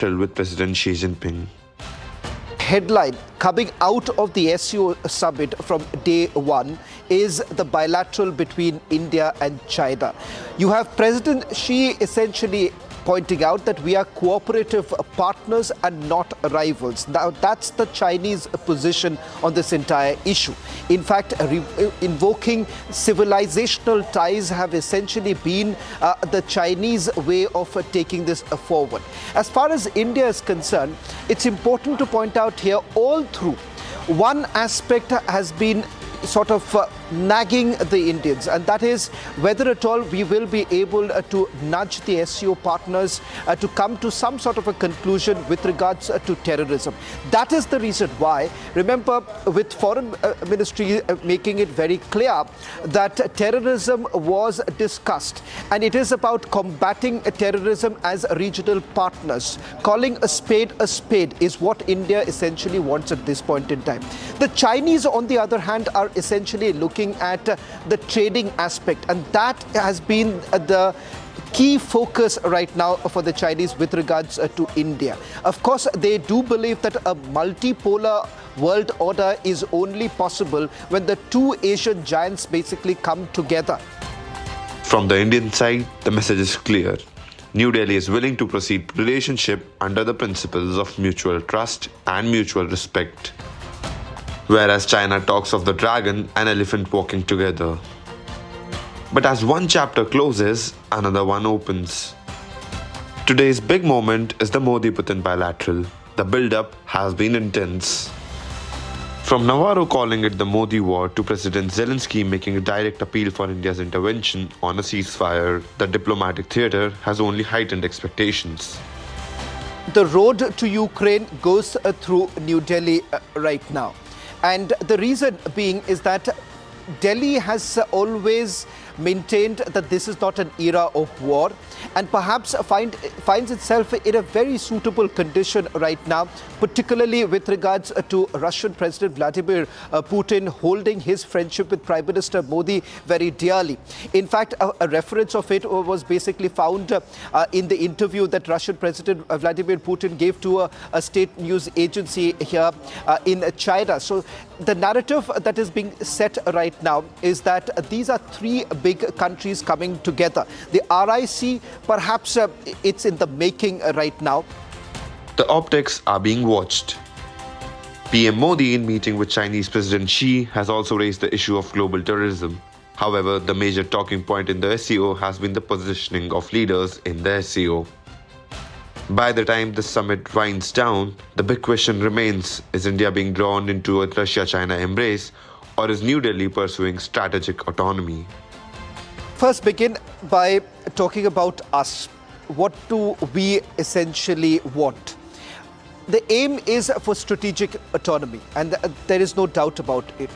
with President Xi Jinping. Headline coming out of the SCO summit from day one is the bilateral between India and China. You have President Xi essentially pointing out that we are cooperative partners and not rivals. Now, that's the Chinese position on this entire issue. In fact, invoking civilizational ties have essentially been the Chinese way of taking this forward. As far as India is concerned, it's important to point out here all through, one aspect has been sort of nagging the Indians, and that is whether at all we will be able to nudge the SCO partners to come to some sort of a conclusion with regards to terrorism. That is the reason why, remember, with Foreign Ministry making it very clear that terrorism was discussed, and it is about combating terrorism as regional partners. Calling a spade is what India essentially wants at this point in time. The Chinese, on the other hand, are essentially looking at the trading aspect, and that has been the key focus right now for the Chinese with regards to India. Of course, they do believe that a multipolar world order is only possible when the two Asian giants basically come together. From the Indian side, the message is clear. New Delhi is willing to proceed relationship under the principles of mutual trust and mutual respect, whereas China talks of the dragon and elephant walking together. But as one chapter closes, another one opens. Today's big moment is the Modi-Putin bilateral. The buildup has been intense. From Navarro calling it the Modi war to President Zelensky making a direct appeal for India's intervention on a ceasefire, the diplomatic theatre has only heightened expectations. The road to Ukraine goes through New Delhi right now. And the reason being is that Delhi has always maintained that this is not an era of war, and perhaps finds itself in a very suitable condition right now, particularly with regards to Russian President Vladimir Putin holding his friendship with Prime Minister Modi very dearly. In fact, a reference of it was basically found in the interview that Russian President Vladimir Putin gave to a state news agency here in China. So the narrative that is being set right now is that these are three big countries coming together. The RIC, perhaps it's in the making right now. The optics are being watched. PM Modi, in meeting with Chinese President Xi, has also raised the issue of global terrorism. However, the major talking point in the SCO has been the positioning of leaders in the SCO. By the time the summit winds down, the big question remains, is India being drawn into a Russia-China embrace, or is New Delhi pursuing strategic autonomy? First, begin by talking about us. What do we essentially want? The aim is for strategic autonomy, and there is no doubt about it.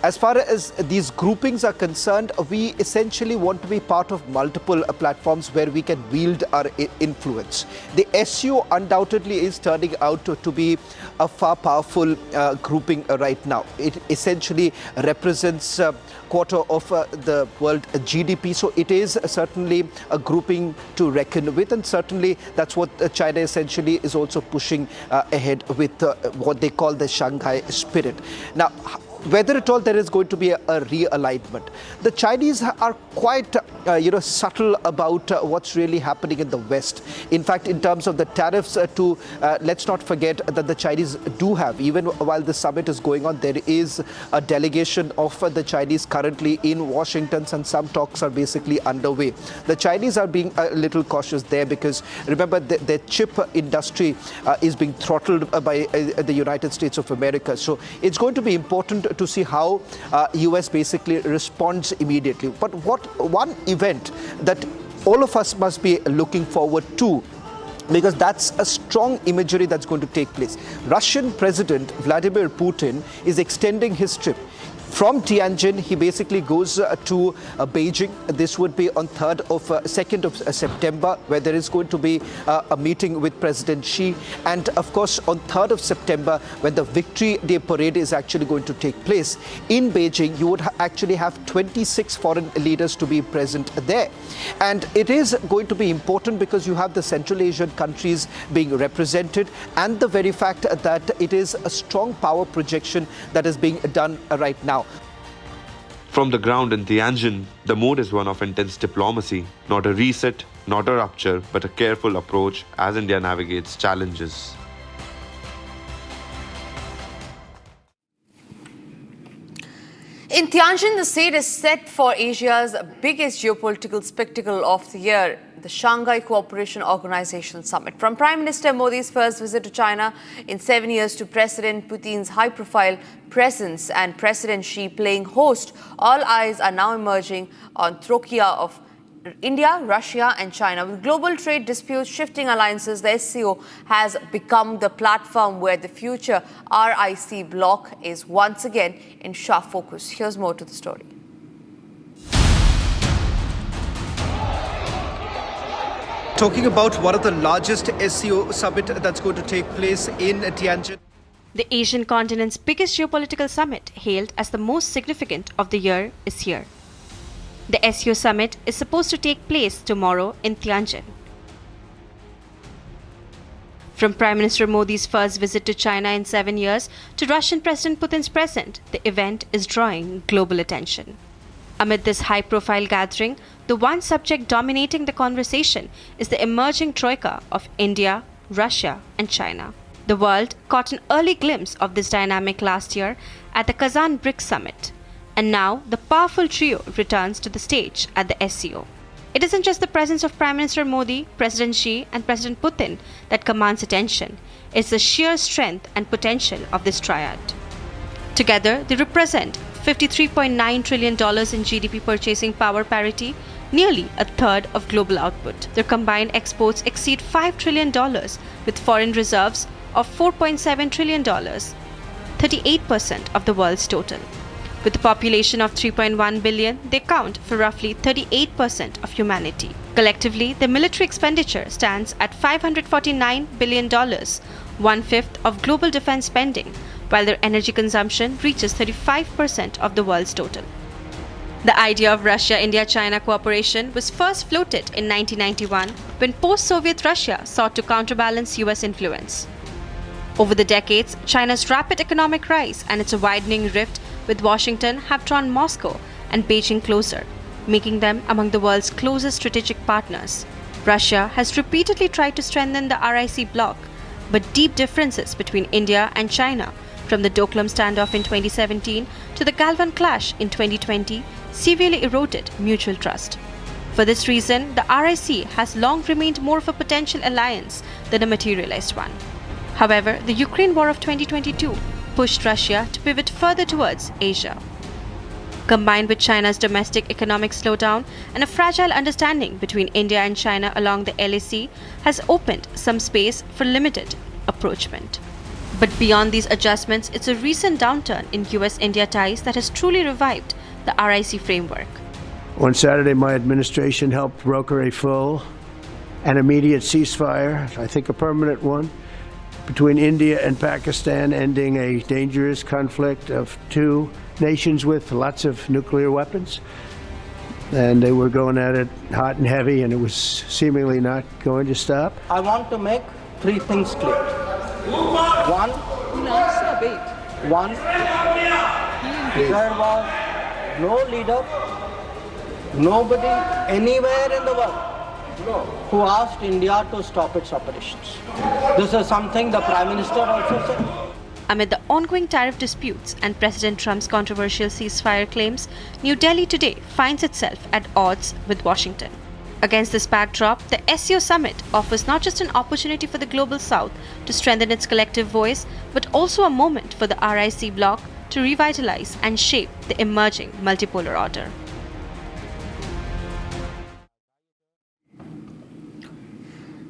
As far as these groupings are concerned, we essentially want to be part of multiple platforms where we can wield our influence. The SCO undoubtedly is turning out to be a far powerful grouping right now. It essentially represents a quarter of the world GDP, so it is certainly a grouping to reckon with, and certainly that's what China essentially is also pushing ahead with what they call the Shanghai spirit. Now, whether at all there is going to be a realignment. The Chinese are quite subtle about what's really happening in the West. In fact, in terms of the tariffs let's not forget that the Chinese do have, even while the summit is going on, there is a delegation of the Chinese currently in Washington, and some talks are basically underway. The Chinese are being a little cautious there because, remember, their chip industry is being throttled by the United States of America. So it's going to be important to see how US basically responds immediately. But one event that all of us must be looking forward to, because that's a strong imagery that's going to take place. Russian President Vladimir Putin is extending his trip. From Tianjin, he basically goes to Beijing. This would be on 2nd of September, where there is going to be a meeting with President Xi. And of course, on 3rd of September, when the Victory Day parade is actually going to take place in Beijing, you would actually have 26 foreign leaders to be present there. And it is going to be important because you have the Central Asian countries being represented, and the very fact that it is a strong power projection that is being done right now. From the ground in Tianjin, the mood is one of intense diplomacy, not a reset, not a rupture, but a careful approach as India navigates challenges. In Tianjin, the stage is set for Asia's biggest geopolitical spectacle of the year, the Shanghai Cooperation Organization Summit. From Prime Minister Modi's first visit to China in 7 years to President Putin's high-profile presence and President Xi playing host, all eyes are now emerging on Troika of India, Russia and China. With global trade disputes, shifting alliances, the SCO has become the platform where the future RIC bloc is once again in sharp focus. Here's more to the story. Talking about one of the largest SCO summit that's going to take place in Tianjin. The Asian continent's biggest geopolitical summit, hailed as the most significant of the year, is here. The SCO summit is supposed to take place tomorrow in Tianjin. From Prime Minister Modi's first visit to China in 7 years to Russian President Putin's present, the event is drawing global attention. Amid this high-profile gathering, the one subject dominating the conversation is the emerging troika of India, Russia and China. The world caught an early glimpse of this dynamic last year at the Kazan BRICS summit. And now, the powerful trio returns to the stage at the SCO. It isn't just the presence of Prime Minister Modi, President Xi and President Putin that commands attention. It's the sheer strength and potential of this triad. Together, they represent $53.9 trillion in GDP purchasing power parity, nearly a third of global output. Their combined exports exceed $5 trillion with foreign reserves of $4.7 trillion, 38% of the world's total. With a population of 3.1 billion, they count for roughly 38% of humanity. Collectively, their military expenditure stands at $549 billion, one-fifth of global defense spending, while their energy consumption reaches 35% of the world's total. The idea of Russia-India-China cooperation was first floated in 1991 when post-Soviet Russia sought to counterbalance US influence. Over the decades, China's rapid economic rise and its widening rift with Washington have drawn Moscow and Beijing closer, making them among the world's closest strategic partners. Russia has repeatedly tried to strengthen the RIC bloc, but deep differences between India and China, from the Doklam standoff in 2017 to the Galwan clash in 2020, severely eroded mutual trust. For this reason, the RIC has long remained more of a potential alliance than a materialized one. However, the Ukraine war of 2022 pushed Russia to pivot further towards Asia. Combined with China's domestic economic slowdown and a fragile understanding between India and China along the LAC has opened some space for limited approachment. But beyond these adjustments, it's a recent downturn in US-India ties that has truly revived the RIC framework. On Saturday, my administration helped broker a full and immediate ceasefire, I think a permanent one, between India and Pakistan, ending a dangerous conflict of two nations with lots of nuclear weapons. And they were going at it hot and heavy, and it was seemingly not going to stop. I want to make three things clear. One, there was no leader, nobody anywhere in the world who asked India to stop its operations. This is something the Prime Minister also said. Amid the ongoing tariff disputes and President Trump's controversial ceasefire claims, New Delhi today finds itself at odds with Washington. Against this backdrop, the SCO summit offers not just an opportunity for the Global South to strengthen its collective voice, but also a moment for the RIC bloc to revitalize and shape the emerging multipolar order.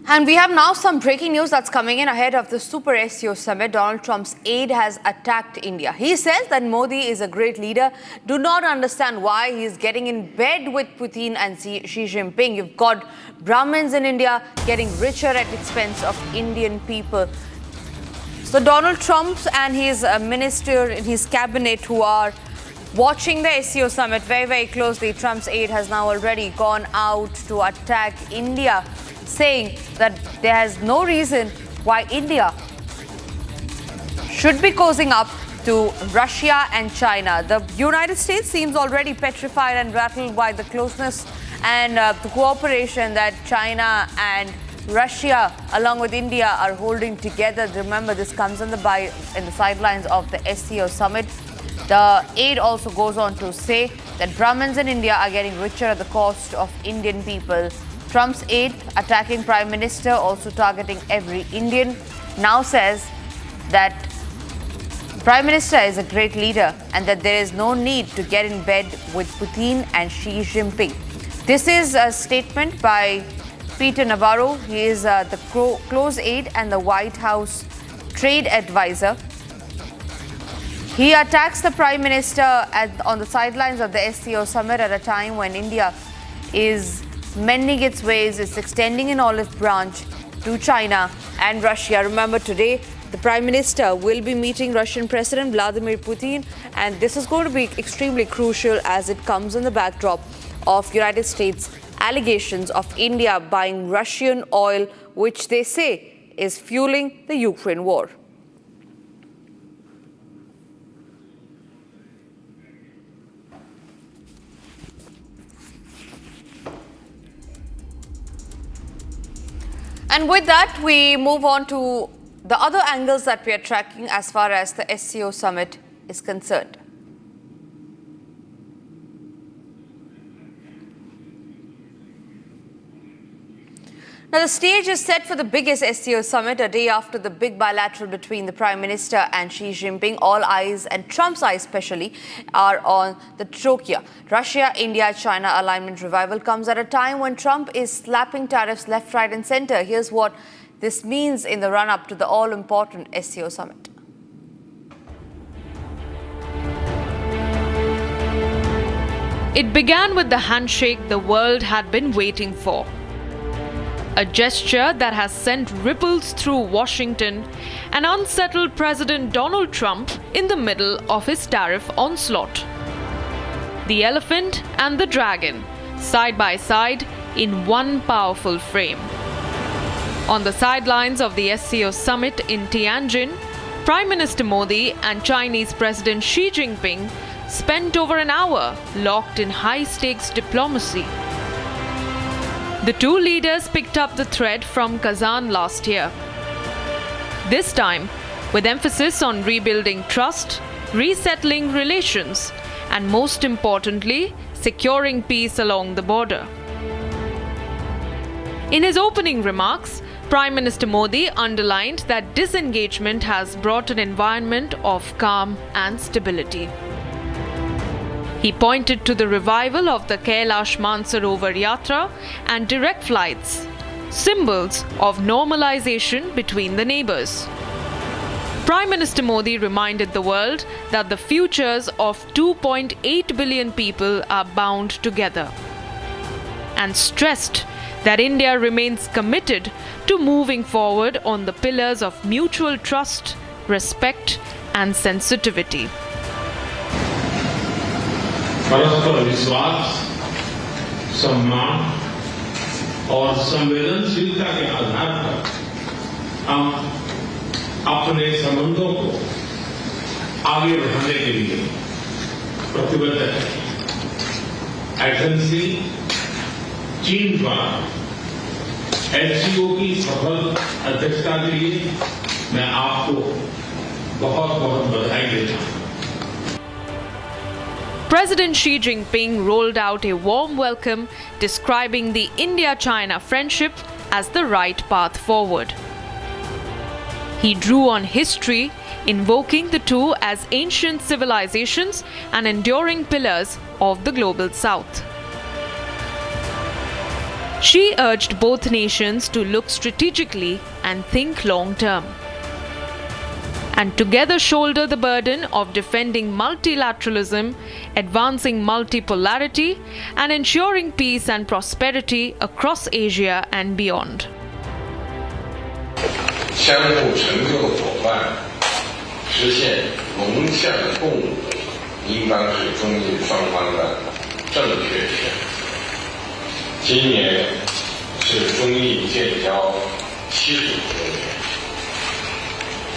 And we have now some breaking news that's coming in ahead of the Super SCO summit. Donald Trump's aide has attacked India. He says that Modi is a great leader. Do not understand why he is getting in bed with Putin and Xi Jinping. You've got Brahmins in India getting richer at the expense of Indian people. So Donald Trump and his minister in his cabinet who are watching the SCO summit very, very closely. Trump's aide has now already gone out to attack India, saying that there is no reason why India should be cozying up to Russia and China. The United States seems already petrified and rattled by the closeness and the cooperation that China and Russia, along with India, are holding together. Remember, this comes in the sidelines of the SCO summit. The aide also goes on to say that Brahmins in India are getting richer at the cost of Indian people. Trump's aide, attacking Prime Minister, also targeting every Indian, now says that Prime Minister is a great leader and that there is no need to get in bed with Putin and Xi Jinping. This is a statement by Peter Navarro. He is the close aide and the White House trade advisor. He attacks the Prime Minister on the sidelines of the SCO summit at a time when India is mending its ways, is extending an olive branch to China and Russia. Remember, today the Prime Minister will be meeting Russian President Vladimir Putin, and this is going to be extremely crucial as it comes in the backdrop of United States allegations of India buying Russian oil, which they say is fueling the Ukraine war. And with that, we move on to the other angles that we are tracking as far as the SCO summit is concerned. Now, the stage is set for the biggest SCO summit a day after the big bilateral between the Prime Minister and Xi Jinping. All eyes, and Trump's eyes especially, are on the trachea. Russia, India, China alignment revival comes at a time when Trump is slapping tariffs left, right and center. Here's what this means in the run-up to the all-important SCO summit. It began with the handshake the world had been waiting for. A gesture that has sent ripples through Washington and unsettled President Donald Trump in the middle of his tariff onslaught. The elephant and the dragon, side by side in one powerful frame. On the sidelines of the SCO summit in Tianjin, Prime Minister Modi and Chinese President Xi Jinping spent over an hour locked in high-stakes diplomacy. The two leaders picked up the thread from Kazan last year. This time, with emphasis on rebuilding trust, resettling relations, and most importantly, securing peace along the border. In his opening remarks, Prime Minister Modi underlined that disengagement has brought an environment of calm and stability. He pointed to the revival of the Kailash Mansarovar Yatra and direct flights, symbols of normalization between the neighbors. Prime Minister Modi reminded the world that the futures of 2.8 billion people are bound together, and stressed that India remains committed to moving forward on the pillars of mutual trust, respect, and sensitivity. परस्पर विश्वास, सम्मान और संवेदनशीलता के आधार पर हम अपने संबंधों को आगे बढ़ाने के लिए प्रतिबद्ध हैं। एथेंस से चीन द्वारा एससीओ की सफल अध्यक्षता के लिए मैं आपको बहुत बहुत बधाई देता हूं। President Xi Jinping rolled out a warm welcome, describing the India-China friendship as the right path forward. He drew on history, invoking the two as ancient civilizations and enduring pillars of the global south. She urged both nations to look strategically and think long term, and together shoulder the burden of defending multilateralism, advancing multipolarity, and ensuring peace and prosperity across Asia and beyond. 相互成就的伙伴，实现龙象共舞，应当是中印双方的正确选择。今年是中印建交75周年，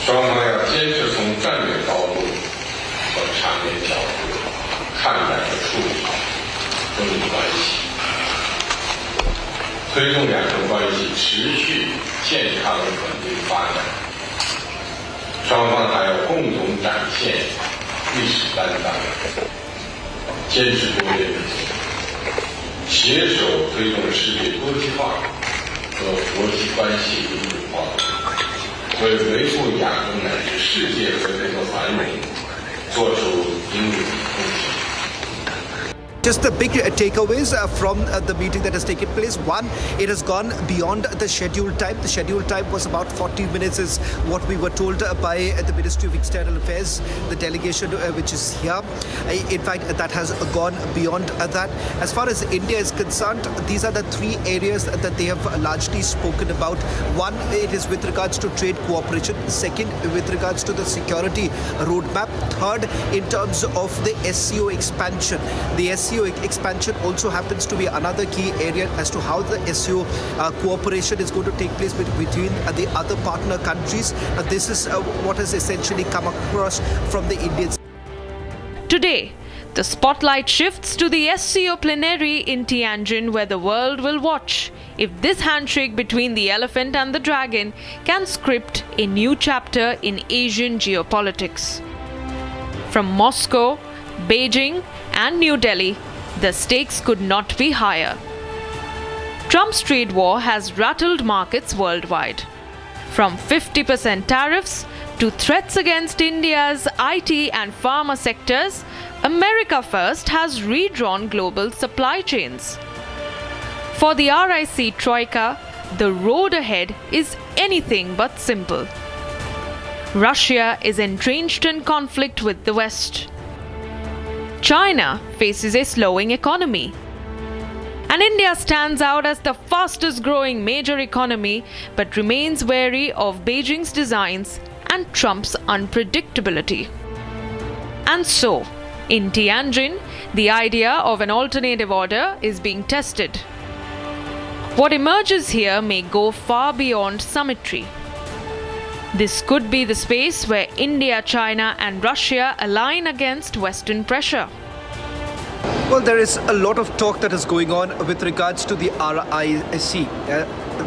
双方要坚持从战略高度和长远角度看待和处理中印关系，推动两国关系持续健康稳定发展。双方还要共同展现历史担当，坚持多边原则，携手推动世界多极化和国际关系民主化，为维护亚洲乃至世界和平和繁荣做出应有的贡献。Just the big takeaways from the meeting that has taken place. One, it has gone beyond the scheduled time. The scheduled time was about 40 minutes is what we were told by the Ministry of External Affairs, the delegation which is here. In fact, that has gone beyond that. As far as India is concerned, these are the three areas that they have largely spoken about. One, it is with regards to trade cooperation. Second, with regards to the security roadmap. Third, in terms of the SCO expansion. The SCO expansion also happens to be another key area as to how the SCO cooperation is going to take place between the other partner countries. This is what has essentially come across from the Indian side. Today, the spotlight shifts to the SCO plenary in Tianjin, where the world will watch if this handshake between the elephant and the dragon can script a new chapter in Asian geopolitics. From Moscow, Beijing, and New Delhi, the stakes could not be higher. Trump's trade war has rattled markets worldwide. From 50% tariffs to threats against India's IT and pharma sectors, America First has redrawn global supply chains. For the RIC Troika, the road ahead is anything but simple. Russia is entrenched in conflict with the West. China faces a slowing economy. And India stands out as the fastest growing major economy but remains wary of Beijing's designs and Trump's unpredictability. And so, in Tianjin, the idea of an alternative order is being tested. What emerges here may go far beyond symmetry. This could be the space where India, China, and Russia align against Western pressure. Well, there is a lot of talk that is going on with regards to the RIC.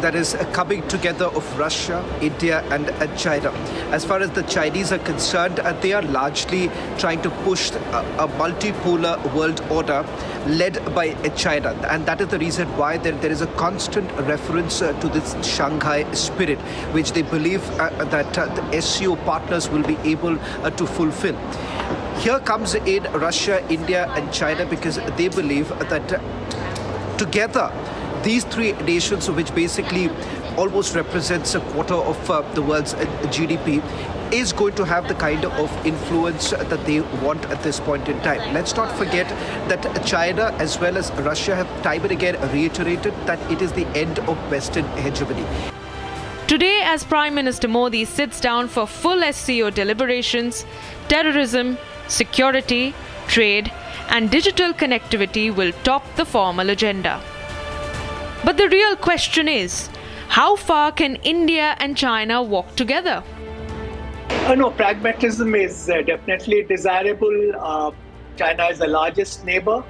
That is coming together of Russia, India, and China. As far as the Chinese are concerned, they are largely trying to push a multipolar world order led by China. And that is the reason why there is a constant reference to this Shanghai spirit, which they believe that the SCO partners will be able to fulfill. Here comes in Russia, India, and China because they believe that together, these three nations, which basically almost represents a quarter of the world's GDP, is going to have the kind of influence that they want at this point in time. Let's not forget that China as well as Russia have time and again reiterated that it is the end of Western hegemony. Today, as Prime Minister Modi sits down for full SCO deliberations, terrorism, security, trade, and digital connectivity will top the formal agenda. But the real question is, how far can India and China walk together? No, pragmatism is definitely desirable. China is the largest neighbor.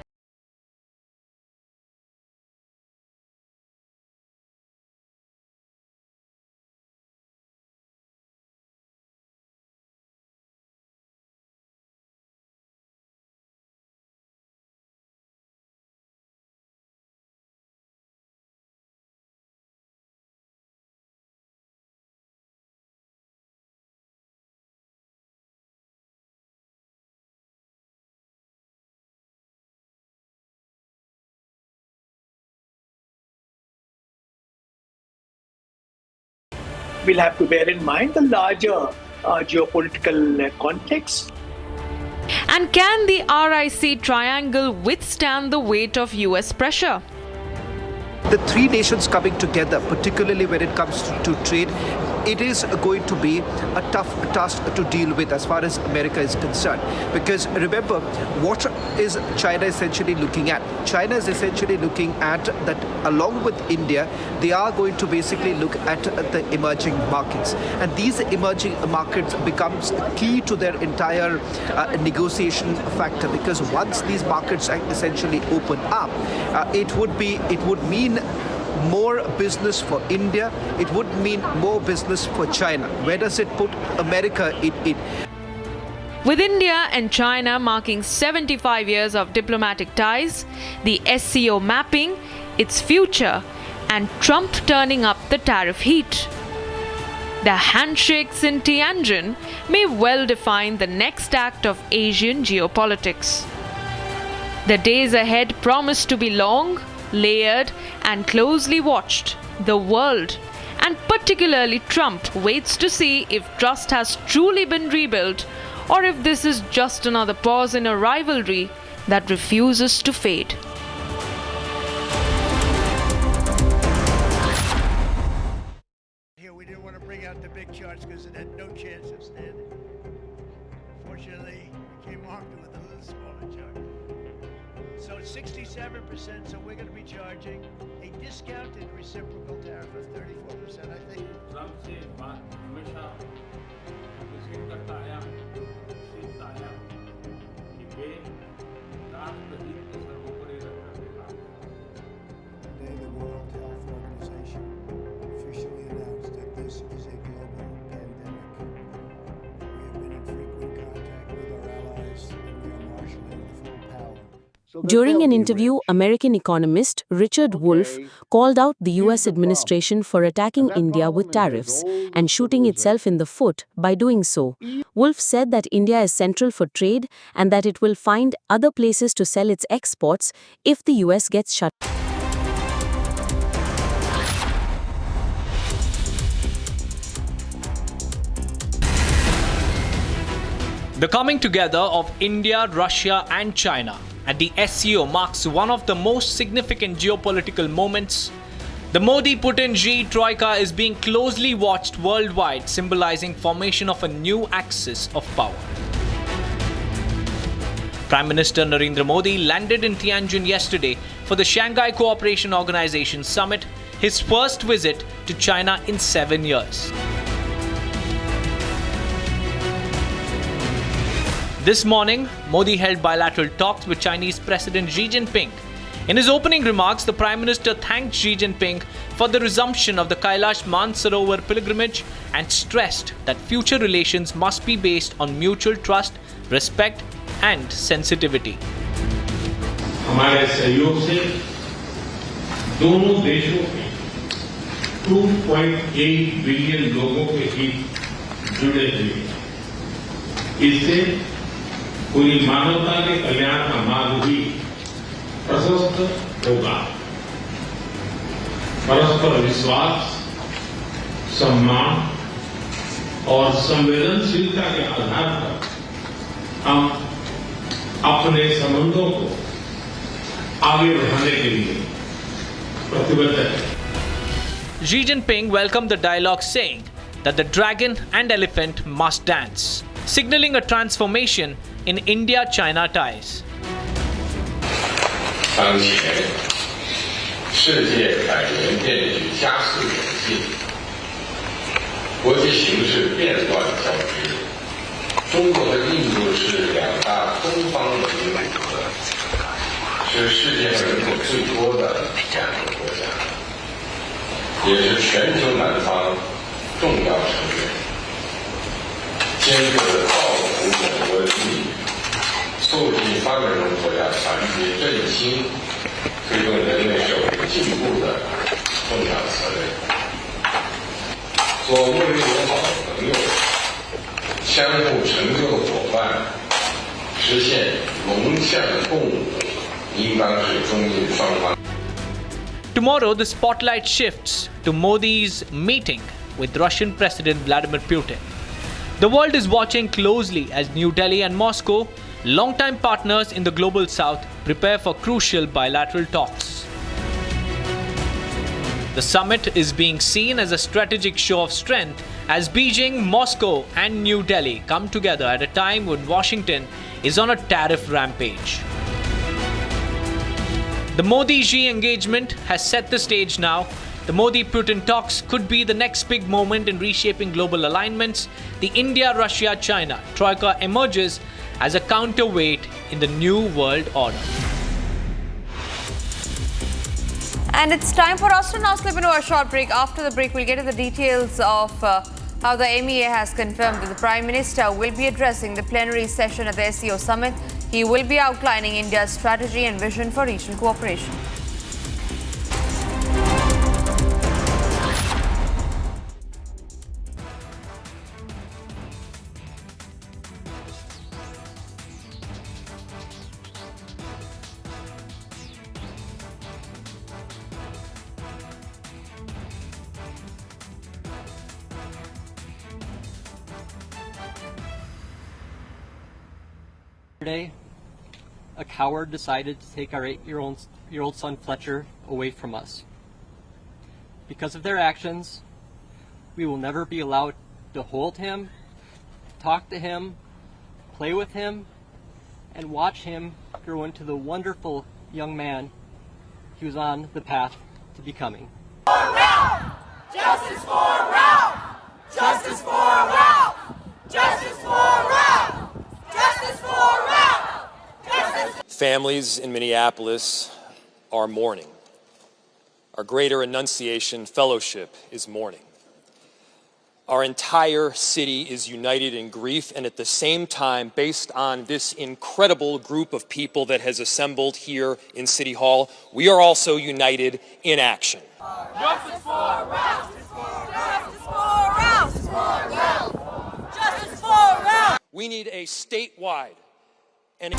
we'll have to bear in mind the larger geopolitical context. And can the RIC triangle withstand the weight of US pressure? The three nations coming together, particularly when it comes to trade, it is going to be a tough task to deal with as far as America is concerned. Because remember, what is China essentially looking at? China is essentially looking at that along with India, they are going to basically look at the emerging markets. And these emerging markets becomes key to their entire negotiation factor, because once these markets essentially open up, it would mean more business for India, it would mean more business for China. Where does it put America in? With India and China marking 75 years of diplomatic ties, the SCO mapping its future, and Trump turning up the tariff heat, the handshakes in Tianjin may well define the next act of Asian geopolitics. The days ahead promise to be long, layered, and closely watched. The world, and particularly Trump, waits to see if trust has truly been rebuilt, or if this is just another pause in a rivalry that refuses to fade. Here we didn't want to bring out the big charts because it had no chance of standing. Fortunately, we came armed with a little smaller chart. So it's 67%, so we're going to be charging a discounted reciprocal tariff of 34%, I think. Today, the World Health Organization officially announced that this is a global pandemic. We have been in frequent contact with our allies, and we are marshaling the full power. During an interview, American economist Richard Wolff called out the US administration for attacking India with tariffs and shooting itself in the foot by doing so. Wolff said that India is central for trade and that it will find other places to sell its exports if the US gets shut. The coming together of India, Russia and China at the SCO marks one of the most significant geopolitical moments. The Modi-Putin Xi troika is being closely watched worldwide, symbolizing formation of a new axis of power. Prime Minister Narendra Modi landed in Tianjin yesterday for the Shanghai Cooperation Organization Summit, his first visit to China in 7 years. This morning, Modi held bilateral talks with Chinese President Xi Jinping. In his opening remarks, the Prime Minister thanked Xi Jinping for the resumption of the Kailash Mansarovar pilgrimage and stressed that future relations must be based on mutual trust, respect and sensitivity. हमारे सहयोग से दोनों देशों के 2.8 billion लोगों के हित जुड़े हुए हैं। इससे पूरी मानवता के कल्याण का मार्ग भी प्रशस्त होगा। परस्पर विश्वास, सम्मान और संवेदनशीलता के आधार पर हम अपने संबंधों को आगे बढ़ाने के लिए प्रतिबद्ध हैं। Xi Jinping welcomed the dialogue, saying that the dragon and elephant must dance, signaling a transformation in India-China ties. 当前，世界百年变局加速演进，国际形势变乱交织。中国和印度是两大东方文明组合，是世界上人口最多的两个国家，也是全球南方重要成员。坚决地造福我国利益，促进发展中国家团结振兴，推动人类社会进步的重要责任。做睦邻友好的朋友，相互成就的伙伴，实现龙象共舞，应当是中印双方。 Tomorrow, the spotlight shifts to Modi's meeting with Russian President Vladimir Putin. The world is watching closely as New Delhi and Moscow, longtime partners in the global south, prepare for crucial bilateral talks. The summit is being seen as a strategic show of strength as Beijing, Moscow, and New Delhi come together at a time when Washington is on a tariff rampage. The Modi-Xi engagement has set the stage now. The Modi-Putin talks could be the next big moment in reshaping global alignments. The India-Russia-China troika emerges as a counterweight in the new world order. And it's time for us to now slip into a short break. After the break, we'll get to the details of how the MEA has confirmed that the Prime Minister will be addressing the plenary session at the SCO summit. He will be outlining India's strategy and vision for regional cooperation. Yesterday, a coward decided to take our 8-year-old son Fletcher away from us. Because of their actions, we will never be allowed to hold him, talk to him, play with him, and watch him grow into the wonderful young man he was on the path to becoming. For Ralph! Justice for Ralph! Justice for Ralph! Justice for Ralph! Justice for Ralph! Justice. Families in Minneapolis are mourning. Our Greater Annunciation Fellowship is mourning. Our entire city is united in grief, and at the same time, based on this incredible group of people that has assembled here in City Hall, we are also united in action. Justice for Ralph! Justice for Ralph! Justice for Ralph! Justice for Ralph! We need a statewide and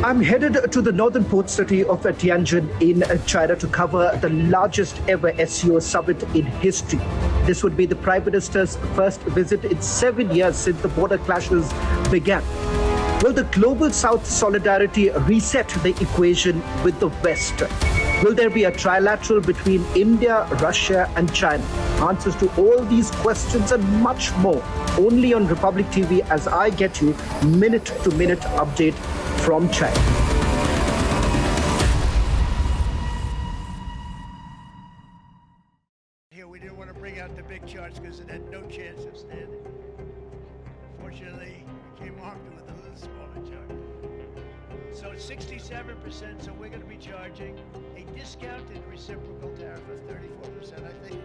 I'm headed to the northern port city of Tianjin in China to cover the largest ever SCO summit in history. This would be the Prime Minister's first visit in 7 years since the border clashes began. Will the global South solidarity reset the equation with the West? Will there be a trilateral between India, Russia and China? Answers to all these questions and much more only on Republic TV as I get you minute-to-minute update from China. Here we didn't want to bring out the big charts because it had no chance of standing. Fortunately, we came armed with a little smaller chart. So it's 67%, so we're going to be charging a discounted reciprocal tariff of 34%, I think.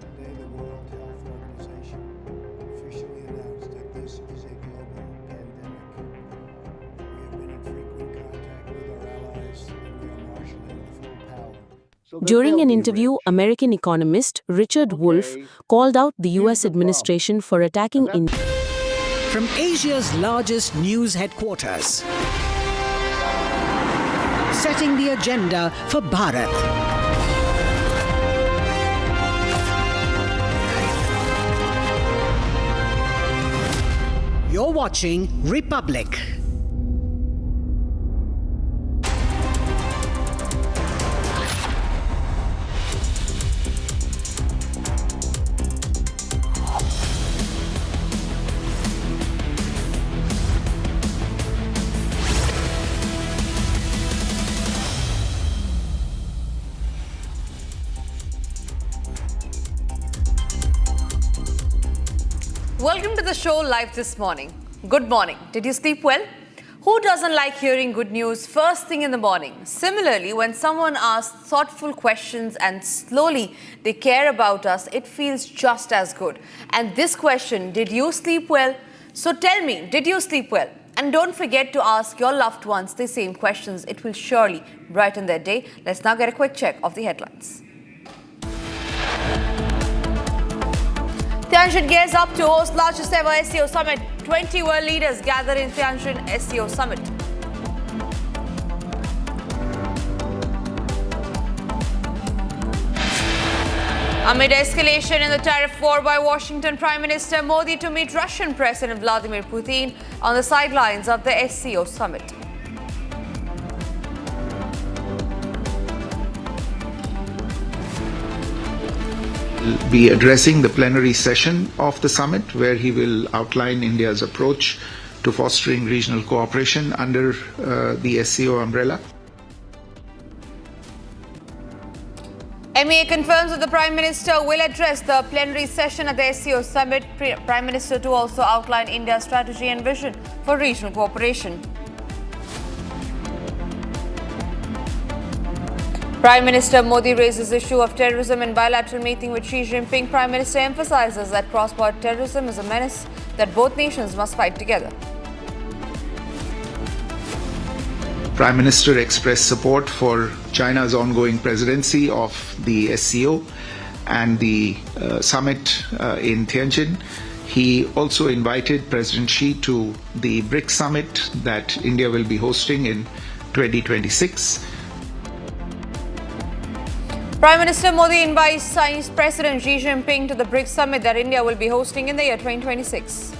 Today, the World Health Organization officially announced that this is a global pandemic. We have been in frequent contact with our allies, and we are marshaling the full power. During an interview, American economist Richard Wolff called out the US administration for attacking India. From Asia's largest news headquarters, setting the agenda for Bharat. You're watching Republic. Welcome to the show live this morning. Good morning. Did you sleep well? Who doesn't like hearing good news first thing in the morning? Similarly, when someone asks thoughtful questions and slowly they care about us, it feels just as good. And this question, did you sleep well? So tell me, did you sleep well? And don't forget to ask your loved ones the same questions. It will surely brighten their day. Let's now get a quick check of the headlines. Tianjin gears up to host largest ever SCO summit. 20 world leaders gather in Tianjin SCO summit. Amid escalation in the tariff war by Washington, Prime Minister Modi to meet Russian President Vladimir Putin on the sidelines of the SCO summit. Be addressing the plenary session of the summit, where he will outline India's approach to fostering regional cooperation under the SCO umbrella. MEA confirms that the Prime Minister will address the plenary session at the SCO summit. Prime Minister to also outline India's strategy and vision for regional cooperation. Prime Minister Modi raises issue of terrorism in bilateral meeting with Xi Jinping. Prime Minister emphasizes that cross-border terrorism is a menace that both nations must fight together. Prime Minister expressed support for China's ongoing presidency of the SCO and the summit in Tianjin. He also invited President Xi to the BRICS summit that India will be hosting in 2026. Prime Minister Modi invites Chinese President Xi Jinping to the BRICS summit that India will be hosting in the year 2026.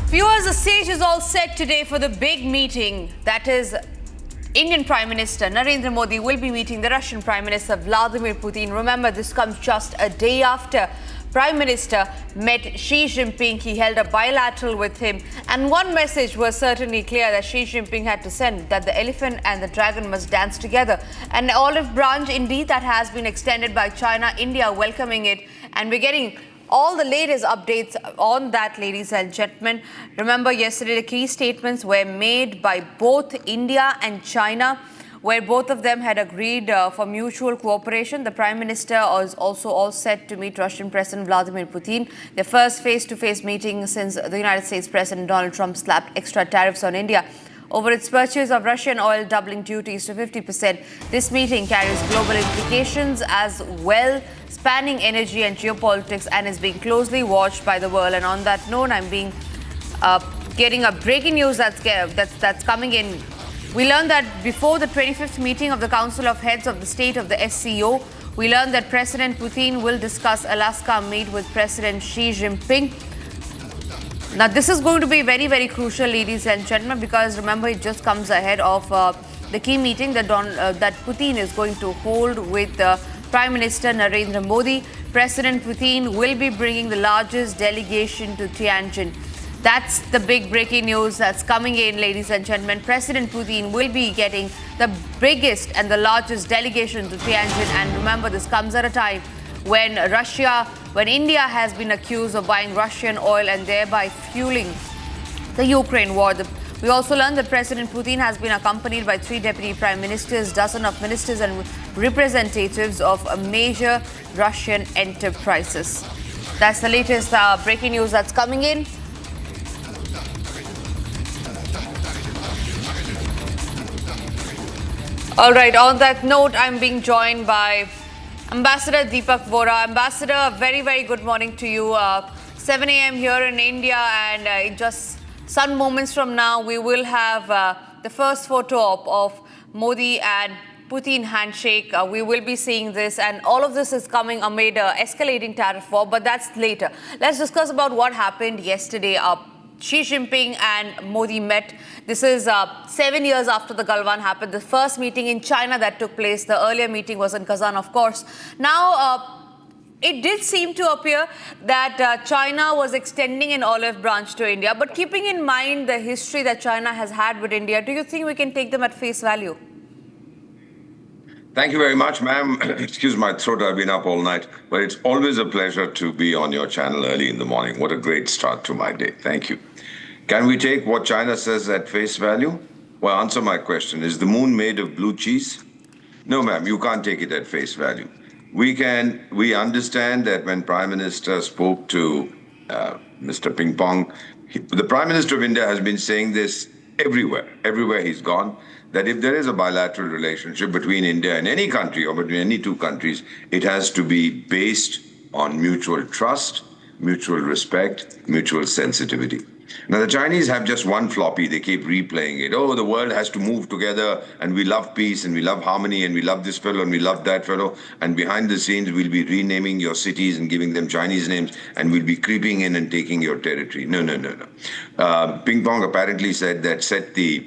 Viewers, the stage is all set today for the big meeting. That is, Indian Prime Minister Narendra Modi will be meeting the Russian Prime Minister Vladimir Putin. Remember, this comes just a day after Prime Minister met Xi Jinping. He held a bilateral with him. And one message was certainly clear that Xi Jinping had to send, that the elephant and the dragon must dance together. An olive branch indeed that has been extended by China, India welcoming it. And we're getting all the latest updates on that, ladies and gentlemen. Remember, yesterday the key statements were made by both India and China, where both of them had agreed for mutual cooperation. The Prime Minister is also all set to meet Russian President Vladimir Putin. Their first face-to-face meeting since the United States President Donald Trump slapped extra tariffs on India over its purchase of Russian oil, doubling duties to 50%. This meeting carries global implications as well, spanning energy and geopolitics, and is being closely watched by the world. And on that note, I'm getting a breaking news that's coming in. We learned that before the 25th meeting of the Council of Heads of the State of the SCO, we learned that President Putin will discuss Alaska meet with President Xi Jinping. Now, this is going to be very, very crucial, ladies and gentlemen, because remember, it just comes ahead of the key meeting that Putin is going to hold with Prime Minister Narendra Modi. President Putin will be bringing the largest delegation to Tianjin. That's the big breaking news that's coming in, ladies and gentlemen. President Putin will be getting the biggest and the largest delegation to Tianjin. And remember, this comes at a time when India has been accused of buying Russian oil and thereby fueling the Ukraine war. We also learned that President Putin has been accompanied by 3 deputy prime ministers, dozens of ministers and representatives of major Russian enterprises. That's the latest breaking news that's coming in. All right, on that note, I'm being joined by Ambassador Deepak Vora. Ambassador, a very, very good morning to you. 7 a.m. here in India, and in just some moments from now, we will have the first photo op of Modi and Putin handshake. We will be seeing this, and all of this is coming amid escalating tariff war, but that's later. Let's discuss about what happened yesterday. Xi Jinping and Modi met. This is 7 years after the Galwan happened. The first meeting in China that took place. The earlier meeting was in Kazan, of course. Now, it did seem to appear that China was extending an olive branch to India. But keeping in mind the history that China has had with India, do you think we can take them at face value? Thank you very much, ma'am. Excuse my throat, I've been up all night. But it's always a pleasure to be on your channel early in the morning. What a great start to my day. Thank you. Can we take what China says at face value? Well, answer my question. Is the moon made of blue cheese? No, ma'am, you can't take it at face value. We understand that when Prime Minister spoke to Mr. Ping Pong, the Prime Minister of India has been saying this everywhere he's gone, that if there is a bilateral relationship between India and any country or between any two countries, it has to be based on mutual trust, mutual respect, mutual sensitivity. Now, the Chinese have just one floppy. They keep replaying it. Oh, the world has to move together, and we love peace, and we love harmony, and we love this fellow, and we love that fellow. And behind the scenes, we'll be renaming your cities and giving them Chinese names, and we'll be creeping in and taking your territory. No. Ping Pong apparently said that set the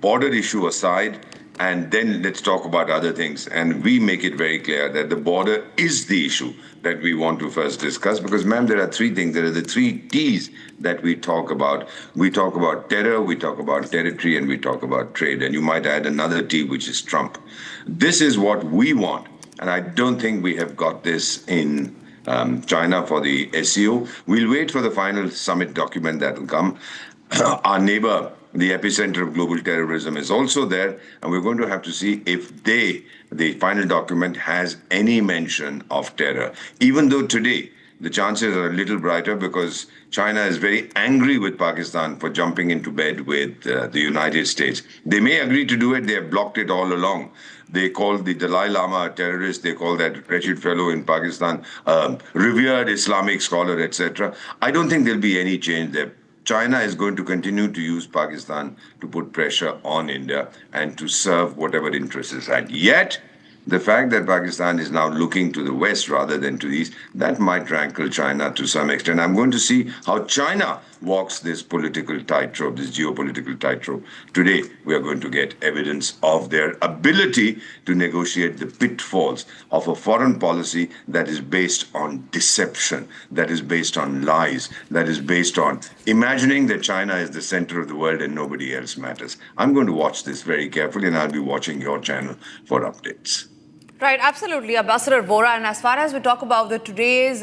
border issue aside, and then let's talk about other things. And we make it very clear that the border is the issue that we want to first discuss, because, ma'am, there are three things. There are the three T's that we talk about. We talk about terror, we talk about territory, and we talk about trade. And you might add another T, which is Trump. This is what we want. And I don't think we have got this in China for the SCO. We'll wait for the final summit document that will come. Our neighbor, the epicenter of global terrorism, is also there, and we're going to have to see if the final document has any mention of terror. Even though today the chances are a little brighter because China is very angry with Pakistan for jumping into bed with the United States. They may agree to do it, they have blocked it all along. They call the Dalai Lama a terrorist, they call that wretched fellow in Pakistan revered Islamic scholar, etc. I don't think there'll be any change there. China is going to continue to use Pakistan to put pressure on India and to serve whatever interests is at. Yet, the fact that Pakistan is now looking to the West rather than to the East, that might rankle China to some extent. I'm going to see how China walks this political tightrope, this geopolitical tightrope. Today, we are going to get evidence of their ability to negotiate the pitfalls of a foreign policy that is based on deception, that is based on lies, that is based on imagining that China is the center of the world and nobody else matters. I'm going to watch this very carefully, and I'll be watching your channel for updates. Right, absolutely, Ambassador Vora. And as far as we talk about today's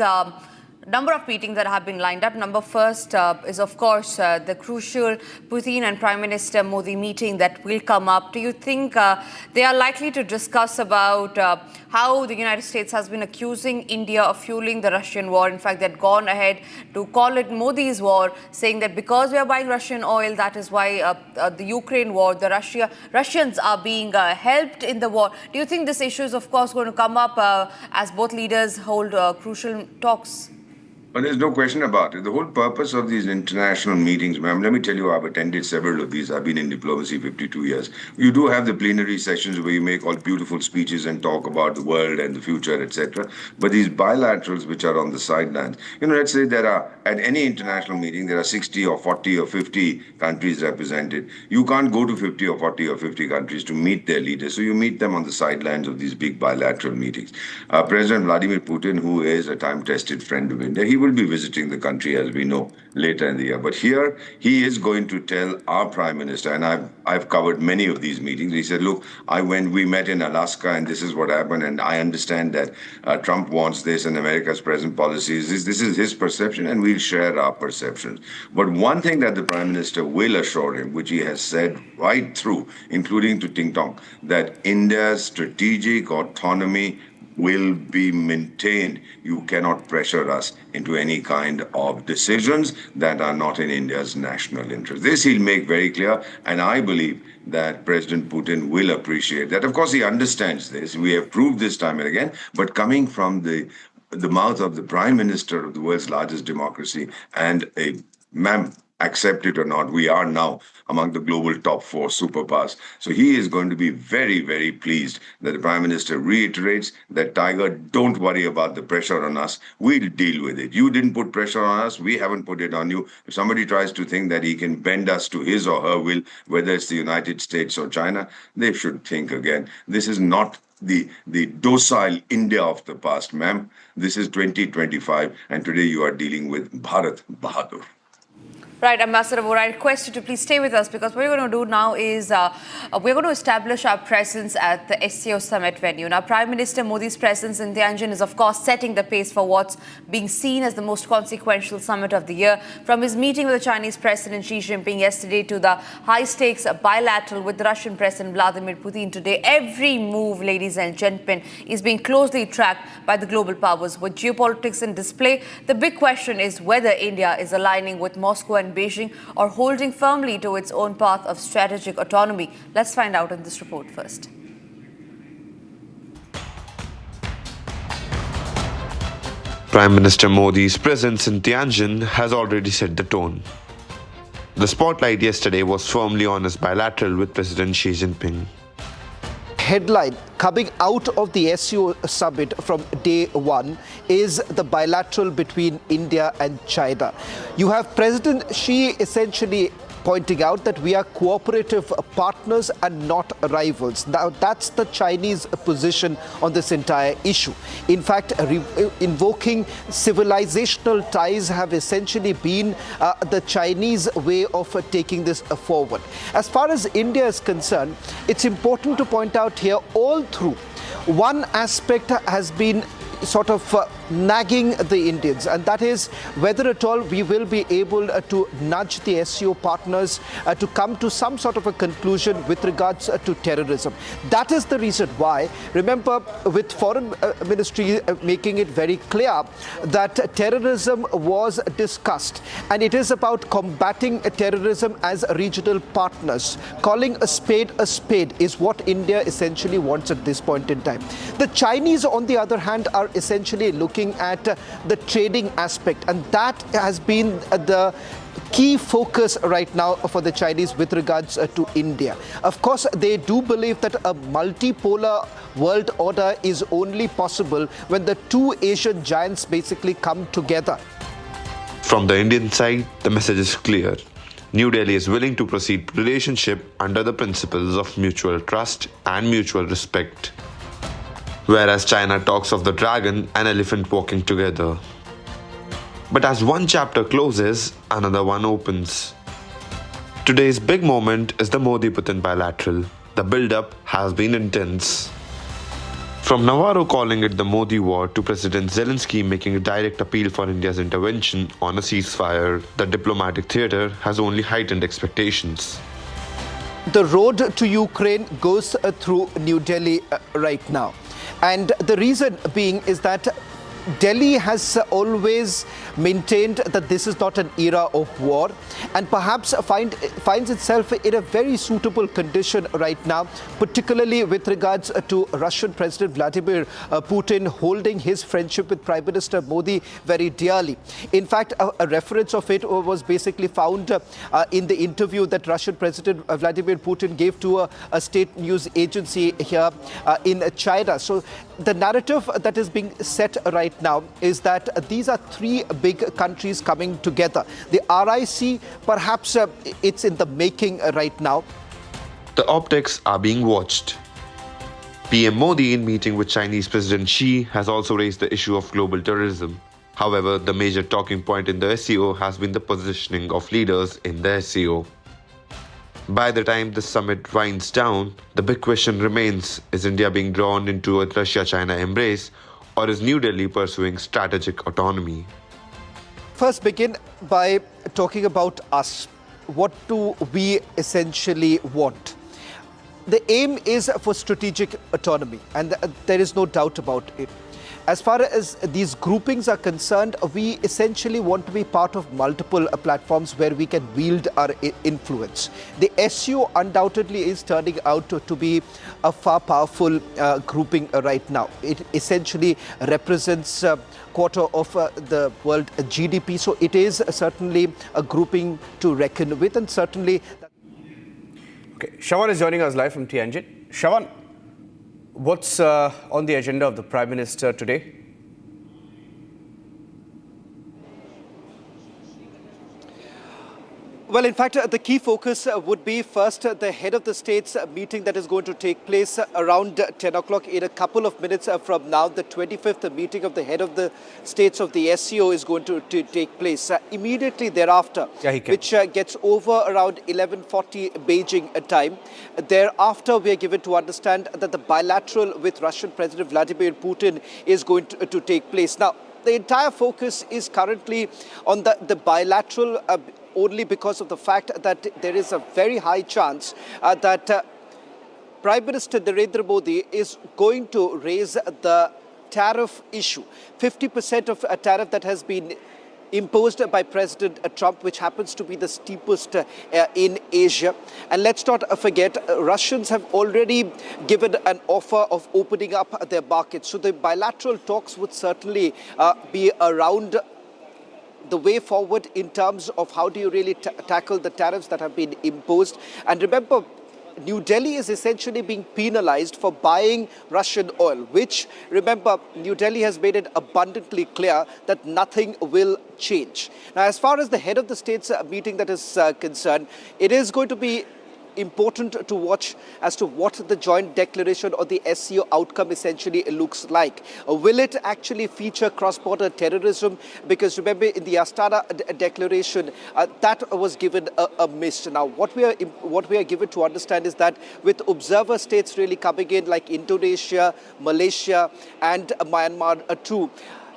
number of meetings that have been lined up, number first is, of course, the crucial Putin and Prime Minister Modi meeting that will come up. Do you think they are likely to discuss about how the United States has been accusing India of fueling the Russian war? In fact, they'd gone ahead to call it Modi's war, saying that because we are buying Russian oil, that is why the Ukraine war, the Russians are being helped in the war. Do you think this issue is, of course, going to come up as both leaders hold crucial talks? But there's no question about it. The whole purpose of these international meetings, ma'am, let me tell you, I've attended several of these. I've been in diplomacy 52 years. You do have the plenary sessions where you make all beautiful speeches and talk about the world and the future, etc. But these bilaterals, which are on the sidelines, let's say there are, at any international meeting, there are 60 or 40 or 50 countries represented. You can't go to 50 or 40 or 50 countries to meet their leaders. So you meet them on the sidelines of these big bilateral meetings. President Vladimir Putin, who is a time-tested friend of India, he will be visiting the country, as we know, later in the year. But here, he is going to tell our Prime Minister, and I've covered many of these meetings. He said, look, we met in Alaska, and this is what happened, and I understand that Trump wants this, and America's present policy is this. This is his perception, and we'll share our perceptions. But one thing that the Prime Minister will assure him, which he has said right through, including to Ting Tong, that India's strategic autonomy will be maintained. You cannot pressure us into any kind of decisions that are not in India's national interest. This he'll make very clear, and I believe that President Putin will appreciate that. Of course, he understands this. We have proved this time and again, but coming from the mouth of the Prime Minister of the world's largest democracy and accept it or not, we are now among the global top 4 superpowers. So he is going to be very, very pleased that the Prime Minister reiterates that, Tiger, don't worry about the pressure on us. We'll deal with it. You didn't put pressure on us. We haven't put it on you. If somebody tries to think that he can bend us to his or her will, whether it's the United States or China, they should think again. This is not the docile India of the past, ma'am. This is 2025, and today you are dealing with Bharat Bahadur. Right, Ambassador Vora, I request you to please stay with us because what we're going to do now is we're going to establish our presence at the SCO summit venue. Now, Prime Minister Modi's presence in Tianjin is, of course, setting the pace for what's being seen as the most consequential summit of the year. From his meeting with the Chinese President Xi Jinping yesterday to the high-stakes bilateral with the Russian President Vladimir Putin today, every move, ladies and gentlemen, is being closely tracked by the global powers. With geopolitics in display, the big question is whether India is aligning with Moscow and Beijing or holding firmly to its own path of strategic autonomy. Let's find out in this report first. Prime Minister Modi's presence in Tianjin has already set the tone. The spotlight yesterday was firmly on his bilateral with President Xi Jinping. Headline coming out of the SCO summit from day one is the bilateral between India and China. You have President Xi essentially pointing out that we are cooperative partners and not rivals. Now, that's the Chinese position on this entire issue. In fact, invoking civilizational ties have essentially been the Chinese way of taking this forward. As far as India is concerned, it's important to point out here all through, one aspect has been sort of nagging the Indians, and that is whether at all we will be able to nudge the SCO partners to come to some sort of a conclusion with regards to terrorism. That is the reason why, remember, with Foreign Ministry making it very clear that terrorism was discussed, and it is about combating terrorism as regional partners. Calling a spade is what India essentially wants at this point in time. The Chinese, on the other hand, are essentially looking at the trading aspect, and that has been the key focus right now for the Chinese with regards to India. Of course, they do believe that a multipolar world order is only possible when the two Asian giants basically come together. From the Indian side, the message is clear. New Delhi is willing to proceed relationship under the principles of mutual trust and mutual respect, whereas China talks of the dragon and elephant walking together. But as one chapter closes, another one opens. Today's big moment is the Modi-Putin bilateral. The buildup has been intense. From Navarro calling it the Modi war to President Zelensky making a direct appeal for India's intervention on a ceasefire, the diplomatic theatre has only heightened expectations. The road to Ukraine goes through New Delhi right now. And the reason being is that Delhi has always maintained that this is not an era of war, and perhaps finds itself in a very suitable condition right now, particularly with regards to Russian President Vladimir Putin holding his friendship with Prime Minister Modi very dearly. In fact, a reference of it was basically found in the interview that Russian President Vladimir Putin gave to a state news agency here in China. So the narrative that is being set right now is that these are three big countries coming together. The RIC, perhaps it's in the making right now. The optics are being watched. PM Modi, in meeting with Chinese President Xi, has also raised the issue of global terrorism. However, the major talking point in the SCO has been the positioning of leaders in the SCO. By the time the summit winds down, the big question remains, is India being drawn into a Russia-China embrace, or is New Delhi pursuing strategic autonomy? First begin by talking about us. What do we essentially want? The aim is for strategic autonomy, and there is no doubt about it. As far as these groupings are concerned, we essentially want to be part of multiple platforms where we can wield our influence. The SCO undoubtedly is turning out to be a far powerful grouping right now. It essentially represents a quarter of the world GDP, so it is certainly a grouping to reckon with, and certainly... Okay, Shravan is joining us live from Tianjin. Shravan, what's on the agenda of the Prime Minister today? Well, in fact, the key focus would be first the head of the states meeting that is going to take place around 10 o'clock in a couple of minutes from now. The 25th meeting of the head of the states of the SCO is going to take place immediately thereafter, which gets over around 11:40 Beijing time. Thereafter, we are given to understand that the bilateral with Russian President Vladimir Putin is going to take place. Now, the entire focus is currently on the bilateral only because of the fact that there is a very high chance that Prime Minister Narendra Modi is going to raise the tariff issue. 50% of a tariff that has been imposed by President Trump, which happens to be the steepest in Asia. And let's not forget, Russians have already given an offer of opening up their markets. So the bilateral talks would certainly be around the way forward in terms of how do you really tackle the tariffs that have been imposed. And remember, New Delhi is essentially being penalized for buying Russian oil, which, remember, New Delhi has made it abundantly clear that nothing will change. Now, as far as the head of the states meeting that is concerned, it is going to be important to watch as to what the joint declaration or the SCO outcome essentially looks like. Will it actually feature cross-border terrorism? Because remember, in the Astana declaration, that was given a miss. Now, what we are given to understand is that with observer states really coming in, like Indonesia, Malaysia, and Myanmar too,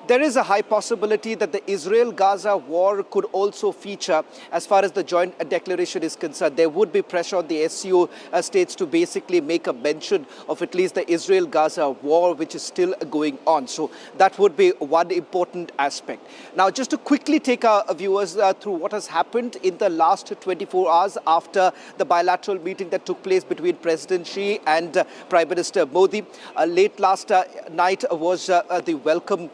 there is a high possibility that the Israel-Gaza war could also feature as far as the joint declaration is concerned. There would be pressure on the SCO states to basically make a mention of at least the Israel-Gaza war, which is still going on. So that would be one important aspect. Now, just to quickly take our viewers through what has happened in the last 24 hours after the bilateral meeting that took place between President Xi and Prime Minister Modi. Late last night was the welcome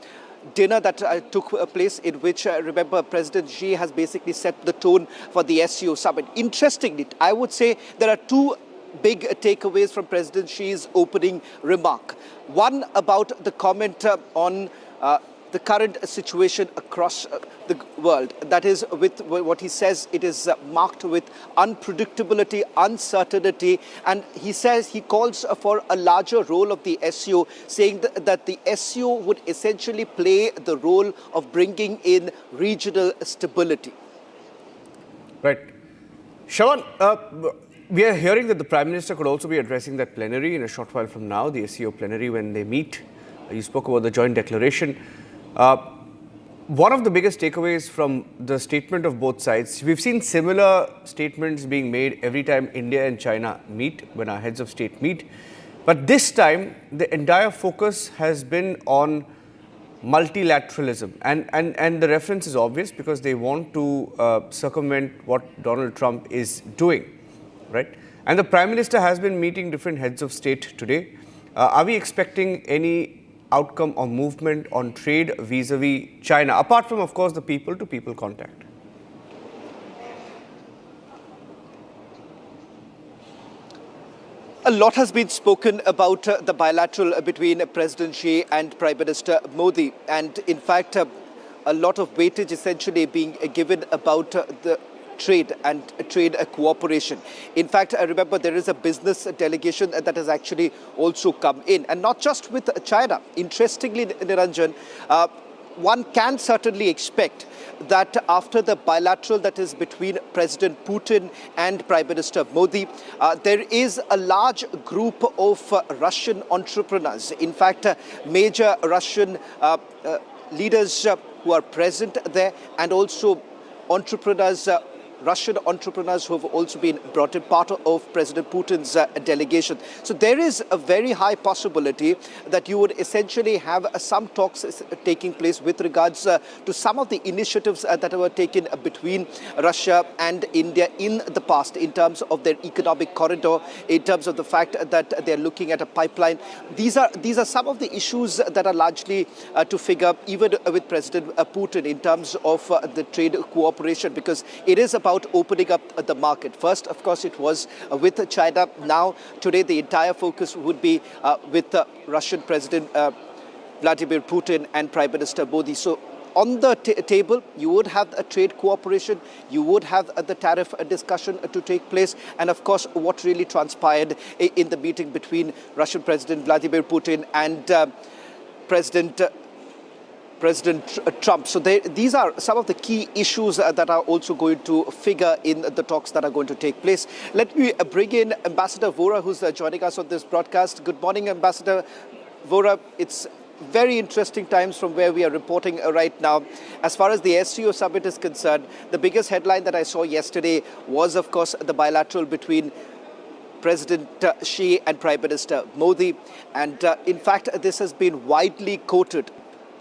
dinner that took place, in which, remember, President Xi has basically set the tone for the SCO summit. Interestingly, I would say there are two big takeaways from President Xi's opening remark. One about the comment on the current situation across the world. That is, with what he says, it is marked with unpredictability, uncertainty, and he says he calls for a larger role of the SCO, saying that the SCO would essentially play the role of bringing in regional stability. Right. Shawan, we are hearing that the Prime Minister could also be addressing that plenary in a short while from now, the SCO plenary, when they meet. You spoke about the joint declaration. One of the biggest takeaways from the statement of both sides, we've seen similar statements being made every time India and China meet, when our heads of state meet. But this time, the entire focus has been on multilateralism. And the reference is obvious, because they want to circumvent what Donald Trump is doing, right? And the Prime Minister has been meeting different heads of state today. Are we expecting any outcome or movement on trade vis-a-vis China, apart from, of course, the people-to-people contact? A lot has been spoken about the bilateral between President Xi and Prime Minister Modi. And in fact, a lot of weightage essentially being given about the trade and trade cooperation. In fact, I remember there is a business delegation that has actually also come in, and not just with China. Interestingly, Niranjan, one can certainly expect that after the bilateral that is between President Putin and Prime Minister Modi, there is a large group of Russian entrepreneurs. In fact, major Russian leaders who are present there, and also entrepreneurs, Russian entrepreneurs who have also been brought in, part of President Putin's delegation. So there is a very high possibility that you would essentially have some talks taking place with regards to some of the initiatives that were taken between Russia and India in the past, in terms of their economic corridor, in terms of the fact that they're looking at a pipeline. These are some of the issues that are largely to figure even with President Putin in terms of the trade cooperation, because it is about opening up the market. First, of course, it was with China. Now, today, the entire focus would be with Russian President Vladimir Putin and Prime Minister Modi. So on the table, you would have a trade cooperation, you would have the tariff discussion to take place, and of course, what really transpired in the meeting between Russian President Vladimir Putin and President Trump. So these are some of the key issues that are also going to figure in the talks that are going to take place. Let me bring in Ambassador Vora, who's joining us on this broadcast. Good morning, Ambassador Vora. It's very interesting times from where we are reporting right now. As far as the SCO summit is concerned, the biggest headline that I saw yesterday was, of course, the bilateral between President Xi and Prime Minister Modi. And in fact, this has been widely quoted.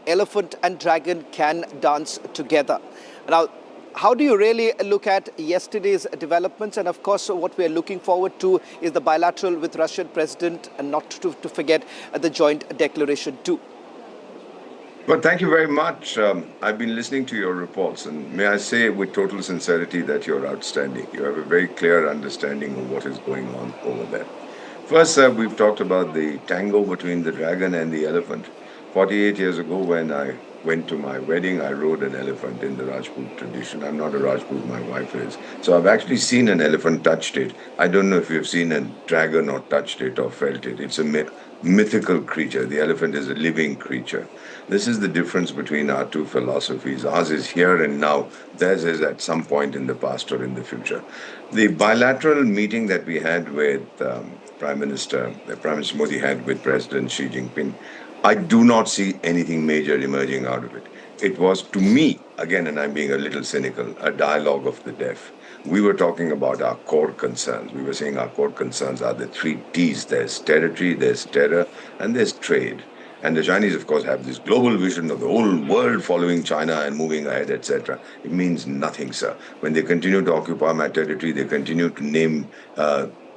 Elephant and dragon can dance together. Now, how do you really look at yesterday's developments? And of course, what we're looking forward to is the bilateral with Russian President, and not to forget the joint declaration too. Well, thank you very much. I've been listening to your reports, and may I say with total sincerity that you're outstanding. You have a very clear understanding of what is going on over there. First, we've talked about the tango between the dragon and the elephant. 48 years ago, when I went to my wedding, I rode an elephant in the Rajput tradition. I'm not a Rajput, my wife is. So I've actually seen an elephant, touched it. I don't know if you've seen a dragon or touched it or felt it. It's a mythical creature. The elephant is a living creature. This is the difference between our two philosophies. Ours is here and now. Theirs is at some point in the past or in the future. The bilateral meeting that we had with Prime Minister Modi had with President Xi Jinping, I do not see anything major emerging out of it. It was, to me, again, and I'm being a little cynical, a dialogue of the deaf. We were talking about our core concerns. We were saying our core concerns are the three T's. There's territory, there's terror, and there's trade. And the Chinese, of course, have this global vision of the whole world following China and moving ahead, etc. It means nothing, sir. When they continue to occupy my territory, they continue to name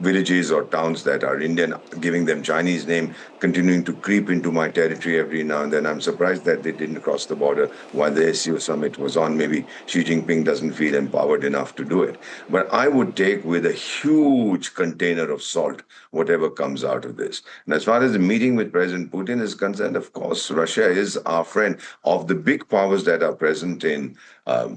villages or towns that are Indian, giving them Chinese name, continuing to creep into my territory every now and then. I'm surprised that they didn't cross the border while the SCO summit was on. Maybe Xi Jinping doesn't feel empowered enough to do it. But I would take with a huge container of salt whatever comes out of this. And as far as the meeting with President Putin is concerned, of course, Russia is our friend. Of the big powers that are present in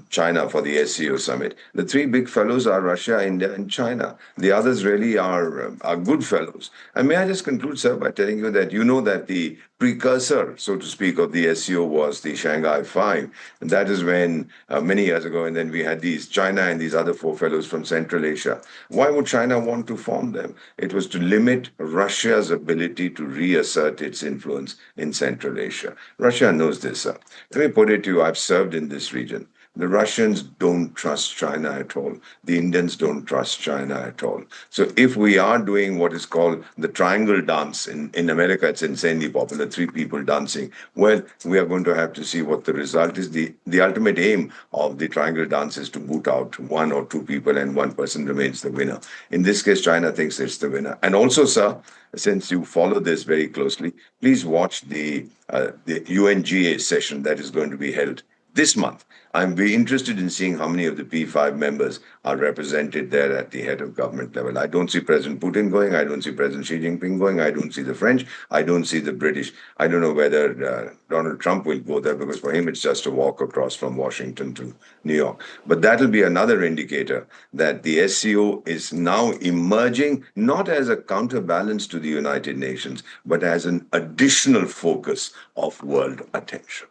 China for the SCO summit, the three big fellows are Russia, India, and China. The others really are good fellows. And may I just conclude, sir, by telling you that you know that the precursor, so to speak, of the SCO was the Shanghai Five. And that is when, many years ago, and then we had these China and these other four fellows from Central Asia. Why would China want to form them? It was to limit Russia's ability to reassert its influence in Central Asia. Russia knows this, sir. Let me put it to you, I've served in this region. The Russians don't trust China at all. The Indians don't trust China at all. So if we are doing what is called the triangle dance, in America it's insanely popular, three people dancing, well, we are going to have to see what the result is. The ultimate aim of the triangle dance is to boot out one or two people and one person remains the winner. In this case, China thinks it's the winner. And also, sir, since you follow this very closely, please watch the UNGA session that is going to be held this month. I'm very interested in seeing how many of the P5 members are represented there at the head of government level. I don't see President Putin going. I don't see President Xi Jinping going. I don't see the French. I don't see the British. I don't know whether Donald Trump will go there, because for him it's just a walk across from Washington to New York. But that'll be another indicator that the SCO is now emerging not as a counterbalance to the United Nations, but as an additional focus of world attention.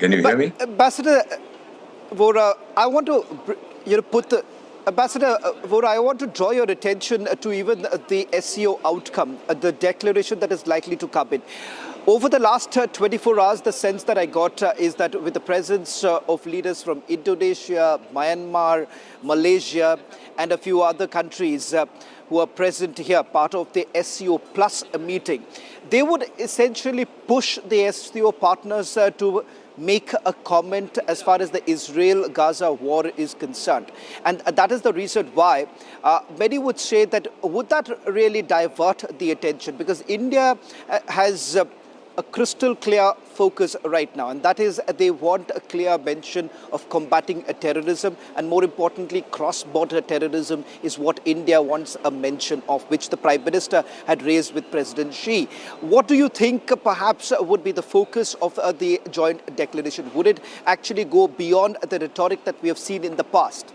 Can you hear me? Ambassador Vora, I want to Ambassador Vora, I want to draw your attention to even the SCO outcome, the declaration that is likely to come in. Over the last 24 hours, the sense that I got is that with the presence of leaders from Indonesia, Myanmar, Malaysia, and a few other countries who are present here, part of the SCO Plus meeting, they would essentially push the SCO partners to make a comment as far as the Israel-Gaza war is concerned. And that is the reason why many would say that would that really divert the attention? Because India has a crystal clear focus right now, and that is they want a clear mention of combating terrorism, and more importantly, cross-border terrorism is what India wants a mention of, which the Prime Minister had raised with President Xi. What do you think perhaps would be the focus of the joint declaration? Would it actually go beyond the rhetoric that we have seen in the past?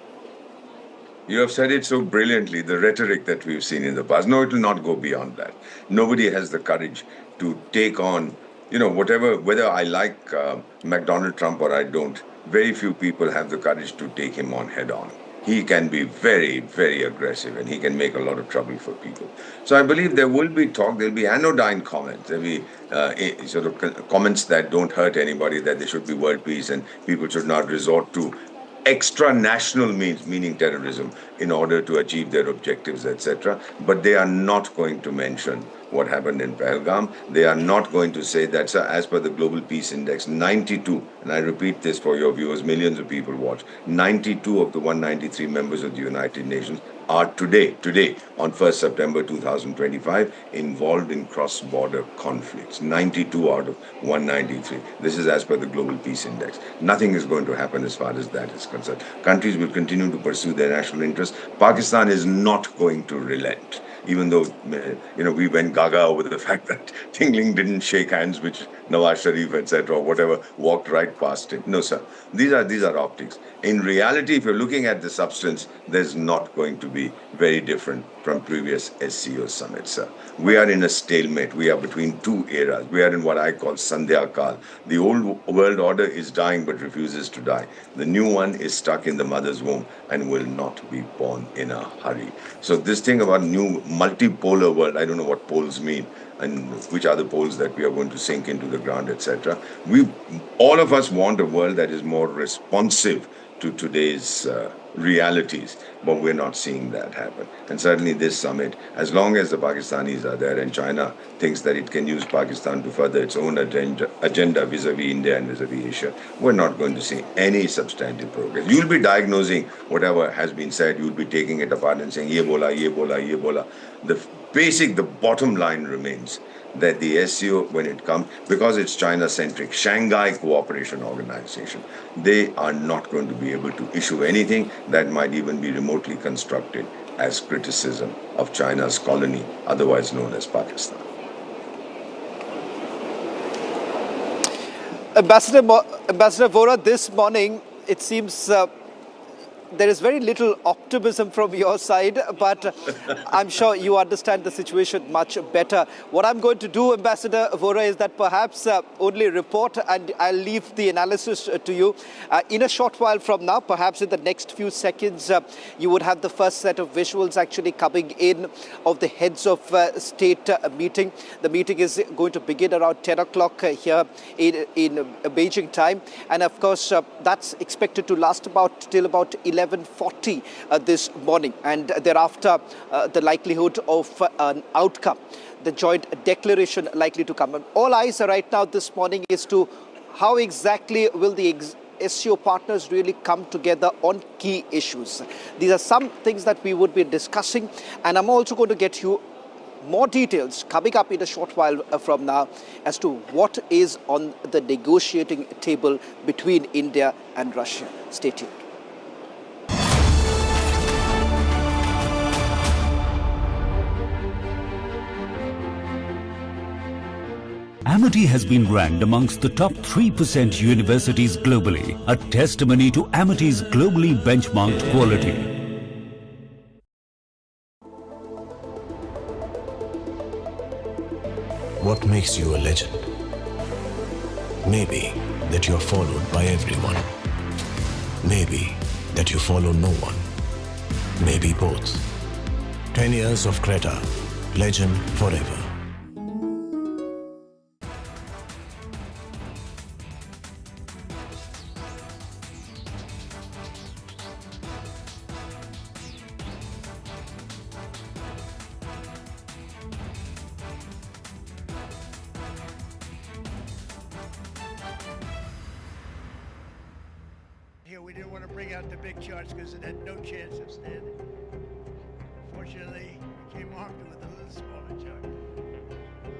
You have said it so brilliantly, the rhetoric that we've seen in the past. No, it will not go beyond that. Nobody has the courage to take on, whatever, whether I like McDonald Trump or I don't, very few people have the courage to take him on head on. He can be very, very aggressive and he can make a lot of trouble for people. So I believe there will be talk, there'll be anodyne comments, there'll be sort of comments that don't hurt anybody, that there should be world peace and people should not resort to extra-national means, meaning terrorism, in order to achieve their objectives, etc. But they are not going to mention what happened in Pahalgam. They are not going to say that, sir, as per the Global Peace Index, 92, and I repeat this for your viewers, millions of people watch, 92 of the 193 members of the United Nations are today, on 1st September 2025, involved in cross-border conflicts. 92 out of 193. This is as per the Global Peace Index. Nothing is going to happen as far as that is concerned. Countries will continue to pursue their national interests. Pakistan is not going to relent. Even though, we went gaga over the fact that Tingling didn't shake hands with Nawaz Sharif, etc., or whatever, walked right past it. No, sir. These are optics. In reality, if you're looking at the substance, there's not going to be very different from previous SCO summits, sir. We are in a stalemate. We are between two eras. We are in what I call Sandhya Kal. The old world order is dying but refuses to die. The new one is stuck in the mother's womb and will not be born in a hurry. So this thing about new multipolar world, I don't know what poles mean and which are the poles that we are going to sink into the ground, etc. All of us want a world that is more responsive to today's realities, but we're not seeing that happen. And certainly this summit, as long as the Pakistanis are there and China thinks that it can use Pakistan to further its own agenda vis-a-vis India and vis-a-vis Asia, we're not going to see any substantive progress. You'll be diagnosing whatever has been said, you'll be taking it apart and saying, ye bola, ye bola, ye bola. The bottom line remains that the SCO, when it comes, because it's China-centric, Shanghai Cooperation Organization, they are not going to be able to issue anything that might even be remotely constructed as criticism of China's colony, otherwise known as Pakistan. Ambassador Vora, this morning, it seems there is very little optimism from your side, but I'm sure you understand the situation much better. What I'm going to do, Ambassador Vora, is that perhaps only report, and I'll leave the analysis to you. In a short while from now, perhaps in the next few seconds, you would have the first set of visuals actually coming in of the heads of state meeting. The meeting is going to begin around 10 o'clock here in Beijing time. And of course, that's expected to last till about 11:40 this morning, and thereafter the likelihood of an outcome, the joint declaration likely to come. And all eyes right now this morning is to how exactly will the SCO partners really come together on key issues. These are some things that we would be discussing, and I'm also going to get you more details coming up in a short while from now as to what is on the negotiating table between India and Russia. Stay tuned. Amity has been ranked amongst the top 3% universities globally, a testimony to Amity's globally benchmarked quality. What makes you a legend? Maybe that you're followed by everyone. Maybe that you follow no one. Maybe both. 10 years of Creta, legend forever. Here we didn't want to bring out the big charts because it had no chance of standing. Fortunately, we came armed with a little smaller chart.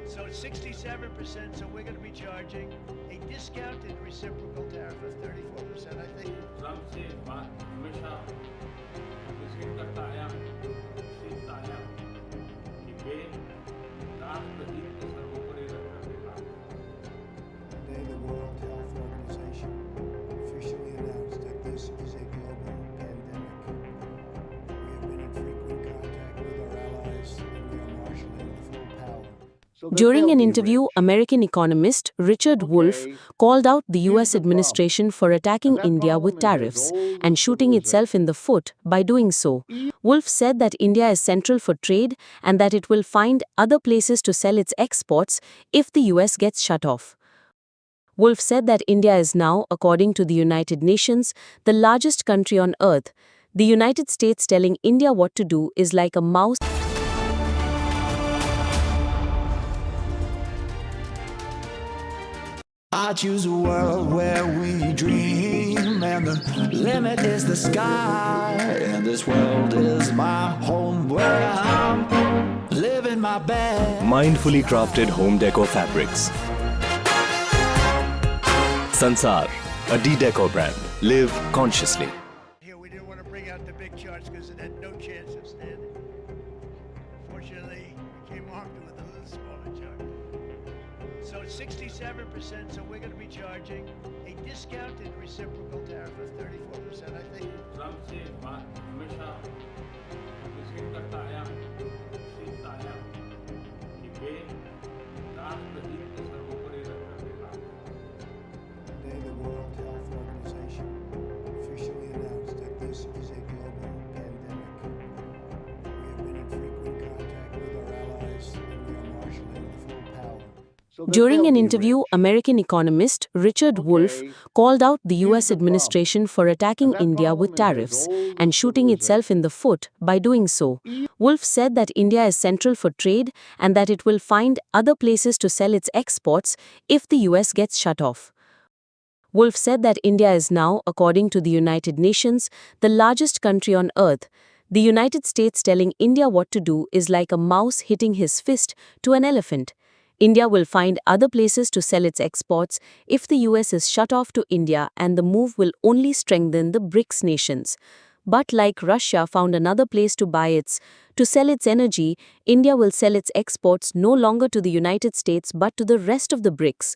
So it's 67%, so we're going to be charging a discounted reciprocal tariff of 34%, I think. Trump से बात हमेशा visit करता आया, सीखता आया कि वे राष्ट्रहित को सर्वोपरि रखकर काम Today, the World Health Organization officially announced that this is a global pandemic. We have been in frequent contact with our allies, and we are marshaling the full power. During an interview, American economist Richard Wolff called out the US administration for attacking India with tariffs and shooting itself in the foot by doing so. Wolff said that India is central for trade and that it will find other places to sell its exports if the US gets shut off. Wolff said that India is now, according to the United Nations, the largest country on earth. The United States telling India what to do is like a mouse. I choose a world where we dream, and the limit is the sky. And this world is my home where I'm living my best. Mindfully crafted home decor fabrics. Sansar, a D-Decor brand. Live consciously. Here, we didn't want to bring out the big charts because it had no chance of standing. Fortunately, we came armed with a little smaller chart. So it's 67%, so we're going to be charging a discounted reciprocal tariff of 34%, I think. Trump से बात हमेशा visit करता आया, सीखता आया कि वे राष्ट्रहित को सर्वोपरि रखकर काम Today, the World Health Organization officially announced that this is a global pandemic. We have been in frequent contact with our allies, and we are marshaling the full power. During an interview, American economist Richard Wolff called out the US administration for attacking India with tariffs and shooting itself in the foot by doing so. Wolff said that India is central for trade and that it will find other places to sell its exports if the US gets shut off. Wolff said that India is now, according to the United Nations, the largest country on earth. The United States telling India what to do is like a mouse hitting his fist to an elephant. India will find other places to sell its exports if the US is shut off to India, and the move will only strengthen the BRICS nations. But like Russia found another place to sell its energy, India will sell its exports no longer to the United States but to the rest of the BRICS.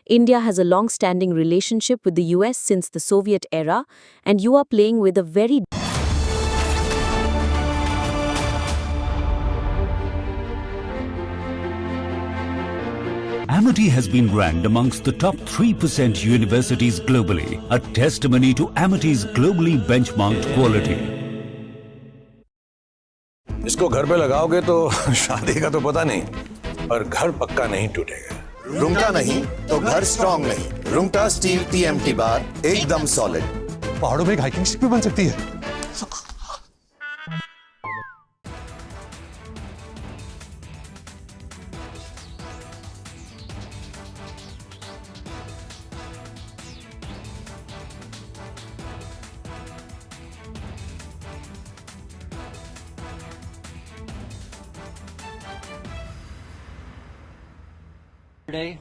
India has a long-standing relationship with the US since the Soviet era, and you are playing with a very Amity has been ranked amongst the top 3% universities globally, a testimony to Amity's globally benchmarked quality. इसको घर पे लगाओगे तो शादी का तो पता नहीं, पर घर पक्का नहीं टूटेगा। रुंगटा नहीं तो घर स्ट्रॉन्ग नहीं। रुंगटा स्टील TMT बार एकदम सॉलिड। पहाड़ों में एक हाइकिंग स्टिक भी बन सकती है। Yesterday,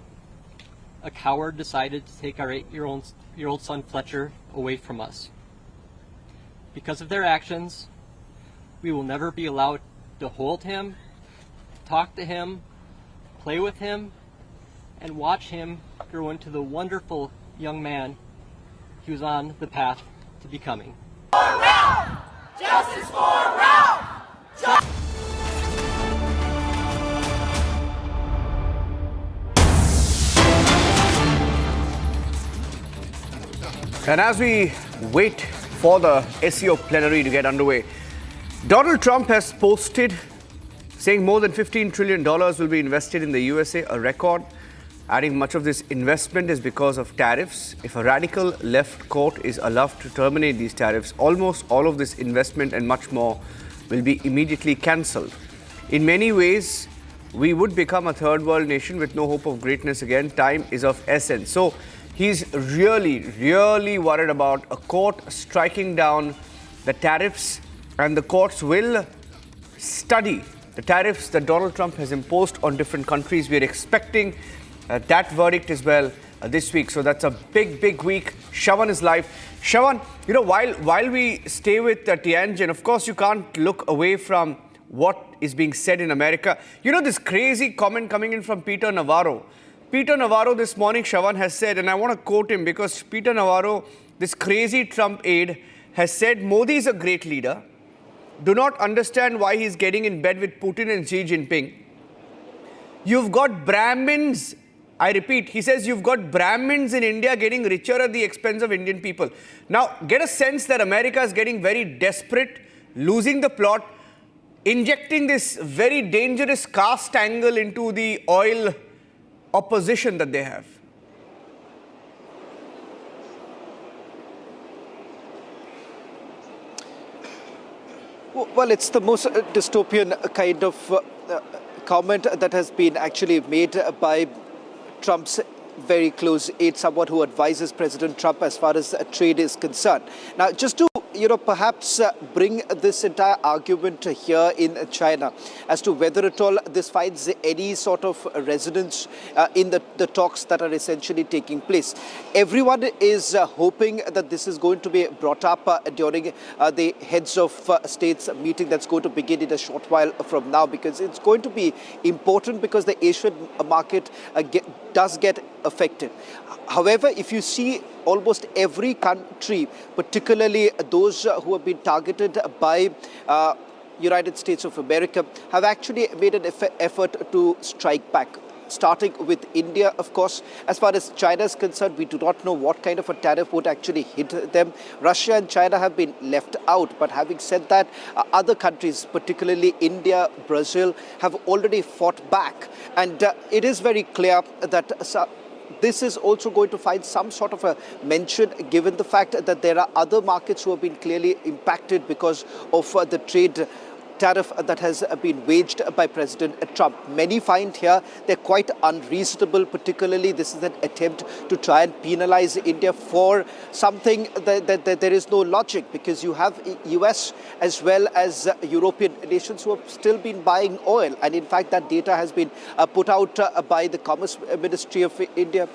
a coward decided to take our 8-year-old son Fletcher away from us. Because of their actions, we will never be allowed to hold him, talk to him, play with him, and watch him grow into the wonderful young man he was on the path to becoming. For Ralph! Justice for Ralph! And as we wait for the SEO plenary to get underway, Donald Trump has posted saying more than $15 trillion will be invested in the USA, a record, adding much of this investment is because of tariffs. If a radical left court is allowed to terminate these tariffs, almost all of this investment and much more will be immediately cancelled. In many ways, we would become a third world nation with no hope of greatness again. Time is of essence. So he's really worried about a court striking down the tariffs, and the courts will study the tariffs that Donald Trump has imposed on different countries. We are expecting that verdict as well this week. So that's a big week. Shravan is live. Shravan, while we stay with Tianjin, of course, you can't look away from what is being said in America. This crazy comment coming in from Peter Navarro. Peter Navarro this morning, Shravan, has said, and I want to quote him because Peter Navarro, this crazy Trump aide, has said Modi is a great leader. Do not understand why he's getting in bed with Putin and Xi Jinping. You've got Brahmins, I repeat, he says you've got Brahmins in India getting richer at the expense of Indian people. Now, get a sense that America is getting very desperate, losing the plot, injecting this very dangerous caste angle into the oil opposition that they have. Well, it's the most dystopian kind of comment that has been actually made by Trump's very close aide, someone who advises President Trump as far as trade is concerned. Now, just to perhaps bring this entire argument here in China as to whether at all this finds any sort of resonance in the talks that are essentially taking place. Everyone is hoping that this is going to be brought up during the heads of states meeting that's going to begin in a short while from now, because it's going to be important because the Asian market does get affected. However, if you see almost every country, particularly those who have been targeted by United States of America, have actually made an effort to strike back. Starting with India, of course. As far as China is concerned, we do not know what kind of a tariff would actually hit them. Russia and China have been left out. But having said that, other countries, particularly India, Brazil, have already fought back. And it is very clear that this is also going to find some sort of a mention, given the fact that there are other markets who have been clearly impacted because of the trade tariff that has been waged by President Trump. Many find here they're quite unreasonable, particularly this is an attempt to try and penalize India for something that there is no logic, because you have US as well as European nations who have still been buying oil. And in fact, that data has been put out by the Commerce Ministry of India,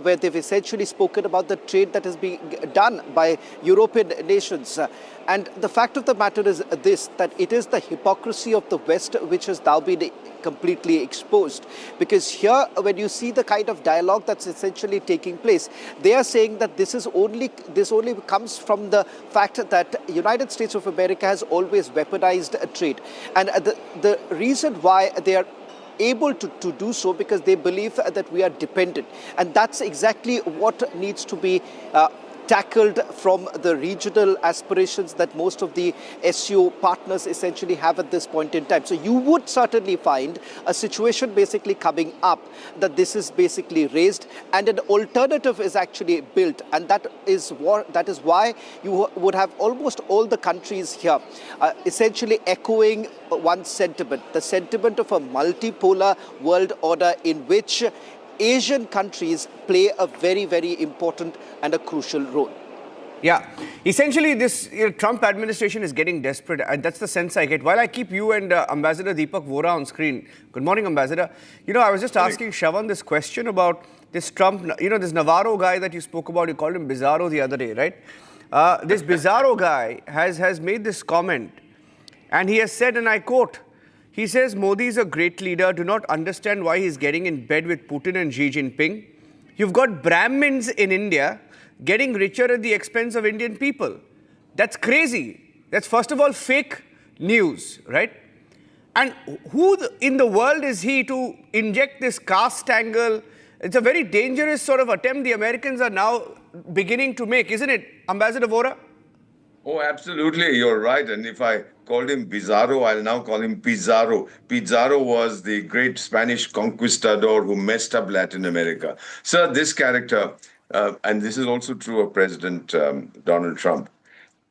where they've essentially spoken about the trade that is being done by European nations. And the fact of the matter is this, that it is the hypocrisy of the West which has now been completely exposed. Because here, when you see the kind of dialogue that's essentially taking place, they are saying that this only comes from the fact that United States of America has always weaponized trade. And the reason why they are able to do so, because they believe that we are dependent. And that's exactly what needs to be tackled from the regional aspirations that most of the SCO partners essentially have at this point in time. So you would certainly find a situation basically coming up that this is basically raised and an alternative is actually built. And that is why you would have almost all the countries here essentially echoing one sentiment, the sentiment of a multipolar world order in which Asian countries play a very, very important and a crucial role. Yeah, essentially this Trump administration is getting desperate, and that's the sense I get. While I keep you and Ambassador Deepak Vora on screen. Good morning, Ambassador. I was just asking Shravan this question about this Trump, this Navarro guy that you spoke about, you called him Bizarro the other day, right? This Bizarro guy has made this comment, and he has said, and I quote, he says, Modi is a great leader. Do not understand why he's getting in bed with Putin and Xi Jinping. You've got Brahmins in India getting richer at the expense of Indian people. That's crazy. That's, first of all, fake news, right? And who in the world is he to inject this caste angle? It's a very dangerous sort of attempt the Americans are now beginning to make, isn't it, Ambassador Vora? Oh, absolutely. You're right. And if I called him Bizarro, I'll now call him Pizarro. Pizarro was the great Spanish conquistador who messed up Latin America. Sir, this character, and this is also true of President Donald Trump,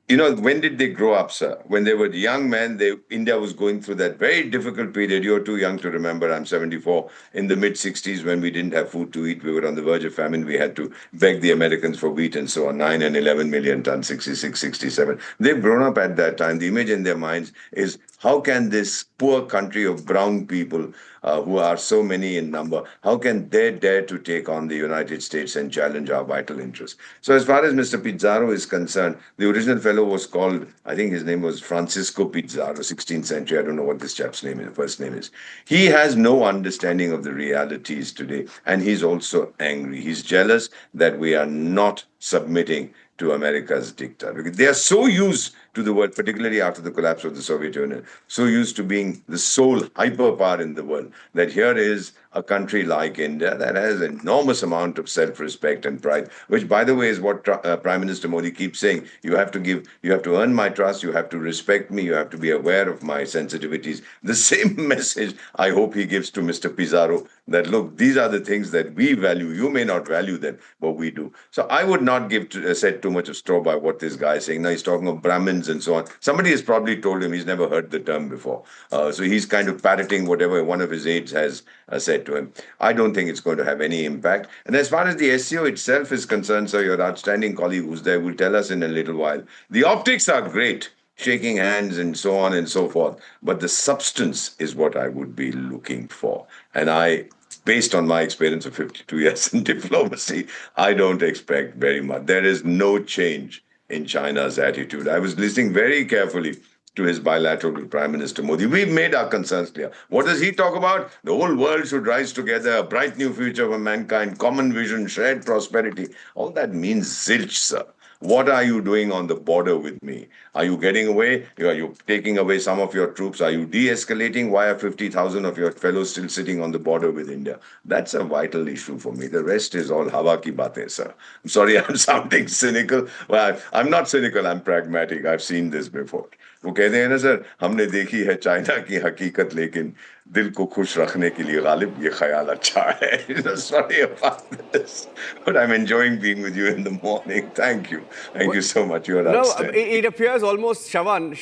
when did they grow up, sir? When they were young men, India was going through that very difficult period. You're too young to remember. I'm 74. In the mid-60s, when we didn't have food to eat, we were on the verge of famine. We had to beg the Americans for wheat and so on. 9 and 11 million tons, 66, 67. They've grown up at that time. The image in their minds is, how can this poor country of brown people who are so many in number, how can they dare to take on the United States and challenge our vital interests? So as far as Mr. Pizarro is concerned, the original fellow was called, I think his name was Francisco Pizarro, 16th century. I don't know what this chap's name is, first name is. He has no understanding of the realities today, and he's also angry. He's jealous that we are not submitting to America's dicta. Because they are so used to the world, particularly after the collapse of the Soviet Union, so used to being the sole hyperpower in the world, that here is a country like India that has an enormous amount of self-respect and pride, which, by the way, is what Prime Minister Modi keeps saying. You have to earn my trust, you have to respect me, you have to be aware of my sensitivities. The same message I hope he gives to Mr. Pizarro, that look, these are the things that we value. You may not value them, but we do. So I would not set too much of store by what this guy is saying. Now he's talking of Brahmins and so on. Somebody has probably told him, he's never heard the term before. So he's kind of parroting whatever one of his aides has said to him. I don't think it's going to have any impact. And as far as the SCO itself is concerned, so your outstanding colleague who's there will tell us in a little while. The optics are great, shaking hands and so on and so forth. But the substance is what I would be looking for. And based on my experience of 52 years in diplomacy, I don't expect very much. There is no change in China's attitude. I was listening very carefully to his bilateral with Prime Minister Modi. We've made our concerns clear. What does he talk about? The whole world should rise together, a bright new future for mankind, common vision, shared prosperity. All that means zilch, sir. What are you doing on the border with me? Are you getting away? Are you taking away some of your troops? Are you de-escalating? Why are 50,000 of your fellows still sitting on the border with India? That's a vital issue for me. The rest is all hawa ki baatein, sir. I'm sorry, I'm sounding cynical. Well, I'm not cynical, I'm pragmatic. I've seen this before. वो कहते हैं ना sir, हमने देखी है China की हकीकत, लेकिन दिल को खुश रखने के लिए गालिब ये ख्याल अच्छा है. Sorry about this, but I'm enjoying being with you in the morning. Thank you so much. You are outstanding. It appears almost, Shawan,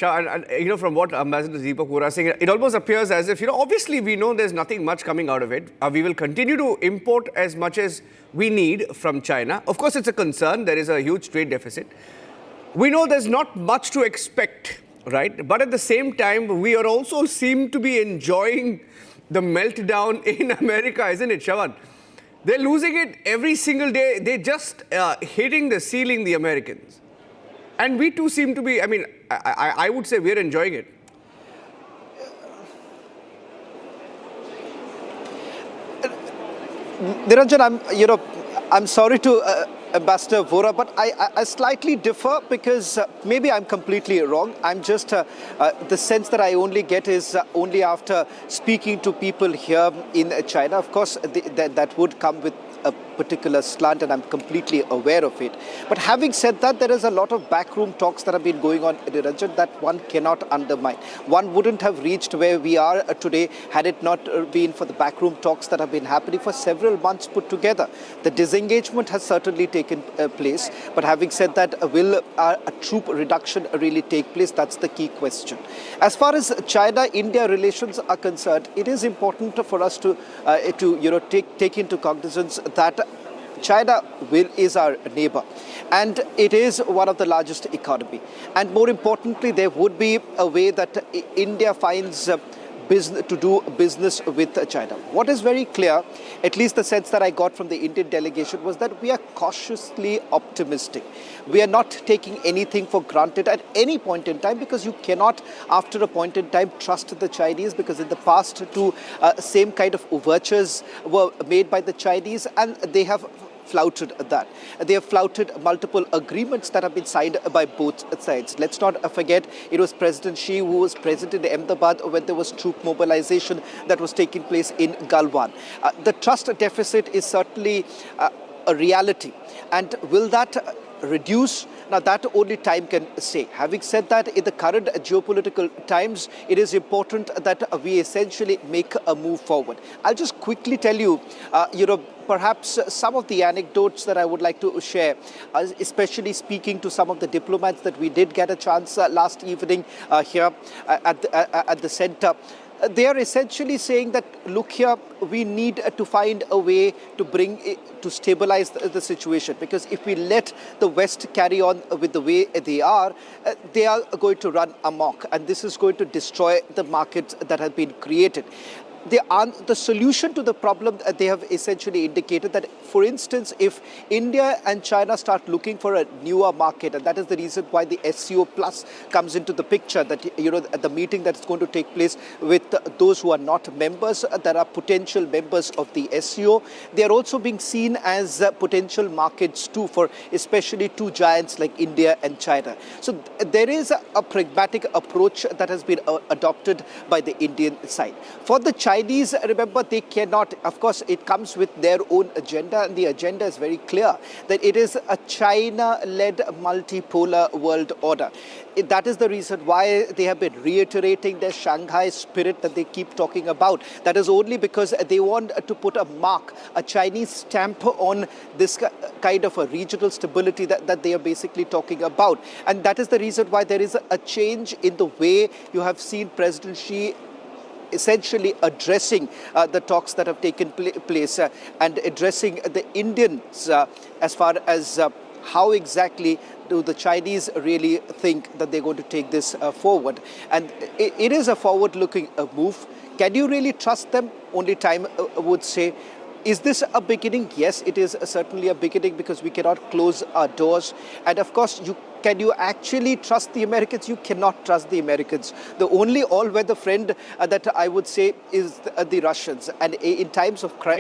from what Ambassador Deepak was saying, it almost appears as if, obviously we know there's nothing much coming out of it. We will continue to import as much as we need from China. Of course, it's a concern. There is a huge trade deficit. We know there's not much to expect. Right, but at the same time, we are also seem to be enjoying the meltdown in America, isn't it, Shawan? They're losing it every single day. They're just hitting the ceiling, the Americans. And we too seem to be, I would say we're enjoying it. Niranjan, I'm sorry to Ambassador Vora, but I slightly differ because maybe I'm completely wrong. I'm just, the sense that I only get is only after speaking to people here in China. Of course, that would come with a particular slant, and I'm completely aware of it. But having said that, there is a lot of backroom talks that have been going on in Niranjan that one cannot undermine. One wouldn't have reached where we are today had it not been for the backroom talks that have been happening for several months put together. The disengagement has certainly taken place, but having said that, will a troop reduction really take place? That's the key question. As far as China-India relations are concerned, it is important for us to take into cognizance that China is our neighbor, and it is one of the largest economy. And more importantly, there would be a way that India finds to do business with China. What is very clear, at least the sense that I got from the Indian delegation, was that we are cautiously optimistic. We are not taking anything for granted at any point in time, because you cannot, after a point in time, trust the Chinese, because in the past two same kind of overtures were made by the Chinese, and they have flouted that. They have flouted multiple agreements that have been signed by both sides. Let's not forget, it was President Xi who was present in Ahmedabad when there was troop mobilization that was taking place in Galwan. The trust deficit is certainly a reality. And will that reduce Now, that only time can say. Having said that, in the current geopolitical times, it is important that we essentially make a move forward. I'll just quickly tell you, perhaps some of the anecdotes that I would like to share, especially speaking to some of the diplomats that we did get a chance last evening here at the center. They are essentially saying that, look here, we need to find a way to stabilize the situation, because if we let the West carry on with the way they are going to run amok, and this is going to destroy the markets that have been created. The solution to the problem, they have essentially indicated that, for instance, if India and China start looking for a newer market, and that is the reason why the SCO Plus comes into the picture, that at the meeting that's going to take place with those who are not members, that are potential members of the SCO, they are also being seen as potential markets too, for especially two giants like India and China. So there is a pragmatic approach that has been adopted by the Indian side. For the Chinese, remember, they cannot, of course, it comes with their own agenda, and the agenda is very clear, that it is a China-led multipolar world order. That is the reason why they have been reiterating their Shanghai spirit that they keep talking about. That is only because they want to put a mark, a Chinese stamp on this kind of a regional stability that they are basically talking about. And that is the reason why there is a change in the way you have seen President Xi essentially addressing the talks that have taken place and addressing the Indians as far as how exactly do the Chinese really think that they're going to take this forward. And it is a forward-looking move. Can you really trust them? Only time would say. Is this a beginning? Yes, it is certainly a beginning, because we cannot close our doors. And of course, can you actually trust the Americans? You cannot trust the Americans. The only all-weather friend that I would say is the Russians. And in times of crisis...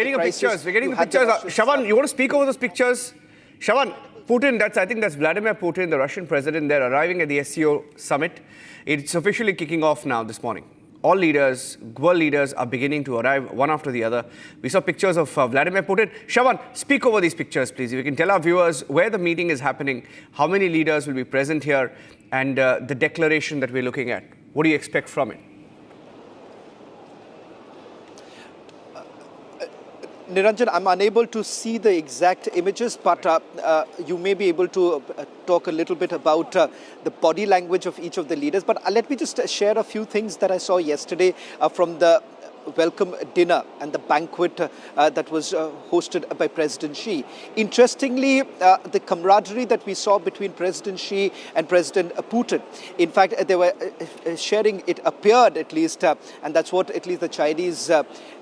We're getting the pictures. Shawan, you want to speak over those pictures? Shawan, Putin, I think that's Vladimir Putin, the Russian president. They're arriving at the SCO summit. It's officially kicking off now this morning. All leaders, world leaders, are beginning to arrive one after the other. We saw pictures of Vladimir Putin. Shawan, speak over these pictures, please. If you can tell our viewers where the meeting is happening, how many leaders will be present here, and the declaration that we're looking at. What do you expect from it? Niranjan, I'm unable to see the exact images, but you may be able to talk a little bit about the body language of each of the leaders. But let me just share a few things that I saw yesterday from the welcome dinner and the banquet that was hosted by President Xi. Interestingly, the camaraderie that we saw between President Xi and President Putin, in fact, they were sharing, it appeared at least, and that's what at least the Chinese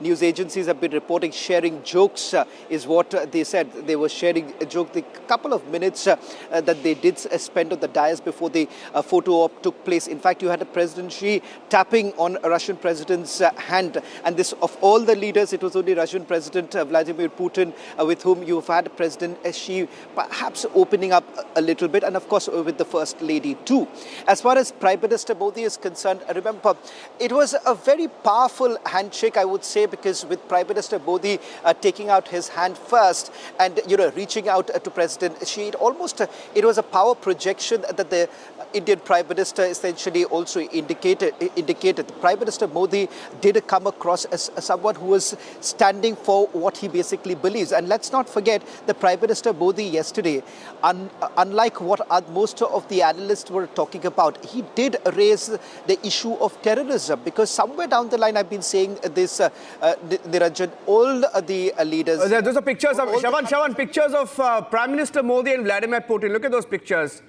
news agencies have been reporting, sharing jokes is what they said. They were sharing a joke. The couple of minutes that they did spend on the dais before the photo op took place. In fact, you had President Xi tapping on a Russian president's hand. And this, of all the leaders, it was only Russian President Vladimir Putin with whom you've had President Xi perhaps opening up a little bit, and of course with the First Lady too. As far as Prime Minister Modi is concerned, remember, it was a very powerful handshake, I would say, because with Prime Minister Modi taking out his hand first and reaching out to President Xi, it was a power projection that the Indian Prime Minister essentially also indicated. Prime Minister Modi did come across as someone who was standing for what he basically believes. And let's not forget the Prime Minister Modi yesterday, unlike what most of the analysts were talking about, he did raise the issue of terrorism, because somewhere down the line, I've been saying this, Niranjan, all the leaders... Those are pictures of, Shawan, pictures of Prime Minister Modi and Vladimir Putin. Look at those pictures.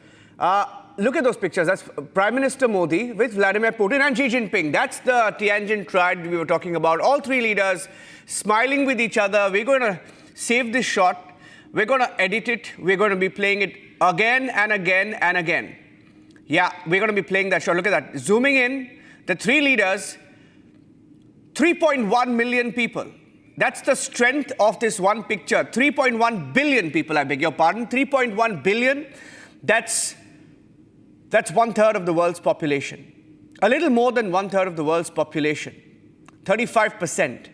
Look at those pictures. That's Prime Minister Modi with Vladimir Putin and Xi Jinping. That's the Tianjin Triad we were talking about. All three leaders smiling with each other. We're going to save this shot. We're going to edit it. We're going to be playing it again and again and again. Yeah, we're going to be playing that shot. Look at that. Zooming in, the three leaders, 3.1 million people. That's the strength of this one picture. 3.1 billion people, I beg your pardon. 3.1 billion. That's 1/3 of the world's population. A little more than 1/3 of the world's population. 35%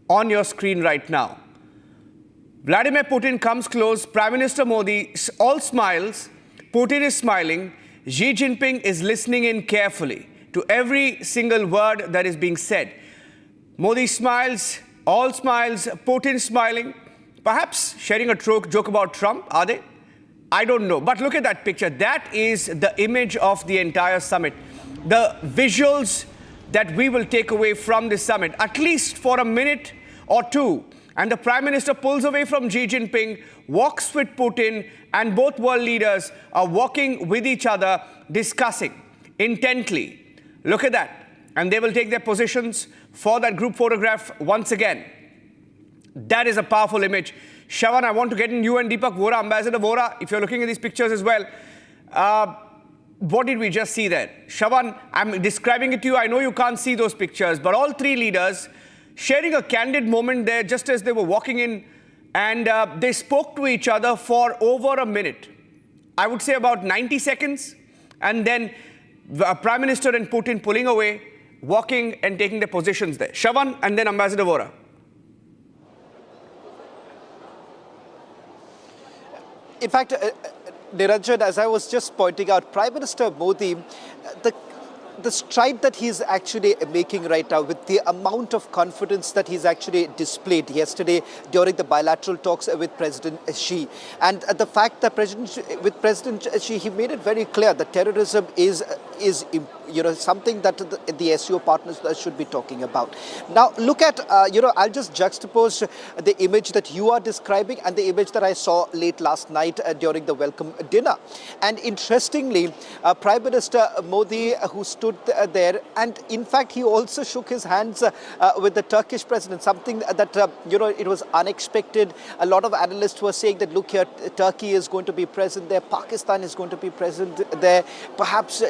on your screen right now. Vladimir Putin comes close. Prime Minister Modi, all smiles. Putin is smiling. Xi Jinping is listening in carefully to every single word that is being said. Modi smiles, all smiles, Putin smiling, perhaps sharing a joke about Trump, are they? I don't know. But look at that picture. That is the image of the entire summit. The visuals that we will take away from this summit, at least for a minute or two. And the Prime Minister pulls away from Xi Jinping, walks with Putin, and both world leaders are walking with each other, discussing intently. Look at that. And they will take their positions for that group photograph once again. That is a powerful image. Shravan, I want to get in you and Deepak Vora, Ambassador Vora, if you're looking at these pictures as well. What did we just see there? Shravan, I'm describing it to you. I know you can't see those pictures, but all three leaders sharing a candid moment there just as they were walking in, and they spoke to each other for over a minute. I would say about 90 seconds, and then the Prime Minister and Putin pulling away, walking and taking their positions there. Shravan and then Ambassador Vora. In fact, Niranjan, as I was just pointing out, Prime Minister Modi, the stride that he's actually making right now with the amount of confidence that he's actually displayed yesterday during the bilateral talks with President Xi, and the fact that with President Xi, he made it very clear that terrorism is something that the SCO partners should be talking about. Now look at I'll just juxtapose the image that you are describing and the image that I saw late last night during the welcome dinner. And interestingly, Prime Minister Modi, who stood there, and in fact he also shook his hands with the Turkish president, something that it was unexpected. A lot of analysts were saying that, look here, Turkey is going to be present there, Pakistan is going to be present there. Perhaps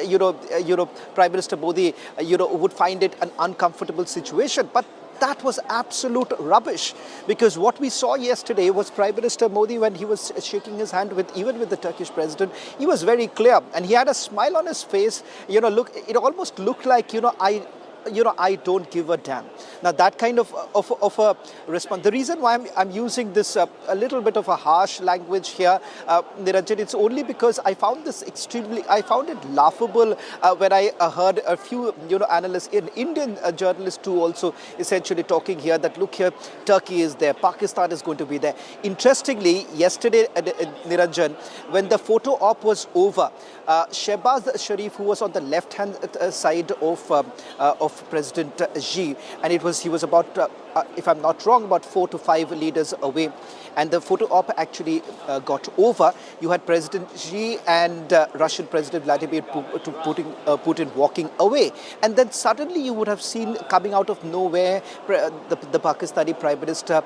Prime Minister Modi would find it an uncomfortable situation, but that was absolute rubbish, because what we saw yesterday was Prime Minister Modi, when he was shaking his hand even with the Turkish president, he was very clear and he had a smile on his face. Look, it almost looked like I don't give a damn. Now that kind of a response. The reason why I'm using this a little bit of a harsh language here, Niranjan, it's only because I found it laughable when I heard a few analysts, Indian journalists too, also essentially talking here that, look here, Turkey is there, Pakistan is going to be there. Interestingly, yesterday, Niranjan, when the photo op was over, Shehbaz Sharif, who was on the left-hand side of President Xi, and he was about, if I'm not wrong, about 4 to 5 leaders away, and the photo op actually got over. You had President Xi and Russian President Vladimir Putin walking away, and then suddenly you would have seen, coming out of nowhere, the Pakistani Prime Minister,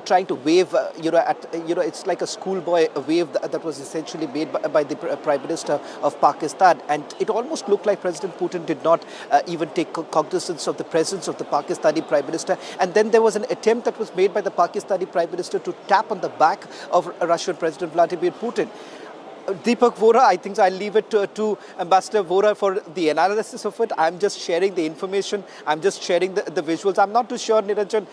trying to wave, it's like a schoolboy wave that was essentially made by the Prime Minister of Pakistan, and it almost looked like President Putin did not even take cognizance of the presence of the Pakistani Prime Minister. And then there was an attempt that was made by the Pakistani Prime Minister to tap on the back of Russian President Vladimir Putin. Deepak Vora, I think I'll leave it to Ambassador Vora for the analysis of it. I'm just sharing the information. I'm just sharing the visuals. I'm not too sure, Niranjan,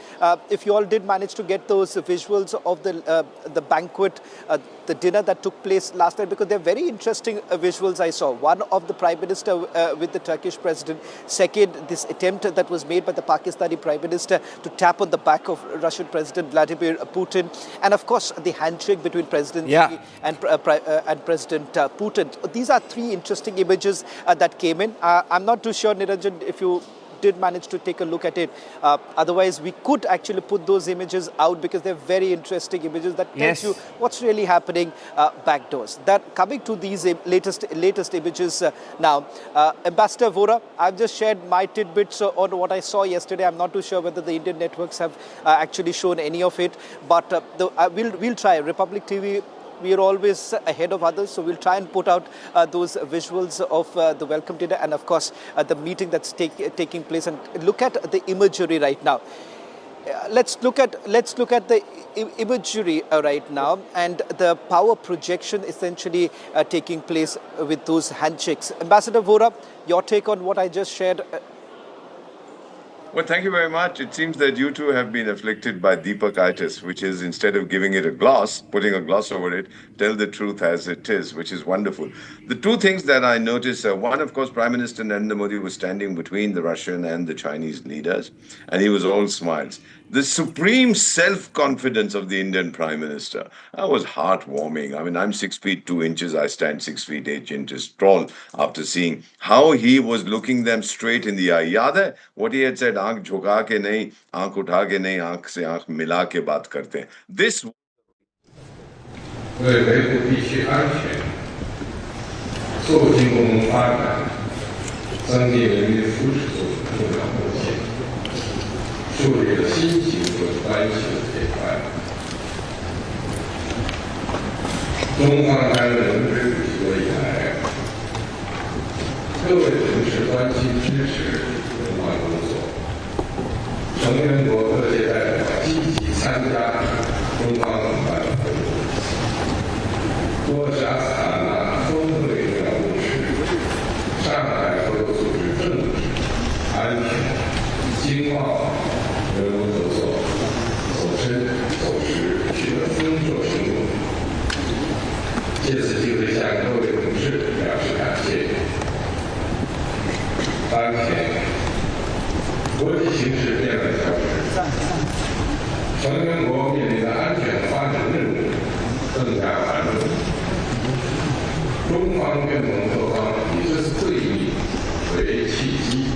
if you all did manage to get those visuals of the banquet, the dinner that took place last night, because they're very interesting visuals I saw. One of the Prime Minister with the Turkish President. Second, this attempt that was made by the Pakistani Prime Minister to tap on the back of Russian President Vladimir Putin. And of course, the handshake between President Xi and President Putin. These are three interesting images that came in. I'm not too sure, Niranjan, if you did manage to take a look at it. Otherwise, we could actually put those images out, because they're very interesting images that tells you what's really happening backdoors. That coming to these latest images now. Ambassador Vora, I've just shared my tidbits on what I saw yesterday. I'm not too sure whether the Indian networks have actually shown any of it, but we'll try. Republic TV, we are always ahead of others, so we'll try and put out those visuals of the welcome dinner and of course the meeting that's taking place, and look at the imagery right now. Let's look at the imagery right now and the power projection essentially taking place with those handshakes. Ambassador Vora, your take on what I just shared. Well, thank you very much. It seems that you two have been afflicted by Deepakitis, which is instead of giving it a gloss, putting a gloss over it, tell the truth as it is, which is wonderful. The two things that I noticed one, of course, Prime Minister Narendra Modi was standing between the Russian and the Chinese leaders, and he was all smiles. The supreme self-confidence of the Indian Prime Minister, that was heartwarming. I mean, I'm 6 feet 2 inches, I stand 6 feet 8 inches tall after seeing how he was looking them straight in the eye. Yaad hai what he had said, aankh jhuka ke nahi, aankh utha ke nahi, aankh se aankh mila ke baat karte hain. This 为维护地区安全、促进共同发展、增进人民福祉做出重要贡献，树立了新型国际关系的典范。中方担任联合主席国以来，各位同事关心支持中方工作，成员国各界代表积极参加中方举办的活动。多辖采纳峰会重要共识，上海合作组织政治、安全、经贸、人文合作走深走实，取得丰硕成果。借此机会向各位同事表示感谢。当前，国际形势变乱交织，成员国面临的安全发展任务更加繁重。中方愿同各方以这次会议为契机，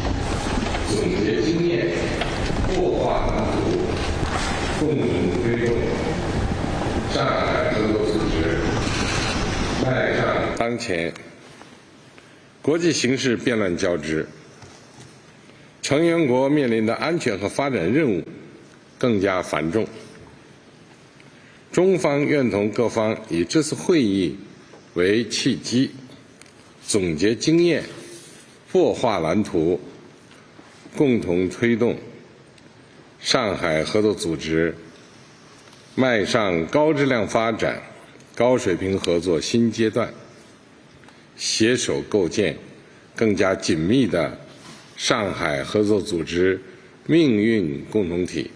总结经验，擘画蓝图，共同推动上海合作组织迈上。当前，国际形势变乱交织，成员国面临的安全和发展任务更加繁重。中方愿同各方以这次会议为契机，总结经验，擘画蓝图，共同推动上海合作组织迈上高质量发展、高水平合作新阶段，携手构建更加紧密的上海合作组织命运共同体。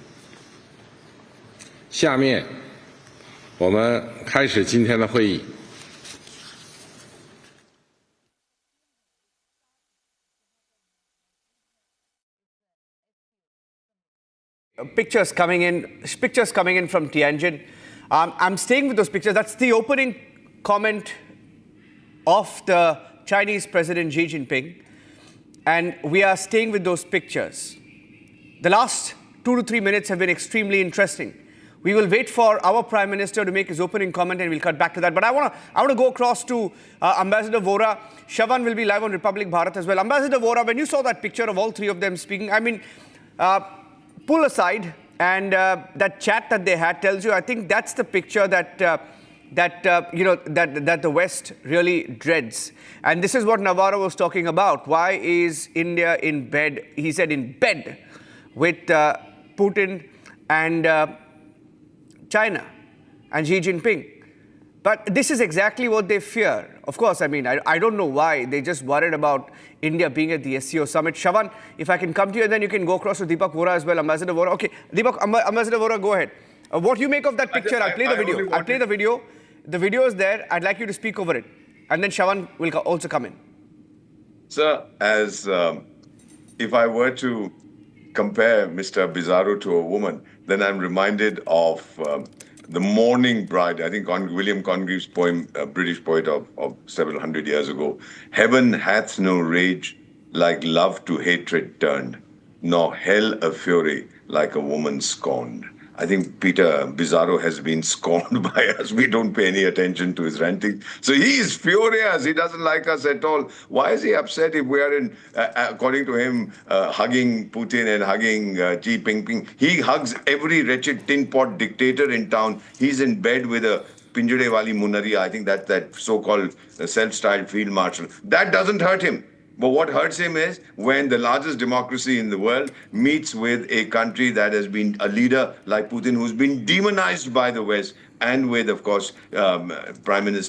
下面，我们开始今天的会议。Pictures coming in from Tianjin. I'm staying with those pictures. That's the opening comment of the Chinese President Xi Jinping. And we are staying with those pictures. The last 2 to 3 minutes have been extremely interesting. We will wait for our Prime Minister to make his opening comment and we'll cut back to that. But I want to go across to Ambassador Vora. Shavan will be live on Republic Bharat as well. Ambassador Vora, when you saw that picture of all three of them speaking, I mean, pull aside, and that chat that they had tells you, I think that's the picture that the West really dreads. And this is what Navarro was talking about. Why is India in bed? He said in bed with Putin and China and Xi Jinping. But this is exactly what they fear. Of course, I mean, I don't know why. They just worried about India being at the SCO summit. Shavan, if I can come to you, and then you can go across to Deepak Vora as well, Ambassador Vora. Okay, Deepak, Ambassador Vora, go ahead. What do you make of that picture? I'll play the video. I'll play the video. The video is there. I'd like you to speak over it. And then Shavan will also come in. Sir, as if I were to compare Mr. Bizarro to a woman, then I'm reminded of The Mourning Bride, I think William Congreve's poem, a British poet of several hundred years ago. Heaven hath no rage like love to hatred turned, nor hell a fury like a woman scorned. I think Peter Bizarro has been scorned by us. We don't pay any attention to his ranting. So he is furious. He doesn't like us at all. Why is he upset if we are, according to him, hugging Putin and hugging Xi Jinping? He hugs every wretched tin pot dictator in town. He's in bed with a Pinjade Wali Munaria. I think that's that so-called self-styled field marshal. That doesn't hurt him. But what hurts him is when the largest democracy in the world meets with a country that has been a leader like Putin, who's been demonized by the West, and with, of course, President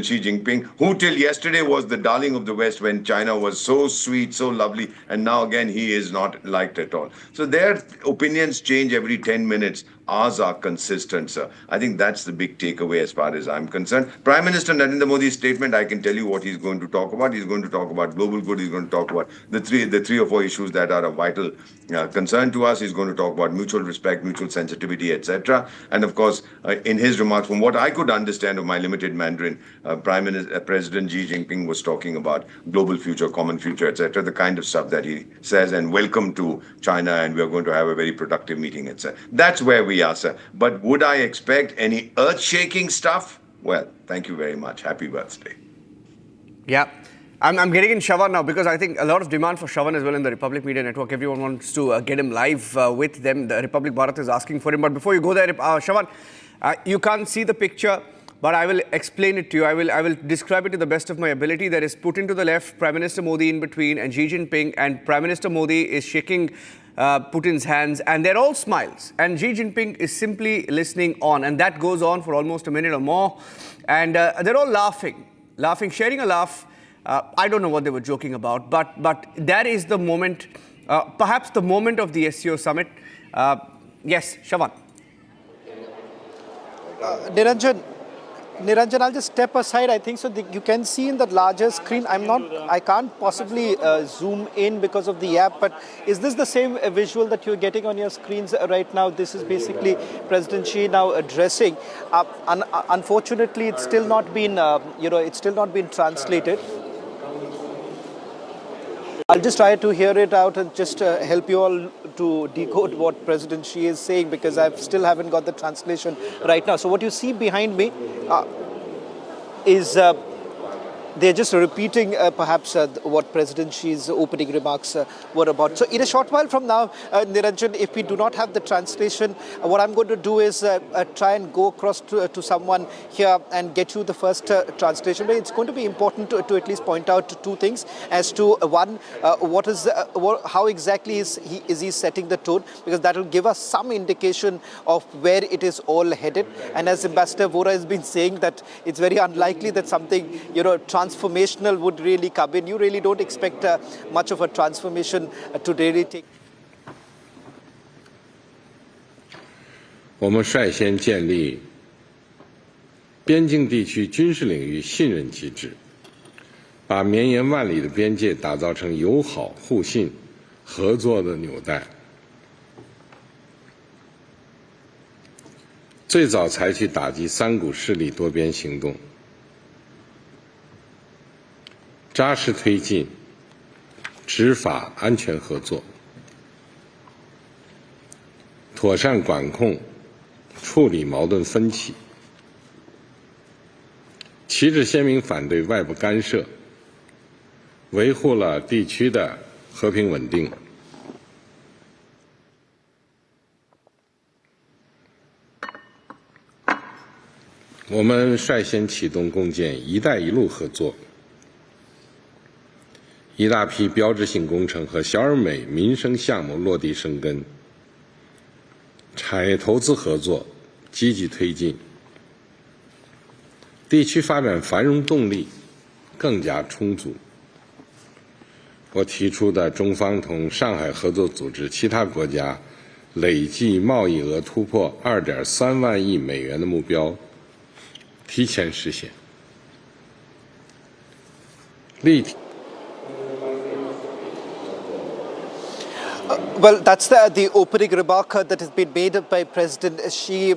Xi Jinping, who till yesterday was the darling of the West when China was so sweet, so lovely, and now again he is not liked at all. So their opinions change every 10 minutes. Ours are consistent, sir. I think that's the big takeaway as far as I'm concerned. Prime Minister Narendra Modi's statement, I can tell you what he's going to talk about. He's going to talk about global good. He's going to talk about the three or four issues that are of vital concern to us. He's going to talk about mutual respect, mutual sensitivity, etc. And of course, in his remarks, from what I could understand of my limited Mandarin, President Xi Jinping was talking about global future, common future, etc. The kind of stuff that he says, and welcome to China, and we're going to have a very productive meeting, etc. That's where we are, sir. But would I expect any earth-shaking stuff? Well, thank you very much. Happy birthday. Yeah. I'm getting in Shravan now because I think a lot of demand for Shravan as well in the Republic Media Network. Everyone wants to get him live with them. The Republic Bharat is asking for him. But before you go there, Shravan, you can't see the picture, but I will explain it to you. I will describe it to the best of my ability. There is Putin to the left, Prime Minister Modi in between, and Xi Jinping. And Prime Minister Modi is shaking Putin's hands, and they're all smiles. And Xi Jinping is simply listening on, and that goes on for almost a minute or more. And they're all laughing, sharing a laugh. I don't know what they were joking about, but that is the moment, perhaps the moment of the SCO summit. Yes, Shravan. Niranjan, I'll just step aside. I think so. You can see in the larger screen. I can't possibly zoom in because of the app. But is this the same visual that you're getting on your screens right now? This is basically President Xi now addressing. Unfortunately, it's still not been, it's still not been translated. I'll just try to hear it out and just help you all to decode what President Xi is saying, because I still haven't got the translation right now. So what you see behind me is they're just repeating perhaps what President Xi's opening remarks were about. So in a short while from now, Niranjan, if we do not have the translation, what I'm going to do is try and go across to someone here and get you the first translation. But it's going to be important to at least point out two things as to one, how exactly is he setting the tone, because that will give us some indication of where it is all headed. And as Ambassador Vora has been saying, that it's very unlikely that something transformational would really come in. You really don't expect much of a transformation to really take. 我们率先建立边境地区军事领域信任机制，把绵延万里的边界打造成友好、互信、合作的纽带。最早采取打击三股势力多边行动。 扎实推进执法安全合作，妥善管控、处理矛盾分歧，旗帜鲜明反对外部干涉，维护了地区的和平稳定。我们率先启动共建“一带一路”合作。 一大批标志性工程和小而美民生项目落地生根，产业投资合作积极推进，地区发展繁荣动力更加充足。我提出的中方同上海合作组织其他国家累计贸易额突破2.3万亿美元的目标提前实现，立体。 Well, that's the opening remark that has been made by President Xi,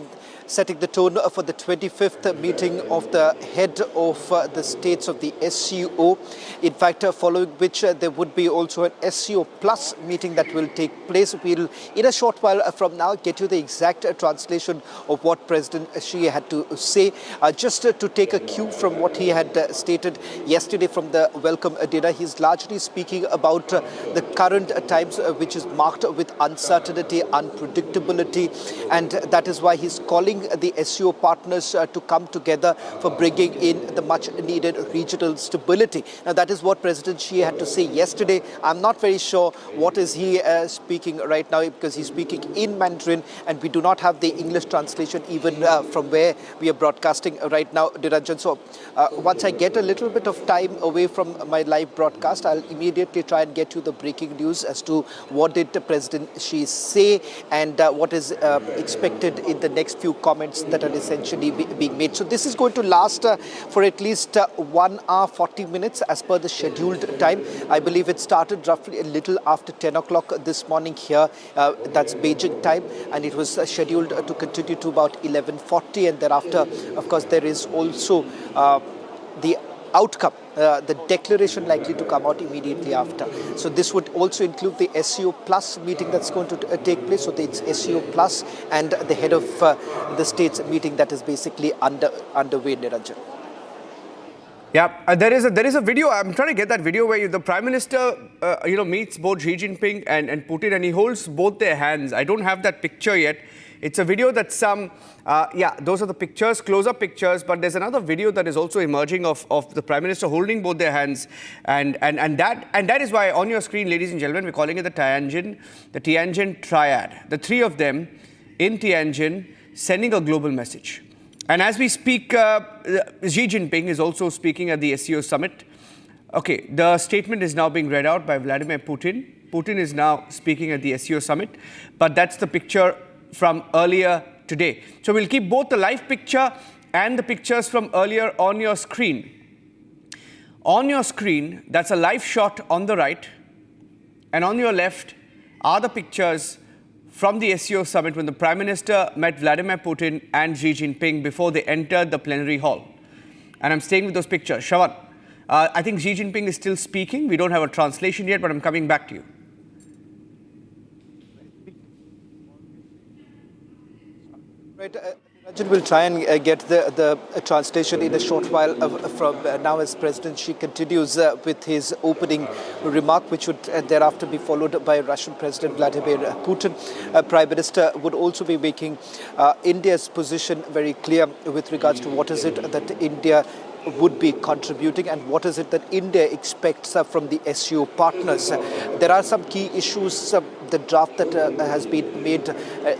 setting the tone for the 25th meeting of the head of the states of the SCO. In fact, following which there would be also an SCO Plus meeting that will take place. We'll, in a short while from now, get you the exact translation of what President Xi had to say. Just to take a cue from what he had stated yesterday from the welcome dinner, he's largely speaking about the current times, which is marked with uncertainty, unpredictability, and that is why he's calling asking the SCO partners to come together for bringing in the much needed regional stability. Now, that is what President Xi had to say yesterday. I'm not very sure what is he speaking right now, because he's speaking in Mandarin and we do not have the English translation even from where we are broadcasting right now, Niranjan. So once I get a little bit of time away from my live broadcast, I'll immediately try and get you the breaking news as to what did President Xi say and what is expected in the next few comments that are essentially being made. So this is going to last for at least 1 hour 40 minutes as per the scheduled time. I believe it started roughly a little after 10 o'clock this morning here. That's Beijing time, and it was scheduled to continue to about 11:40, and thereafter, of course, there is also the outcome, the declaration likely to come out immediately after. So this would also include the SCO Plus meeting that's going to take place. So it's SCO Plus and the head of the states meeting that is basically underway, Niranjan. Yeah, there is a video. I'm trying to get that video where the Prime Minister, meets both Xi Jinping and Putin, and he holds both their hands. I don't have that picture yet. It's a video that those are the pictures, close-up pictures, but there's another video that is also emerging of the Prime Minister holding both their hands, and that is why on your screen, ladies and gentlemen, we're calling it the Tianjin Triad. The three of them in Tianjin sending a global message. And as we speak, Xi Jinping is also speaking at the SCO summit. Okay, the statement is now being read out by Vladimir Putin. Putin is now speaking at the SCO summit, but that's the picture from earlier today. So we'll keep both the live picture and the pictures from earlier on your screen. On your screen, that's a live shot on the right, and on your left are the pictures from the SCO summit when the Prime Minister met Vladimir Putin and Xi Jinping before they entered the plenary hall. And I'm staying with those pictures. Shravan, I think Xi Jinping is still speaking. We don't have a translation yet, but I'm coming back to you. Right, Rajan will try and get the translation in a short while from now as President Xi continues with his opening remark, which would thereafter be followed by Russian President Vladimir Putin. Prime Minister would also be making India's position very clear with regards to what is it that India would be contributing and what is it that India expects from the SCO partners. There are some key issues. The draft that has been made,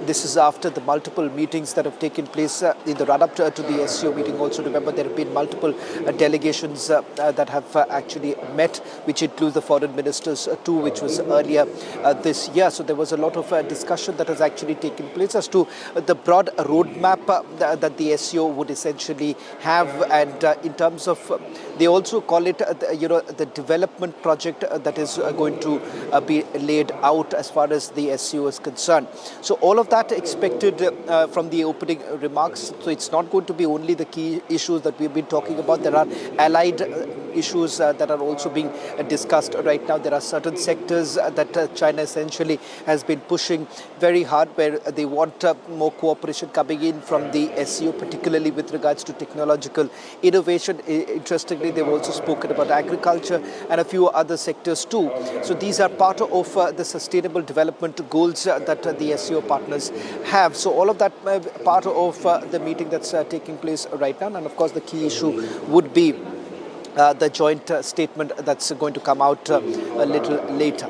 this is after the multiple meetings that have taken place in the run-up to the SCO meeting. Also, remember, there have been multiple delegations that have actually met, which includes the foreign ministers too, which was earlier this year. So there was a lot of discussion that has actually taken place as to the broad roadmap that the SCO would essentially have, and in terms of, they also call it, the development project that is going to be laid out as far as the SCO is concerned. So all of that expected from the opening remarks. So it's not going to be only the key issues that we've been talking about. There are allied issues that are also being discussed right now. There are certain sectors that China essentially has been pushing very hard, where they want more cooperation coming in from the SCO, particularly with regards to technological innovation. Interestingly, they've also spoken about agriculture and a few other sectors too. So these are part of the sustainable development goals that the SCO partners have. So all of that part of the meeting that's taking place right now. And of course, the key issue would be the joint statement that's going to come out a little later.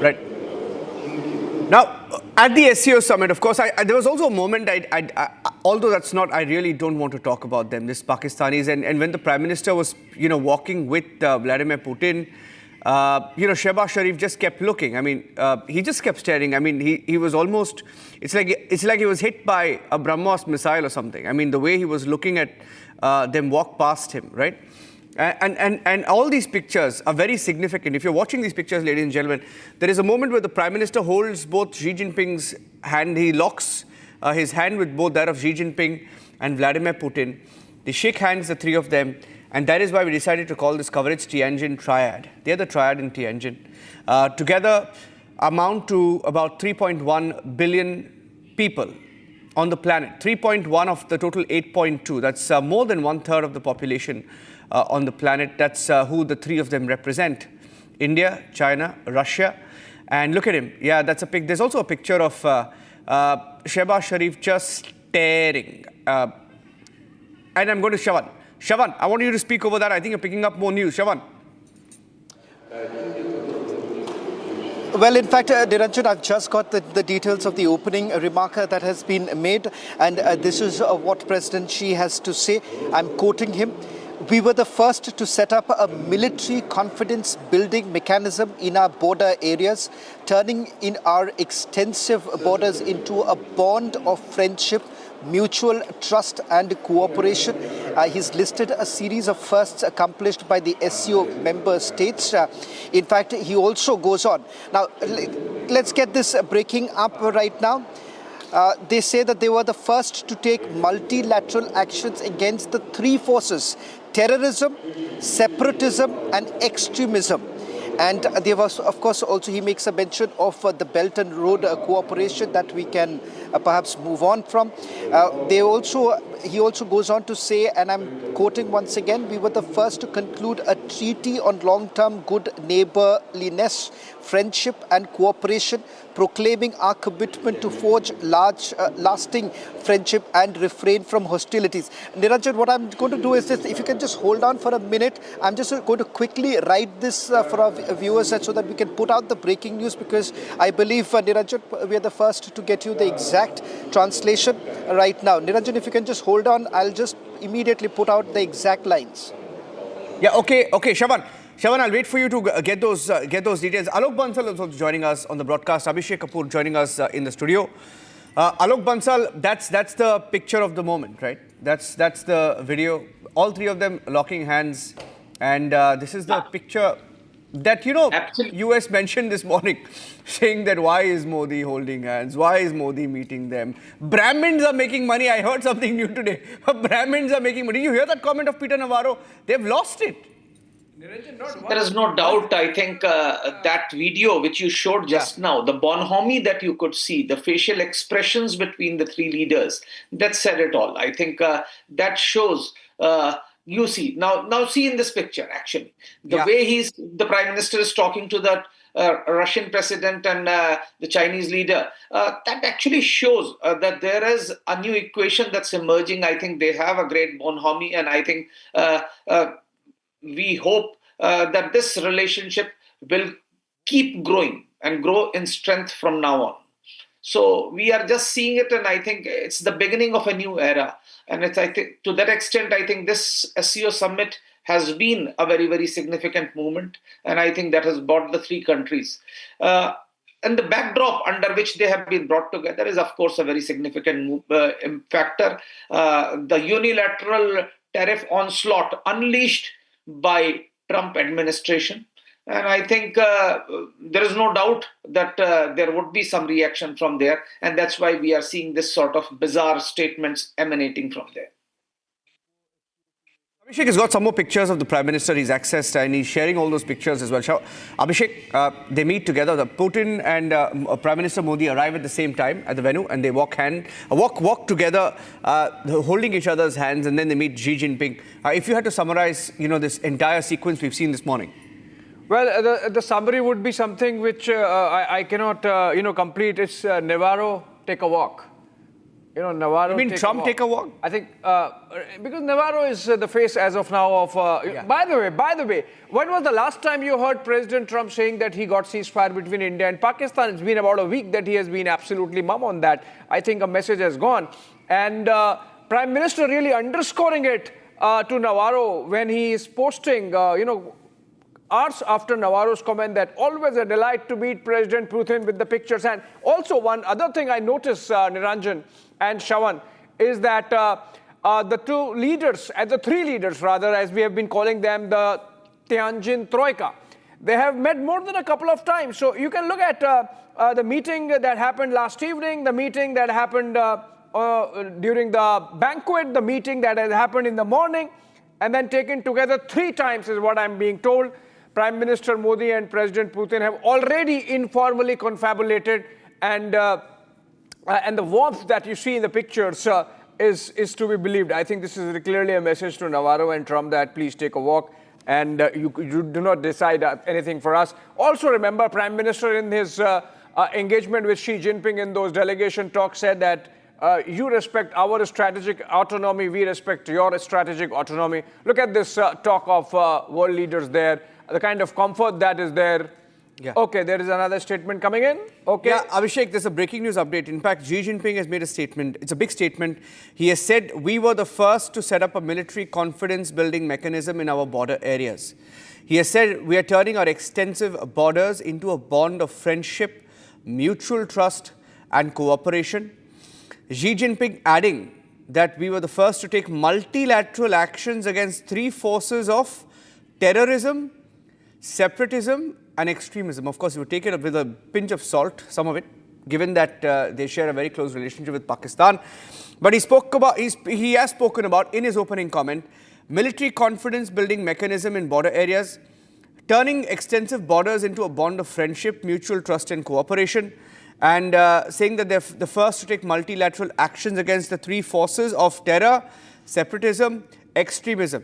Right. Now, at the SCO summit, of course, there was also a moment, although that's not, I really don't want to talk about them, this Pakistanis. And when the Prime Minister was, walking with Vladimir Putin, Shehbaz Sharif just kept looking. I mean, he just kept staring. I mean, he was almost, it's like he was hit by a BrahMos missile or something. I mean, the way he was looking at them walk past him, right? And all these pictures are very significant. If you're watching these pictures, ladies and gentlemen, there is a moment where the Prime Minister holds both Xi Jinping's hand. He locks his hand with both that of Xi Jinping and Vladimir Putin. They shake hands, the three of them. And that is why we decided to call this coverage Tianjin Triad. They're the triad in Tianjin. Together amount to about 3.1 billion people on the planet. 3.1 of the total 8.2. That's more than 1/3 of the population on the planet. That's who the three of them represent. India, China, Russia. And look at him. Yeah, that's a pic. There's also a picture of Shehbaz Sharif just staring. And I'm going to Shawan. Shawan, I want you to speak over that. I think you're picking up more news. Shawan. Well, in fact, Niranjan, I've just got the details of the opening remark that has been made, and this is what President Xi has to say. I'm quoting him. We were the first to set up a military confidence building mechanism in our border areas, turning in our extensive borders into a bond of friendship, mutual trust and cooperation. He's listed a series of firsts accomplished by the SCO member states. In fact, he also goes on. Now, let's get this breaking up right now. They say that they were the first to take multilateral actions against the three forces: terrorism, separatism and extremism. And there was, of course, also he makes a mention of the Belt and Road cooperation that we can perhaps move on from. He also goes on to say, and I'm quoting once again, we were the first to conclude a treaty on long-term good neighborliness, friendship and cooperation, proclaiming our commitment to forge lasting friendship and refrain from hostilities. Niranjan, what I'm going to do is this, if you can just hold on for a minute, I'm just going to quickly write this for our viewers so that we can put out the breaking news, because I believe, Niranjan, we are the first to get you the exact translation right now. Niranjan, if you can just hold on, I'll just immediately put out the exact lines. Yeah, okay, Shawan. Shawan, I'll wait for you to get those details. Alok Bansal is also joining us on the broadcast. Abhishek Kapoor joining us in the studio. Alok Bansal, that's the picture of the moment, right? That's the video. All three of them locking hands, and this is the picture that US mentioned this morning, saying that why is Modi holding hands? Why is Modi meeting them? Brahmins are making money. I heard something new today. Brahmins are making money. Did you hear that comment of Peter Navarro? They've lost it. There is no doubt. I think that video which you showed just now, the bonhomie that you could see, the facial expressions between the three leaders, that said it all. I think that shows. You see now see in this picture, actually, the way the Prime Minister is talking to the Russian president and the Chinese leader, that actually shows that there is a new equation that's emerging. I think they have a great bonhomie, and I think we hope that this relationship will keep growing and grow in strength from now on. So we are just seeing it, and I think it's the beginning of a new era. And I think to that extent, I think this SCO summit has been a very, very significant movement, and I think that has brought the three countries. And the backdrop under which they have been brought together is, of course, a very significant factor. The unilateral tariff onslaught unleashed by Trump administration. And I think there is no doubt that there would be some reaction from there. And that's why we are seeing this sort of bizarre statements emanating from there. Abhishek has got some more pictures of the Prime Minister he's accessed, and he's sharing all those pictures as well. Abhishek, they meet together. Putin and Prime Minister Modi arrive at the same time at the venue, and they walk together, holding each other's hands, and then they meet Xi Jinping. If you had to summarize, this entire sequence we've seen this morning. Well, the summary would be something which I cannot, complete. It's Navarro, take a walk. Navarro. You mean Trump take a walk? I think because Navarro is the face as of now of. By the way, when was the last time you heard President Trump saying that he got ceasefire between India and Pakistan? It's been about a week that he has been absolutely mum on that. I think a message has gone, and Prime Minister really underscoring it to Navarro when he is posting, hours after Navarro's comment that always a delight to meet President Putin with the pictures. And also one other thing I noticed, Niranjan and Shawan, is that the three leaders, as we have been calling them, the Tianjin Troika, they have met more than a couple of times. So you can look at the meeting that happened last evening, the meeting that happened during the banquet, the meeting that has happened in the morning, and then taken together 3 times is what I'm being told. Prime Minister Modi and President Putin have already informally confabulated, and the warmth that you see in the pictures is to be believed. I think this is clearly a message to Navarro and Trump that please take a walk, and you do not decide anything for us. Also remember, Prime Minister in his engagement with Xi Jinping in those delegation talks said that you respect our strategic autonomy, we respect your strategic autonomy. Look at this talk of world leaders there, the kind of comfort that is there. Yeah. Okay, there is another statement coming in. Okay. Yeah, Abhishek, there's a breaking news update. In fact, Xi Jinping has made a statement. It's a big statement. He has said, we were the first to set up a military confidence building mechanism in our border areas. He has said, we are turning our extensive borders into a bond of friendship, mutual trust and cooperation. Xi Jinping adding that we were the first to take multilateral actions against three forces of terrorism, separatism and extremism. Of course, you would take it with a pinch of salt, some of it, given that they share a very close relationship with Pakistan. But he has spoken about, in his opening comment, military confidence building mechanism in border areas, turning extensive borders into a bond of friendship, mutual trust and cooperation, and saying that they're the first to take multilateral actions against the three forces of terror, separatism, extremism.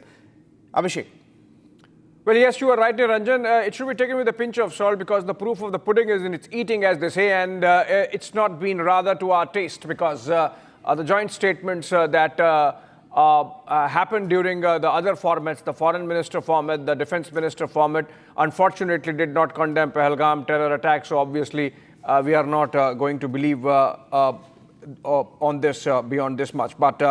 Abhishek. Well, yes, you are right, Niranjan. It should be taken with a pinch of salt because the proof of the pudding is in its eating, as they say, and it's not been rather to our taste because the joint statements that happened during the other formats, the foreign minister format, the defense minister format, unfortunately did not condemn Pahalgam terror attack. So obviously, we are not going to believe on this beyond this much. But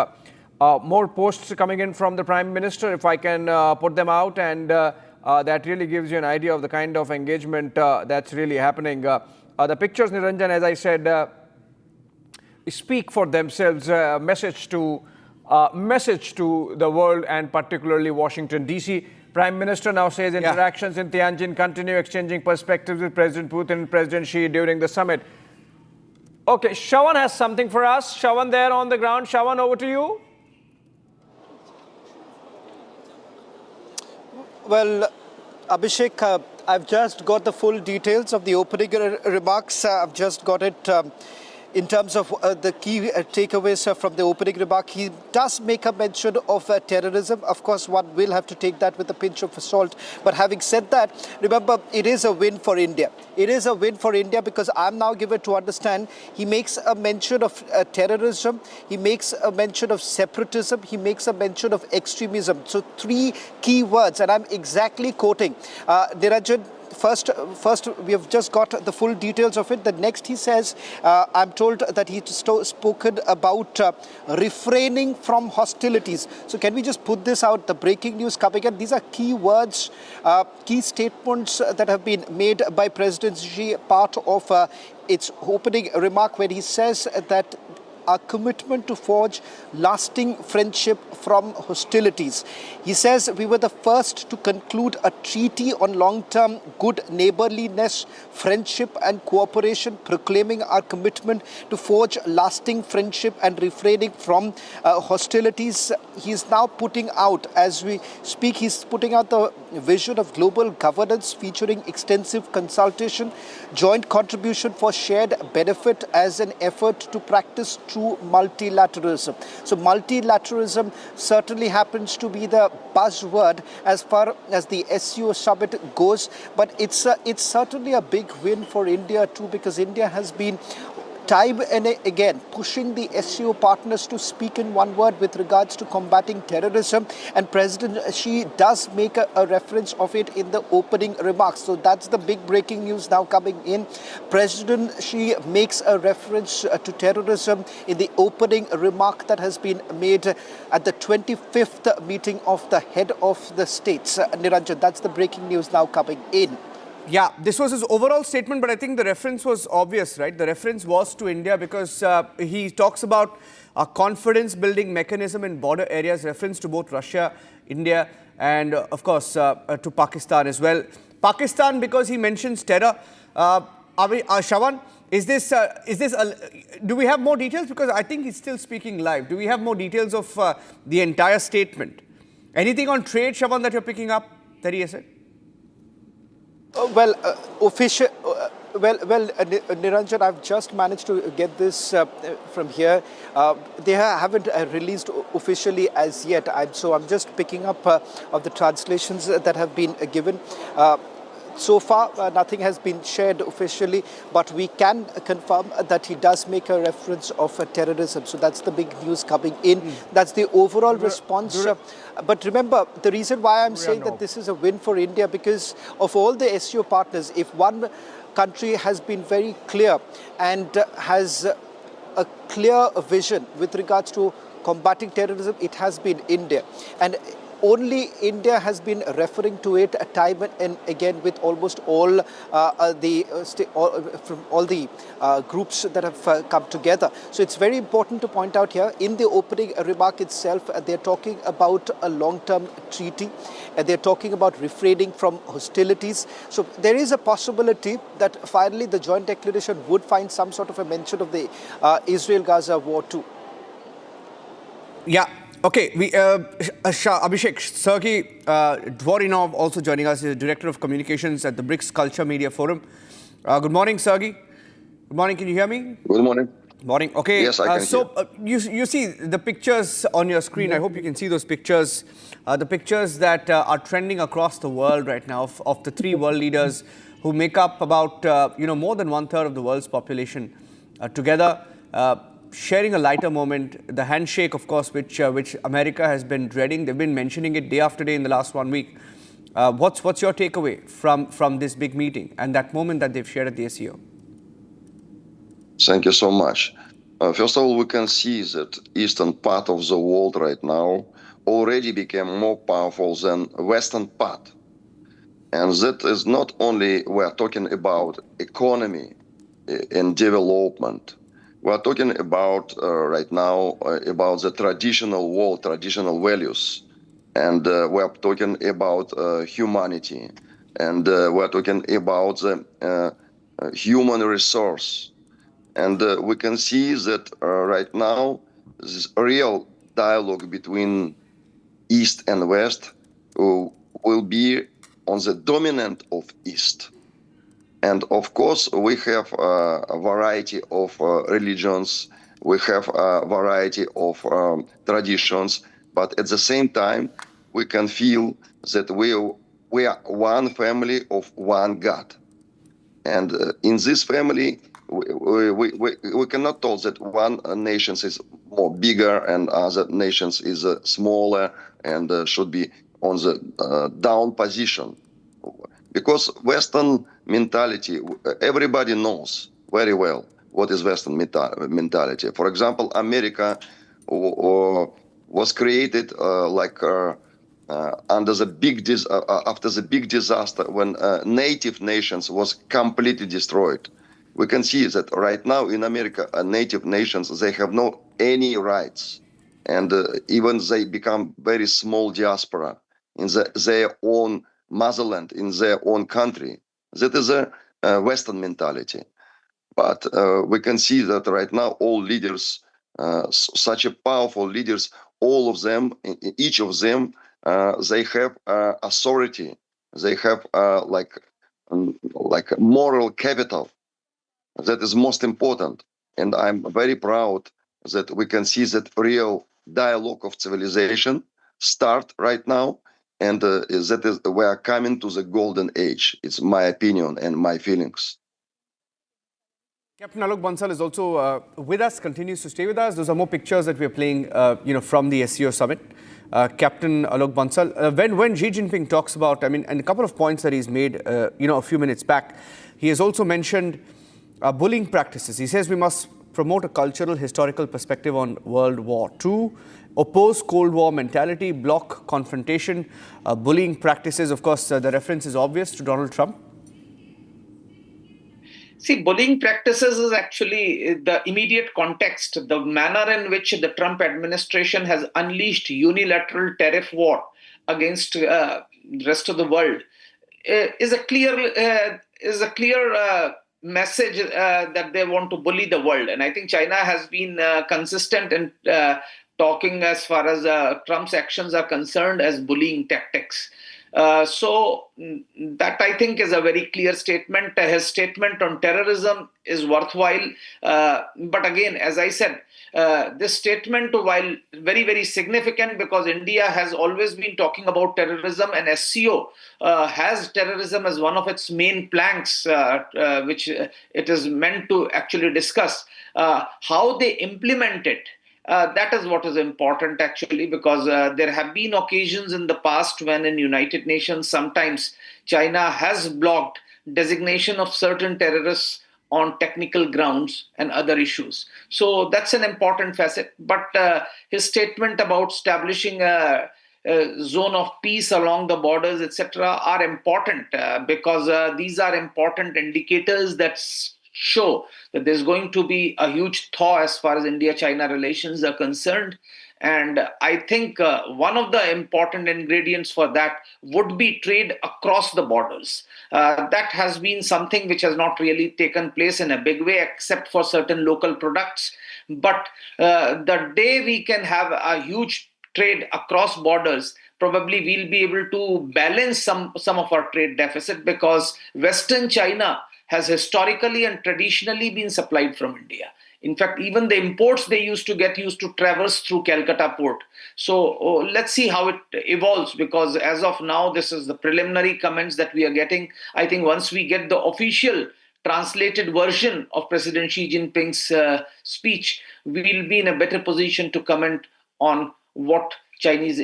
more posts coming in from the Prime Minister, if I can put them out, and that really gives you an idea of the kind of engagement that's really happening. The pictures, Niranjan, as I said, speak for themselves, message to the world and particularly Washington, D.C. Prime Minister now says interactions in Tianjin continue, exchanging perspectives with President Putin and President Xi during the summit. Okay, Shravan has something for us. Shravan there on the ground. Shravan, over to you. Well, Abhishek, I've just got the full details of the opening remarks. I've just got it in terms of the key takeaways from the opening remark. He does make a mention of terrorism. Of course, one will have to take that with a pinch of salt. But having said that, remember, it is a win for India. It is a win for India because I'm now given to understand he makes a mention of terrorism, he makes a mention of separatism, he makes a mention of extremism. So three key words, and I'm exactly quoting. Niranjan, First, we have just got the full details of it. The next, he says, I'm told that he's spoken about refraining from hostilities. So can we just put this out, the breaking news coming in? These are key words, key statements that have been made by President Xi, part of its opening remark when he says that our commitment to forge lasting friendship from hostilities. He says we were the first to conclude a treaty on long-term good neighborliness, friendship and cooperation, proclaiming our commitment to forge lasting friendship and refraining from hostilities. He is now putting out, as we speak, he's putting out the vision of global governance featuring extensive consultation, joint contribution for shared benefit as an effort to practice true multilateralism. So multilateralism certainly happens to be the buzzword as far as the SCO summit goes, but it's certainly a big win for India too, because India has been time and again pushing the SCO partners to speak in one word with regards to combating terrorism, and President Xi does make a reference of it in the opening remarks. So that's the big breaking news now coming in. President Xi makes a reference to terrorism in the opening remark that has been made at the 25th meeting of the head of the states. Niranjan, that's the breaking news now coming in. Yeah, this was his overall statement, but I think the reference was obvious, right? The reference was to India because he talks about a confidence-building mechanism in border areas, reference to both Russia, India, and of course to Pakistan as well. Pakistan, because he mentions terror. Shravan, do we have more details? Because I think he's still speaking live. Do we have more details of the entire statement? Anything on trade, Shravan, that you're picking up that he has said? Niranjan, I've just managed to get this from here. They haven't released officially as yet. So I'm just picking up of the translations that have been given. So far, nothing has been shared officially, but we can confirm that he does make a reference of terrorism. So that's the big news coming in. That's the overall response. But remember, the reason why I'm saying that this is a win for India, because of all the SCO partners, if one country has been very clear and has a clear vision with regards to combating terrorism, it has been India. And only India has been referring to it time and again with almost all the groups that have come together. So it's very important to point out here, in the opening remark itself, they're talking about a long-term treaty, and they're talking about refraining from hostilities. So there is a possibility that finally the joint declaration would find some sort of a mention of the Israel-Gaza war too. Yeah. Okay, Abhishek, Sergey Dvorinov also joining us. He's Director of Communications at the BRICS Culture Media Forum. Good morning, Sergey. Good morning, can you hear me? Good morning. Morning, okay. Yes, I can hear. You see the pictures on your screen. I hope you can see those pictures. The pictures that are trending across the world right now of the three world leaders who make up about more than 1/3 of the world's population together. Sharing a lighter moment, the handshake, of course, which America has been dreading. They've been mentioning it day after day in the last 1 week. What's your takeaway from this big meeting and that moment that they've shared at the SCO? Thank you so much. First of all, we can see that eastern part of the world right now already became more powerful than western part. And that is not only we are talking about economy and development. We are talking about right now about the traditional world, traditional values, and we are talking about humanity, and we are talking about the human resource, and we can see that right now this real dialogue between East and West will be on the dominant of East. And of course, we have a variety of religions, we have a variety of traditions, but at the same time, we can feel that we are one family of one God. And in this family, we cannot tell that one nation is more bigger and other nations is smaller and should be on the down position. Because Western mentality, everybody knows very well what is Western mentality. For example, America was created under the after the big disaster when native nations was completely destroyed. We can see that right now in America, native nations, they have no any rights, and even they become very small diaspora in their own motherland, in their own country. That is a Western mentality. But we can see that right now all leaders, such a powerful leaders, all of them, each of them, they have authority. They have like moral capital. That is most important. And I'm very proud that we can see that real dialogue of civilization start right now. And that is, we are coming to the golden age. It's my opinion and my feelings. Captain Alok Bansal is also with us, continues to stay with us. Those are more pictures that we're playing, from the SCO summit. Captain Alok Bansal, when Xi Jinping talks about, and a couple of points that he's made, a few minutes back, he has also mentioned bullying practices. He says we must promote a cultural, historical perspective on World War II, oppose Cold War mentality, block confrontation, bullying practices. Of course, the reference is obvious to Donald Trump. See, bullying practices is actually the immediate context, the manner in which the Trump administration has unleashed unilateral tariff war against the rest of the world is a clear message that they want to bully the world. And I think China has been consistent in talking as far as Trump's actions are concerned as bullying tactics. So that I think is a very clear statement. His statement on terrorism is worthwhile. But again, as I said, this statement, while very, very significant, because India has always been talking about terrorism, and SCO has terrorism as one of its main planks, which it is meant to actually discuss. How they implement it, that is what is important actually, because there have been occasions in the past when in United Nations sometimes China has blocked designation of certain terrorists on technical grounds and other issues. So that's an important facet. But his statement about establishing a zone of peace along the borders, etc., are important because these are important indicators that show that there's going to be a huge thaw as far as India-China relations are concerned. And I think one of the important ingredients for that would be trade across the borders. That has been something which has not really taken place in a big way, except for certain local products. But the day we can have a huge trade across borders, probably we'll be able to balance some of our trade deficit, because Western China has historically and traditionally been supplied from India. In fact, even the imports they used to traverse through Calcutta port. So let's see how it evolves, because as of now, this is the preliminary comments that we are getting. I think once we get the official translated version of President Xi Jinping's speech, we will be in a better position to comment on what Chinese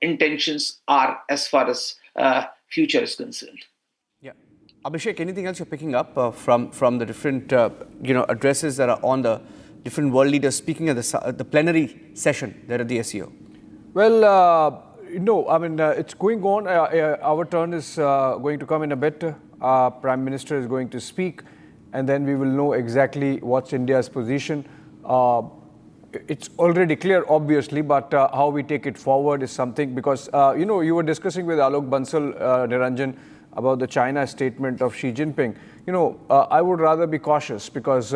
intentions are as far as future is concerned. Abhishek, anything else you're picking up from the different addresses that are on the different world leaders speaking at the plenary session there at the SCO? Well, no, I mean, it's going on. Our turn is going to come in a bit. Prime Minister is going to speak, and then we will know exactly what's India's position. It's already clear, obviously, but how we take it forward is something, because, you were discussing with Alok Bansal, Niranjan, about the China statement of Xi Jinping. I would rather be cautious, because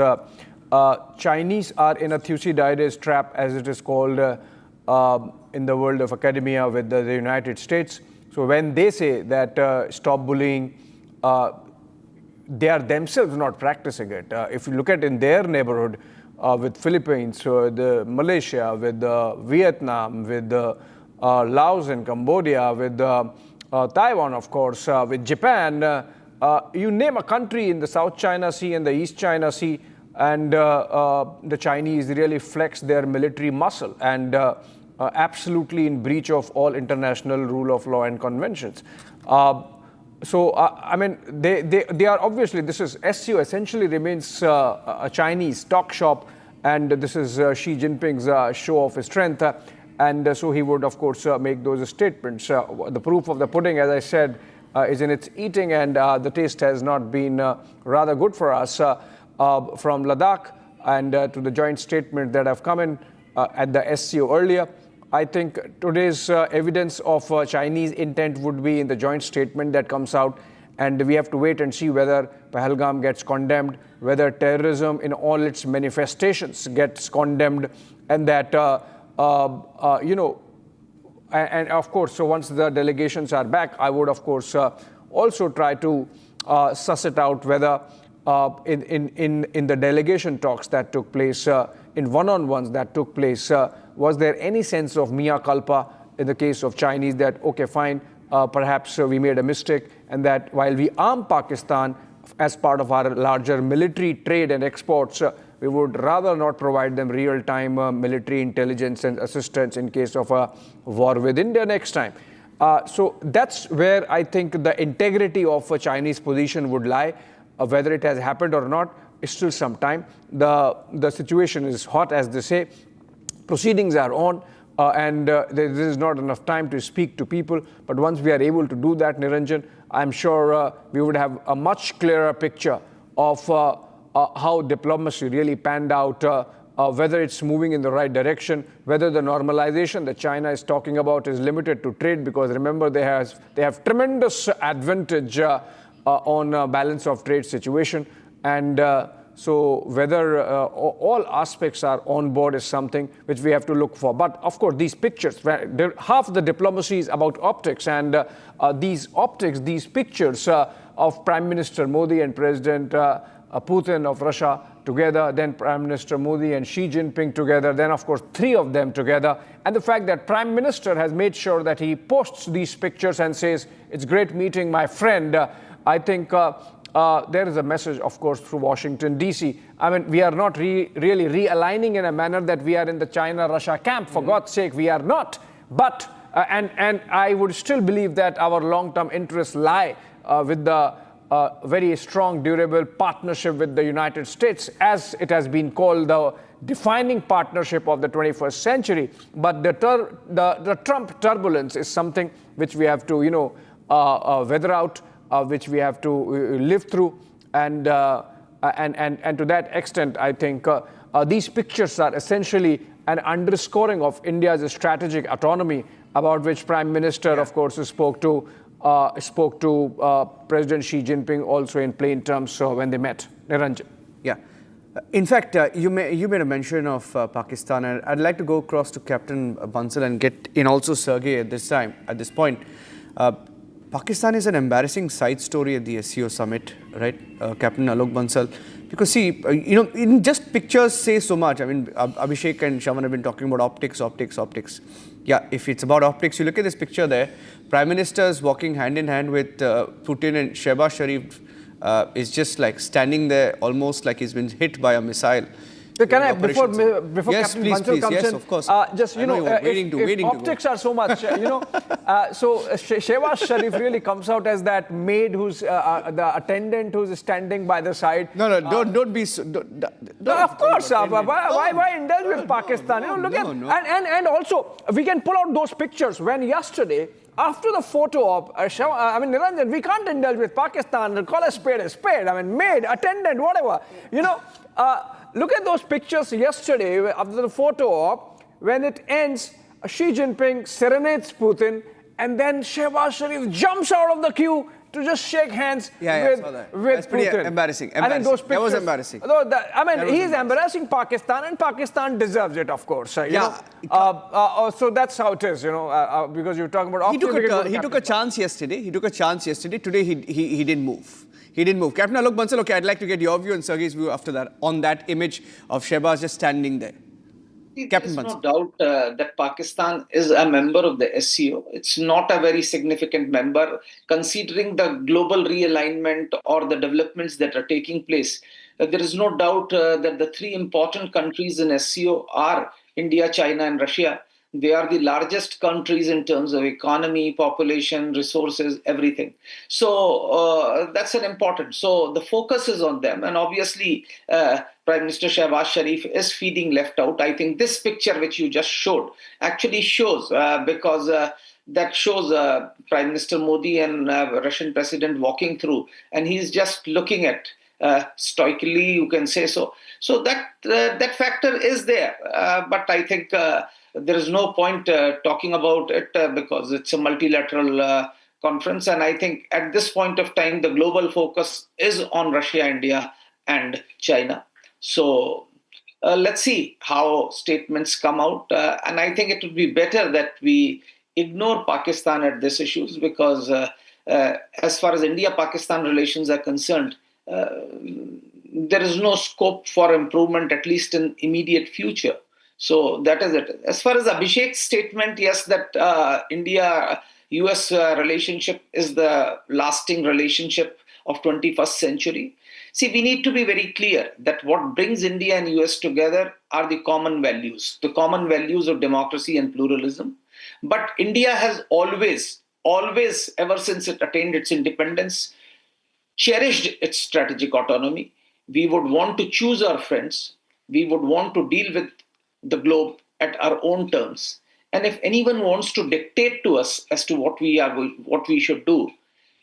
Chinese are in a Thucydides trap, as it is called in the world of academia, with the United States. So when they say that stop bullying, they are themselves not practicing it. If you look at in their neighborhood, with Philippines, with Malaysia, with Vietnam, with Laos and Cambodia, with Taiwan, of course, with Japan, you name a country in the South China Sea and the East China Sea, and the Chinese really flex their military muscle, and absolutely in breach of all international rule of law and conventions. So, I mean, they are obviously, this is SCO essentially remains a Chinese stock shop, and this is Xi Jinping's show of his strength. And so he would, of course, make those statements. The proof of the pudding, as I said, is in its eating, and the taste has not been rather good for us. From Ladakh and to the joint statement that have come in at the SCO earlier, I think today's evidence of Chinese intent would be in the joint statement that comes out, and we have to wait and see whether Pahalgam gets condemned, whether terrorism in all its manifestations gets condemned, and that and of course, so once the delegations are back, I would, of course, also try to suss it out whether in the delegation talks that took place, in one-on-ones that took place, was there any sense of mea culpa in the case of Chinese that, okay, fine, perhaps we made a mistake, and that while we arm Pakistan as part of our larger military trade and exports, we would rather not provide them real-time military intelligence and assistance in case of a war with India next time. So that's where I think the integrity of a Chinese position would lie. Whether it has happened or not is still some time. The situation is hot, as they say. Proceedings are on, and there is not enough time to speak to people. But once we are able to do that, Niranjan, I'm sure we would have a much clearer picture of how diplomacy really panned out, whether it's moving in the right direction, whether the normalization that China is talking about is limited to trade, because remember, they have tremendous advantage on balance of trade situation, and so whether all aspects are on board is something which we have to look for. But of course, these pictures, half the diplomacy is about optics, and these optics, these pictures of Prime Minister Modi and President Putin of Russia together, then Prime Minister Modi and Xi Jinping together, then of course 3 of them together. And the fact that Prime Minister has made sure that he posts these pictures and says, it's great meeting my friend, I think there is a message, of course, through Washington, D.C. I mean, we are not really realigning in a manner that we are in the China-Russia camp. For God's sake, we are not. But, and I would still believe that our long-term interests lie with the very strong, durable partnership with the United States, as it has been called the defining partnership of the 21st century. But the Trump turbulence is something which we have to, weather out, which we have to live through. And to that extent, I think these pictures are essentially an underscoring of India's strategic autonomy, about which Prime Minister, of course, spoke to President Xi Jinping also in plain terms when they met. Niranjan. Yeah. In fact, you made a mention of Pakistan, and I'd like to go across to Captain Bansal and get in also Sergey at this point. Pakistan is an embarrassing side story at the SCO summit, right, Captain Alok Bansal? Because see, in just pictures say so much. I mean, Abhishek and Shaman have been talking about optics. Yeah, if it's about optics, you look at this picture there. Prime Minister is walking hand in hand with Putin, and Shehbaz Sharif is just like standing there, almost like he's been hit by a missile. Can I, before yes, Captain please, Bansal comes yes, in, of course. just, if optics are so much, so Shehbaz Sharif really comes out as that maid who's, the attendant who's standing by the side. No, don't be so... Of course, why indulge with Pakistan? Look at, and also, we can pull out those pictures when yesterday, after the photo op, Niranjan, we can't indulge with Pakistan, call a spade, I mean, maid, attendant, whatever, Look at those pictures yesterday after the photo op. When it ends, Xi Jinping serenades Putin, and then Shehbaz Sharif jumps out of the queue to just shake hands with That's Putin. pretty embarrassing. I think those pictures, that was embarrassing. He's embarrassing Pakistan, and Pakistan deserves it, of course. So that's how it is, because you're talking about... He took a chance yesterday. Today, he didn't move. Captain Alok Bansal, okay, I'd like to get your view and Sergey's view after that on that image of Shehbaz just standing there. There's no doubt that Pakistan is a member of the SCO. It's not a very significant member, considering the global realignment or the developments that are taking place. There is no doubt that the 3 important countries in SCO are India, China, and Russia. They are the largest countries in terms of economy, population, resources, everything. So that's an important. So the focus is on them. And obviously, Prime Minister Shehbaz Sharif is feeling left out. I think this picture which you just showed actually shows, because that shows Prime Minister Modi and Russian President walking through. And he's just looking at stoically, you can say so. So that factor is there. But I think... there is no point talking about it because it's a multilateral conference. And I think at this point of time, the global focus is on Russia, India, and China. So let's see how statements come out. And I think it would be better that we ignore Pakistan at these issues because as far as India-Pakistan relations are concerned, there is no scope for improvement, at least in immediate future. So that is it. As far as Abhishek's statement, yes, that India-US relationship is the lasting relationship of 21st century. See, we need to be very clear that what brings India and US together are the common values of democracy and pluralism. But India has always, ever since it attained its independence, cherished its strategic autonomy. We would want to choose our friends. We would want to deal with the globe at our own terms. And if anyone wants to dictate to us as to what we should do,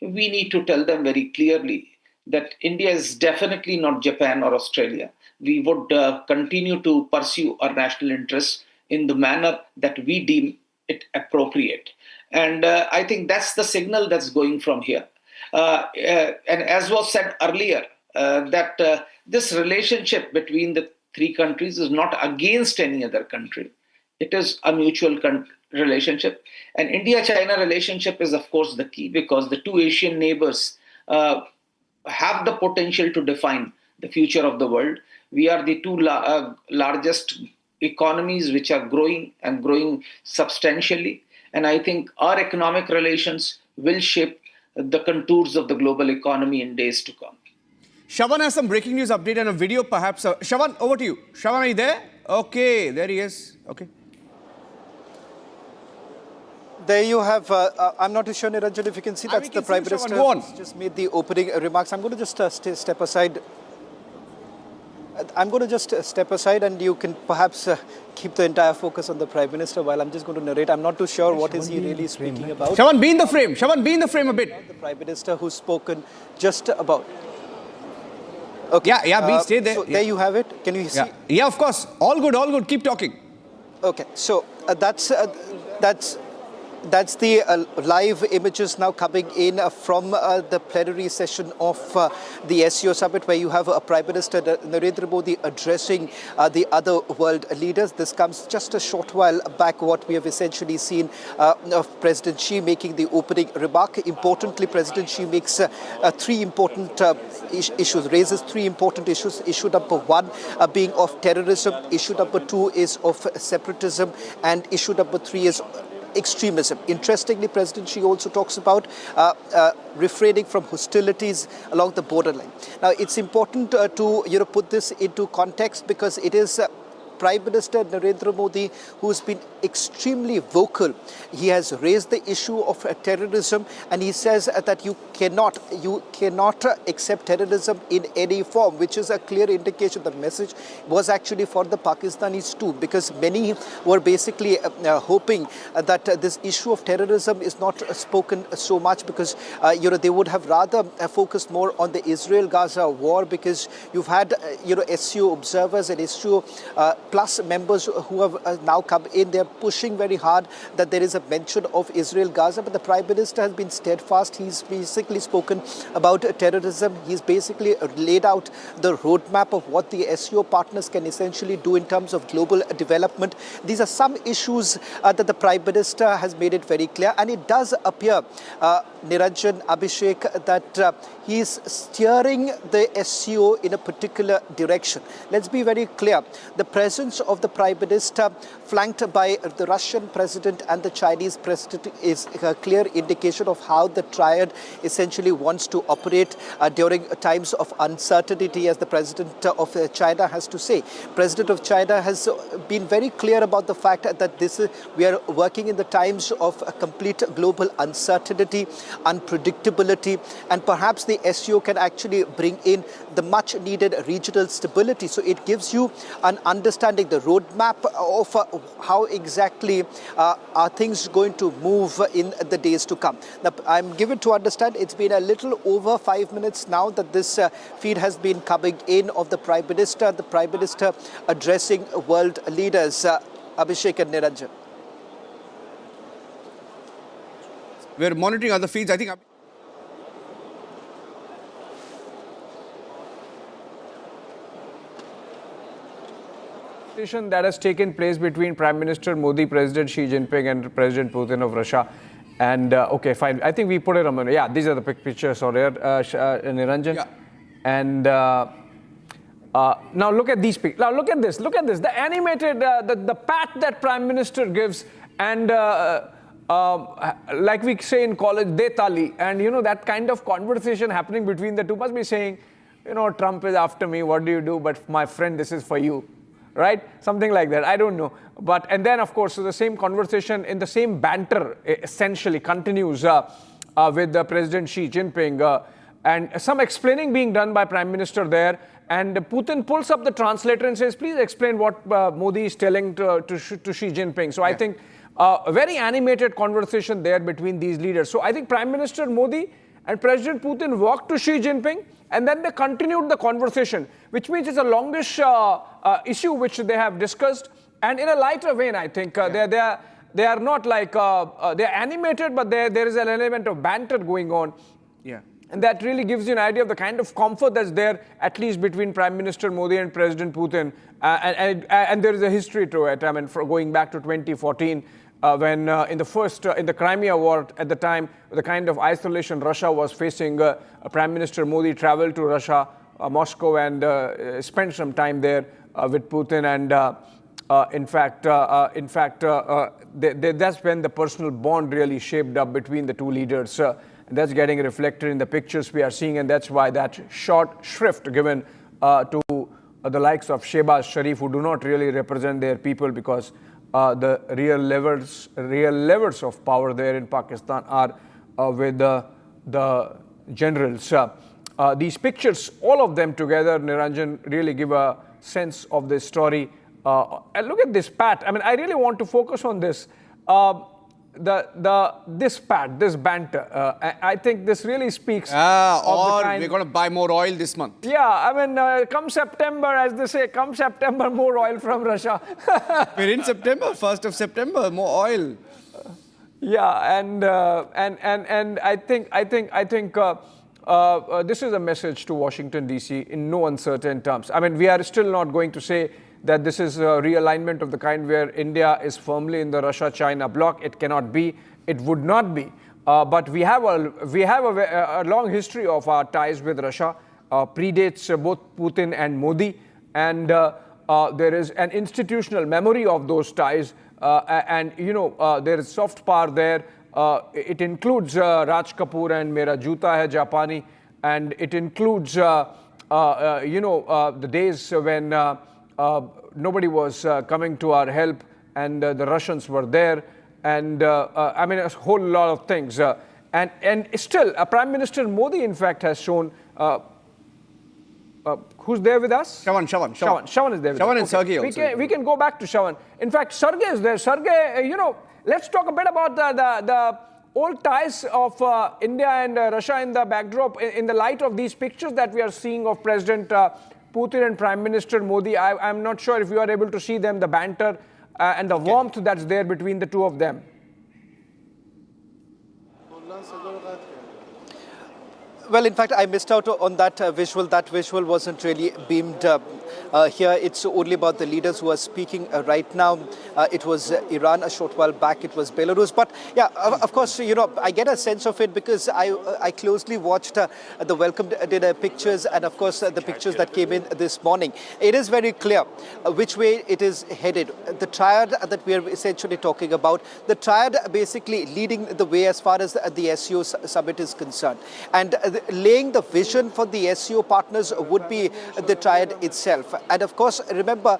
we need to tell them very clearly that India is definitely not Japan or Australia. We would continue to pursue our national interests in the manner that we deem it appropriate. And I think that's the signal that's going from here. And as was said earlier, that this relationship between the 3 countries is not against any other country. It is a mutual relationship. And India-China relationship is, of course, the key because the 2 Asian neighbors have the potential to define the future of the world. We are the two largest economies which are growing and growing substantially. And I think our economic relations will shape the contours of the global economy in days to come. Shravan has some breaking news update and a video perhaps. Shravan, over to you. Shravan, are you there? Okay, there he is. Okay. There you have, I'm not too sure, Niranjan, if you can see, that's the Prime Minister who's just made the opening remarks. I'm going to just step aside. I'm going to just step aside and you can perhaps keep the entire focus on the Prime Minister while I'm just going to narrate. I'm not too sure what is he really speaking about. Shravan, be in the frame. Shravan, be in the frame a bit. The Prime Minister who's spoken just about... Okay. Yeah, stay there. So there you have it. Can you see? Yeah, of course. All good. Keep talking. Okay, so that's the live images now coming in from the plenary session of the SCO summit, where you have Prime Minister Narendra Modi addressing the other world leaders. This comes just a short while back, what we have essentially seen of President Xi making the opening remark. Importantly, President Xi makes three important issues, raises three important issues. Issue number one being of terrorism, issue number two is of separatism, and issue number three is extremism. Interestingly, President Xi also talks about refraining from hostilities along the borderline. Now, it's important to put this into context, because it is Prime Minister Narendra Modi who's been extremely vocal. He has raised the issue of terrorism, and he says that you cannot accept terrorism in any form, which is a clear indication. The message was actually for the Pakistanis too, because many were basically hoping that this issue of terrorism is not spoken so much, because they would have rather focused more on the Israel-Gaza war, because you've had SCO observers and SCO plus members who have now come in. They're pushing very hard that there is a mention of Israel-Gaza, but the Prime Minister has been steadfast. He's basically spoken about terrorism. He's basically laid out the roadmap of what the SCO partners can essentially do in terms of global development. These are some issues that the Prime Minister has made it very clear, and it does appear, Niranjan, Abhishek, that he's steering the SCO in a particular direction. Let's be very clear. The presence of the Prime Minister, flanked by the Russian President and the Chinese President, is a clear indication of how the Triad essentially wants to operate during times of uncertainty, as the President of China has to say. President of China has been very clear about the fact that we are working in the times of a complete global uncertainty, unpredictability, and perhaps the SCO can actually bring in the much needed regional stability. So it gives you an understanding, the roadmap of how exactly are things going to move in the days to come. Now, I'm given to understand it's been a little over 5 minutes now that this feed has been coming in of the Prime Minister addressing world leaders. Abhishek and Niranjan. We're monitoring other feeds. I think that has taken place between Prime Minister Modi, President Xi Jinping, and President Putin of Russia. And okay, fine. I think we put it on. Yeah, these are the pictures over here, Niranjan. Yeah. And now look at these pictures. Now look at this. Look at this. The animated, the pat that Prime Minister gives, and like we say in college, de tali, and that kind of conversation happening between the two must be saying, Trump is after me. What do you do? But my friend, this is for you. Right? Something like that. I don't know. But, and then, of course, so the same conversation in the same banter essentially continues with President Xi Jinping, and some explaining being done by Prime Minister there. And Putin pulls up the translator and says, please explain what Modi is telling to Xi Jinping. So I think a very animated conversation there between these leaders. So I think Prime Minister Modi and President Putin walked to Xi Jinping, and then they continued the conversation, which means it's a longish issue which they have discussed. And in a lighter vein, I think they are not like, they're animated, but there is an element of banter going on. Yeah. And that really gives you an idea of the kind of comfort that's there, at least between Prime Minister Modi and President Putin. And there is a history to it. I mean, going back to 2014, when in the Crimea War at the time, the kind of isolation Russia was facing, Prime Minister Modi traveled to Russia, Moscow and spent some time there with Putin. And in fact, that's when the personal bond really shaped up between the two leaders. And that's getting reflected in the pictures we are seeing, and that's why that short shrift given to the likes of Shehbaz Sharif, who do not really represent their people, because the real levers of power there in Pakistan are with the generals. These pictures, all of them together, Niranjan, really give a sense of this story. And look at this pat. I mean, I really want to focus on this. This pat, this banter. I think this really speaks of the kind. We're going to buy more oil this month. Yeah, I mean, come September, as they say, come September, more oil from Russia. We're in September, 1st of September, more oil. Yeah, and I think this is a message to Washington, D.C. in no uncertain terms. I mean, we are still not going to say that this is a realignment of the kind where India is firmly in the Russia-China bloc. It cannot be. It would not be. But we have a long history of our ties with Russia. Predates both Putin and Modi, and there is an institutional memory of those ties. And there is soft power there. It includes Raj Kapoor and Mera Juta Hai Japani, and it includes the days when nobody was coming to our help, and the Russians were there, and I mean, a whole lot of things. And still, Prime Minister Modi, in fact, has shown. Who's there with us? Shawan is there with us. Shawan and Sergey also. We can go back to Shawan. In fact, Sergey is there. Sergey, let's talk a bit about the old ties of India and Russia in the backdrop, in the light of these pictures that we are seeing of President Putin and Prime Minister Modi. I'm not sure if you are able to see them, the banter and the warmth that's there between the two of them. Well, in fact, I missed out on that visual. That visual wasn't really beamed here. It's only about the leaders who are speaking right now. It was Iran a short while back. It was Belarus. But yeah, of course, I get a sense of it because I closely watched the welcome dinner pictures and, of course, the pictures that came in this morning. It is very clear which way it is headed. The triad that we are essentially talking about, the triad basically leading the way as far as the SCO summit is concerned. And laying the vision for the SCO partners would be the triad itself. And of course, remember,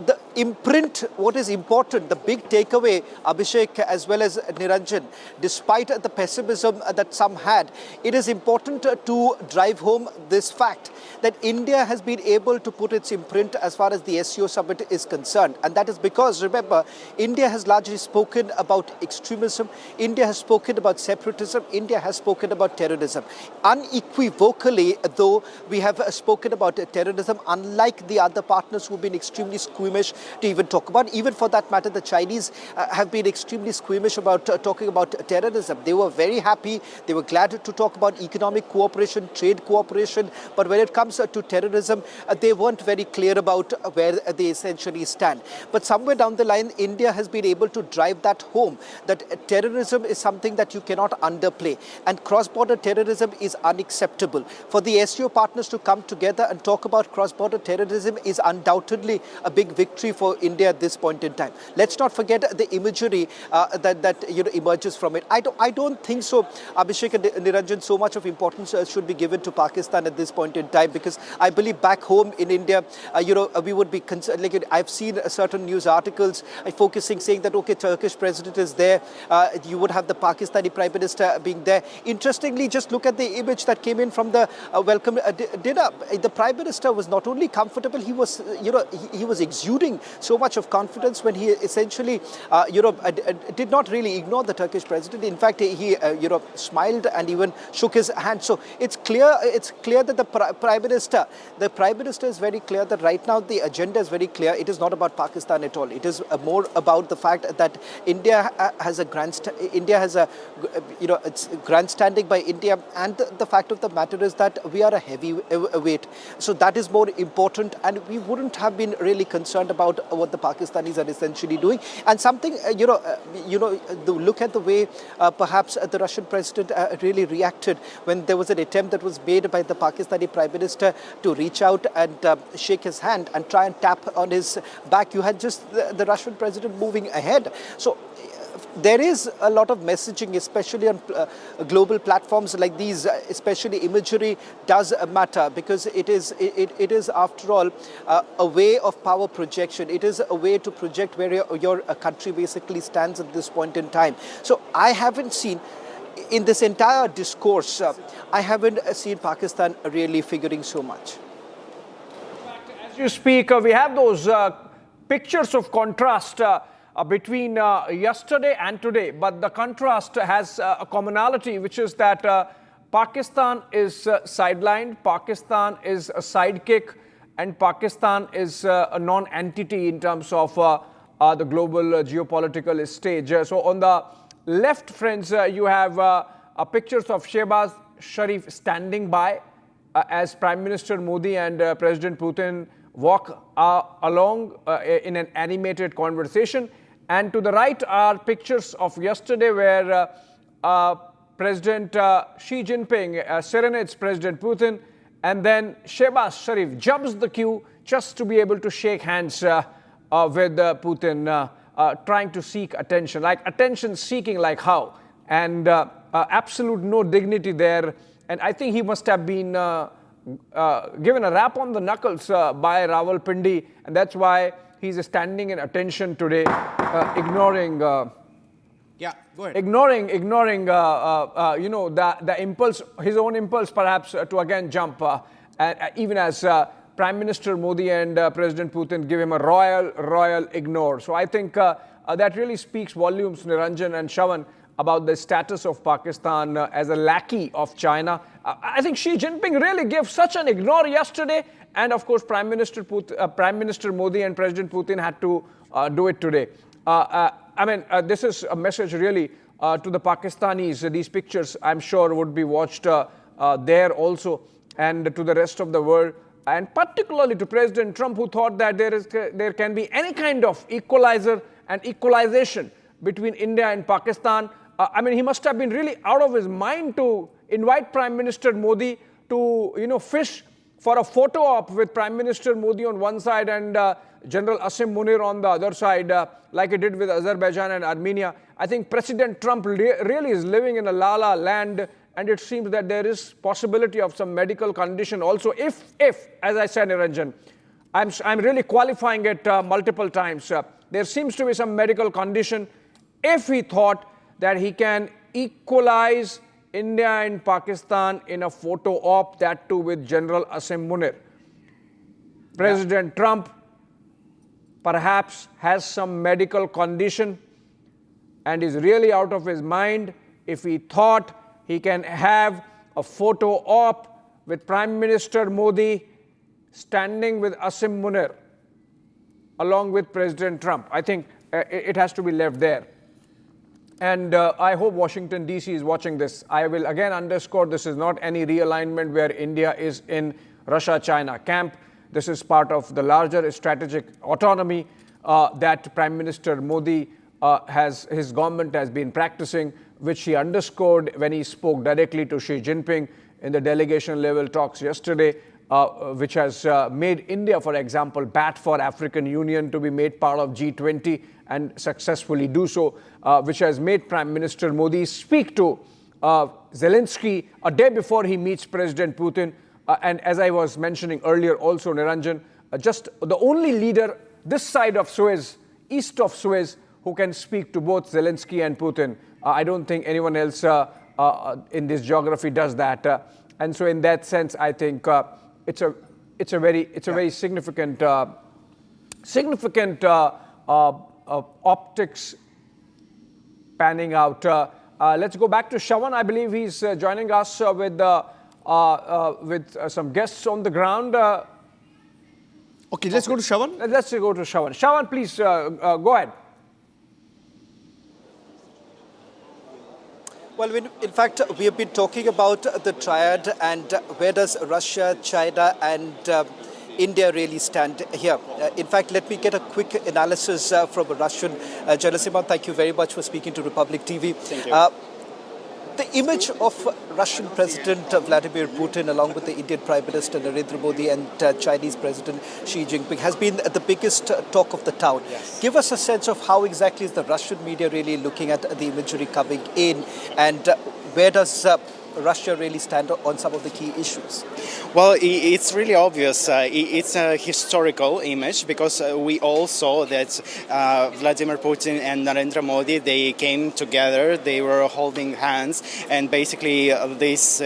the imprint, what is important, the big takeaway, Abhishek as well as Niranjan, despite the pessimism that some had, it is important to drive home this fact that India has been able to put its imprint as far as the SCO summit is concerned. And that is because, remember, India has largely spoken about extremism, India has spoken about separatism, India has spoken about terrorism. Unequivocally, though, we have spoken about terrorism, unlike the other partners who have been extremely squeamish to even talk about. Even for that matter, the Chinese have been extremely squeamish about talking about terrorism. They were very happy, they were glad to talk about economic cooperation, trade cooperation, but when it comes to terrorism, they weren't very clear about where they essentially stand. But somewhere down the line, India has been able to drive that home, that terrorism is something that you cannot underplay, and cross-border terrorism is unacceptable. For the SCO partners to come together and talk about cross-border terrorism is undoubtedly a big victory for India at this point in time. Let's not forget the imagery that emerges from it. I don't think so, Abhishek and Niranjan, so much of importance should be given to Pakistan at this point in time, because I believe back home in India, we would be concerned. Like, I've seen certain news articles focusing, saying that okay, Turkish president is there. You would have the Pakistani prime minister being there. Interestingly, just look at the image that came in from the welcome dinner. The prime minister was not only comfortable, he was, he was exuding so much of confidence when he essentially, did not really ignore the Turkish president. In fact, he, smiled and even shook his hand. So it's clear that the prime minister is very clear that right now the agenda is very clear. It is not about Pakistan at all. It is more about the fact that India has a it's grandstanding by India, and the fact of the matter is that we are a heavyweight. So that is more important. important, and we wouldn't have been really concerned about what the Pakistanis are essentially doing. And something, look at the way perhaps the Russian president really reacted when there was an attempt that was made by the Pakistani Prime Minister to reach out and shake his hand and try and tap on his back. You had just the Russian president moving ahead. So there is a lot of messaging, especially on global platforms like these. Especially imagery does matter, because it is after all a way of power projection. It is a way to project where your country basically stands at this point in time. So I haven't seen, in this entire discourse, I haven't seen Pakistan really figuring so much. As you speak, we have those pictures of contrast between yesterday and today, but the contrast has a commonality, which is that Pakistan is sidelined, Pakistan is a sidekick, and Pakistan is a non-entity in terms of the global geopolitical stage. So on the left, friends, you have pictures of Shehbaz Sharif standing by as Prime Minister Modi and President Putin walk along in an animated conversation. And to the right are pictures of yesterday where President Xi Jinping serenades President Putin, and then Shehbaz Sharif jumps the queue just to be able to shake hands with Putin, trying to seek attention, like attention seeking, like how? And absolute no dignity there. And I think he must have been given a rap on the knuckles by Rawalpindi, and that's why he's standing in attention today, ignoring. Yeah, go ahead. Ignoring, the impulse, his own impulse, perhaps, to again jump, even as Prime Minister Modi and President Putin give him a royal ignore. So I think that really speaks volumes, Niranjan and Shravan, about the status of Pakistan as a lackey of China. I think Xi Jinping really gave such an ignore yesterday. And of course, Prime Minister Modi and President Putin had to do it today. This is a message really to the Pakistanis. These pictures, I'm sure, would be watched there also, and to the rest of the world, and particularly to President Trump, who thought that there can be any kind of equalizer and equalization between India and Pakistan. He must have been really out of his mind to invite Prime Minister Modi to, fish for a photo op with Prime Minister Modi on one side and General Asim Munir on the other side, like he did with Azerbaijan and Armenia. I think President Trump really is living in a la-la land, and it seems that there is possibility of some medical condition also. If as I said, Niranjan, I'm really qualifying it multiple times. There seems to be some medical condition if he thought that he can equalize India and Pakistan in a photo op, that too with General Asim Munir. President Trump perhaps has some medical condition and is really out of his mind if he thought he can have a photo op with Prime Minister Modi standing with Asim Munir along with President Trump. I think it has to be left there. And I hope Washington, D.C. is watching this. I will again underscore, this is not any realignment where India is in Russia-China camp. This is part of the larger strategic autonomy that Prime Minister Modi his government has been practicing, which he underscored when he spoke directly to Xi Jinping in the delegation level talks yesterday, which has made India, for example, bat for African Union to be made part of G20 and successfully do so, which has made Prime Minister Modi speak to Zelensky a day before he meets President Putin. And as I was mentioning earlier also, Niranjan, just the only leader this side of Suez, east of Suez, who can speak to both Zelensky and Putin. I don't think anyone else in this geography does that. And so in that sense, I think it's a very significant optics panning out. Let's go back to Shravan. I believe he's joining us with some guests on the ground. Okay, let's go to Shravan. Let's go to Shravan. Shravan, please go ahead. Well, in fact, we have been talking about the Triad and where does Russia, China and India really stand here? In fact, let me get a quick analysis from a Russian journalist. Simon, thank you very much for speaking to Republic TV. Thank you. The image of Russian President Vladimir Putin, along with the Indian Prime Minister Narendra Modi and Chinese President Xi Jinping, has been the biggest talk of the town. Yes. Give us a sense of how exactly is the Russian media really looking at the imagery coming in, and where does Russia really stand on some of the key issues? Well, it's really obvious. It's a historical image because we all saw that Vladimir Putin and Narendra Modi, they came together, they were holding hands, and basically this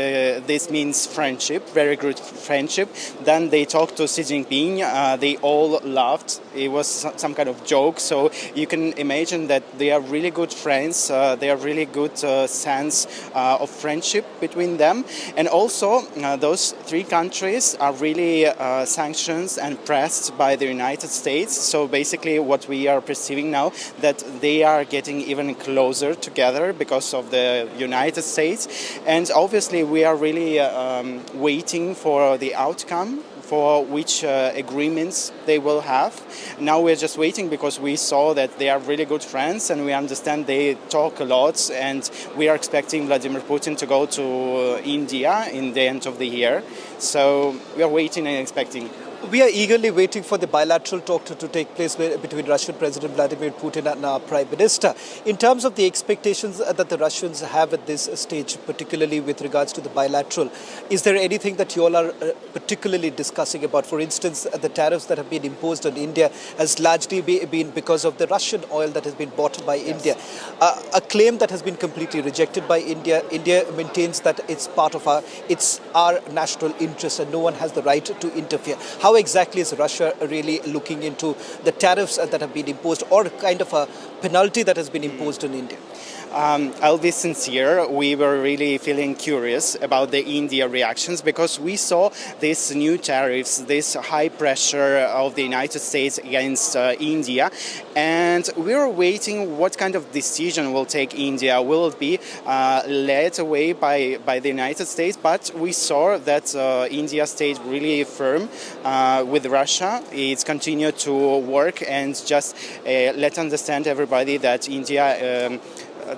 means friendship, very good friendship. Then they talked to Xi Jinping, they all laughed. It was some kind of joke, so you can imagine that they are really good friends, they are really good sense of friendship between them. And also those three countries are really sanctioned and pressed by the United States. So basically what we are perceiving now, that they are getting even closer together because of the United States. And obviously we are really waiting for the outcome, for which agreements they will have. Now we're just waiting because we saw that they are really good friends and we understand they talk a lot, and we are expecting Vladimir Putin to go to India in the end of the year. So we are waiting and expecting. We are eagerly waiting for the bilateral talk to take place between Russian President Vladimir Putin and our Prime Minister. In terms of the expectations that the Russians have at this stage, particularly with regards to the bilateral, is there anything that you all are particularly discussing about? For instance, the tariffs that have been imposed on India has largely been because of the Russian oil that has been bought by India. A claim that has been completely rejected by India. India maintains that it's part of our national interest and no one has the right to interfere. How exactly is Russia really looking into the tariffs that have been imposed, or kind of a penalty that has been imposed on India? I'll be sincere, we were really feeling curious about the India reactions because we saw these new tariffs, this high pressure of the United States against India, and we were waiting what kind of decision will take India. Will it be led away by the United States? But we saw that India stayed really firm with Russia. It's continued to work and just let understand everybody that India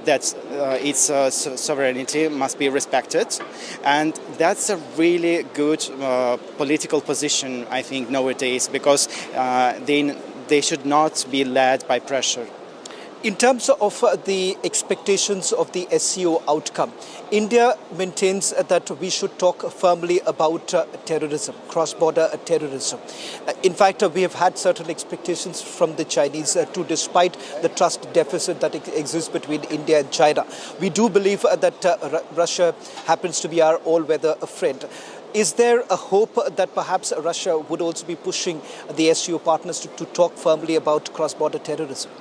that its sovereignty must be respected, and that's a really good political position, I think, nowadays, because they should not be led by pressure. In terms of the expectations of the SCO outcome, India maintains that we should talk firmly about terrorism, cross-border terrorism. In fact, we have had certain expectations from the Chinese too, despite the trust deficit that exists between India and China. We do believe that Russia happens to be our all-weather friend. Is there a hope that perhaps Russia would also be pushing the SCO partners to talk firmly about cross-border terrorism?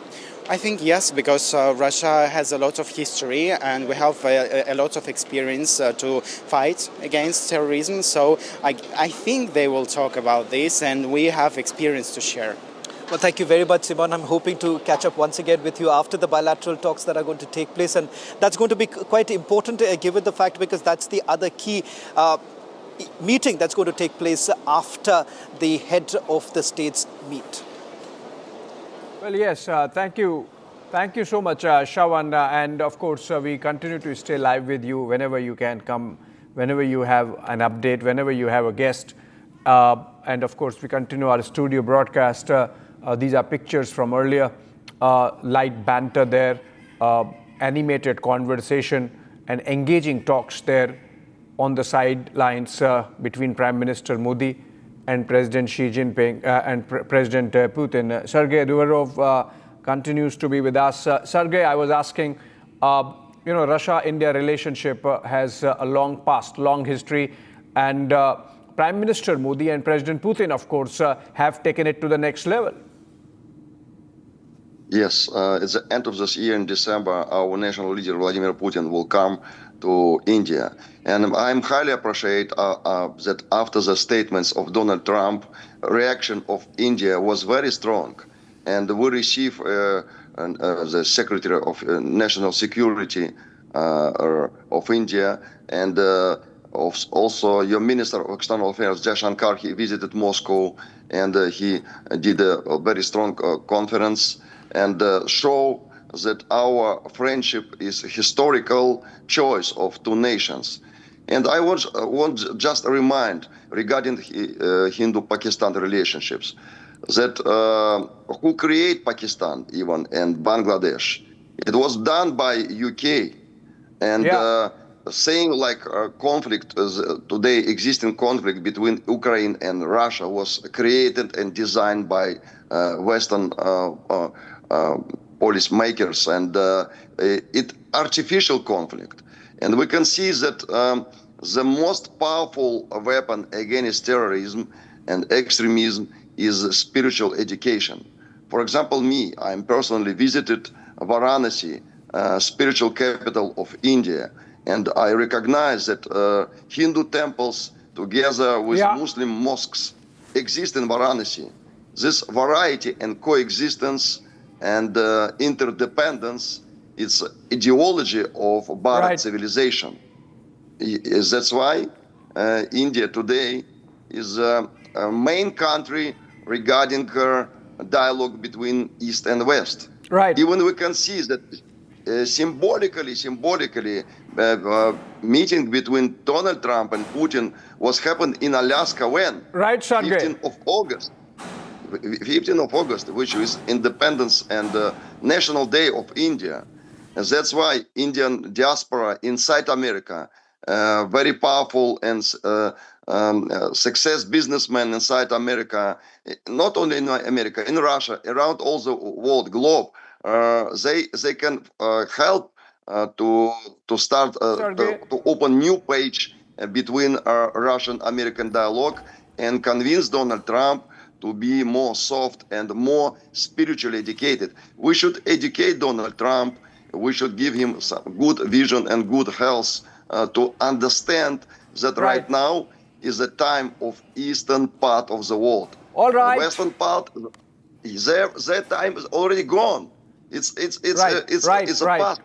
I think yes, because Russia has a lot of history and we have a lot of experience to fight against terrorism. So I think they will talk about this and we have experience to share. Well, thank you very much, Simon. I'm hoping to catch up once again with you after the bilateral talks that are going to take place. And that's going to be quite important given the fact, because that's the other key meeting that's going to take place after the head of the states meet. Well, yes, thank you. Thank you so much, Shravan. And of course, we continue to stay live with you whenever you can come, whenever you have an update, whenever you have a guest. And of course, we continue our studio broadcast. These are pictures from earlier, light banter there, animated conversation and engaging talks there on the sidelines between Prime Minister Modi and President Xi Jinping and President Putin. Sergei Duvarov continues to be with us. Sergei, I was asking, Russia-India relationship has a long past, long history, and Prime Minister Modi and President Putin, of course, have taken it to the next level. Yes, at the end of this year in December, our national leader Vladimir Putin will come to India. And I'm highly appreciate that after the statements of Donald Trump, reaction of India was very strong. And we received the Secretary of National Security of India, and also your Minister of External Affairs, Jaishankar, he visited Moscow and he did a very strong conference and show that our friendship is a historical choice of two nations. And I want just remind regarding Hindu-Pakistan relationships that who create Pakistan even and Bangladesh, it was done by UK. And saying like conflict, today existing conflict between Ukraine and Russia was created and designed by Western policy makers, and it artificial conflict. And we can see that the most powerful weapon against terrorism and extremism is spiritual education. For example, me, I'm personally visited Varanasi, spiritual capital of India, and I recognize that Hindu temples together with Muslim mosques exist in Varanasi. This variety and coexistence and interdependence is ideology of Bharat civilization. That's why India today is a main country regarding dialogue between East and West. Right. Even we can see that symbolically, meeting between Donald Trump and Putin was happened in Alaska when? Right, Sergey. 15th of August. 15th of August, which is Independence and National Day of India. And that's why Indian diaspora inside America, very powerful and success businessmen inside America, not only in America, in Russia, around all the world, globe, they can help to start to open new page between Russian-American dialogue and convince Donald Trump to be more soft and more spiritually educated. We should educate Donald Trump. We should give him some good vision and good health to understand that right now is the time of eastern part of the world. All right. The western part, their time is already gone. It's a past.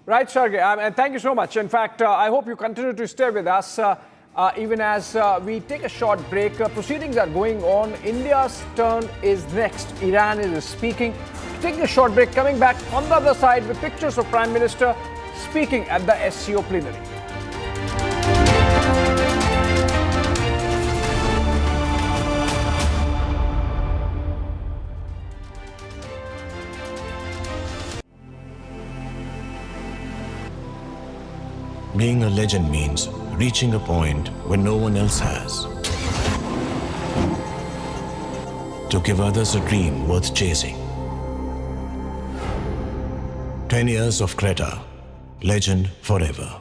Right, Sergey, and thank you so much. In fact, I hope you continue to stay with us even as we take a short break. Proceedings are going on. India's turn is next. Iran is speaking. Taking a short break, coming back on the other side with pictures of Prime Minister speaking at the SCO plenary. Being a legend means reaching a point where no one else has. To give others a dream worth chasing. 10 years of Creta, legend forever.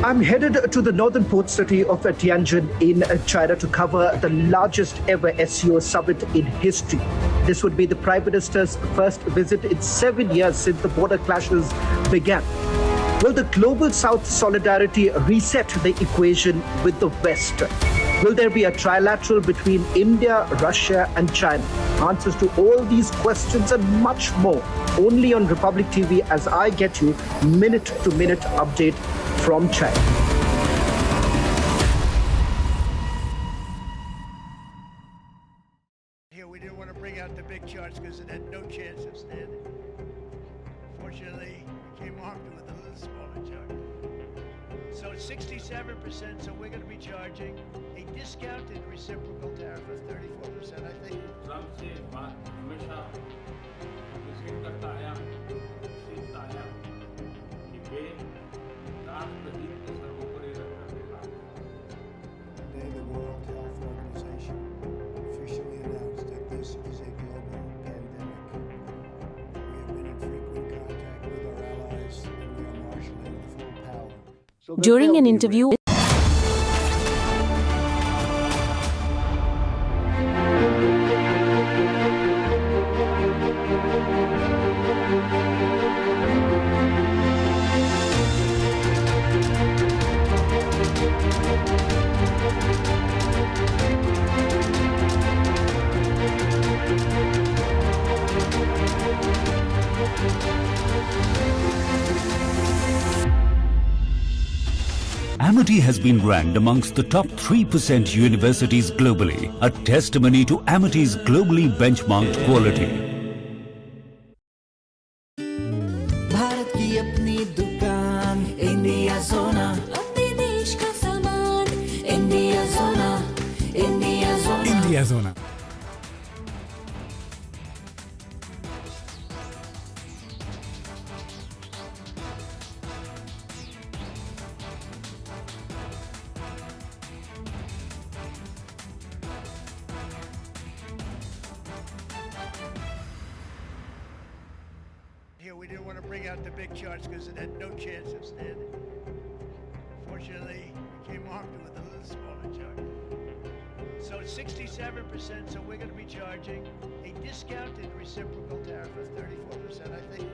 I'm headed to the northern port city of Tianjin in China to cover the largest ever SCO summit in history. This would be the Prime Minister's first visit in 7 years since the border clashes began. Will the global South solidarity reset the equation with the West? Will there be a trilateral between India, Russia and China? Answers to all these questions and much more only on Republic TV as I get you minute-to-minute update from China. Here we didn't want to bring out the big charts because it had no chance of standing. Fortunately, we came armed with a little smaller chart. So it's 67%, so we're going to be charging a discounted reciprocal tariff of 34%, I think. Today, the World Health Organization officially announced that this is a global pandemic. We have been in frequent contact with our allies, and we are marshaling the full power. During an interview Amity has been ranked amongst the top 3% universities globally, a testimony to Amity's globally benchmarked quality. Bharat की अपनी दुकान India सोना अपने देश का सामान India सोना India सोना इंडिया सोना Here, we didn't want to bring out the big charts because it had no chance of standing. Fortunately, we came armed with a little smaller chart. So it's 67%, so we're going to be charging a discounted reciprocal tariff of 34%, I think.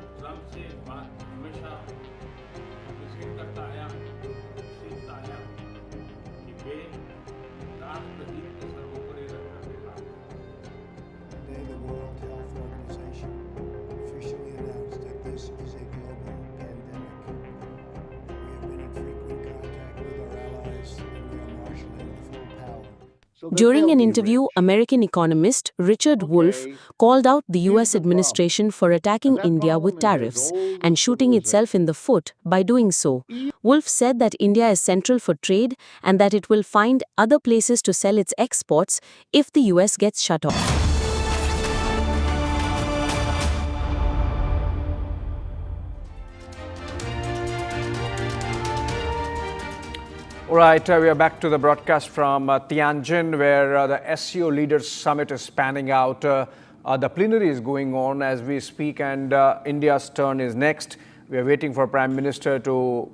Today, the World Health Organization officially announced that this is a global pandemic. We have been in frequent contact with our allies, and we are marshaling the full power. During an interview, American economist Richard Wolff called out the US administration for attacking India with tariffs and shooting itself in the foot by doing so. Wolff said that India is central for trade and that it will find other places to sell its exports if the US gets shut off. All right, we are back to the broadcast from Tianjin, where the SCO Leaders Summit is panning out. The plenary is going on as we speak, and India's turn is next. We are waiting for Prime Minister to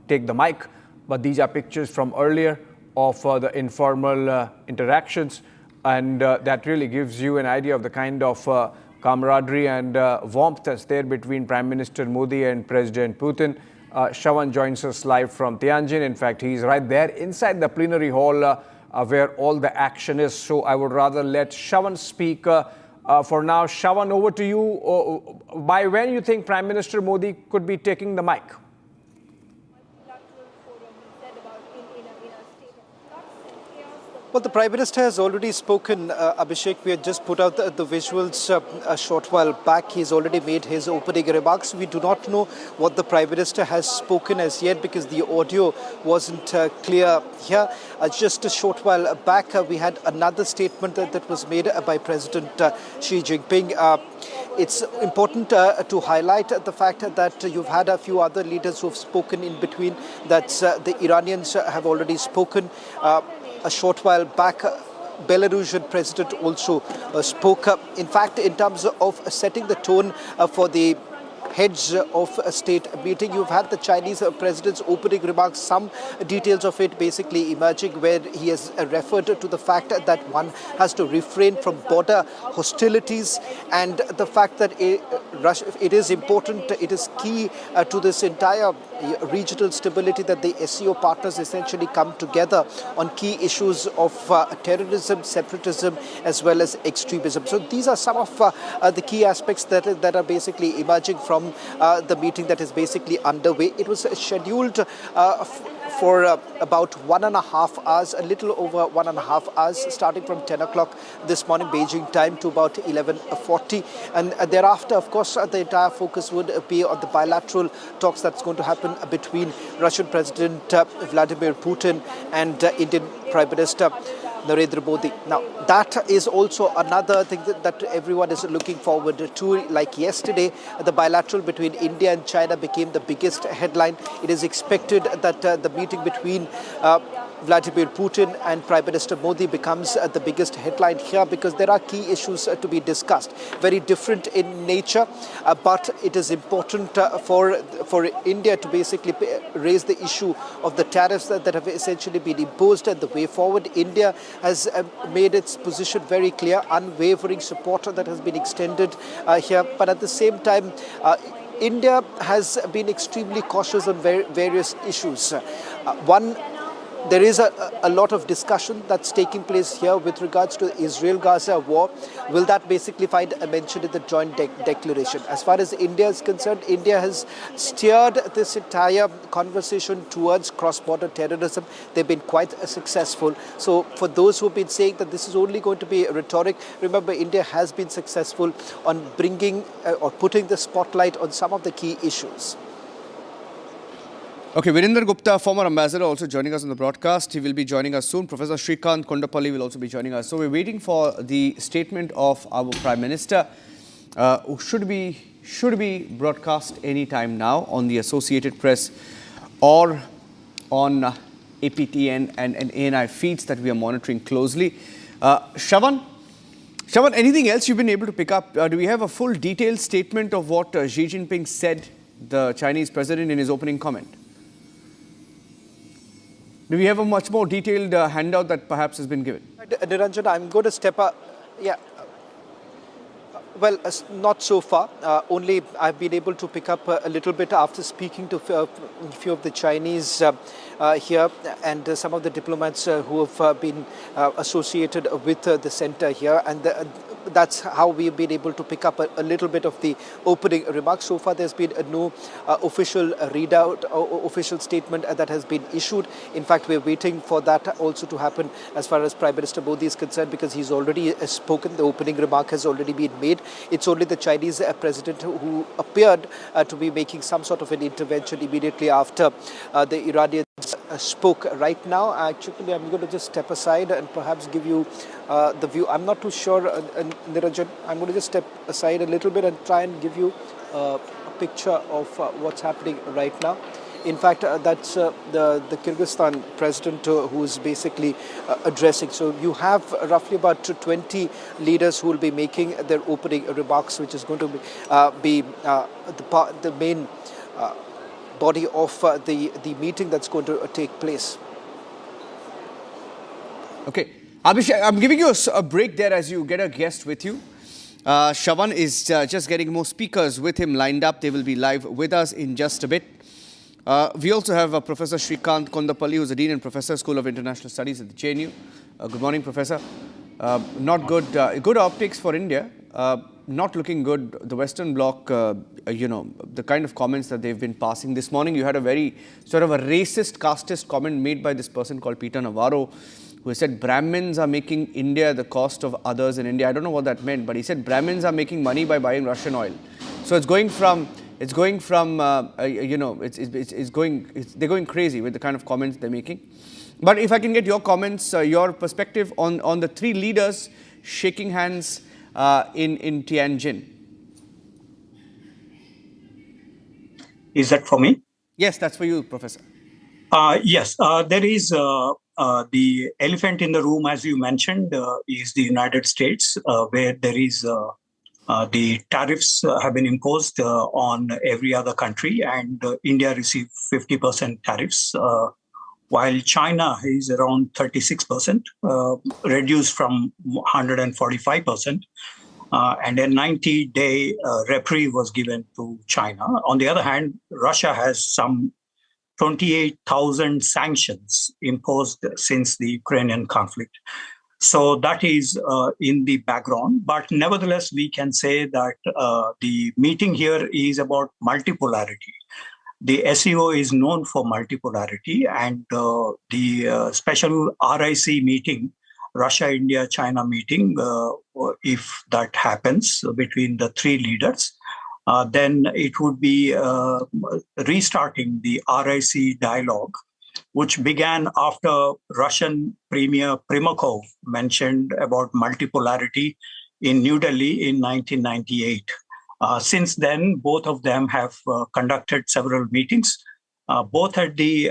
take the mic, but these are pictures from earlier of the informal interactions, and that really gives you an idea of the kind of camaraderie and warmth that's there between Prime Minister Modi and President Putin. Shravan joins us live from Tianjin. In fact, he's right there inside the plenary hall where all the action is. So I would rather let Shravan speak for now. Shravan, over to you. By when you think Prime Minister Modi could be taking the mic? Well, the Prime Minister has already spoken, Abhishek. We had just put out the visuals a short while back. He's already made his opening remarks. We do not know what the Prime Minister has spoken as yet because the audio wasn't clear here. Just a short while back, we had another statement that was made by President Xi Jinping. It's important to highlight the fact that you've had a few other leaders who have spoken in between. That the Iranians have already spoken. A short while back, Belarusian president also spoke up. In fact, in terms of setting the tone for the heads of a state meeting, you've had the Chinese president's opening remarks, some details of it basically emerging, where he has referred to the fact that one has to refrain from border hostilities and the fact that it is important, it is key to this entire regional stability that the SCO partners essentially come together on key issues of terrorism, separatism, as well as extremism. So these are some of the key aspects that are basically emerging from the meeting that is basically underway. It was scheduled for about 1.5 hours, a little over 1.5 hours, starting from 10 o'clock this morning, Beijing time, to about 11:40. And thereafter, of course, the entire focus would be on the bilateral talks that's going to happen between Russian President Vladimir Putin and Indian Prime Minister Narendra Modi. Now, that is also another thing that everyone is looking forward to. Like yesterday, the bilateral between India and China became the biggest headline. It is expected that the meeting between Vladimir Putin and Prime Minister Modi becomes the biggest headline here because there are key issues to be discussed. Very different in nature, but it is important for India to basically raise the issue of the tariffs that have essentially been imposed and the way forward. India has made its position very clear, unwavering support that has been extended here. But at the same time, India has been extremely cautious on various issues. One there is a lot of discussion that's taking place here with regards to the Israel-Gaza war. Will that basically find a mention in the joint declaration? As far as India is concerned, India has steered this entire conversation towards cross-border terrorism. They've been quite successful. So for those who've been saying that this is only going to be rhetoric, remember India has been successful on bringing or putting the spotlight on some of the key issues. Okay, Virender Gupta, former ambassador, also joining us on the broadcast. He will be joining us soon. Professor Shrikant Kondapalli will also be joining us. So we're waiting for the statement of our Prime Minister, who should be broadcast any time now on the Associated Press or on APTN and ANI feeds that we are monitoring closely. Shravan, anything else you've been able to pick up? Do we have a full detailed statement of what Xi Jinping said, the Chinese president, in his opening comment? Do we have a much more detailed handout that perhaps has been given? Niranjan, I'm going to step up. Yeah. Well, not so far. Only I've been able to pick up a little bit after speaking to a few of the Chinese here and some of the diplomats who have been associated with the center here. And that's how we've been able to pick up a little bit of the opening remarks. So far, there's been no official readout or official statement that has been issued. In fact, we're waiting for that also to happen as far as Prime Minister Modi is concerned, because he's already spoken. The opening remark has already been made. It's only the Chinese president who appeared to be making some sort of an intervention immediately after the Iranians spoke. Right now, actually, I'm going to just step aside and perhaps give you the view. I'm not too sure, Niranjan. I'm going to just step aside a little bit and try and give you a picture of what's happening right now. In fact, that's the Kyrgyzstan president who's basically addressing. So you have roughly about 20 leaders who will be making their opening remarks, which is going to be the main body of the meeting that's going to take place. Okay. Abhishek, I'm giving you a break there as you get a guest with you. Shravan is just getting more speakers with him lined up. They will be live with us in just a bit. We also have Professor Shrikant Kondapalli, who's the Dean and Professor, School of International Studies at the JNU. Good morning, Professor. Not good. Good optics for India. Not looking good. The Western Bloc, the kind of comments that they've been passing. This morning, you had a very sort of a racist, casteist comment made by this person called Peter Navarro, who said Brahmins are making India the cost of others in India. I don't know what that meant, but he said Brahmins are making money by buying Russian oil. So they're going crazy with the kind of comments they're making. But if I can get your comments, your perspective on the three leaders shaking hands in Tianjin. Is that for me? Yes, that's for you, Professor. Yes, there is the elephant in the room, as you mentioned, is the United States, where there is the tariffs have been imposed on every other country, and India received 50% tariffs, while China is around 36%, reduced from 145%, and a 90-day reprieve was given to China. On the other hand, Russia has some 28,000 sanctions imposed since the Ukrainian conflict. So that is in the background. But nevertheless, we can say that the meeting here is about multipolarity. The SEO is known for multipolarity, and the special RIC meeting, Russia-India-China meeting, if that happens between the three leaders, then it would be restarting the RIC dialogue, which began after Russian Premier Primakov mentioned about multipolarity in New Delhi in 1998. Since then, both of them have conducted several meetings, both at the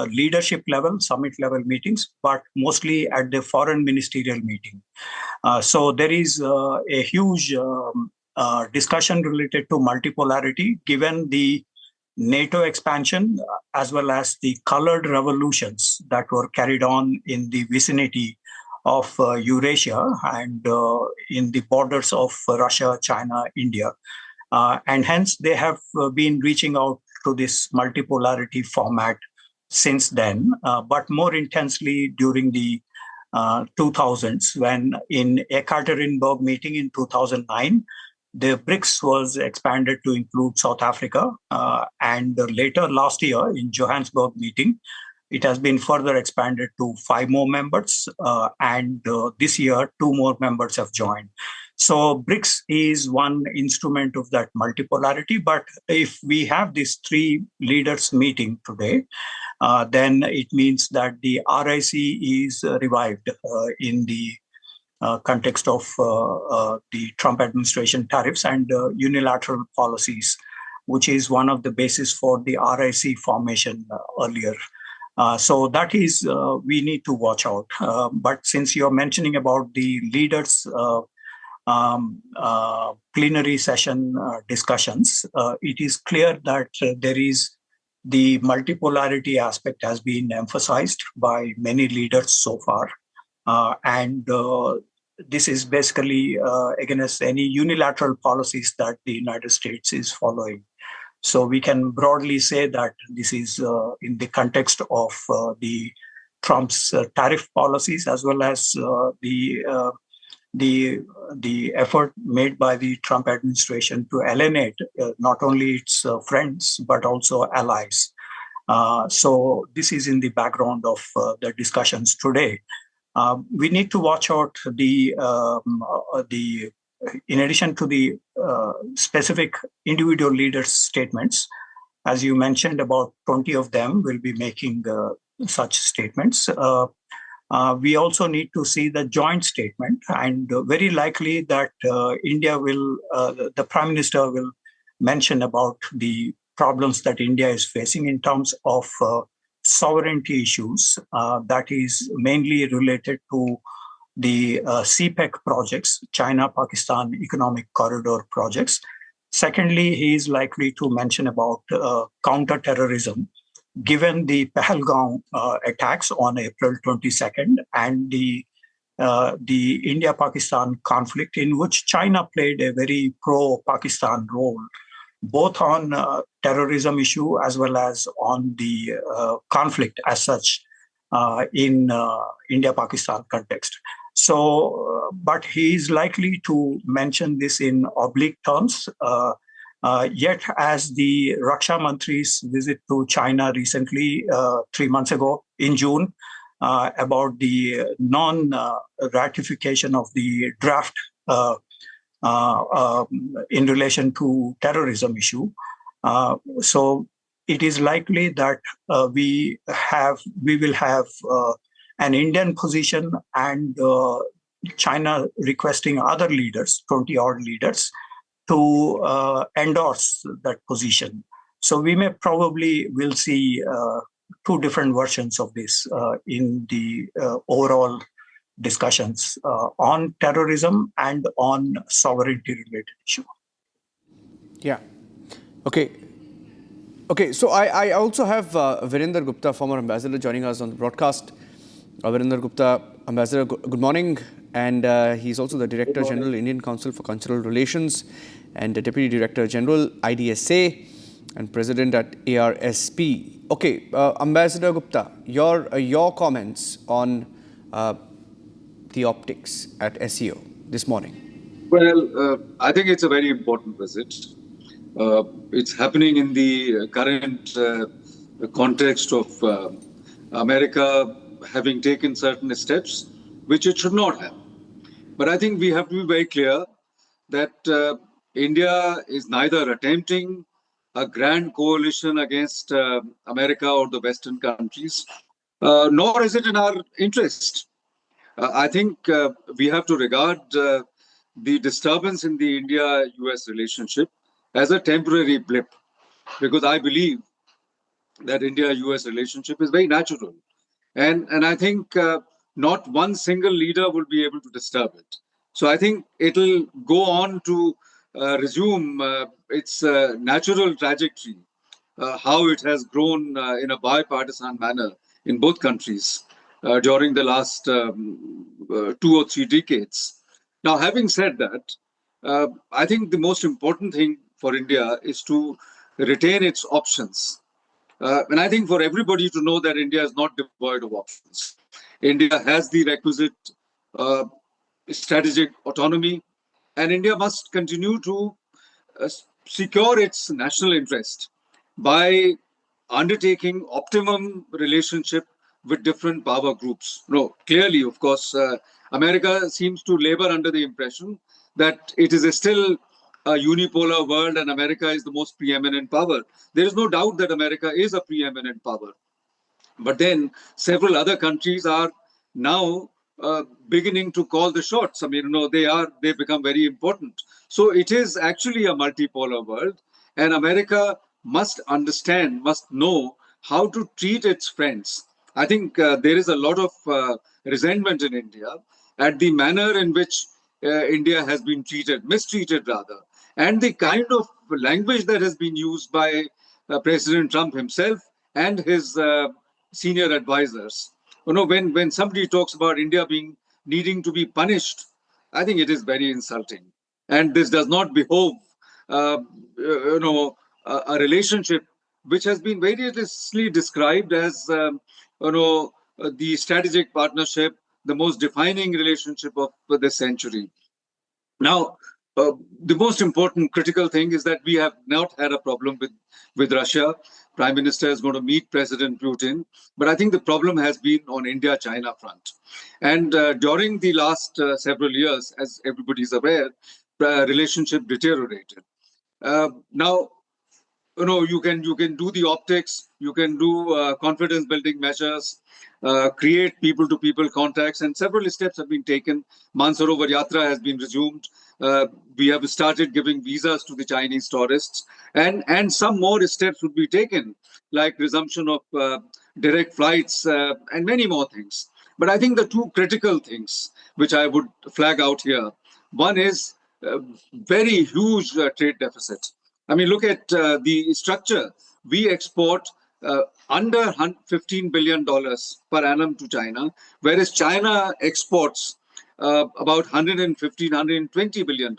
leadership level, summit level meetings, but mostly at the foreign ministerial meeting. So there is a huge discussion related to multipolarity, given the NATO expansion, as well as the colored revolutions that were carried on in the vicinity of Eurasia and in the borders of Russia, China, India. And hence, they have been reaching out to this multipolarity format since then, but more intensely during the 2000s, when in Ekaterinburg meeting in 2009, the BRICS was expanded to include South Africa, and later last year in Johannesburg meeting, it has been further expanded to 5 more members, and this year 2 more members have joined. So BRICS is one instrument of that multipolarity, but if we have these 3 leaders meeting today, then it means that the RIC is revived in the context of the Trump administration tariffs and unilateral policies, which is one of the basis for the RIC formation earlier. So that is, we need to watch out. But since you're mentioning about the leaders' plenary session discussions, it is clear that there is the multipolarity aspect has been emphasized by many leaders so far. And this is basically against any unilateral policies that the United States is following. So we can broadly say that this is in the context of the Trump's tariff policies, as well as the effort made by the Trump administration to alienate not only its friends but also allies. So this is in the background of the discussions today. We need to watch out in addition to the specific individual leaders' statements. As you mentioned, about 20 of them will be making such statements. We also need to see the joint statement, and very likely that India will, the Prime Minister will mention about the problems that India is facing in terms of sovereignty issues, that is mainly related to the CPEC projects, China-Pakistan Economic Corridor projects. Secondly, he is likely to mention about counter-terrorism, given the Pahalgam attacks on April 22nd and the India-Pakistan conflict, in which China played a very pro-Pakistan role, both on terrorism issue as well as on the conflict as such in India-Pakistan context. So, but he is likely to mention this in oblique terms. Yet, as the Raksha Mantri's visit to China recently, 3 months ago in June, about the non-ratification of the draft in relation to terrorism issue. So it is likely that we will have an Indian position and China requesting other leaders, 20-odd leaders, to endorse that position. So we may probably will see 2 different versions of this in the overall discussions on terrorism and on sovereignty-related issue. Yeah. Okay. Okay. So I also have Virender Gupta, former ambassador, joining us on the broadcast. Virender Gupta, Ambassador, good morning. And he's also the Director General, Indian Council for Cultural Relations, and the Deputy Director General, IDSA, and President at ARSP. Okay, Ambassador Gupta, your comments on the optics at SEO this morning. Well, I think it's a very important visit. It's happening in the current context of America having taken certain steps which it should not have. But I think we have to be very clear that India is neither attempting a grand coalition against America or the Western countries, nor is it in our interest. I think we have to regard the disturbance in the India-US relationship as a temporary blip, because I believe that India-US relationship is very natural. And I think not one single leader will be able to disturb it. So I think it'll go on to resume its natural trajectory, how it has grown in a bipartisan manner in both countries during the last 2 or 3 decades. Now, having said that, I think the most important thing for India is to retain its options And I think for everybody to know that India is not devoid of options. India has the requisite uh, strategic autonomy, and India must continue to secure its national interest by undertaking optimum relationship with different power groups. No, clearly, of course, America seems to labor under the impression that it is still a unipolar world and America is the most preeminent power. There is no doubt that America is a preeminent power. But then several other countries are now beginning to call the shots. I mean, they've become very important. So it is actually a multipolar world, and America must understand, must know how to treat its friends. I think there is a lot of resentment in India at the manner in which India has been mistreated rather, and the kind of language that has been used by President Trump himself and his senior advisors. When somebody talks about India needing to be punished, I think it is very insulting, and this does not behove, uh, a relationship which has been variously described as, the strategic partnership, the most defining relationship of the century. Now, the most important critical thing is that we have not had a problem with Russia. Prime Minister is going to meet President Putin, but I think the problem has been on India-China front. And during the last several years, as everybody is aware, relationship deteriorated. Now, you can do the optics, you can do confidence building measures, create people to people contacts, and several steps have been taken. Mansarovar Yatra has been resumed. We have started giving visas to the Chinese tourists, and some more steps would be taken, like resumption of direct flights and many more things. But I think the two critical things which I would flag out here, one is very huge trade deficit. I mean, look at the structure. We export under $15 billion per annum to China, whereas China exports about $115, $120 billion.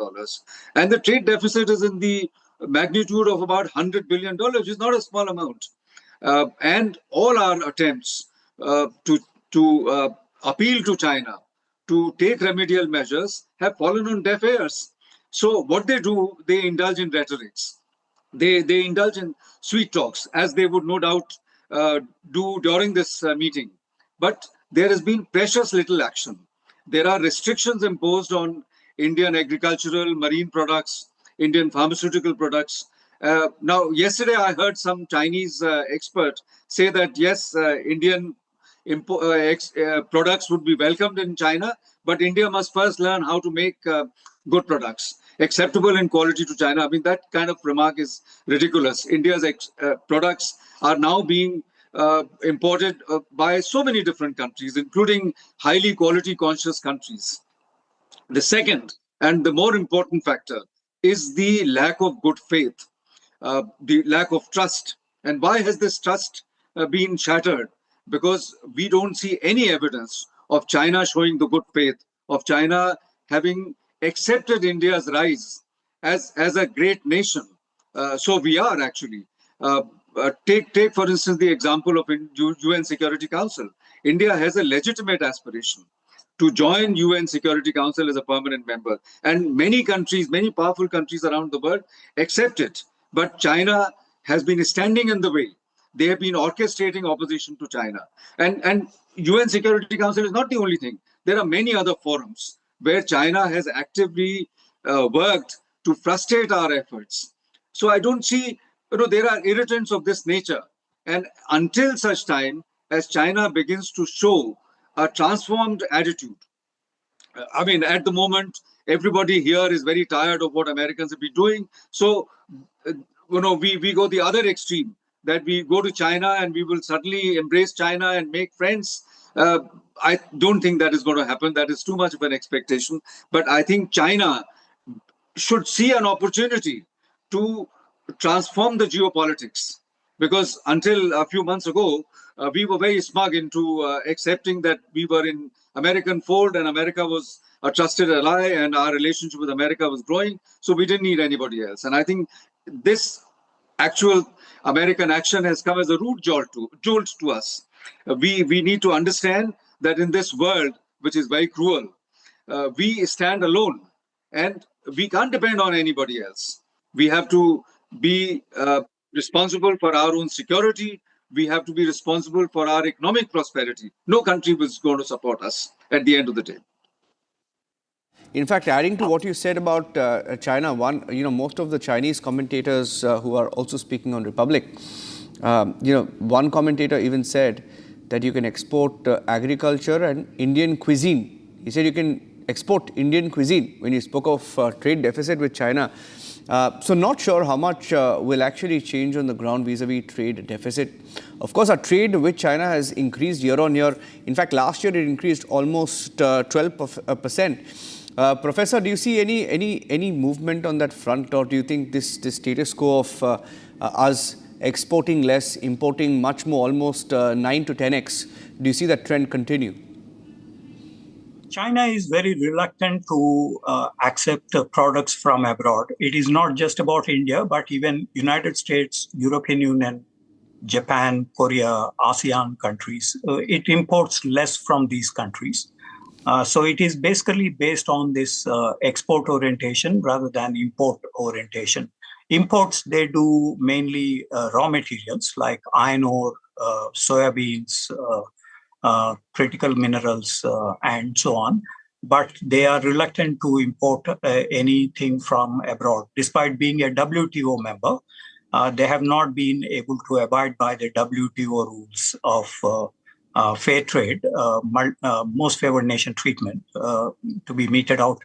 And the trade deficit is in the magnitude of about $100 billion, which is not a small amount. And all our attempts to appeal to China to take remedial measures have fallen on deaf ears. So what they do, they indulge in rhetorics. They indulge in sweet talks, as they would no doubt do during this meeting. But there has been precious little action. There are restrictions imposed on Indian agricultural, marine products, Indian pharmaceutical products. Now, yesterday I heard some Chinese expert say that yes, Indian products would be welcomed in China, but India must first learn how to make good products, acceptable in quality to China. I mean, that kind of remark is ridiculous. India's products are now being imported by so many different countries, including highly quality conscious countries. The second and the more important factor is the lack of good faith, the lack of trust. And why has this trust been shattered? Because we don't see any evidence of China showing the good faith, of China having accepted India's rise as a great nation. So we are actually. Take for instance the example of UN Security Council. India has a legitimate aspiration to join UN Security Council as a permanent member, and many countries, many powerful countries around the world accept it. But China has been standing in the way. They have been orchestrating opposition to China, and UN Security Council is not the only thing. There are many other forums where China has actively worked to frustrate our efforts. So I don't see, there are irritants of this nature. And until such time as China begins to show a transformed attitude, I mean, at the moment, everybody here is very tired of what Americans have been doing. So, we go the other extreme, that we go to China and we will suddenly embrace China and make friends. I don't think that is going to happen. That is too much of an expectation. But I think China should see an opportunity to transform the geopolitics, because until a few months ago, we were very smug into accepting that we were in American fold and America was a trusted ally and our relationship with America was growing. So we didn't need anybody else. And I think this actual American action has come as a rude jolt to us. We need to understand that in this world, which is very cruel, we stand alone and we can't depend on anybody else. We have to be responsible for our own security. We have to be responsible for our economic prosperity. No country was going to support us at the end of the day. In fact, adding to what you said about China, most of the Chinese commentators who are also speaking on Republic, one commentator even said that you can export agriculture and Indian cuisine. He said you can export Indian cuisine when he spoke of trade deficit with China. So not sure how much will actually change on the ground vis-a-vis trade deficit. Of course, our trade with China has increased year on year. In fact, last year it increased almost 12%. Professor, do you see any movement on that front, or do you think this status quo of us exporting less, importing much more, almost 9 to 10x, do you see that trend continue? China is very reluctant to accept products from abroad. It is not just about India, but even United States, European Union, Japan, Korea, ASEAN countries. It imports less from these countries. So it is basically based on this export orientation rather than import orientation. Imports, they do mainly raw materials like iron ore, soybeans, critical minerals, and so on. But they are reluctant to import anything from abroad. Despite being a WTO member, they have not been able to abide by the WTO rules of fair trade, most favored nation treatment to be meted out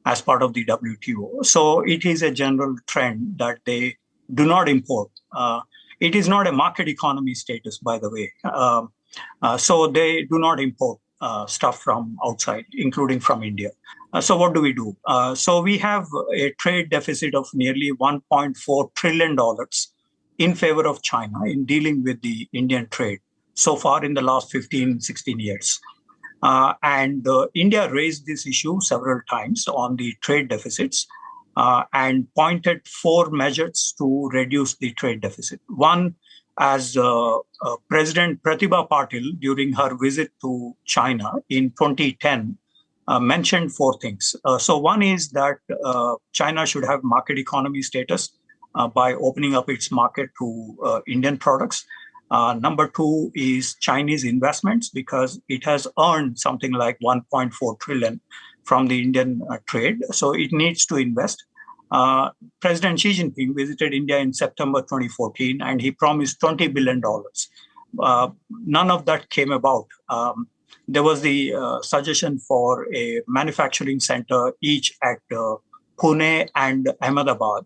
as part of the WTO. So it is a general trend that they do not import. It is not a market economy status, by the way. So they do not import stuff from outside, including from India. So what do we do? So we have a trade deficit of nearly $1.4 trillion in favor of China in dealing with the Indian trade so far in the last 15, 16 years. And India raised this issue several times on the trade deficits and pointed 4 measures to reduce the trade deficit. One, as President Pratibha Patil, during her visit to China in 2010, mentioned 4 things. So one is that China should have market economy status by opening up its market to Indian products. Number 2 is Chinese investments, because it has earned something like 1.4 trillion from the Indian trade. So it needs to invest. President Xi Jinping visited India in September 2014, and he promised $20 billion. None of that came about. There was the suggestion for a manufacturing center each at Pune and Ahmedabad,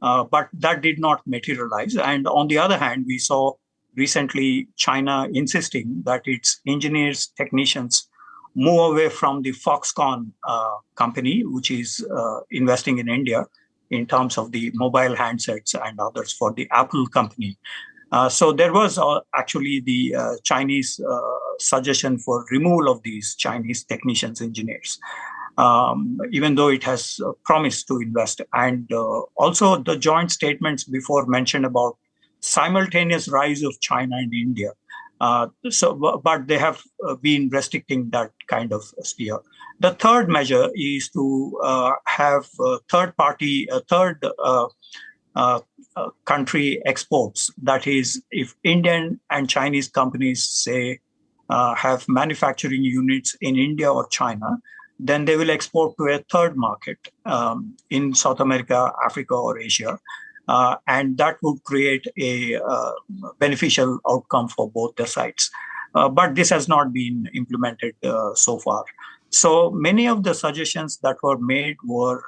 but that did not materialize. And on the other hand, we saw recently China insisting that its engineers, technicians move away from the Foxconn company, which is investing in India in terms of the mobile handsets and others for the Apple company. So there was actually the Chinese suggestion for removal of these Chinese technicians, engineers, even though it has promised to invest. And also the joint statements before mentioned about simultaneous rise of China and India. But they have been restricting that kind of sphere. The third measure is to have third country exports. That is, if Indian and Chinese companies, say, have manufacturing units in India or China, then they will export to a third market in South America, Africa, or Asia. And that would create a beneficial outcome for both the sides. But this has not been implemented so far. So many of the suggestions that were made were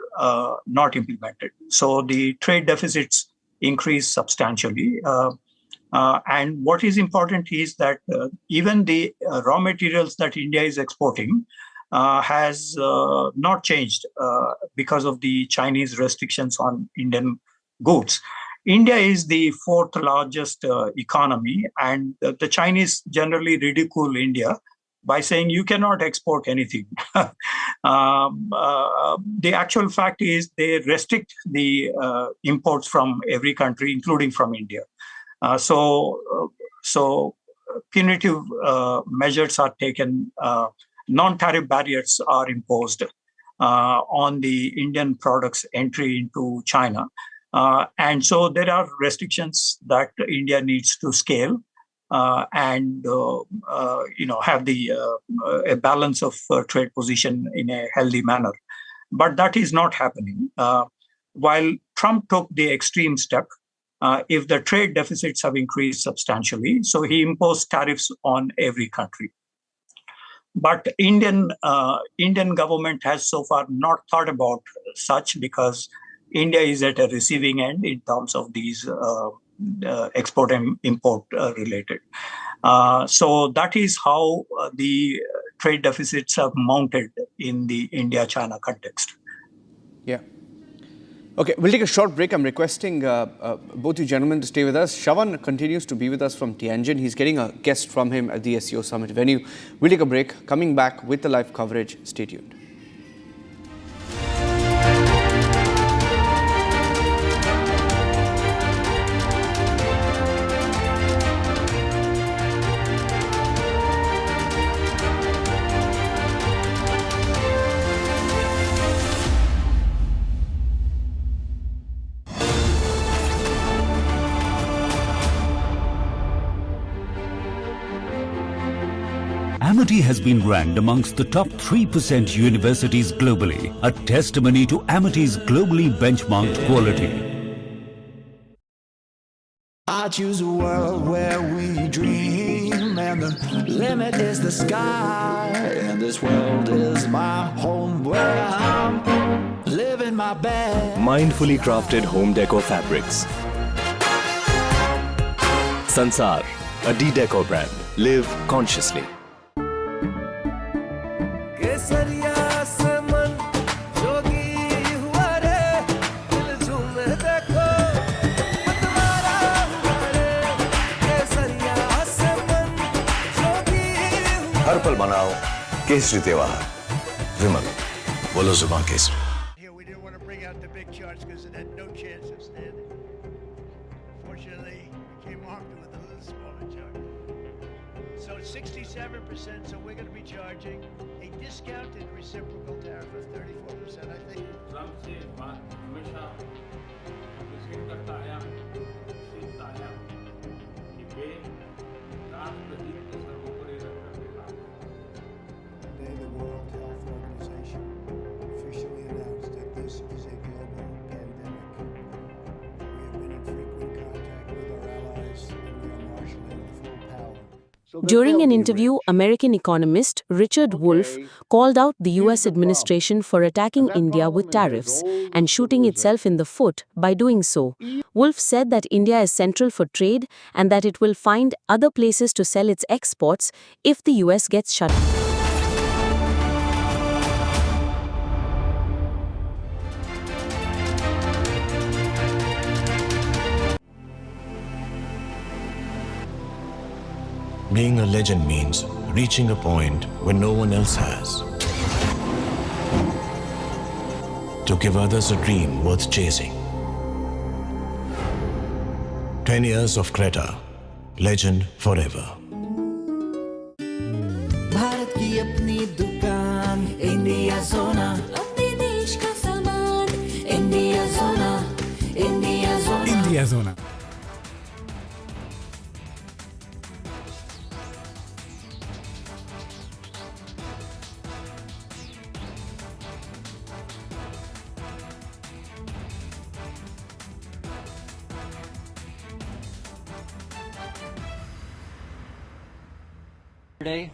not implemented. So the trade deficits increased substantially. And what is important is that even the raw materials that India is exporting has not changed because of the Chinese restrictions on Indian goods. India is the 4th largest economy, and the Chinese generally ridicule India by saying you cannot export anything. The actual fact is they restrict the imports from every country, including from India. So punitive measures are taken, non-tariff barriers are imposed on the Indian products' entry into China. And so there are restrictions that India needs to scale and have a balance of trade position in a healthy manner. But that is not happening. While Trump took the extreme step, if the trade deficits have increased substantially, so he imposed tariffs on every country. But Indian government has so far not thought about such, because India is at a receiving end in terms of these export and import related. So that is how the trade deficits have mounted in the India-China context. Yeah. Okay, we'll take a short break. I'm requesting both you gentlemen to stay with us. Shravan continues to be with us from Tianjin. He's getting a guest from him at the SEO Summit venue. We'll take a break. Coming back with the live coverage. Stay tuned. Amity has been ranked amongst the top 3% universities globally, a testimony to Amity's globally benchmarked quality. I choose a world where we dream, and the limit is the sky. And this world is my home where I'm living my best. Mindfully crafted home decor fabrics. Sansar, a D-Decor brand. Live consciously. हर पल मनाओ केसरी त्योहार विमल बोलो जुबान Kesari Here we didn't want to bring out the big charts because it had no chance of standing. Fortunately, we came armed with a little smaller chart. So 67%, so we're going to be charging a discounted reciprocal tariff of 34%, I think. Today, the World Health Organization officially announced that this is a global pandemic. We have been in frequent contact with our allies, and we are marshaling full power. During an interview, American economist Richard Wolff called out the US administration for attacking India with tariffs and shooting itself in the foot by doing so. Wolff said that India is central for trade and that it will find other places to sell its exports if the US gets shut down. Being a legend means reaching a point where no one else has. To give others a dream worth chasing. 10 years of Creta, legend forever. Bharat की अपनी दुकान India सोना अपने देश का सामान India सोना India सोना इंडिया सोना Yesterday,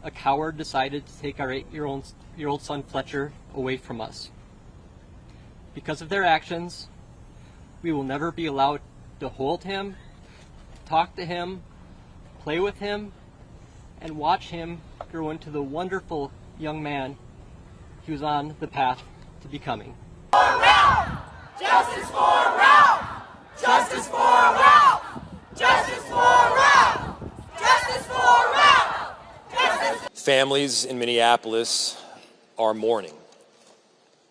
a coward decided to take our 8-year-old son Fletcher away from us. Because of their actions, we will never be allowed to hold him, talk to him, play with him, and watch him grow into the wonderful young man he was on the path to becoming. For Ralph! Justice for Ralph! Justice for Ralph! Justice for Ralph! Justice for Ralph! Justice families in Minneapolis are mourning.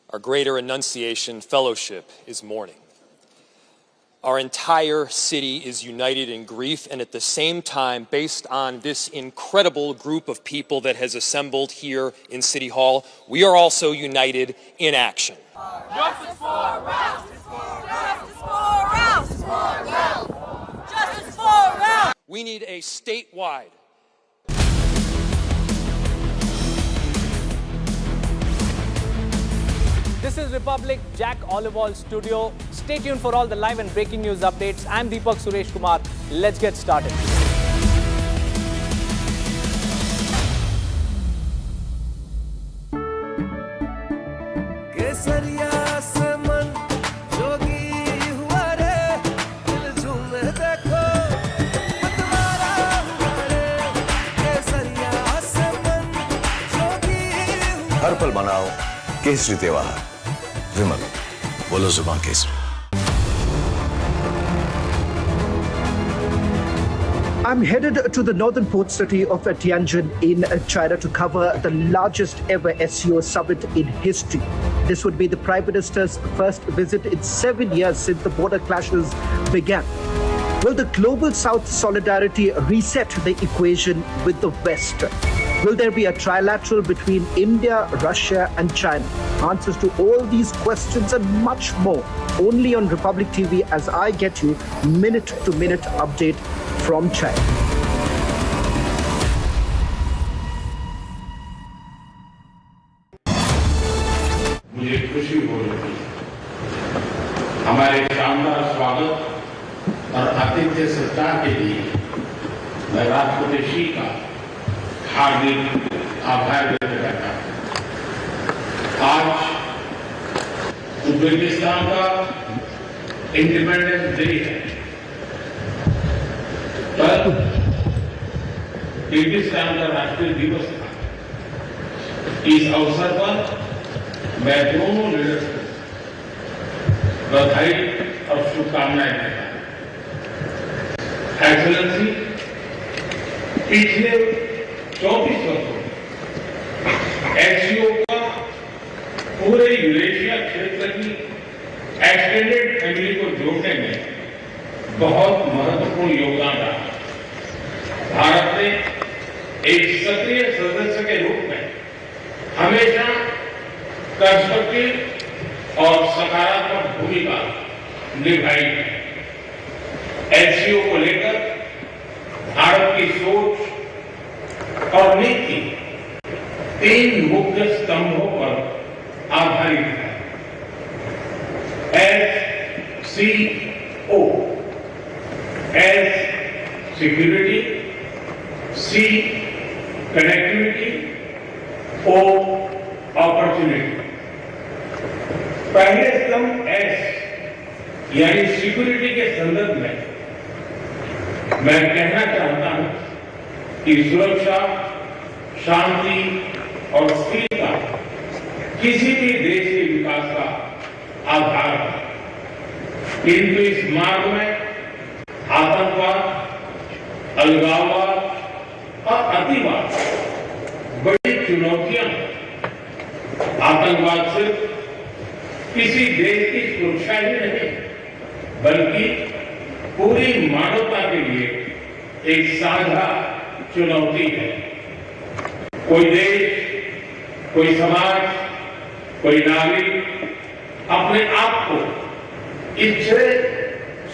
Our Greater Annunciation Fellowship is mourning. Our entire city is united in grief, and at the same time, based on this incredible group of people that has assembled here in City Hall, we are also united in action. Justice for Ralph! Justice for Ralph! Justice for Ralph! We need a statewide This is Republic Jack Olival Studio. Stay tuned for all the live and breaking news updates. I'm Deepak Suresh Kumar. Let's get started. हर पल मनाओ केसरी त्योहार विमल बोलो जुबान Kesari I'm headed to the northern port city of Tianjin in China to cover the largest ever SCO summit in history. This would be the Prime Minister's first visit in 7 years since the border clashes began. Will the global South solidarity reset the equation with the West? Will there be a trilateral between India, Russia and China? Answers to all these questions and much more only on Republic TV as I get you minute-to-minute update from China. मुझे खुशी हो रही है हमारे शानदार स्वागत और आतिथ्य सत्कार के लिए मैं राष्ट्रपति शी का हार्दिक आभार व्यक्त करता हूं। आज उज्बेकिस्तान का इंडिपेंडेंस डे है। कल किर्गिस्तान का राष्ट्रीय दिवस था। इस अवसर पर मैं दोनों लीडर्स को बधाई और शुभकामनाएं देता हूं। एक्सेलेंसी, पिछले 24 वर्षों में एससीओ का पूरे यूरेशिया क्षेत्र की एक्सटेंडेड फैमिली को जोड़ने में बहुत महत्वपूर्ण योगदान रहा। भारत ने एक सक्रिय सदस्य के रूप में हमेशा कंस्ट्रक्टिव और सकारात्मक भूमिका निभाई है। एससीओ को लेकर भारत की सोच और नीति 3 मुख्य स्तंभों पर आधारित है। SCO, S security, C connectivity, O opportunity. पहले स्तंभ S यानी सिक्योरिटी के संदर्भ में मैं कहना चाहता हूं कि सुरक्षा, शांति और स्थिरता किसी भी देश के विकास का आधार है। किंतु इस मार्ग में आतंकवाद, अलगाववाद और अतिवाद बड़ी चुनौतियां हैं। आतंकवाद सिर्फ किसी देश की सुरक्षा ही नहीं बल्कि पूरी मानवता के लिए एक साझा चुनौती है। कोई देश, कोई समाज, कोई नागरिक अपने आप को इससे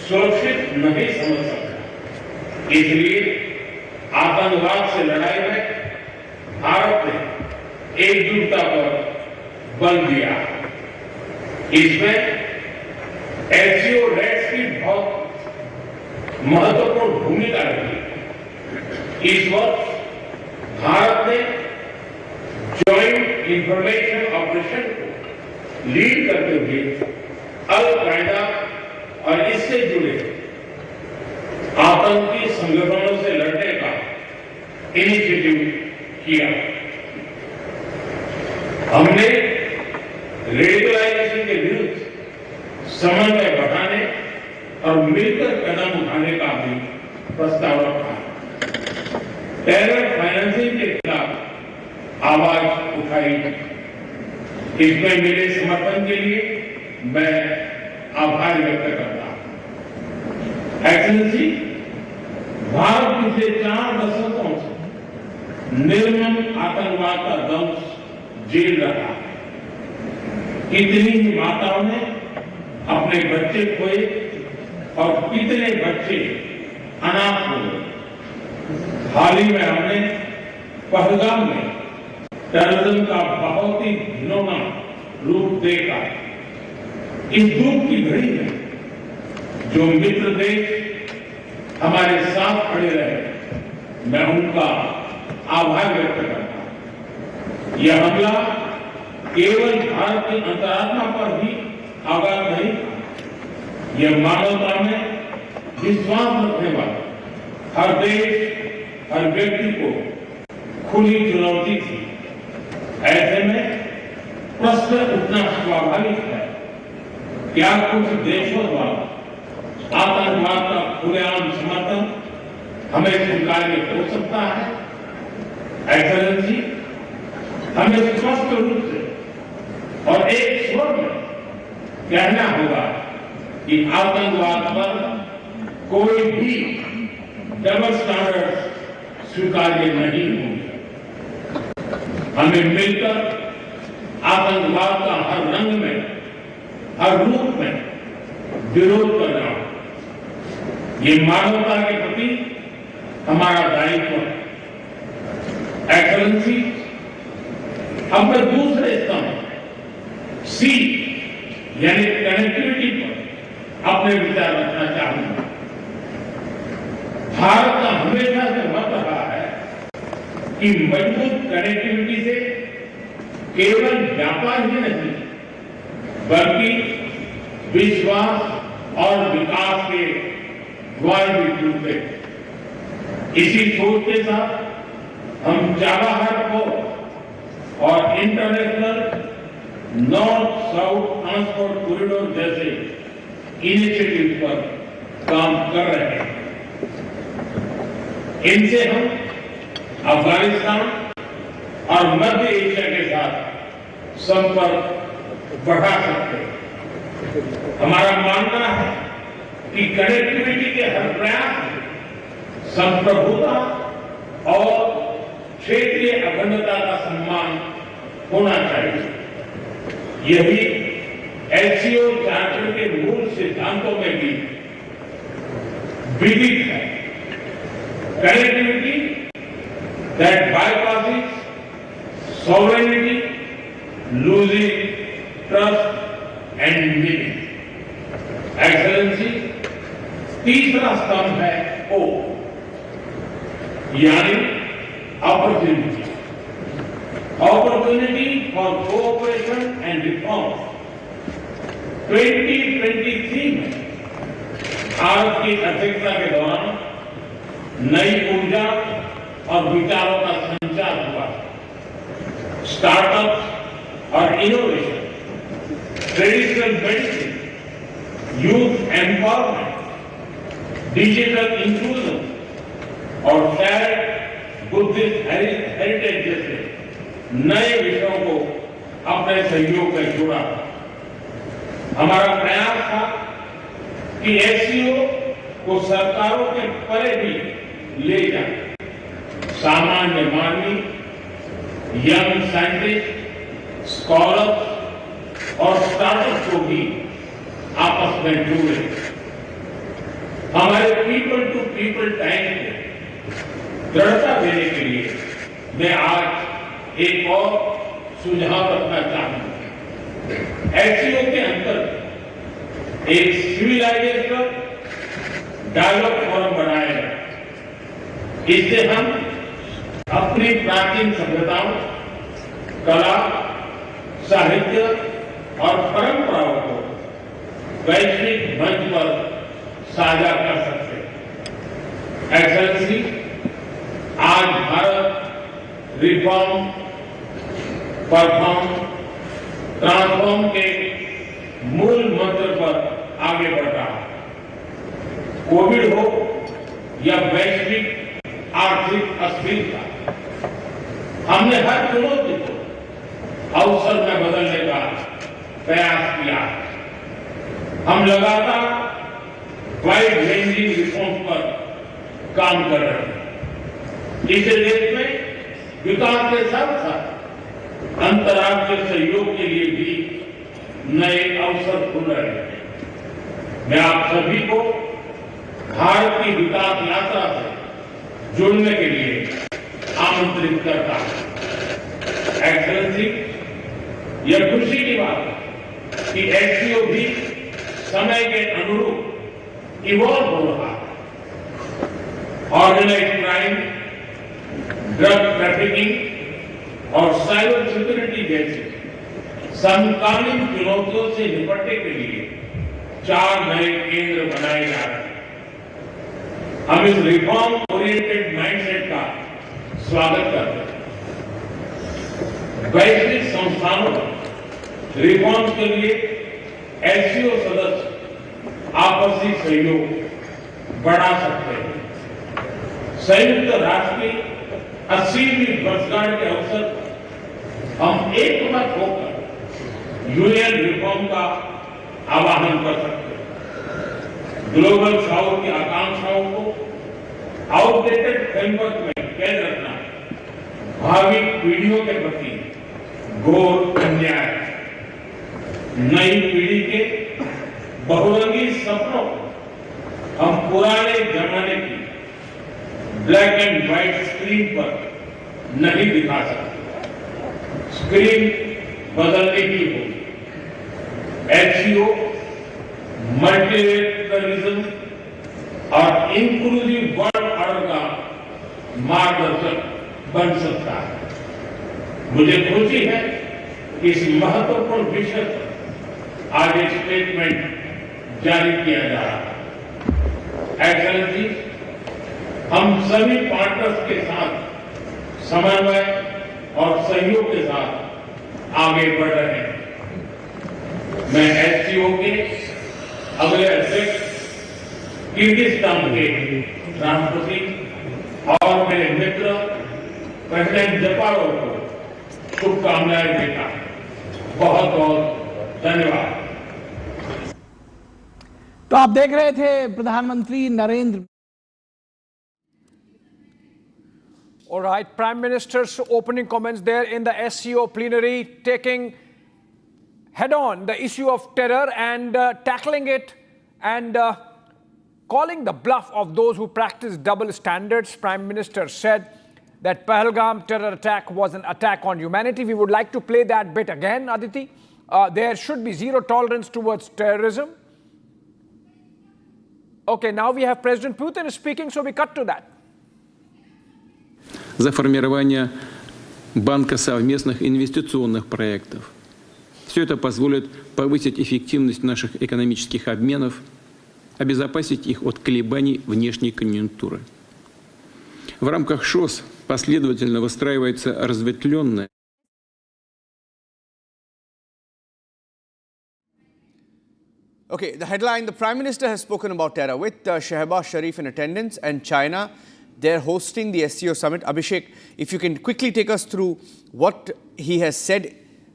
सुरक्षित नहीं समझ सकता। इसलिए आतंकवाद से लड़ाई में भारत ने एकजुटता पर बल दिया। इसमें एससीओ रेट्स की बहुत महत्वपूर्ण भूमिका रही। इस वर्ष भारत ने ज्वाइंट इंफॉर्मेशन ऑपरेशन को लीड करते हुए अल कायदा और इससे जुड़े आतंकी संगठनों से लड़ने का इनिशिएटिव किया। हमने रेडिकलाइजेशन के विरुद्ध समन्वय बढ़ाने और मिलकर कदम उठाने का भी प्रस्ताव रखा। टेरर फाइनेंसिंग के खिलाफ आवाज उठाई है। इसमें मेरे समर्थन के लिए मैं आभार व्यक्त करता हूं। एक्सेलेंसी, भारत पिछले 4 दशकों से निर्मम आतंकवाद का दंश झेल रहा है। कितनी ही माताओं ने अपने बच्चे खोए और कितने बच्चे अनाथ हो गए। हाल ही में हमने पहलगाम में टेररिज्म का बहुत ही घिनौना रूप देखा। इस दुख की घड़ी में जो मित्र देश हमारे साथ खड़े रहे, मैं उनका आभार व्यक्त करता हूं। यह हमला केवल भारत की अंतरात्मा पर ही आघात नहीं था, यह मानवता में विश्वास रखने वाले हर देश, हर व्यक्ति को खुली चुनौती थी। ऐसे में प्रश्न उठना स्वाभाविक है, क्या कुछ देशों द्वारा आतंकवाद का खुलेआम समर्थन हमें स्वीकार्य हो सकता है? एक्सेलेंसी, हमें स्पष्ट रूप से और एक स्वर में कहना होगा कि आतंकवाद पर कोई भी डबल स्टैंडर्ड स्वीकार्य नहीं होंगे। हमें मिलकर आतंकवाद का हर रंग में, हर रूप में विरोध करना होगा। ये मानवता के प्रति हमारा दायित्व है। एक्सेलेंसी, अब मैं दूसरे स्तंभ सी यानी कनेक्टिविटी पर अपने विचार रखना चाहूंगा। भारत का हमेशा से मत रहा है कि मजबूत कनेक्टिविटी से केवल व्यापार ही नहीं बल्कि विश्वास और विकास के द्वार भी खुलते। इसी सोच के साथ हम चाबहार को और international north south transport corridor जैसे इनिशिएटिव पर काम कर रहे हैं। इनसे हम अफगानिस्तान और मध्य एशिया के साथ संपर्क बढ़ा सकते हैं। हमारा मानना है कि कनेक्टिविटी के हर प्रयास में संप्रभुता और क्षेत्रीय अखंडता का सम्मान होना चाहिए। यही एससीओ चार्टर के मूल सिद्धांतों में भी विदित है। Connectivity that bypasses sovereignty, losing trust and meaning. Excellency, तीसरा स्तंभ है O, यानी opportunity. Opportunity for cooperation and reform. 2023 में भारत की अध्यक्षता के दौरान नई ऊर्जा और विचारों का संचार हुआ। स्टार्टअप और innovation, traditional medicine, youth empowerment, digital inclusion और शेयर्ड बुद्धिस्ट हेरिटेज जैसे नए विषयों को अपने सहयोग में जोड़ा। हमारा प्रयास था कि एससीओ को सरकारों के परे भी ले जाए। सामान्य मानवी, यंग साइंटिस्ट, स्कॉलर्स और स्टार्टअप को भी आपस में जोड़े। हमारे पीपल टू पीपल टाइम को दृढ़ता देने के लिए मैं आज एक और सुझाव रखना चाहूंगा। एससीओ के अंदर एक सिविलाइजेशन डायलॉग फोरम बनाया गया। इससे हम अपनी प्राचीन सभ्यताओं, कला, साहित्य और परंपराओं को वैश्विक मंच पर साझा कर सकते हैं। एक्सेलेंसी, आज भारत रिफॉर्म, परफॉर्म, ट्रांसफॉर्म के मूल मंत्र पर आगे बढ़ रहा है। कोविड हो या वैश्विक आर्थिक अस्थिरता, हमने हर चुनौती को अवसर में बदलने का प्रयास किया। हम लगातार वाइड रेंजिंग रिफॉर्म पर काम कर रहे हैं। इस देश में विकास के साथ साथ अंतर्राष्ट्रीय सहयोग के लिए भी नए अवसर खुल रहे हैं। मैं आप सभी को भारत की विकास यात्रा से जुड़ने के लिए आमंत्रित करता हूं। एक्सेलेंसी, यह खुशी की बात है कि एससीओ भी समय के अनुरूप इवॉल्व हो रहा है। ऑर्गेनाइज्ड क्राइम, ड्रग ट्रैफिकिंग और साइबर सिक्योरिटी जैसे समकालीन चुनौतियों से निपटने के लिए 4 नए केंद्र बनाए जा रहे हैं। हम इस रिफॉर्म ओरिएंटेड माइंडसेट का स्वागत करते हैं। वैश्विक संस्थानों में रिफॉर्म्स के लिए एससीओ सदस्य आपसी सहयोग बढ़ा सकते हैं। संयुक्त राष्ट्र की 80वीं वर्षगांठ के अवसर पर हम एकमत होकर यूएन रिफॉर्म का आह्वान कर सकते हैं। ग्लोबल साउथ की आकांक्षाओं को आउटडेटेड फ्रेमवर्क में कैद रखना भावी पीढ़ियों के प्रति घोर अन्याय। नई पीढ़ी के बहुरंगी सपनों को हम पुराने जमाने की ब्लैक एंड व्हाइट स्क्रीन पर नहीं दिखा सकते। स्क्रीन बदलने की होगी। एससीओ मल्टीलेटरलिज्म और इंक्लूसिव वर्ल्ड ऑर्डर का मार्गदर्शक बन सकता है। मुझे खुशी है कि इस महत्वपूर्ण विषय पर आज एक स्टेटमेंट जारी किया जा रहा है। एक्सेलेंसी, हम सभी पार्टनर्स के साथ समन्वय और सहयोग के साथ आगे बढ़ रहे हैं। मैं एससीओ के अगले अध्यक्ष किर्गिस्तान के राष्ट्रपति और मेरे मित्र प्रेसिडेंट जपारोव को शुभकामनाएं देता हूं। बहुत बहुत धन्यवाद। तो आप देख रहे थे प्रधानमंत्री Narendra. All right, Prime Minister's opening comments there in the SCO plenary, taking head-on the issue of terror and tackling it and calling the bluff of those who practice double standards. Prime Minister said that Pahalgam terror attack was an attack on humanity. We would like to play that bit again, Aditi. There should be zero tolerance towards terrorism. Okay, now we have President Putin speaking, so we cut to that. За формирование банка совместных инвестиционных проектов. Все это позволит повысить эффективность наших экономических обменов, обезопасить их от колебаний внешней конъюнктуры. В рамках ШОС последовательно выстраивается разветвленная. Okay, the headline, the Prime Minister has spoken about terror with Shehbaz Sharif in attendance and China. They're hosting the SCO summit. Abhishek, if you can quickly take us through what he has said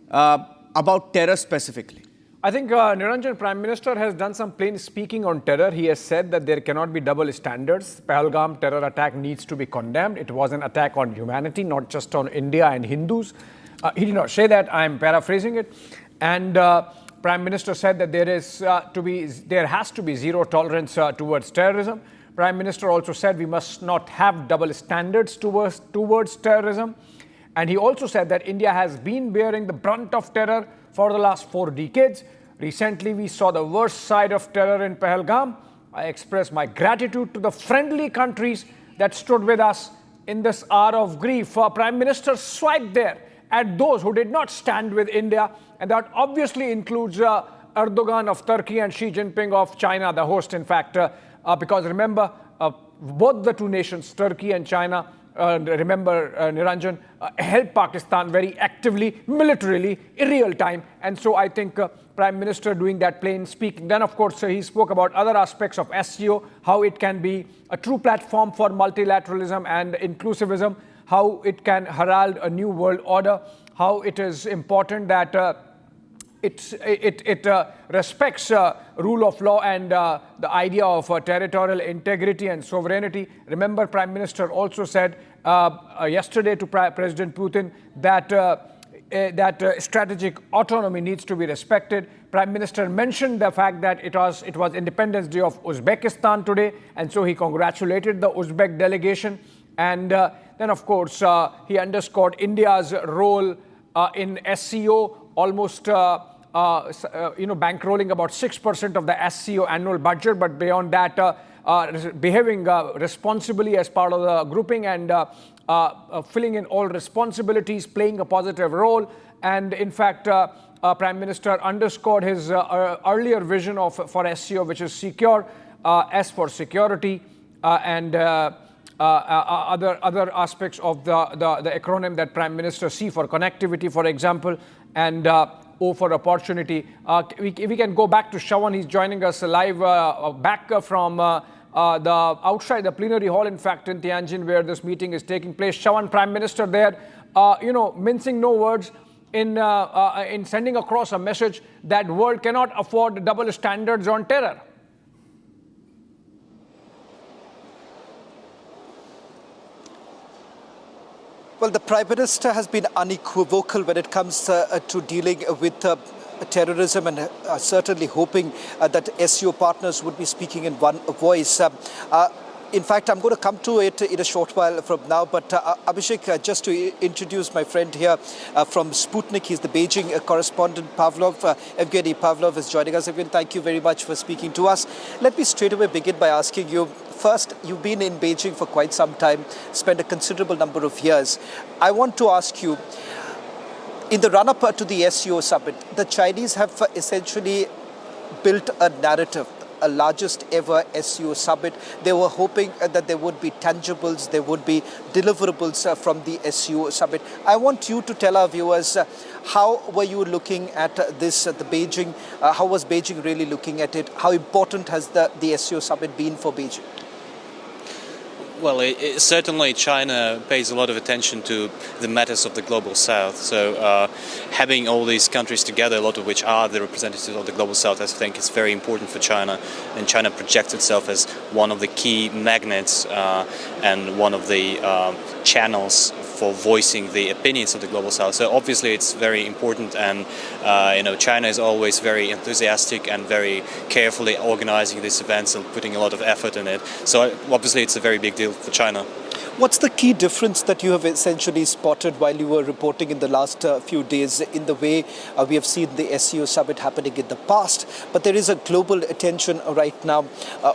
about terror specifically. I think Niranjan, Prime Minister, has done some plain speaking on terror. He has said that there cannot be double standards. Pahalgam terror attack needs to be condemned. It was an attack on humanity, not just on India and Hindus. He did not say that. I am paraphrasing it. And Prime Minister said that there has to be zero tolerance towards terrorism. Prime Minister also said we must not have double standards towards terrorism. And he also said that India has been bearing the brunt of terror for the last 4 decades. Recently, we saw the worst side of terror in Pahalgam. I express my gratitude to the friendly countries that stood with us in this hour of grief. Prime Minister swiped there at those who did not stand with India. And that obviously includes Erdogan of Turkey and Xi Jinping of China, the host, in fact. Because remember, both the two nations, Turkey and China, remember Niranjan, helped Pakistan very actively, militarily, in real time. And so I think Prime Minister doing that plain speaking. Then, of course, he spoke about other aspects of SCO, how it can be a true platform for multilateralism and inclusivism, how it can herald a new world order, how it is important that it respects rule of law and the idea of territorial integrity and sovereignty. Remember, Prime Minister also said yesterday to President Putin that strategic autonomy needs to be respected. Prime Minister mentioned the fact that it was Independence Day of Uzbekistan today, and so he congratulated the Uzbek delegation. And then, of course, he underscored India's role in SCO, almost bankrolling about 6% of the SCO annual budget, but beyond that, behaving responsibly as part of the grouping and filling in all responsibilities, playing a positive role. And in fact, Prime Minister underscored his earlier vision for SCO, which is secure, S for security, and other aspects of the acronym that Prime Minister, C for connectivity, for example, and O for opportunity. We can go back to Shravan. He's joining us live back from outside the plenary hall, in fact, in Tianjin, where this meeting is taking place. Shravan, Prime Minister there, mincing no words in sending across a message that world cannot afford double standards on terror. Well, the Prime Minister has been unequivocal when it comes to dealing with terrorism, and certainly hoping that SCO partners would be speaking in one voice. In fact, I'm going to come to it in a short while from now. But Abhishek, just to introduce my friend here from Sputnik, he's the Beijing correspondent, Evgeny Pavlov is joining us. Evgeny, thank you very much for speaking to us. Let me straight away begin by asking you, first, you've been in Beijing for quite some time, spent a considerable number of years. I want to ask you, in the run-up to the SCO summit, the Chinese have essentially built a narrative, a largest ever SCO summit. They were hoping that there would be tangibles, there would be deliverables from the SCO summit. I want you to tell our viewers, how were you looking at this, the Beijing, how was Beijing really looking at it? How important has the SCO summit been for Beijing? Well, certainly China pays a lot of attention to the matters of the global south. So having all these countries together, a lot of which are the representatives of the global south, I think is very important for China. And China projects itself as one of the key magnets and one of the channels for voicing the opinions of the global south. So obviously it's very important, and China is always very enthusiastic and very carefully organizing these events and putting a lot of effort in it. So obviously it's a very big deal for China. What's the key difference that you have essentially spotted while you were reporting in the last few days in the way we have seen the SCO summit happening in the past? But there is a global attention right now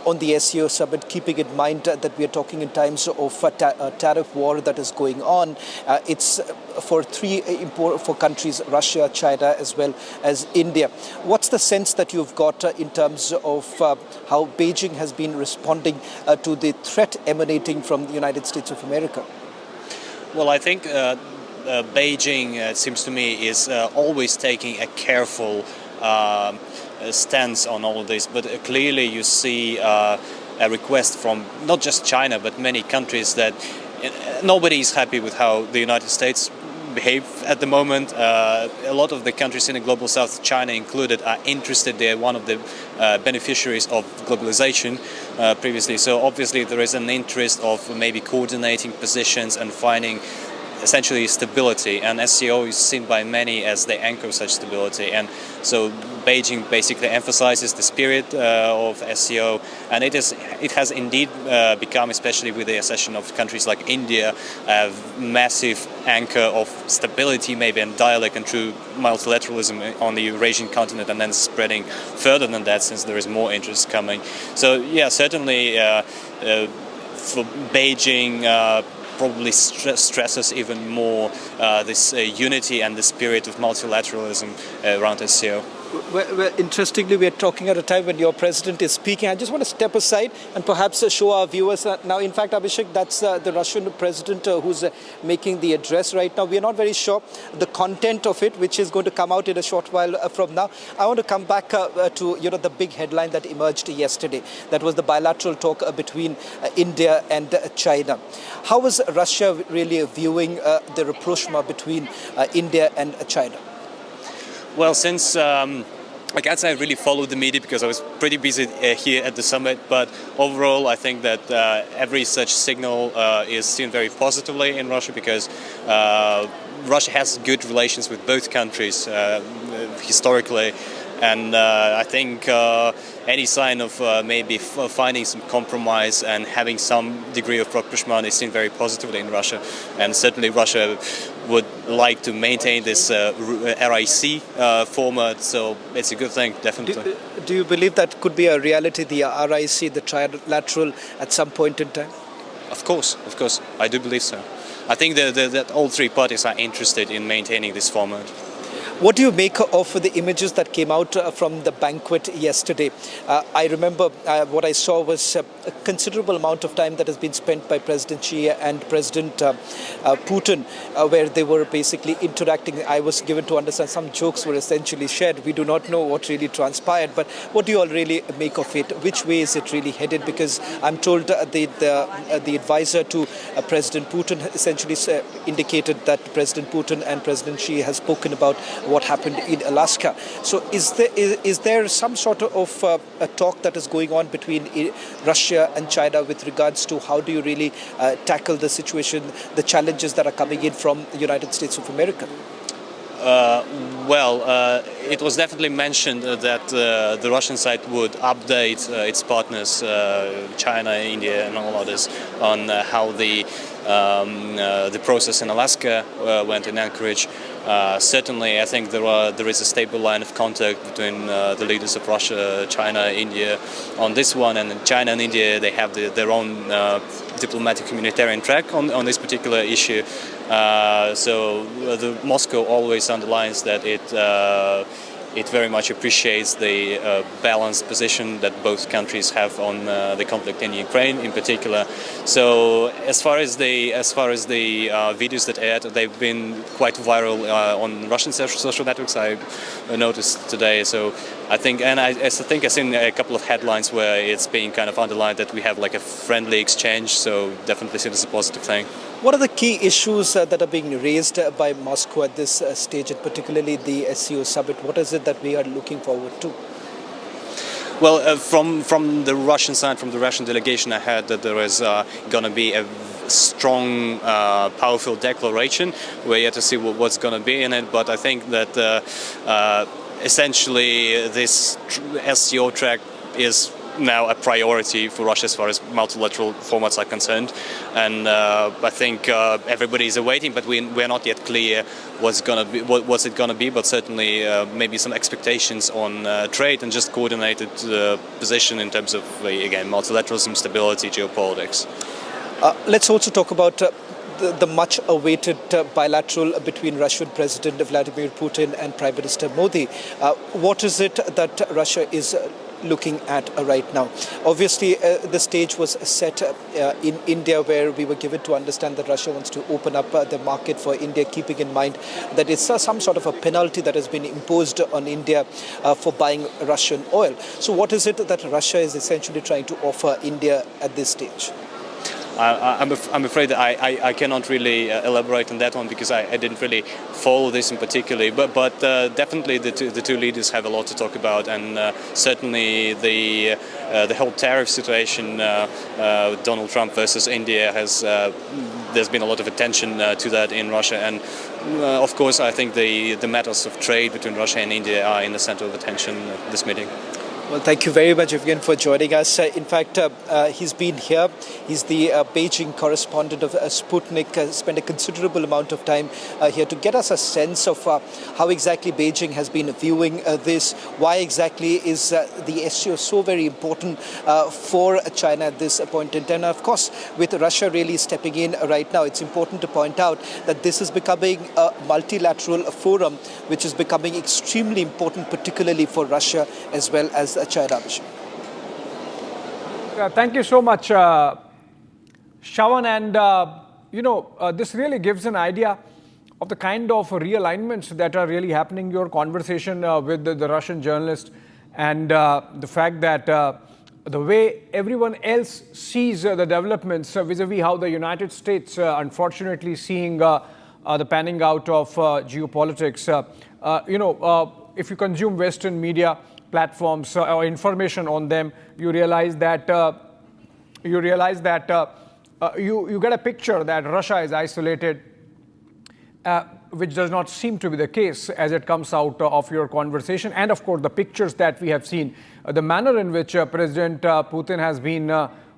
on the SCO summit, keeping in mind that we are talking in times of a tariff war that is going on. It's for four countries, Russia, China, as well as India. What's the sense that you've got in terms of how Beijing has been responding to the threat emanating from the United States of America? Well, I think Beijing, it seems to me, is always taking a careful stance on all of this. But clearly you see a request from not just China, but many countries that nobody is happy with how the United States behave at the moment. A lot of the countries in the global south, China included, are interested. They're one of the beneficiaries of globalization previously. So obviously there is an interest of maybe coordinating positions and finding essentially stability, and SCO is seen by many as the anchor of such stability. And so Beijing basically emphasizes the spirit of SCO, and it has indeed become, especially with the accession of countries like India, a massive anchor of stability maybe and dialogue and true multilateralism on the Eurasian continent, and then spreading further than that since there is more interest coming. So yeah, certainly for Beijing probably stresses even more this unity and the spirit of multilateralism around SCO. Interestingly, we are talking at a time when your president is speaking. I just want to step aside and perhaps show our viewers. Now, in fact, Abhishek, that's the Russian president who's making the address right now. We are not very sure the content of it, which is going to come out in a short while from now. I want to come back to the big headline that emerged yesterday. That was the bilateral talk between India and China. How is Russia really viewing the rapprochement between India and China? Well, since I can't say I really followed the media because I was pretty busy here at the summit, but overall I think that every such signal is seen very positively in Russia because Russia has good relations with both countries historically, and I think any sign of maybe finding some compromise and having some degree of rapprochement is seen very positively in Russia, and certainly Russia would like to maintain this RIC format, so it's a good thing, definitely. Do you believe that could be a reality, the RIC, the trilateral, at some point in time? Of course, I do believe so. I think that all three parties are interested in maintaining this format. What do you make of the images that came out from the banquet yesterday? I remember what I saw was a considerable amount of time that has been spent by President Xi and President Putin, where they were basically interacting. I was given to understand some jokes were essentially shared. We do not know what really transpired, but what do you all really make of it? Which way is it really headed? Because I'm told the advisor to President Putin essentially indicated that President Putin and President Xi has spoken about what happened in Alaska. So is there some sort of a talk that is going on between Russia and China with regards to how do you really tackle the situation, the challenges that are coming in from the United States of America? It was definitely mentioned that the Russian side would update its partners, China, India and all others, on how the process in Alaska went in Anchorage. Certainly, I think there is a stable line of contact between the leaders of Russia, China, India on this one, and China and India, they have their own diplomatic humanitarian track on this particular issue. So Moscow always underlines that it very much appreciates the balanced position that both countries have on the conflict in Ukraine, in particular. So as far as the videos that aired, they've been quite viral on Russian social networks. I noticed today. So I think I've seen a couple of headlines where it's being kind of underlined that we have like a friendly exchange. So definitely see this as a positive thing. What are the key issues that are being raised by Moscow at this stage, and particularly the SCO summit? What is it that we are looking forward to? Well, from the Russian side, from the Russian delegation, I heard that there is going to be a strong, powerful declaration. We're yet to see what's going to be in it, but I think that essentially this SCO track is now a priority for Russia as far as multilateral formats are concerned, and I think everybody is awaiting, but we're not yet clear what's it gonna be. But certainly maybe some expectations on trade and just coordinated position in terms of again multilateralism, stability, geopolitics. Let's also talk about the much-awaited bilateral between Russian President Vladimir Putin and Prime Minister Modi. What is it that Russia is looking at right now? Obviously, the stage was set in India, where we were given to understand that Russia wants to open up the market for India, keeping in mind that it's some sort of a penalty that has been imposed on India for buying Russian oil. So what is it that Russia is essentially trying to offer India at this stage? I'm afraid that I cannot really elaborate on that one because I didn't really follow this in particular. But definitely the two leaders have a lot to talk about, and certainly the whole tariff situation, Donald Trump versus India, there's been a lot of attention to that in Russia, and of course I think the matters of trade between Russia and India are in the center of attention at this meeting. Well, thank you very much, Evgen, for joining us. In fact, he's been here. He's the Beijing correspondent of Sputnik, spent a considerable amount of time here to get us a sense of how exactly Beijing has been viewing this, why exactly is the SCO so very important for China at this point in time. And of course, with Russia really stepping in right now, it's important to point out that this is becoming a multilateral forum, which is becoming extremely important, particularly for Russia as well as China. Thank you so much, Shravan. And, this really gives an idea of the kind of realignments that are really happening. Your conversation with the Russian journalist and the fact that the way everyone else sees the developments vis-a-vis how the United States, unfortunately, seeing the panning out of geopolitics. If you consume Western media platforms or information on them, you realize that you get a picture that Russia is isolated, which does not seem to be the case as it comes out of your conversation. And of course, the pictures that we have seen, the manner in which President Putin has been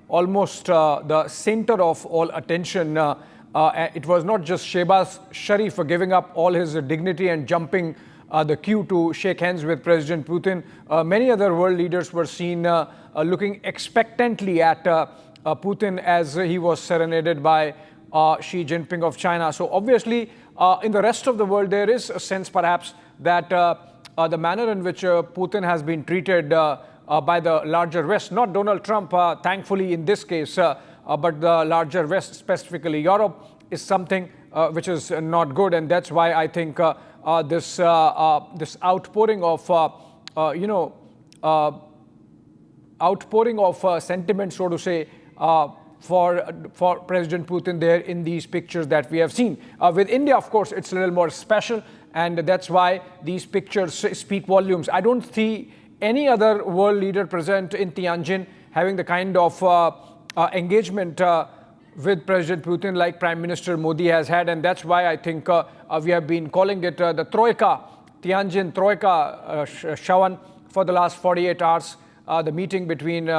almost the center of all attention. It was not just Shehbaz Sharif giving up all his dignity and jumping the queue to shake hands with President Putin. Many other world leaders were seen looking expectantly at Putin as he was serenaded by Xi Jinping of China. So obviously, in the rest of the world, there is a sense perhaps that the manner in which Putin has been treated by the larger West, not Donald Trump, thankfully in this case, but the larger West, specifically Europe, is something which is not good. And that's why I think this outpouring of sentiment, so to say, for President Putin there in these pictures that we have seen. With India, of course, it's a little more special, and that's why these pictures speak volumes. I don't see any other world leader present in Tianjin having the kind of engagement with President Putin like Prime Minister Modi has had, and that's why I think we have been calling it the Troika, Tianjin Troika, Shravan, for the last 48 hours, the meeting between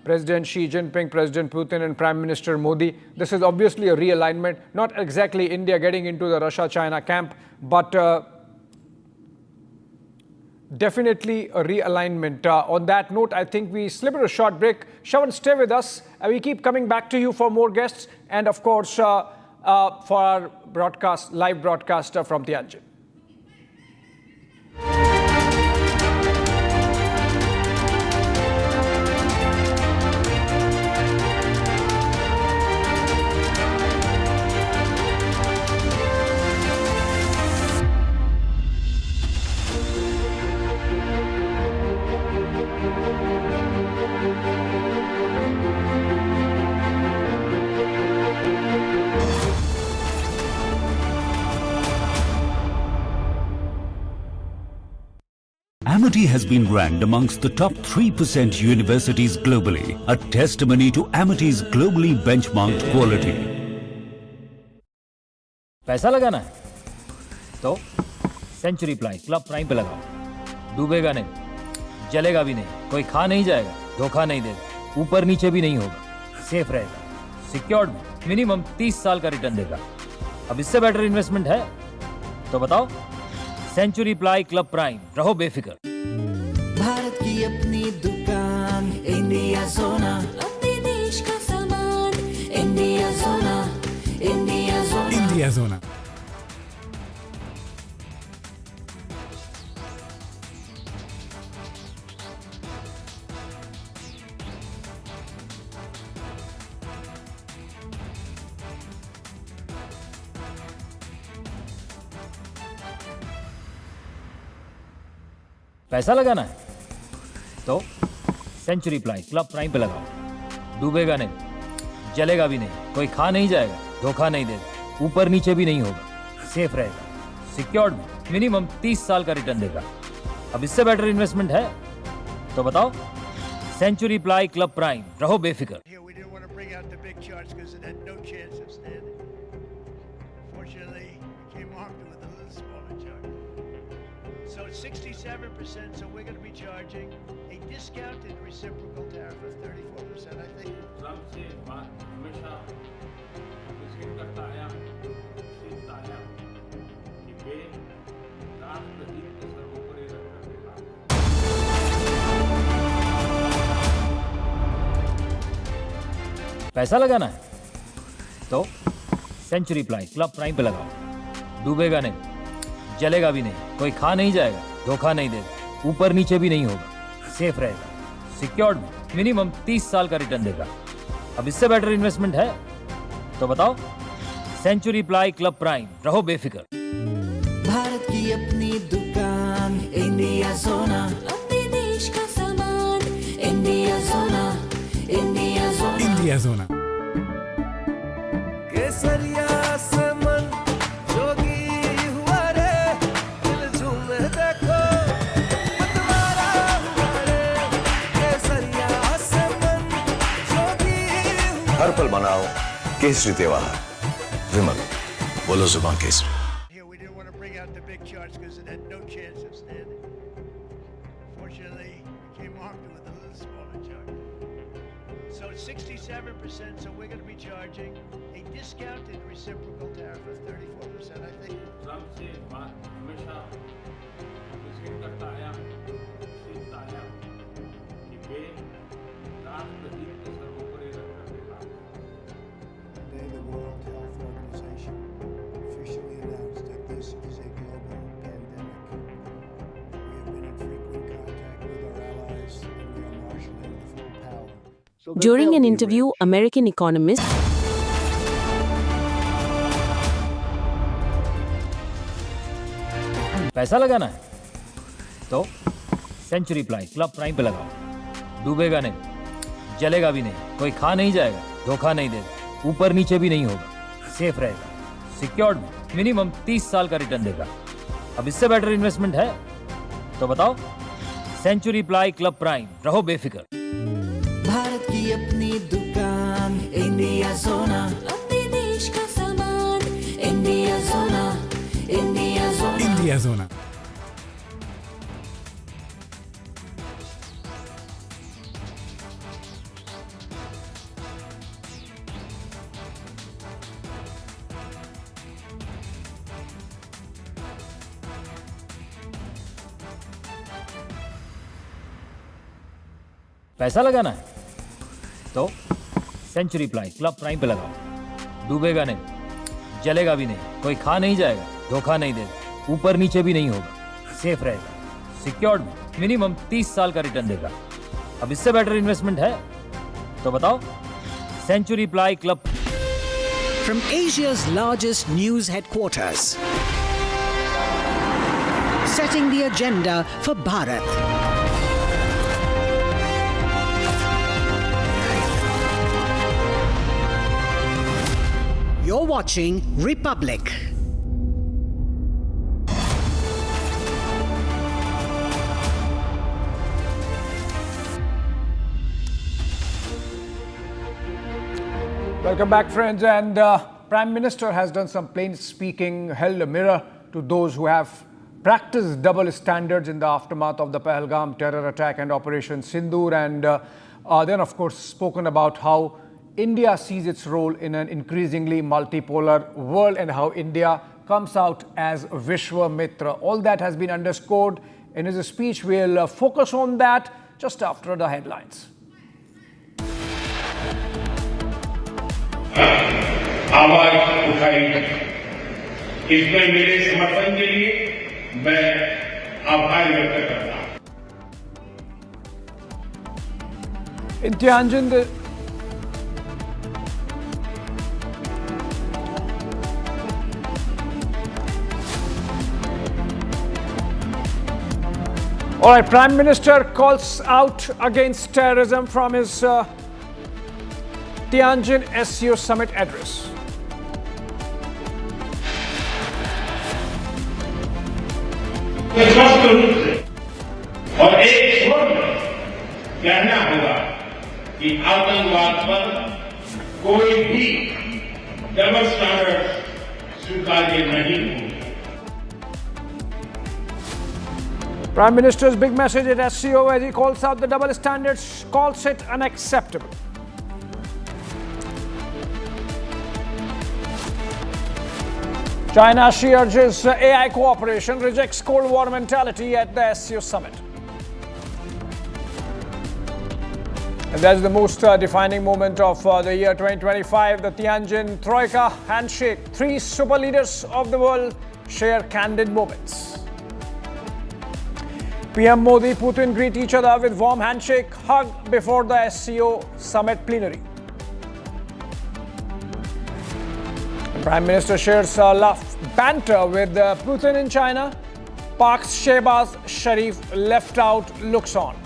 President Xi Jinping, President Putin and Prime Minister Modi. This is obviously a realignment, not exactly India getting into the Russia-China camp, but definitely a realignment. On that note, I think we slip a short break. Shravan, stay with us. We keep coming back to you for more guests and, of course, for our live broadcast from Tianjin. Amity has been ranked amongst the top 3% universities globally, a testimony to Amity's globally benchmarked quality. पैसा लगाना है तो century Ply club prime पे लगाओ, डूबेगा नहीं, जलेगा भी नहीं, कोई खा नहीं जाएगा, धोखा नहीं देगा, ऊपर नीचे भी नहीं होगा, सेफ रहेगा, सिक्योर्ड, मिनिमम 30 साल का रिटर्न देगा। अब इससे बेटर इन्वेस्टमेंट है तो बताओ। सेंचुरी प्लाई क्लब प्राइम, रहो बेफिक्र। भारत की अपनी दुकान, इंडिया सोना, अपने देश का सामान, इंडिया सोना, इंडिया सोना, इंडिया सोना। पैसा लगाना है तो सेंचुरी प्लाई क्लब प्राइम पे लगाओ, डूबेगा नहीं, जलेगा भी नहीं, कोई खा नहीं जाएगा, धोखा नहीं देगा, ऊपर नीचे भी नहीं होगा, सेफ रहेगा, सिक्योर्ड, मिनिमम 30 साल का रिटर्न देगा। अब इससे बेटर इन्वेस्टमेंट है तो बताओ। सेंचुरी प्लाई क्लब प्राइम, रहो बेफिक्र। So it's 67%, so we're going to be charging a discounted reciprocal tariff of 34%, I think. पैसा लगाना है तो सेंचुरी प्लाई क्लब प्राइम पे लगाओ, डूबेगा नहीं, जलेगा भी नहीं, कोई खा नहीं जाएगा, धोखा नहीं देगा, ऊपर नीचे भी नहीं होगा, सेफ रहेगा, सिक्योर्ड, मिनिमम 30 साल का रिटर्न देगा। अब इससे बेटर इन्वेस्टमेंट है तो बताओ। सेंचुरी प्लाई क्लब प्राइम, रहो बेफिक्र। भारत की अपनी दुकान, इंडिया सोना, अपने देश का सामान, इंडिया सोना, इंडिया सोना, इंडिया सोना। केसरिया से मन जोगी हुआ रे, दिल झूमे देखो मतवारा हुआ रे, केसरिया से मन जोगी हुआ। हर पल मनाओ केसरी त्योहार। विमल, बोलो जुबान Kesari. Here we didn't want to bring out the big charts because it had no chance of standing. Fortunately, we came armed with a little smaller chart. So it's 67%, so we're going to be charging a discounted reciprocal tariff of 34%, I think. Today, the World Health Organization officially announced that this is a global pandemic. We have been in frequent contact with our allies, and we are marshaling the full power. During an interview, American economist पैसा लगाना है तो century Ply club prime पे लगाओ, डूबेगा नहीं, जलेगा भी नहीं, कोई खा नहीं जाएगा, धोखा नहीं देगा, ऊपर नीचे भी नहीं होगा, सेफ रहेगा, सिक्योर्ड, मिनिमम 30 साल का रिटर्न देगा। अब इससे बेटर इन्वेस्टमेंट है तो बताओ। सेंचुरी प्लाई क्लब प्राइम, रहो बेफिक्र। भारत की अपनी दुकान, इंडिया सोना, अपने देश का सामान, इंडिया सोना, इंडिया सोना, इंडिया सोना। पैसा लगाना है तो सेंचुरी प्लाई क्लब प्राइम पे लगाओ, डूबेगा नहीं, जलेगा भी नहीं, कोई खा नहीं जाएगा, धोखा नहीं देगा, ऊपर नीचे भी नहीं होगा, सेफ रहेगा, सिक्योर्ड, मिनिमम 30 साल का रिटर्न देगा। अब इससे बेटर इन्वेस्टमेंट है तो बताओ। Century Ply club. From Asia's largest news headquarters, setting the agenda for Bharat. You're watching Republic. Welcome back, friends. And Prime Minister has done some plain speaking, held a mirror to those who have practiced double standards in the aftermath of the Pahalgam terror attack and Operation Sindoor, and then, of course, spoken about how India sees its role in an increasingly multipolar world and how India comes out as Vishwa Mitra. All that has been underscored in his speech. We'll focus on that just after the headlines. आवाज उठाई, इसमें मेरे समर्थन के लिए मैं आभार व्यक्त करता हूं। In Tianjin, all right, Prime Minister calls out against terrorism from his Tianjin SCO summit address. स्पष्ट रूप से और एक स्वर में कहना होगा कि आतंकवाद पर कोई भी डबल स्टैंडर्ड स्वीकार्य नहीं होंगे। Prime Minister's big message at SCO as he calls out the double standards, calls it unacceptable. China, she urges AI cooperation, rejects Cold War mentality at the SCO summit. And that's the most defining moment of the year 2025, the Tianjin Troika handshake. Three super leaders of the world share candid moments. PM Modi, Putin greet each other with warm handshake, hug before the SCO summit plenary. Prime Minister shares a laugh banter with Putin in China. Pak's Shehbaz Sharif left out, looks on.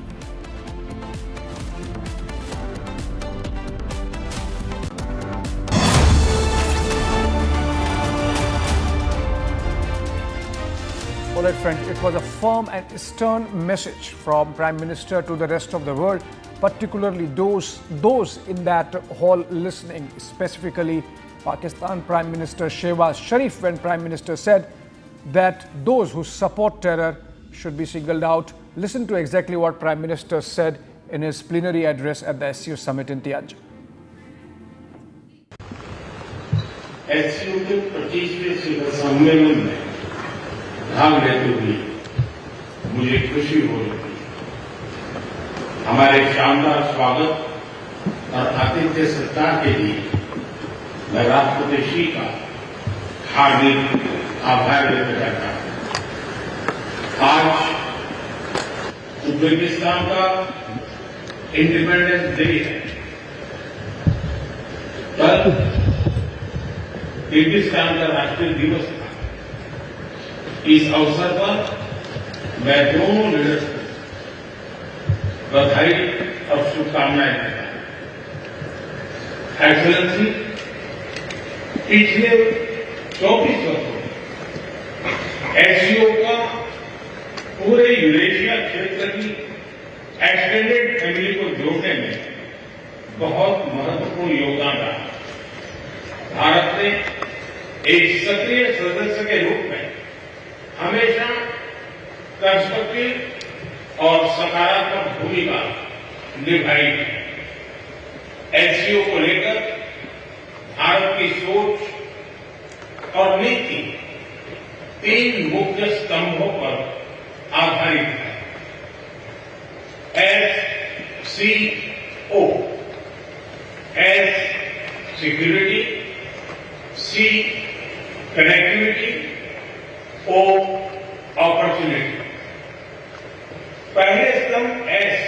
All right, friend, it was a firm and stern message from Prime Minister to the rest of the world, particularly those in that hall listening, specifically Pakistan Prime Minister Shehbaz Sharif, when Prime Minister said that those who support terror should be singled out. Listen to exactly what Prime Minister said in his plenary address at the SCO summit in Tianjin. SCO के 25वें शिखर सम्मेलन में भाग लेते हुए मुझे खुशी हो रही है। हमारे शानदार स्वागत और आतिथ्य सत्कार के लिए मैं राष्ट्रपति श्री का हार्दिक आभार व्यक्त करता हूं। आज उज्बेकिस्तान का इंडिपेंडेंस डे है। कल किर्गिस्तान का राष्ट्रीय दिवस था। इस अवसर पर मैं दोनों लीडर्स को बधाई और शुभकामनाएं देता हूं। एक्सेलेंसी, पिछले 24 वर्षों में एससीओ का पूरे यूरेशिया क्षेत्र की एक्सटेंडेड फैमिली को जोड़ने में बहुत महत्वपूर्ण योगदान रहा। भारत ने एक सक्रिय सदस्य के रूप में हमेशा कंस्ट्रक्टिव और सकारात्मक भूमिका निभाई है। एससीओ को लेकर भारत की सोच और नीति 3 मुख्य स्तंभों पर आधारित है। एससीओ, एस सिक्योरिटी, सी कनेक्टिविटी, ओ अपॉर्चुनिटी। पहले स्तंभ एस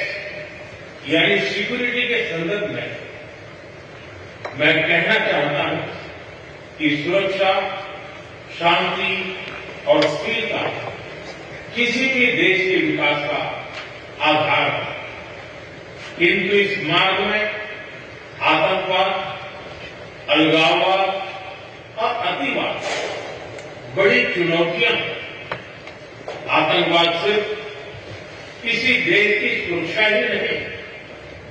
यानी सिक्योरिटी के संदर्भ में मैं कहना चाहता हूं कि सुरक्षा, शांति और स्थिरता किसी भी देश के विकास का आधार है। किंतु इस मार्ग में आतंकवाद, अलगाववाद और अतिवाद बड़ी चुनौतियां हैं। आतंकवाद सिर्फ किसी देश की सुरक्षा ही नहीं,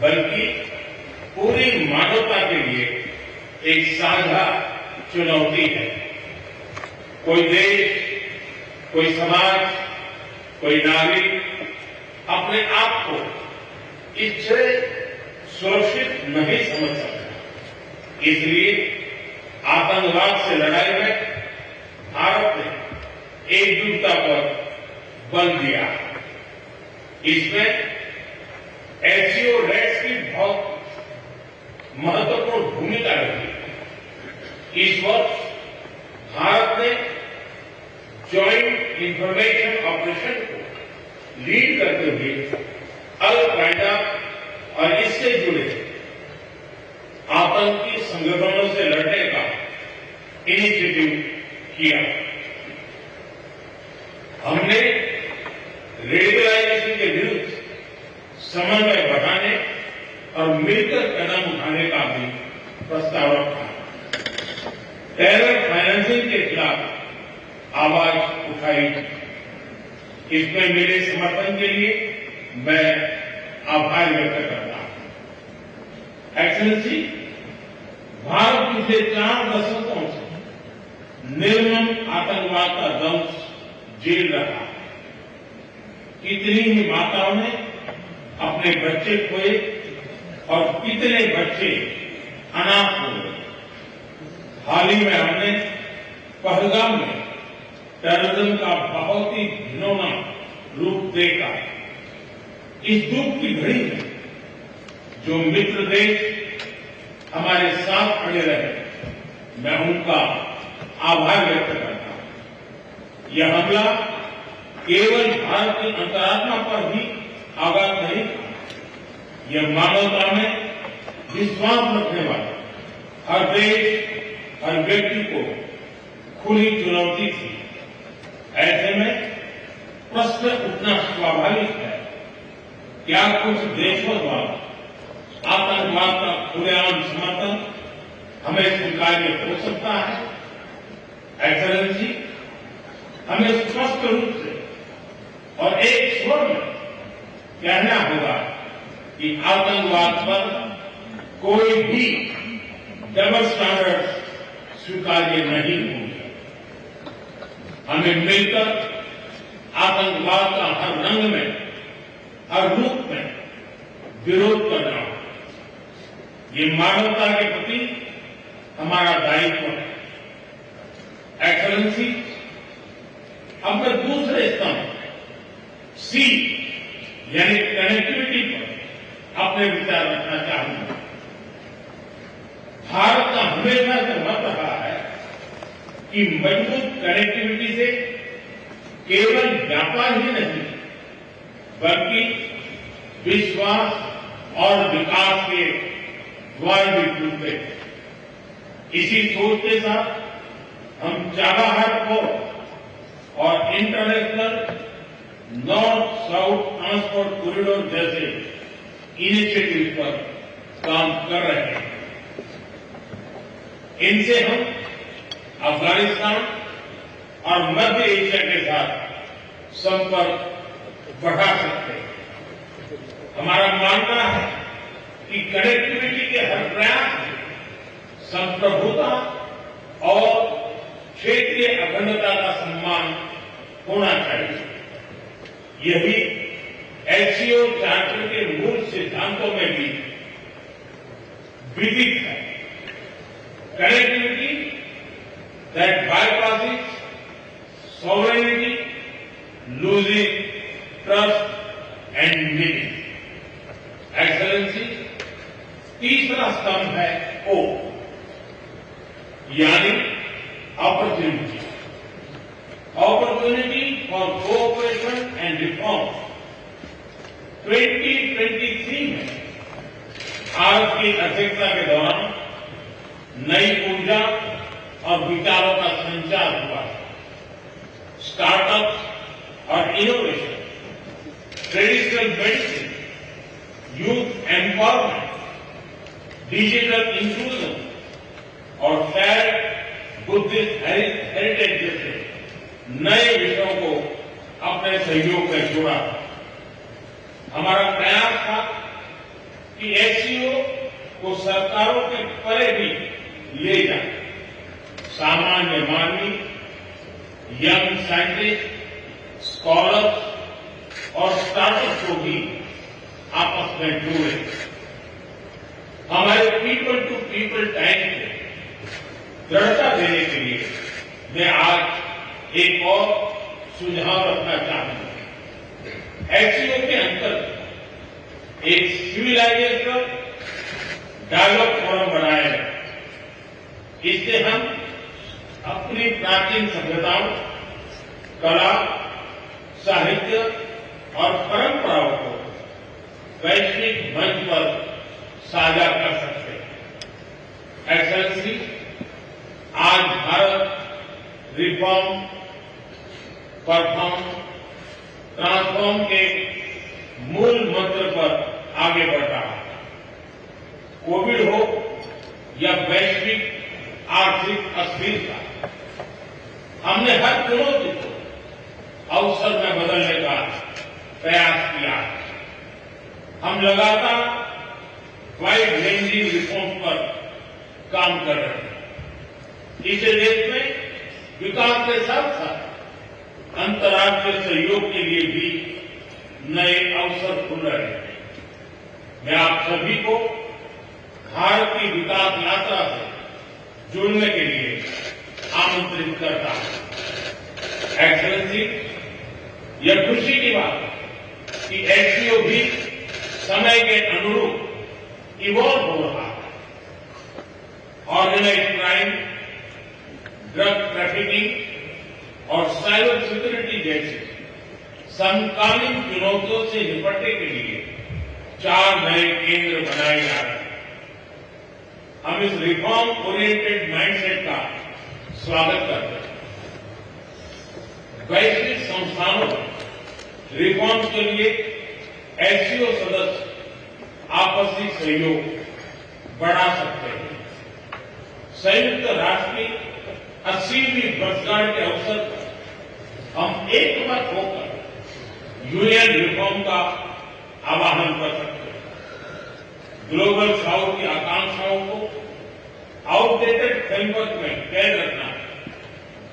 बल्कि पूरी मानवता के लिए एक साझा चुनौती है। कोई देश, कोई समाज, कोई नागरिक अपने आप को इससे सुरक्षित नहीं समझ सकता। इसलिए आतंकवाद से लड़ाई में भारत ने एकजुटता पर बल दिया। इसमें एससीओ रेट्स की बहुत महत्वपूर्ण भूमिका रही। इस वर्ष भारत ने जॉइंट इंफॉर्मेशन ऑपरेशन को लीड करते हुए अल कायदा और इससे जुड़े आतंकी संगठनों से लड़ने का इनिशिएटिव किया। हमने रेडिकलाइजेशन के विरुद्ध समन्वय बढ़ाने और मिलकर कदम उठाने का भी प्रस्ताव रखा। टेरर फाइनेंसिंग के खिलाफ आवाज उठाई। इसमें मेरे समर्थन के लिए मैं आभार व्यक्त करता हूं। एक्सेलेंसी, भारत पिछले 4 दशकों से निर्मम आतंकवाद का दंश झेल रहा है। कितनी ही माताओं ने अपने बच्चे खोए और कितने बच्चे अनाथ हो गए। हाल ही में हमने पहलगाम में टेररिज्म का बहुत ही घिनौना रूप देखा। इस दुख की घड़ी में जो मित्र देश हमारे साथ खड़े रहे, मैं उनका आभार व्यक्त करता हूं। यह हमला केवल भारत की अंतरात्मा पर ही आघात नहीं था, यह मानवता में विश्वास रखने वाले हर देश, हर व्यक्ति को खुली चुनौती थी। ऐसे में प्रश्न उठना स्वाभाविक है, क्या कुछ देशों द्वारा आतंकवाद का खुलेआम समर्थन हमें स्वीकार्य हो सकता है? एक्सेलेंसी, हमें स्पष्ट रूप से और एक स्वर में कहना होगा कि आतंकवाद पर कोई भी डबल स्टैंडर्ड स्वीकार्य नहीं होंगे। हमें मिलकर आतंकवाद का हर रंग में, हर रूप में विरोध करना होगा। ये मानवता के प्रति हमारा दायित्व है। एक्सेलेंसी, अब मैं दूसरे स्तंभ सी यानी कनेक्टिविटी पर अपने विचार रखना चाहूंगा। भारत का हमेशा से मत रहा है कि मजबूत कनेक्टिविटी से केवल व्यापार ही नहीं बल्कि विश्वास और विकास के द्वार भी खुलते हैं। इसी सोच के साथ हम चाबहार पोर्ट और international north south transport corridor जैसे इनिशिएटिव पर काम कर रहे हैं। इनसे हम अफगानिस्तान और मध्य एशिया के साथ संपर्क बढ़ा सकते हैं। हमारा मानना है कि कनेक्टिविटी के हर प्रयास में संप्रभुता और क्षेत्रीय अखंडता का सम्मान होना चाहिए। यही एससीओ चार्टर के मूल सिद्धांतों में भी विदित है। Connectivity that bypasses sovereignty, losing trust and meaning. Excellency, तीसरा स्तंभ है O, यानी opportunity. Opportunity for cooperation and reform. 2023 में भारत की अध्यक्षता के दौरान नई ऊर्जा और विचारों का संचार हुआ। स्टार्टअप और innovation, traditional medicine, youth empowerment, digital inclusion और शेयर्ड बुद्धिस्ट हेरिटेज जैसे नए विषयों को अपने सहयोग में जोड़ा। हमारा प्रयास था कि एससीओ को सरकारों के परे भी ले जाए। सामान्य मानवी, यंग साइंटिस्ट, स्कॉलर्स और स्टार्टअप को भी आपस में जोड़े। हमारे पीपल टू पीपल टाइम को दृढ़ता देने के लिए मैं आज एक और सुझाव रखना चाहूंगा। एससीओ के अंतर्गत एक सिविलाइजेशन डायलॉग फोरम बनाया है। इससे हम अपनी प्राचीन सभ्यताओं, कला, साहित्य और परंपराओं को वैश्विक मंच पर साझा कर सकते हैं। एक्सेलेंसी, आज भारत रिफॉर्म, परफॉर्म, ट्रांसफॉर्म के मूल मंत्र पर आगे बढ़ रहा है। कोविड हो या वैश्विक आर्थिक अस्थिरता, हमने हर चुनौती को अवसर में बदलने का प्रयास किया। हम लगातार वाइड रेंजिंग रिफॉर्म पर काम कर रहे हैं। इसे देश में विकास के साथ साथ अंतर्राष्ट्रीय सहयोग के लिए भी नए अवसर खुल रहे हैं। मैं आप सभी को भारत की विकास यात्रा से जुड़ने के लिए आमंत्रित करता हूं। एक्सेलेंसी, यह खुशी की बात है कि एससीओ भी समय के अनुरूप इवॉल्व हो रहा है। ऑर्गेनाइज्ड क्राइम, ड्रग ट्रैफिकिंग और साइबर सिक्योरिटी जैसे समकालीन चुनौतियों से निपटने के लिए 4 नए केंद्र बनाए जा रहे हैं। हम इस रिफॉर्म ओरिएंटेड माइंडसेट का स्वागत करते हैं। वैश्विक संस्थानों में रिफॉर्म के लिए एससीओ सदस्य आपसी सहयोग बढ़ा सकते हैं। संयुक्त राष्ट्र की 80वीं वर्षगांठ के अवसर पर हम एक मत होकर यूएन रिफॉर्म का आह्वान कर सकते हैं। ग्लोबल साउथ की आकांक्षाओं को आउटडेटेड फ्रेमवर्क में कैद रखना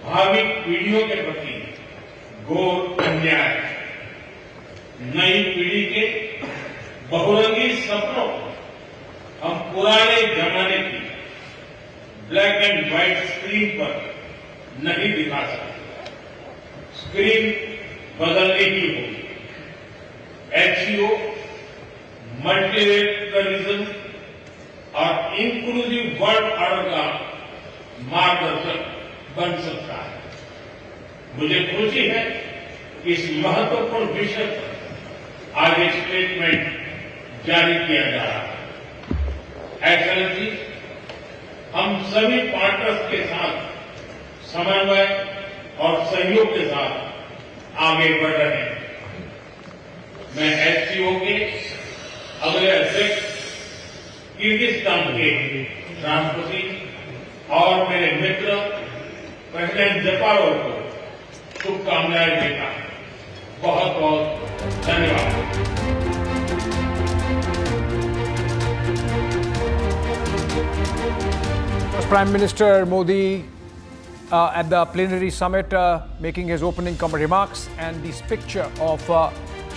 भावी पीढ़ियों के प्रति घोर अन्याय है। नई पीढ़ी के बहुरंगी सपनों को हम पुराने जमाने की ब्लैक एंड व्हाइट स्क्रीन पर नहीं दिखा सकते। स्क्रीन बदलनी ही होगी। एचसीओ मल्टीलेटरलिज्म और इंक्लूसिव वर्ल्ड ऑर्डर का मार्गदर्शक बन सकता है। मुझे खुशी है कि इस महत्वपूर्ण विषय पर आज एक स्टेटमेंट जारी किया जा रहा है। एक्सेलेंसी, हम सभी पार्टनर्स के साथ समन्वय और सहयोग के साथ आगे बढ़ रहे हैं। मैं एससीओ के अगले अध्यक्ष किर्गिस्तान के राष्ट्रपति और मेरे मित्र प्रेसिडेंट जपारोव को शुभकामनाएं देता हूं। बहुत बहुत धन्यवाद। Prime Minister Modi at the plenary summit making his opening remarks, and this picture of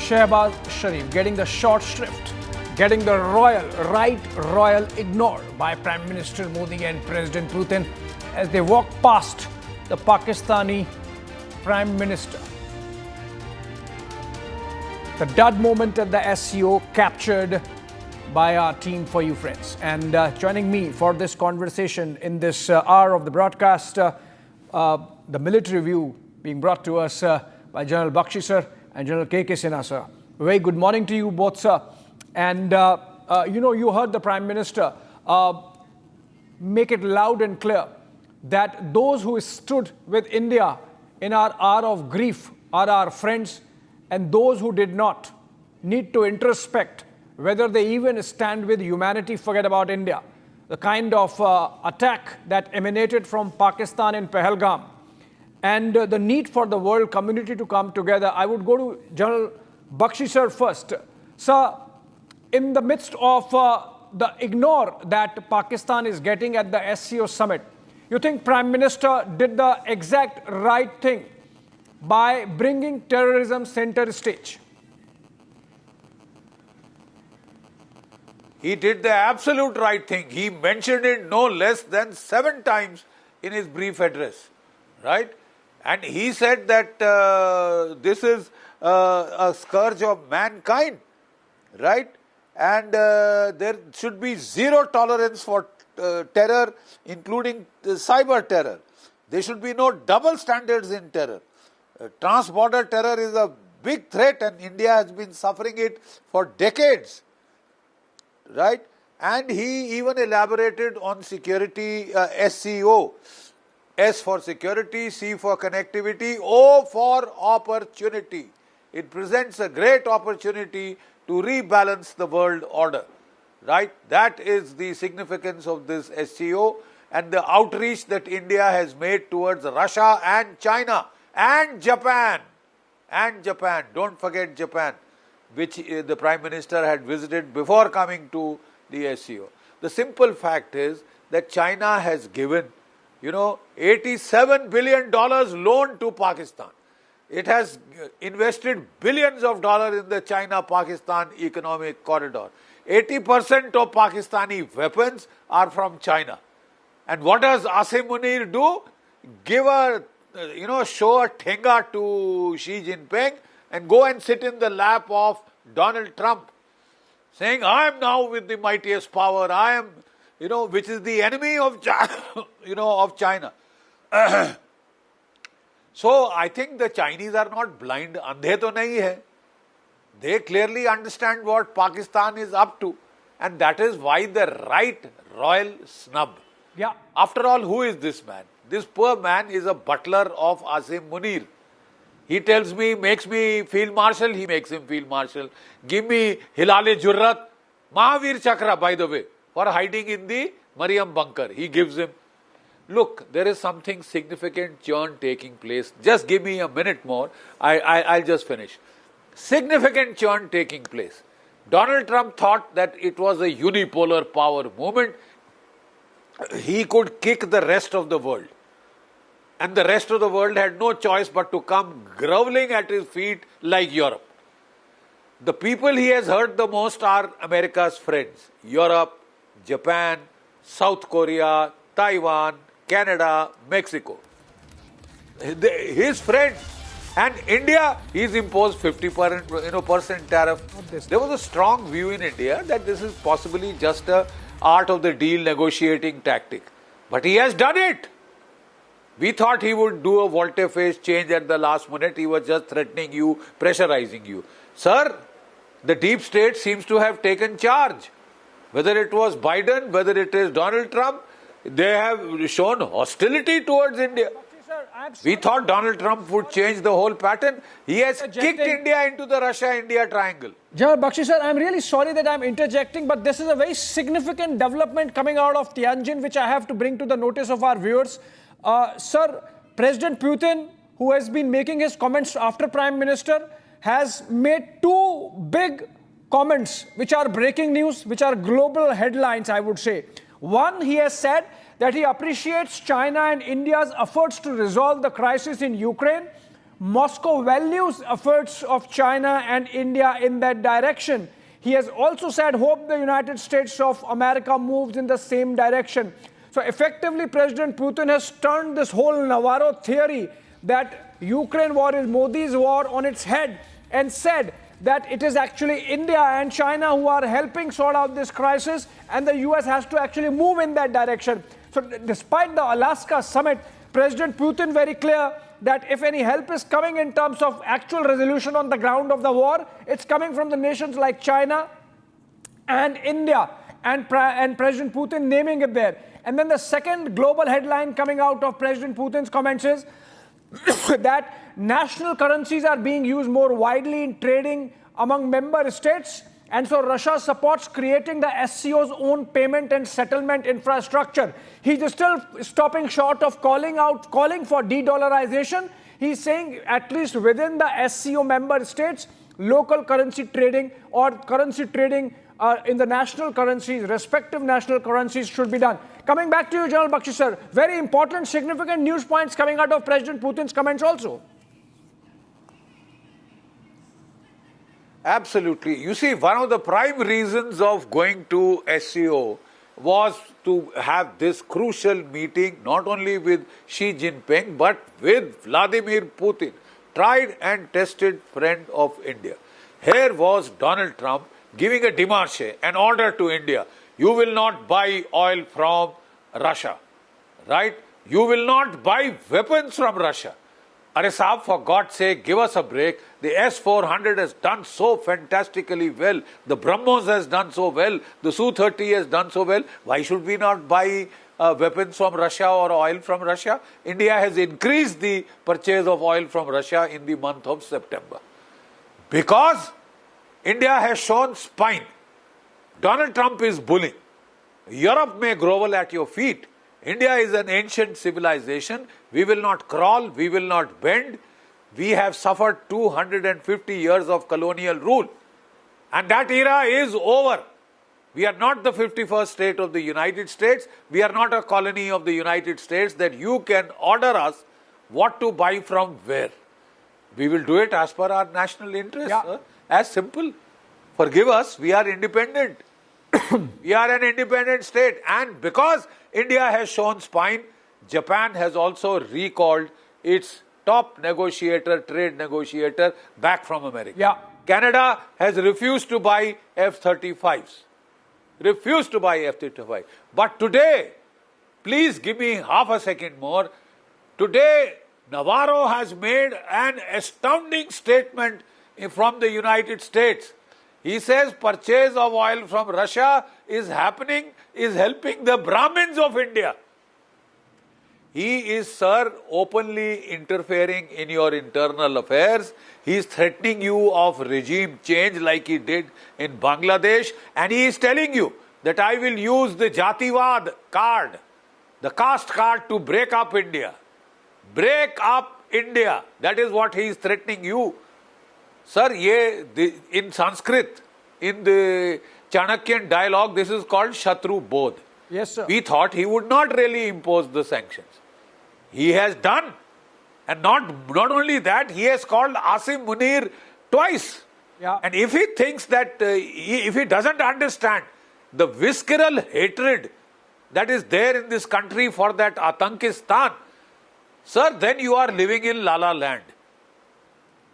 Shehbaz Sharif getting the short shrift, getting the royal ignored by Prime Minister Modi and President Putin as they walk past the Pakistani Prime Minister. The dud moment at the SCO captured by our team for you, friends. And joining me for this conversation in this hour of the broadcast, the military review being brought to us by General Bakshi sir and General K.K. Sinha sir. Very good morning to you both, sir. And you heard the Prime Minister make it loud and clear that those who stood with India in our hour of grief are our friends, and those who did not need to introspect whether they even stand with humanity. Forget about India. The kind of attack that emanated from Pakistan in Pahalgam, and the need for the world community to come together. I would go to General Bakshi sir first. Sir, in the midst of the ignore that Pakistan is getting at the SCO summit, you think Prime Minister did the exact right thing by bringing terrorism center stage? He did the absolute right thing. He mentioned it no less than 7 times in his brief address, right? And he said that this is a scourge of mankind, right? And there should be zero tolerance for terror, including cyber terror. There should be no double standards in terror. Trans-border terror is a big threat, and India has been suffering it for decades. Right? And he even elaborated on security, SCO. S for security, C for connectivity, O for opportunity. It presents a great opportunity to rebalance the world order. Right? That is the significance of this SCO and the outreach that India has made towards Russia and China and Japan. And Japan. Don't forget Japan, which the Prime Minister had visited before coming to the SCO. The simple fact is that China has given, $87 billion loan to Pakistan. It has invested billions of dollars in the China-Pakistan economic corridor. 80% of Pakistani weapons are from China. And what does Asim Munir do? Give a, show a thenga to Xi Jinping and go and sit in the lap of Donald Trump, saying, I am now with the mightiest power, I am, which is the enemy of China. So I think the Chinese are not blind. Andhe to nahi hai. They clearly understand what Pakistan is up to. And that is why the right royal snub. Yeah. After all, who is this man? This poor man is a butler of Asim Munir. He tells me, makes me field marshal, he makes him field marshal. Give me Hilale Jurrat, Mahavir Chakra, by the way, for hiding in the Mariam bunker. He gives him. Look, there is something significant churn taking place. Just give me a minute more. I'll just finish. Significant churn taking place. Donald Trump thought that it was a unipolar power movement. He could kick the rest of the world. And the rest of the world had no choice but to come groveling at his feet like Europe. The people he has hurt the most are America's friends. Europe, Japan, South Korea, Taiwan, Canada, Mexico. His friends. And India, he's imposed 50% tariff. There was a strong view in India that this is possibly just a art of the deal negotiating tactic. But he has done it. We thought he would do a volte-face change at the last minute. He was just threatening you, pressurizing you. Sir, the deep state seems to have taken charge. Whether it was Biden, whether it is Donald Trump, they have shown hostility towards India. We thought Donald Trump would change the whole pattern. He has kicked India into the Russia-India triangle. General Bakshi sir, I'm really sorry that I'm interjecting, but this is a very significant development coming out of Tianjin, which I have to bring to the notice of our viewers. Sir, President Putin, who has been making his comments after Prime Minister, has made two big comments which are breaking news, which are global headlines, I would say. One, he has said that he appreciates China and India's efforts to resolve the crisis in Ukraine. Moscow values efforts of China and India in that direction. He has also said, hope the United States of America moves in the same direction. So effectively, President Putin has turned this whole Navarro theory that Ukraine war is Modi's war on its head and said that it is actually India and China who are helping sort out this crisis, and the US has to actually move in that direction. So despite the Alaska summit, President Putin very clear that if any help is coming in terms of actual resolution on the ground of the war, it's coming from the nations like China and India, and President Putin naming it there. And then the second global headline coming out of President Putin's comments is that national currencies are being used more widely in trading among member states, and so Russia supports creating the SCO's own payment and settlement infrastructure. He's still stopping short of calling for de-dollarization. He's saying at least within the SCO member states, local currency trading or currency trading in the national currencies, respective national currencies should be done. Coming back to you, General Bakshi sir, very important, significant news points coming out of President Putin's comments also. Absolutely. You see, one of the prime reasons of going to SCO was to have this crucial meeting not only with Xi Jinping but with Vladimir Putin, tried and tested friend of India. Here was Donald Trump giving a démarche, an order to India. You will not buy oil from Russia, right? You will not buy weapons from Russia. Arey Saab, for God's sake, give us a break. The S-400 has done so fantastically well. The BrahMos has done so well. The Su-30 has done so well. Why should we not buy weapons from Russia or oil from Russia? India has increased the purchase of oil from Russia in the month of September. Because India has shown spine. Donald Trump is bullying. Europe may grovel at your feet. India is an ancient civilization. We will not crawl, we will not bend. We have suffered 250 years of colonial rule. And that era is over. We are not the 51st state of the United States. We are not a colony of the United States that you can order us what to buy from where. We will do it as per our national interest. Sir. As simple. Forgive us, we are independent. We are an independent state. And because India has shown spine, Japan has also recalled its top negotiator, trade negotiator, back from America. Canada has refused to buy F-35s. Refused to buy F-35. But today, please give me half a second more. Today, Navarro has made an astounding statement from the United States. He says purchase of oil from Russia is helping the Brahmins of India. He is, sir, openly interfering in your internal affairs. He is threatening you of regime change like he did in Bangladesh. And he is telling you that I will use the Jatiwad card, the caste card, to break up India. Break up India. That is what he is threatening you. Sir, in Sanskrit, in the Chanakyan dialogue, this is called Shatru Bodh. Yes, sir. We thought he would not really impose the sanctions. He has done. And not only that, he has called Asim Munir twice. And if he thinks that, if he doesn't understand the visceral hatred that is there in this country for that Atankistan, sir, then you are living in La La Land.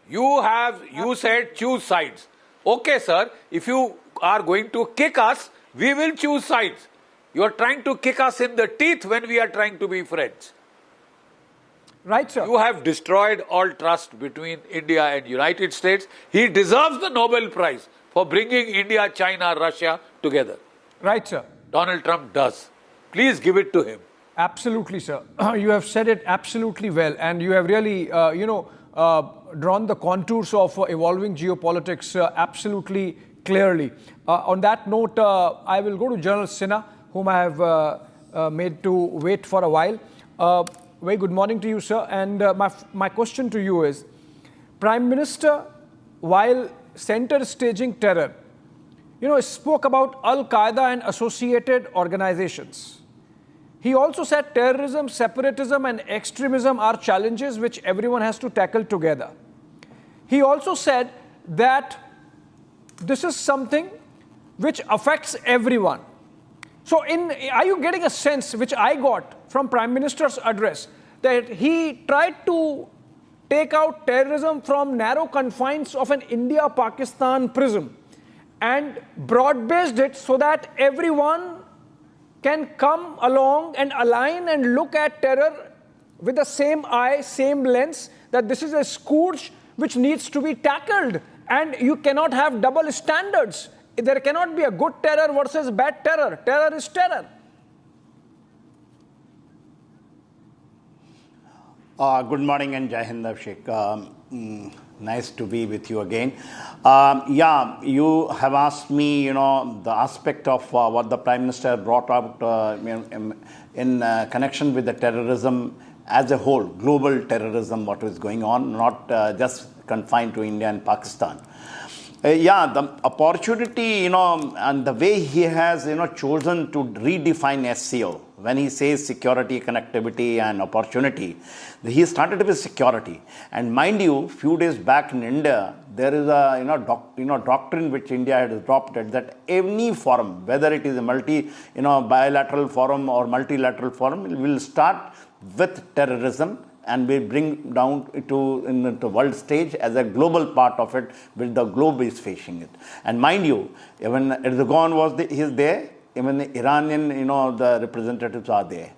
You said choose sides. Okay, sir, if you are going to kick us, we will choose sides. You are trying to kick us in the teeth when we are trying to be friends. Right, sir. You have destroyed all trust between India and United States. He deserves the Nobel Prize for bringing India, China, Russia together. Right, sir. Donald Trump does. Please give it to him. Absolutely, sir. You have said it absolutely well, and you have really, drawn the contours of evolving geopolitics absolutely clearly. On that note, I will go to General Sinha, whom I have made to wait for a while. Very good morning to you, sir. And my question to you is, Prime Minister, while center staging terror, spoke about Al-Qaeda and associated organizations. He also said terrorism, separatism and extremism are challenges which everyone has to tackle together. He also said that this is something which affects everyone. So are you getting a sense, which I got from Prime Minister's address, that he tried to take out terrorism from narrow confines of an India-Pakistan prism and broad-based it so that everyone can come along and align and look at terror with the same eye, same lens, that this is a scourge which needs to be tackled, and you cannot have double standards. There cannot be a good terror versus bad terror. Terror is terror. Good morning and Jai Hind, Abhishek. Nice to be with you again. You have asked me, the aspect of what the Prime Minister brought out in connection with the terrorism as a whole, global terrorism, what is going on, not just confined to India and Pakistan. The opportunity, and the way he has, chosen to redefine SCO, when he says security, connectivity and opportunity, he started with security. And mind you, few days back in India, there is a, doctrine which India had adopted, that any forum, whether it is a bilateral forum or multilateral forum, will start with terrorism and we bring down to the world stage as a global part of it, which the globe is facing it. And mind you, even Erdogan is there, even the Iranian, the representatives are there.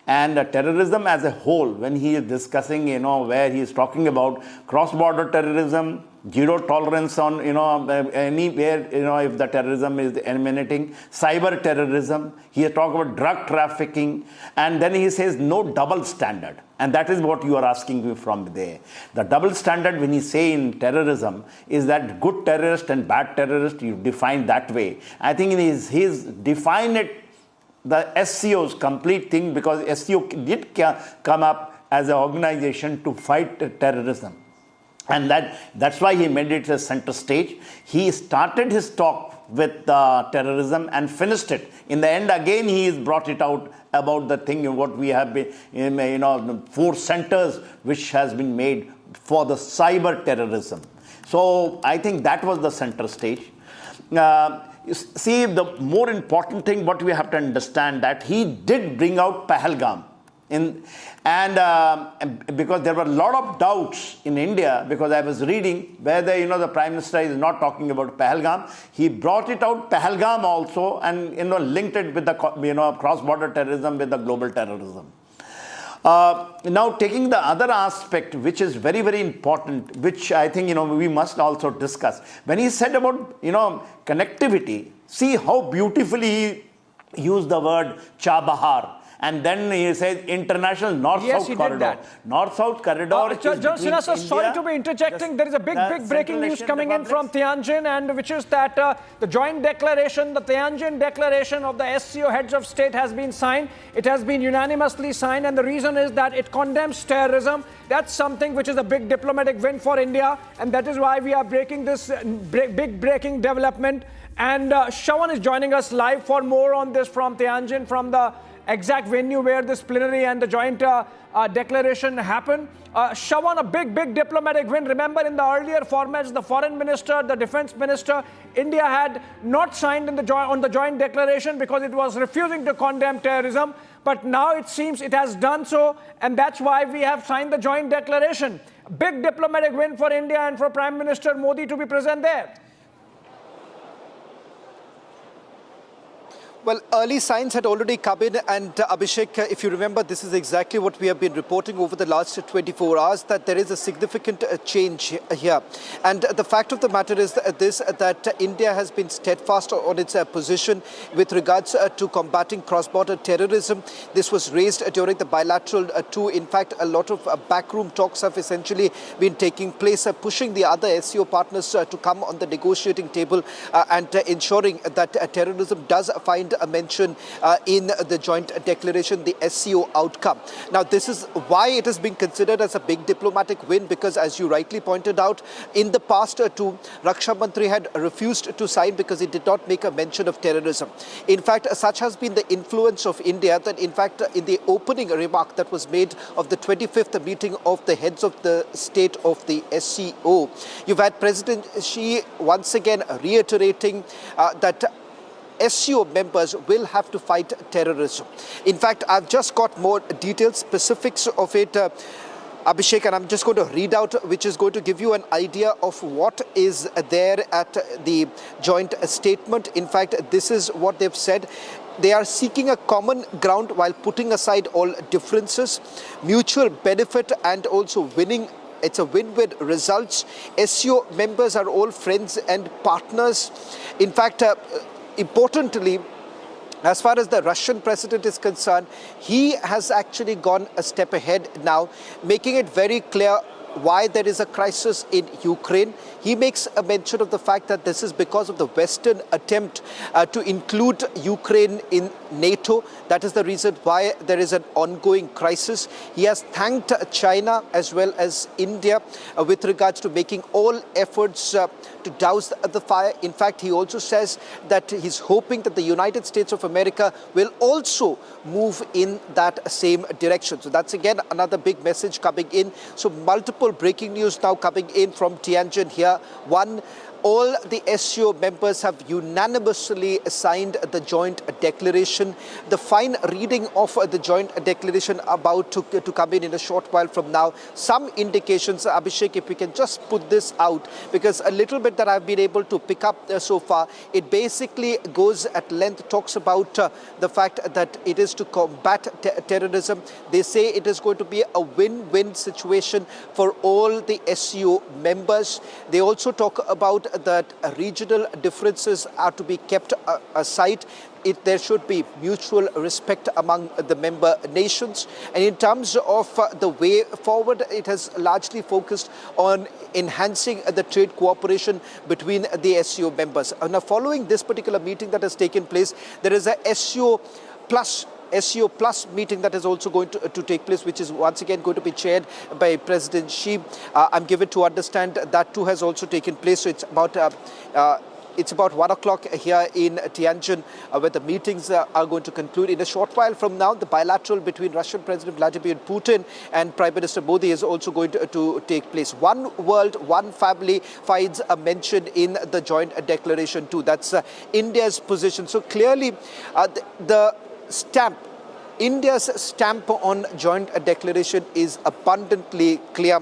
And terrorism as a whole, when he is discussing, where he is talking about cross-border terrorism, zero tolerance on, anywhere, if the terrorism is emanating, cyber terrorism, he is talking about drug trafficking, and then he says no double standard. And that is what you are asking me from there. The double standard, when you say in terrorism, is that good terrorist and bad terrorist, you define that way. I think he's defined it, the SCO's complete thing, because SCO did come up as an organization to fight terrorism. And that's why he made it a center stage. He started his talk with terrorism and finished it. In the end, again, he has brought it out about the thing, what we have been, 4 centers which has been made for the cyber terrorism. So I think that was the center stage. You see, the more important thing what we have to understand that he did bring out Pahalgam. Because there were a lot of doubts in India, because I was reading whether, the Prime Minister is not talking about Pahalgam. He brought it out, Pahalgam also, and, linked it with the, cross-border terrorism, with the global terrorism. Now, taking the other aspect, which is very, very important, which I think, we must also discuss. When he said about, connectivity, see how beautifully he used the word Chabahar. And then he says international north-south corridor. North-south corridor. Sir, sorry to be interjecting. There is a big breaking news coming in from Tianjin, and which is that the joint declaration, the Tianjin declaration of the SCO heads of state has been signed. It has been unanimously signed, and the reason is that it condemns terrorism. That's something which is a big diplomatic win for India, and that is why we are breaking this big breaking development. And Shravan is joining us live for more on this from Tianjin, from the exact venue where this plenary and the joint declaration happened. Shravan, a big diplomatic win. Remember, in the earlier formats, the foreign minister, the defense minister, India had not signed on the joint declaration because it was refusing to condemn terrorism. But now it seems it has done so, and that's why we have signed the joint declaration. Big diplomatic win for India and for Prime Minister Modi to be present there. Well, early signs had already come in, and Abhishek, if you remember, this is exactly what we have been reporting over the last 24 hours, that there is a significant change here. And the fact of the matter is that India has been steadfast on its position with regards to combating cross-border terrorism. This was raised during the bilateral too. In fact, a lot of backroom talks have essentially been taking place, pushing the other SCO partners to come on the negotiating table and ensuring that terrorism does find a mention in the joint declaration, the SCO outcome. Now, this is why it has been considered as a big diplomatic win, because as you rightly pointed out, in the past too, Raksha Mantri had refused to sign because it did not make a mention of terrorism. In fact, such has been the influence of India that, in fact, in the opening remark that was made of the 25th meeting of the heads of the state of the SCO, you've had President Xi once again reiterating that SCO members will have to fight terrorism. In fact, I've just got more detailed specifics of it, Abhishek, and I'm just going to read out, which is going to give you an idea of what is there at the joint statement. In fact, this is what they've said. They are seeking a common ground while putting aside all differences, mutual benefit, and also winning. It's a win-win results. SCO members are all friends and partners. In fact, importantly, as far as the Russian president is concerned, he has actually gone a step ahead now, making it very clear why there is a crisis in Ukraine. He makes a mention of the fact that this is because of the Western attempt to include Ukraine in NATO. That is the reason why there is an ongoing crisis. He has thanked China as well as India with regards to making all efforts to douse the fire. In fact, he also says that he's hoping that the United States of America will also move in that same direction. So that's again another big message coming in. So multiple breaking news now coming in from Tianjin here. One, all the SCO members have unanimously signed the joint declaration. The fine reading of the joint declaration about to come in a short while from now. Some indications, Abhishek, if we can just put this out, because a little bit that I've been able to pick up so far, it basically goes at length, talks about the fact that it is to combat terrorism. They say it is going to be a win-win situation for all the SCO members. They also talk about that regional differences are to be kept aside. There should be mutual respect among the member nations. And in terms of the way forward, it has largely focused on enhancing the trade cooperation between the SCO members. Now, following this particular meeting that has taken place, there is a SCO Plus meeting that is also going to take place, which is once again going to be chaired by President Xi. I'm given to understand that too has also taken place. So it's about It's about 1 o'clock here in Tianjin, where the meetings are going to conclude. In a short while from now, the bilateral between Russian President Vladimir Putin and Prime Minister Modi is also going to take place. One world, one family finds a mention in the joint declaration too. That's India's position. So clearly, the stamp, India's stamp on joint declaration is abundantly clear.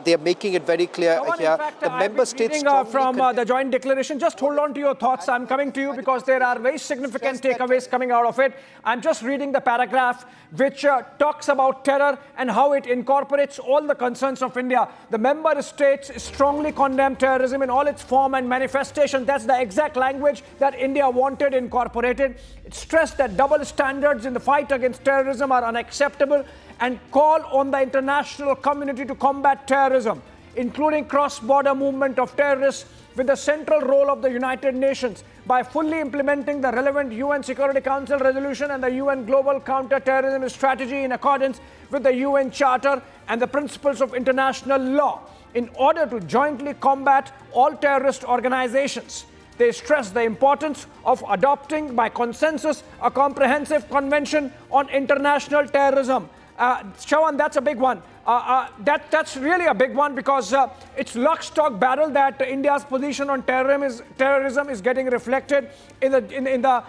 They are making it very clear here. The member states from the joint declaration. Just hold on to your thoughts. I'm coming to you because there are very significant takeaways coming out of it. I'm just reading the paragraph which talks about terror and how it incorporates all the concerns of India. The member states strongly condemn terrorism in all its form and manifestation. That's the exact language that India wanted incorporated. It stressed that double standards in the fight against terrorism are unacceptable and call on the international community to combat terrorism, including cross-border movement of terrorists, with the central role of the United Nations by fully implementing the relevant UN Security Council resolution and the UN Global Counter-Terrorism Strategy in accordance with the UN Charter and the principles of international law in order to jointly combat all terrorist organizations. They stress the importance of adopting by consensus a comprehensive convention on international terrorism. Shravan, that's a big one. That's really a big one because it's lock, stock, barrel that India's position on terrorism is getting reflected in the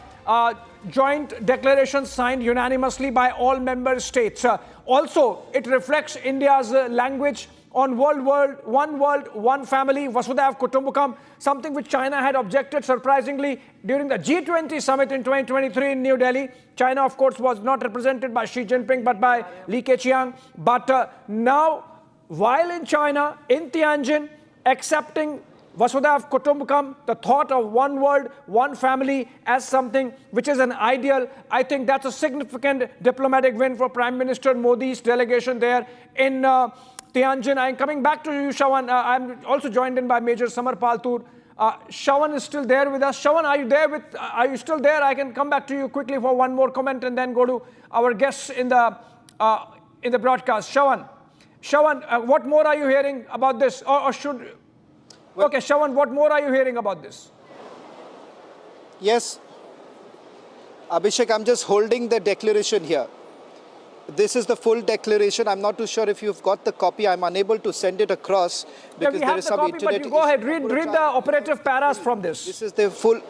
joint declaration signed unanimously by all member states. Also, it reflects India's language on one world, one family, Vasudhaiv Kutumbakam, something which China had objected surprisingly during the G20 summit in 2023 in New Delhi. China, of course, was not represented by Xi Jinping, but by Li Keqiang. But now, while in China, in Tianjin, accepting Vasudhaiv Kutumbakam, the thought of one world, one family as something which is an ideal, I think that's a significant diplomatic win for Prime Minister Modi's delegation there in Tianjin. I'm coming back to you, Shravan. I'm also joined in by Major Samar Paltur. Shravan is still there with us. Shravan, are you still there? I can come back to you quickly for one more comment and then go to our guests in the broadcast. Shravan, what more are you hearing about this? Okay, Shravan, what more are you hearing about this? Yes. Abhishek, I'm just holding the declaration here. This is the full declaration. I'm not too sure if you've got the copy. I'm unable to send it across because there is some copy, internet. But you go ahead, read the operative paras from this. This is the full.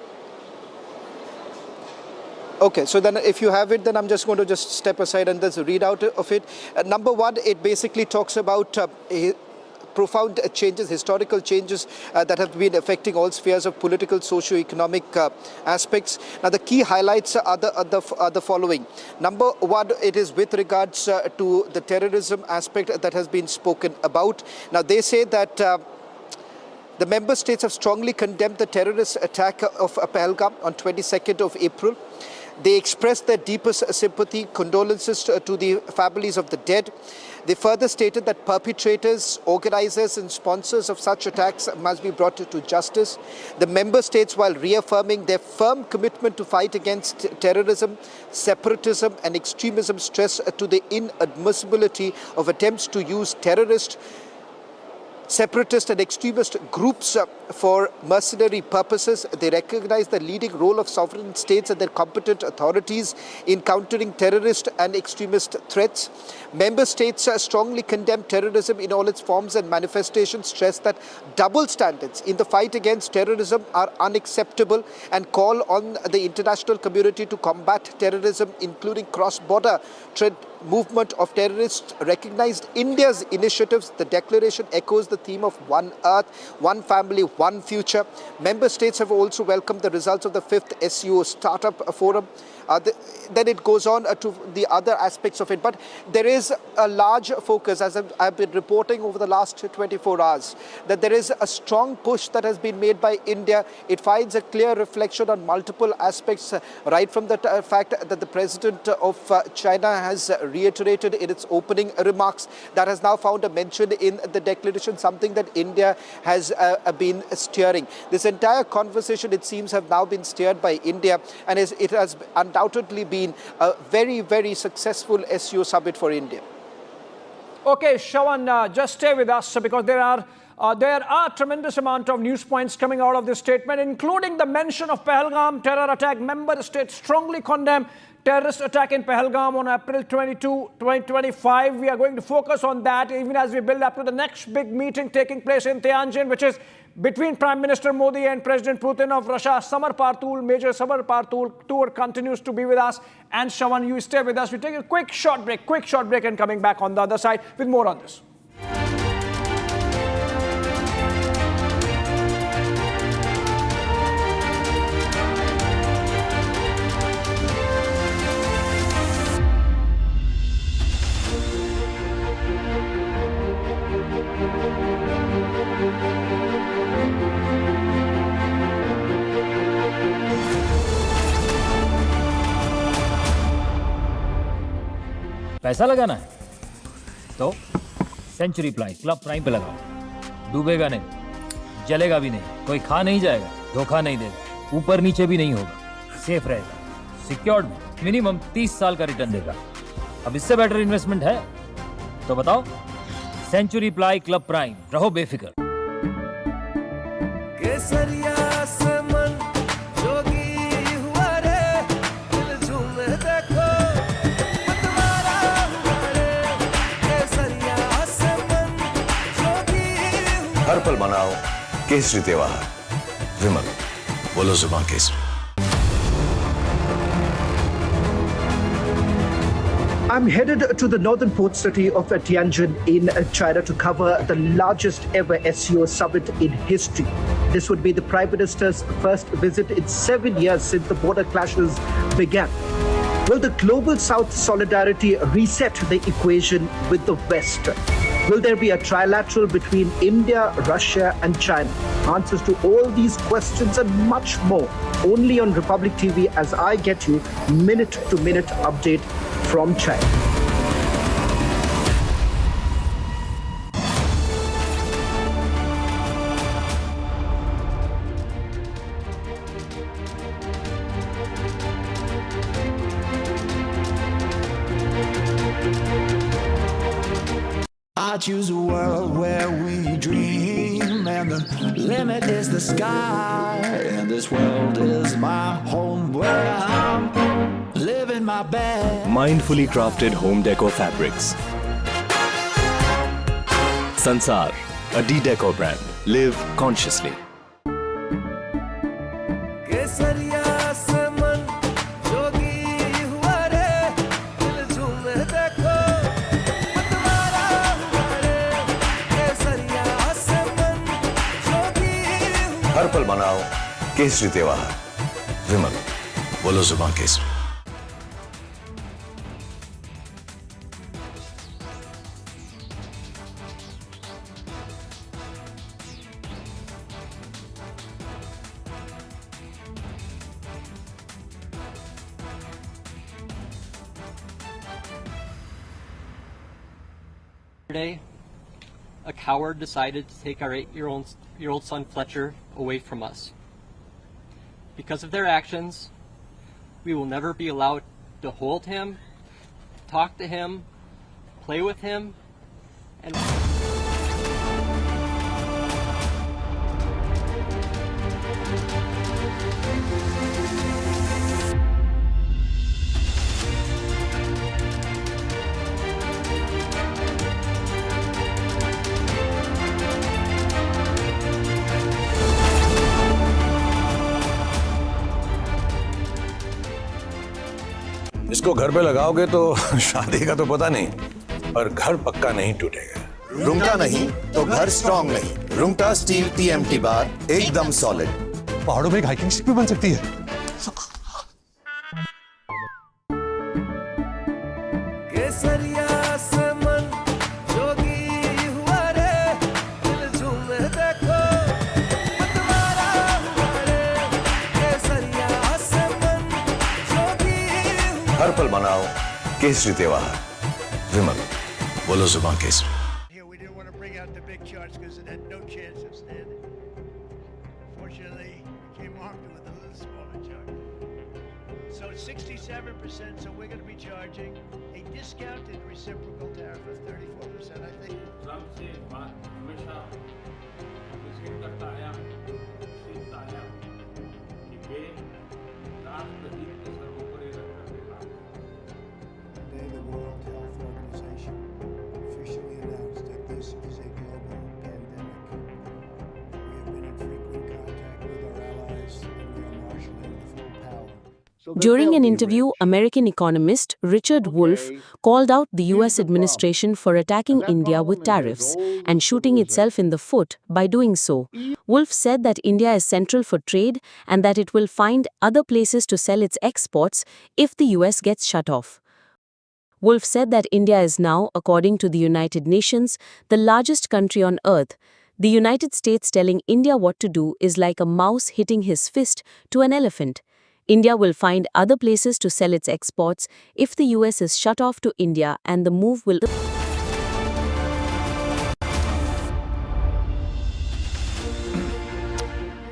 Okay, so then if you have it, then I'm just going to just step aside and just read out of it. Number one, it basically talks about profound changes, historical changes that have been affecting all spheres of political, socio-economic aspects. Now, the key highlights are the following. Number one, it is with regards to the terrorism aspect that has been spoken about. Now, they say that the member states have strongly condemned the terrorist attack of Pahalgam on 22nd of April. They expressed their deepest sympathy, condolences to the families of the dead. They further stated that perpetrators, organizers and sponsors of such attacks must be brought to justice. The member states, while reaffirming their firm commitment to fight against terrorism, separatism and extremism, stress to the inadmissibility of attempts to use terrorist, separatist and extremist groups for mercenary purposes. They recognize the leading role of sovereign states and their competent authorities in countering terrorist and extremist threats. Member states strongly condemn terrorism in all its forms and manifestations, stress that double standards in the fight against terrorism are unacceptable and call on the international community to combat terrorism, including cross-border movement of terrorists. Recognized India's initiatives. The declaration echoes the theme of one earth, one family, one future. Member states have also welcomed the results of the 5th SEO Startup Forum. Then it goes on to the other aspects of it. But there is a large focus, as I've been reporting over the last 24 hours, that there is a strong push that has been made by India. It finds a clear reflection on multiple aspects, right from the fact that the president of China has reiterated in its opening remarks that has now found a mention in the declaration, something that India has been steering. This entire conversation, it seems, have now been steered by India, and it has undoubtedly been a very, very successful SEO summit for India. Okay, Shravan, just stay with us because there are There are tremendous amount of news points coming out of this statement, including the mention of Pahalgam terror attack. Member states strongly condemn terrorist attack in Pahalgam on April 22, 2025. We are going to focus on that even as we build up to the next big meeting taking place in Tianjin, which is between Prime Minister Modi and President Putin of Russia. Samar Partul, Major Samar Partul tour continues to be with us. And Shawan, you stay with us. We take a quick short break, and coming back on the other side with more on this. पैसा लगाना है तो century Ply club prime पे लगाओ। डूबेगा नहीं, जलेगा भी नहीं, कोई खा नहीं जाएगा, धोखा नहीं देगा, ऊपर नीचे भी नहीं होगा, सेफ रहेगा, सिक्योर्ड मिनिमम 30 साल का रिटर्न देगा। अब इससे बेटर इन्वेस्टमेंट है तो बताओ। सेंचुरी प्लाई क्लब प्राइम, रहो बेफिक्र। केसरिया से मन जोगी हुआ रे, दिल झूमे देखो मतवारा हुआ रे। केसरिया से मन जोगी हुआ। हर पल मनाओ केसरी त्योहार। विमल, बोलो जुबान Kesari. I'm headed to the northern port city of Tianjin in China to cover the largest ever SCO summit in history. This would be the Prime Minister's first visit in 7 years since the border clashes began. Will the global South solidarity reset the equation with the West? Will there be a trilateral between India, Russia and China? Answers to all these questions and much more only on Republic TV as I get you minute-to-minute update from China. I choose a world where we dream, and the limit is the sky. And this world is my home where I'm living my best. Mindfully crafted home decor fabrics. Sansar, a D-Decor brand. Live consciously. केसरिया से मन जोगी हुआ रे, दिल झूमे देखो मतवारा हुआ रे। केसरिया से मन जोगी हुआ। हर पल मनाओ केसरी त्योहार। विमल, बोलो जुबान Kesari. Yesterday, a coward decided to take our 8-year-old son Fletcher away from us. Because of their actions, we will never be allowed to hold him, talk to him, play with him, and इसको घर पे लगाओगे तो शादी का तो पता नहीं, पर घर पक्का नहीं टूटेगा। रुंगटा नहीं तो घर स्ट्रॉन्ग नहीं। रुंगटा स्टील TMT बार एकदम सॉलिड। पहाड़ों में एक हाइकिंग शिप भी बन सकती है। केसरिया से मन जोगी हुआ रे, दिल झूमे देखो मतवारा हुआ रे। केसरिया से मन जोगी हुआ। हर पल मनाओ केसरी त्योहार। विमल, बोलो जुबान Kesari. Here we didn't want to bring out the big charts because it had no chance of standing. Fortunately, we came armed with a little smaller chart. So it's 67%, so we're going to be charging a discounted reciprocal tariff of 34%. I think Trump से बात हमेशा appreciate करता आया, सीखता आया कि वे राष्ट्रहित के सर्वोपरि रखकर के काम करते हैं। today the World Health Organization officially announced that this is a global pandemic. We have been in frequent contact with our allies, and we are marshaling the full power. During an interview, American economist Richard Wolff called out the US administration for attacking India with tariffs and shooting itself in the foot by doing so. Wolff said that India is central for trade and that it will find other places to sell its exports if the US gets shut off. Wolff said that India is now, according to the United Nations, the largest country on earth. The United States telling India what to do is like a mouse hitting his fist to an elephant. India will find other places to sell its exports if the US is shut off to India, and the move will...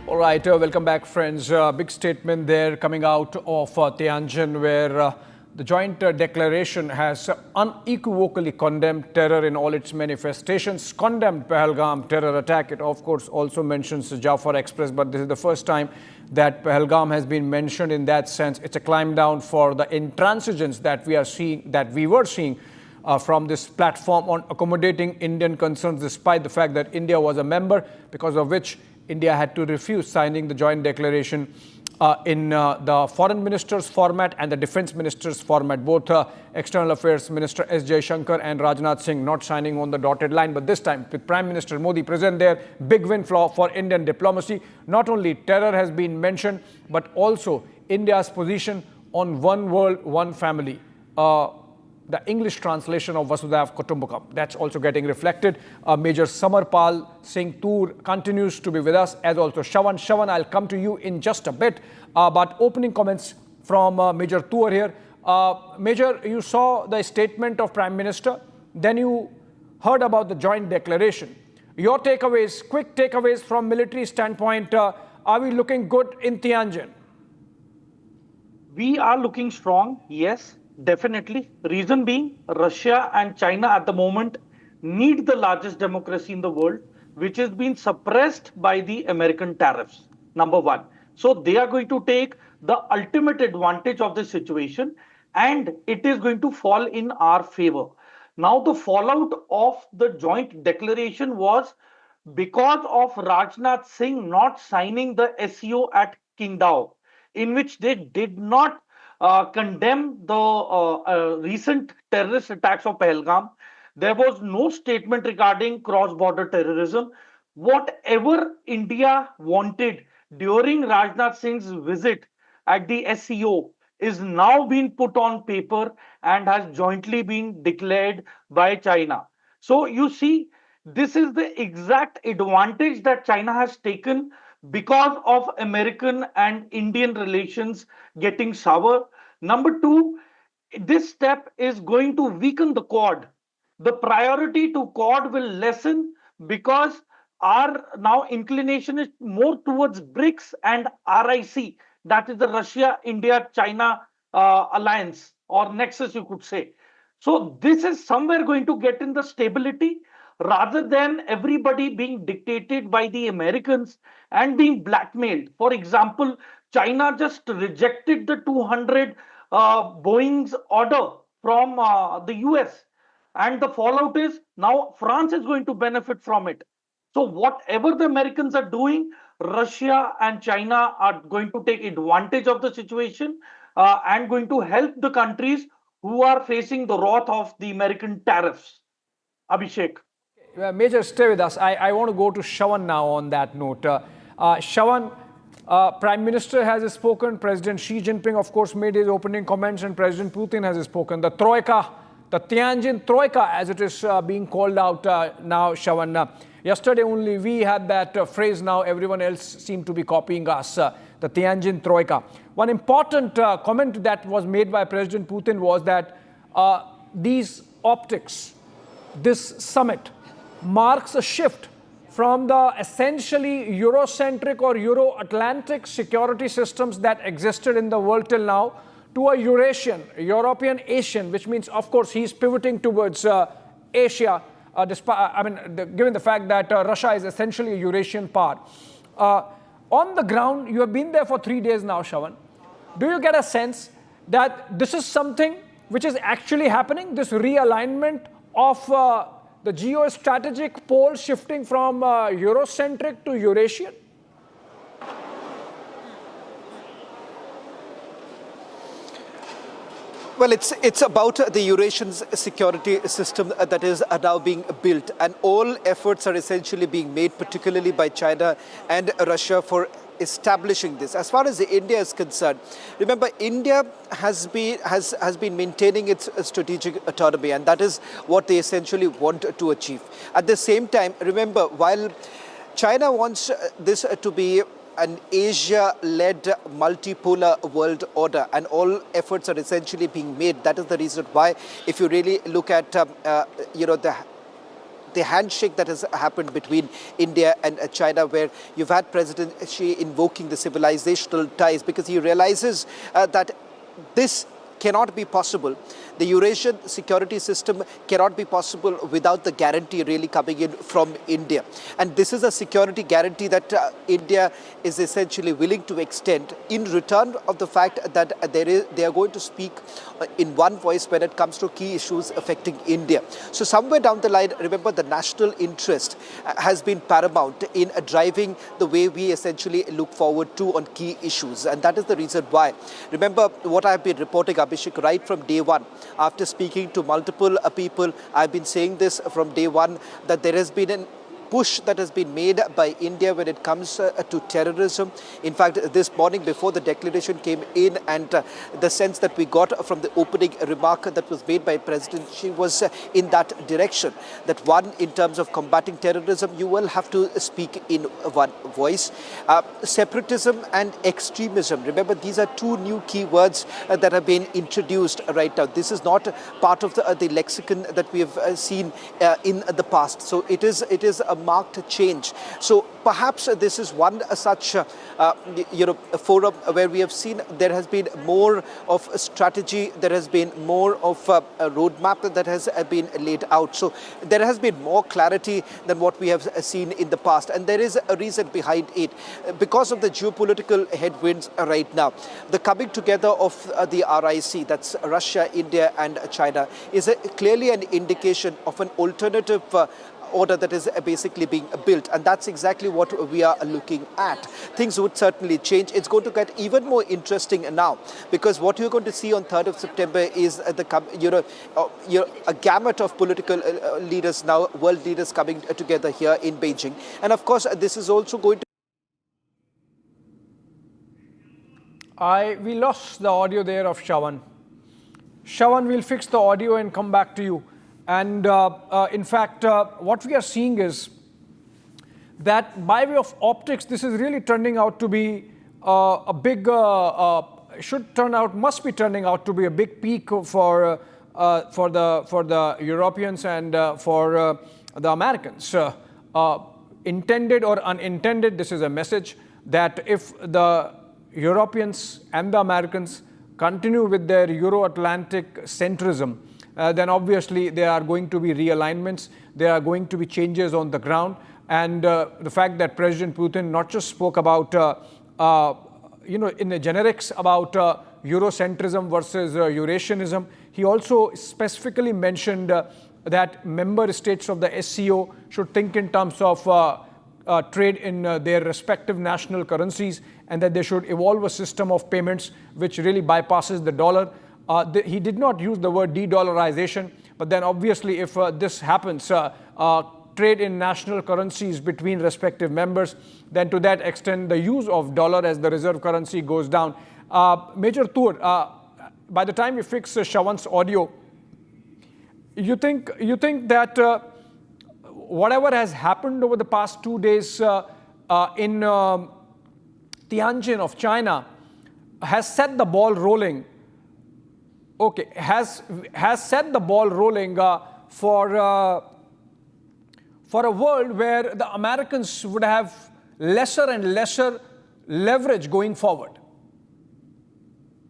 All right, welcome back, friends. Big statement there coming out of Tianjin, where the joint declaration has unequivocally condemned terror in all its manifestations, condemned Pahalgam terror attack. It, of course, also mentions Jafar Express, but this is the first time that Pahalgam has been mentioned in that sense. It's a climb down for the intransigence that we were seeing from this platform on accommodating Indian concerns, despite the fact that India was a member, because of which India had to refuse signing the joint declaration in the foreign ministers format and the defense ministers format. Both external affairs minister S. Jaishankar and Rajnath Singh not signing on the dotted line, but this time with Prime Minister Modi present there, big win for Indian diplomacy. Not only terror has been mentioned, but also India's position on one world, one family. The English translation of Vasudhaiv Kutumbakam. That's also getting reflected. Major Samarpal Singh Toor continues to be with us, as also Shawan. Shawan, I'll come to you in just a bit. But opening comments from Major Toor here. Major, you saw the statement of Prime Minister, then you heard about the joint declaration. Your takeaways, quick takeaways from military standpoint, are we looking good in Tianjin? We are looking strong, yes. Definitely. Reason being, Russia and China at the moment need the largest democracy in the world, which has been suppressed by the American tariffs, number one. So they are going to take the ultimate advantage of this situation, and it is going to fall in our favor. Now, the fallout of the joint declaration was because of Rajnath Singh not signing the SCO at Qingdao, in which they did not condemn the recent terrorist attacks of Pahalgam. There was no statement regarding cross-border terrorism. Whatever India wanted during Rajnath Singh's visit at the SCO is now being put on paper and has jointly been declared by China. So you see, this is the exact advantage that China has taken because of American and Indian relations getting sour. Number two, this step is going to weaken the Quad. The priority to Quad will lessen because our now inclination is more towards BRICS and RIC, that is the Russia, India, China alliance or nexus, you could say. So this is somewhere going to get in the stability rather than everybody being dictated by the Americans and being blackmailed. For example, China just rejected the 200 Boeing's order from the US. And the fallout is now France is going to benefit from it. So whatever the Americans are doing, Russia and China are going to take advantage of the situation and going to help the countries who are facing the wrath of the American tariffs. Abhishek. Major, stay with us. I want to go to Shawan now on that note. Shawan, Prime Minister has spoken, President Xi Jinping, of course, made his opening comments, and President Putin has spoken. The Troika, the Tianjin Troika, as it is being called out now, Shawan. Yesterday only we had that phrase, now everyone else seemed to be copying us, the Tianjin Troika. One important comment that was made by President Putin was that these optics, this summit, marks a shift from the essentially Eurocentric or Euro-Atlantic security systems that existed in the world till now to a Eurasian, European Asian, which means, of course, he's pivoting towards Asia, given the fact that Russia is essentially a Eurasian part. On the ground, you have been there for 3 days now, Shravan. Do you get a sense that this is something which is actually happening, this realignment of the geostrategic pole shifting from Eurocentric to Eurasian? Well, it's about the Eurasian security system that is now being built, and all efforts are essentially being made, particularly by China and Russia, for establishing this. As far as India is concerned, remember, India has been maintaining its strategic autonomy, and that is what they essentially want to achieve. At the same time, remember, while China wants this to be an Asia-led multipolar world order, and all efforts are essentially being made. That is the reason why, if you really look at the handshake that has happened between India and China, where you've had President Xi invoking the civilizational ties, because he realizes that this cannot be possible. The Eurasian security system cannot be possible without the guarantee really coming in from India. And this is a security guarantee that India is essentially willing to extend in return of the fact that they are going to speak in one voice when it comes to key issues affecting India. So somewhere down the line, remember, the national interest has been paramount in driving the way we essentially look forward to on key issues. And that is the reason why. Remember what I've been reporting, Abhishek, right from day one. After speaking to multiple people, I've been saying this from day one, that there has been an push that has been made by India when it comes to terrorism. In fact, this morning before the declaration came in, and the sense that we got from the opening remark that was made by President Xi was in that direction. That one, in terms of combating terrorism, you will have to speak in one voice. Separatism and extremism. Remember, these are two new key words that have been introduced right now. This is not part of the lexicon that we have seen in the past. So it is a marked change. So perhaps this is one such forum where we have seen there has been more of a strategy, there has been more of a roadmap that has been laid out. So there has been more clarity than what we have seen in the past, and there is a reason behind it. Because of the geopolitical headwinds right now, the coming together of the RIC, that's Russia, India and China, is clearly an indication of an alternative order that is basically being built, and that's exactly what we are looking at. Things would certainly change. It's going to get even more interesting now, because what you're going to see on 3rd of September is a gamut of political leaders now, world leaders coming together here in Beijing. And of course, this is also going to... We lost the audio there of Shravan. Shravan, we'll fix the audio and come back to you. And in fact, what we are seeing is that by way of optics, this is really turning out to be a big, must be turning out to be a big peak for the Europeans and for the Americans. Intended or unintended, this is a message that if the Europeans and the Americans continue with their Euro-Atlantic centrism, then obviously there are going to be realignments, there are going to be changes on the ground. And the fact that President Putin not just spoke about, in the generics about Eurocentrism versus Eurasianism, he also specifically mentioned that member states of the SCO should think in terms of trade in their respective national currencies, and that they should evolve a system of payments which really bypasses the dollar. He did not use the word de-dollarization, but then obviously if this happens, trade in national currencies between respective members, then to that extent the use of dollar as the reserve currency goes down. Major Tour, by the time we fix Shravan's audio, you think that whatever has happened over the past 2 days in Tianjin of China has set the ball rolling? Okay, has set the ball rolling for a world where the Americans would have lesser and lesser leverage going forward?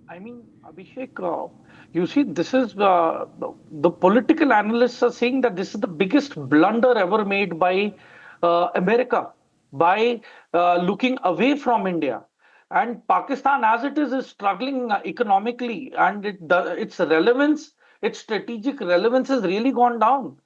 I mean, Abhishek, you see, this is the political analysts are saying that this is the biggest blunder ever made by America by looking away from India. And Pakistan, as it is struggling economically, and its relevance, its strategic relevance has really gone down.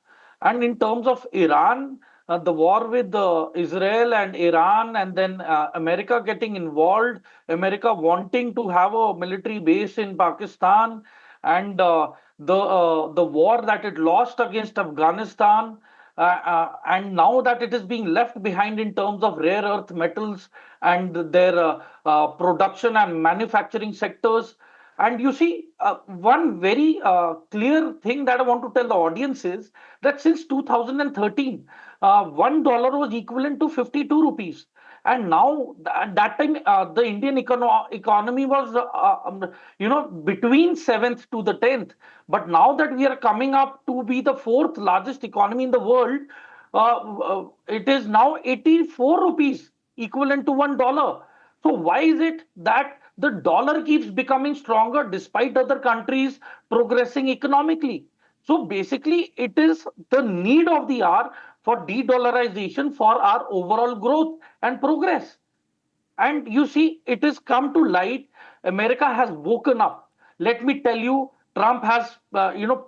And in terms of Iran, the war with Israel and Iran, and then America getting involved, America wanting to have a military base in Pakistan, and the war that it lost against Afghanistan, and now that it is being left behind in terms of rare earth metals and their production and manufacturing sectors. And you see, one very clear thing that I want to tell the audience is that since 2013, $1 was equivalent to 52 rupees. And now, at that time, the Indian economy was, between 7th to the 10th. But now that we are coming up to be the 4th largest economy in the world, it is now 84 rupees, equivalent to $1. So why is it that the dollar keeps becoming stronger despite other countries progressing economically? So basically, it is the need of the hour for de-dollarization for our overall growth and progress. And you see, it has come to light. America has woken up. Let me tell you, Trump has,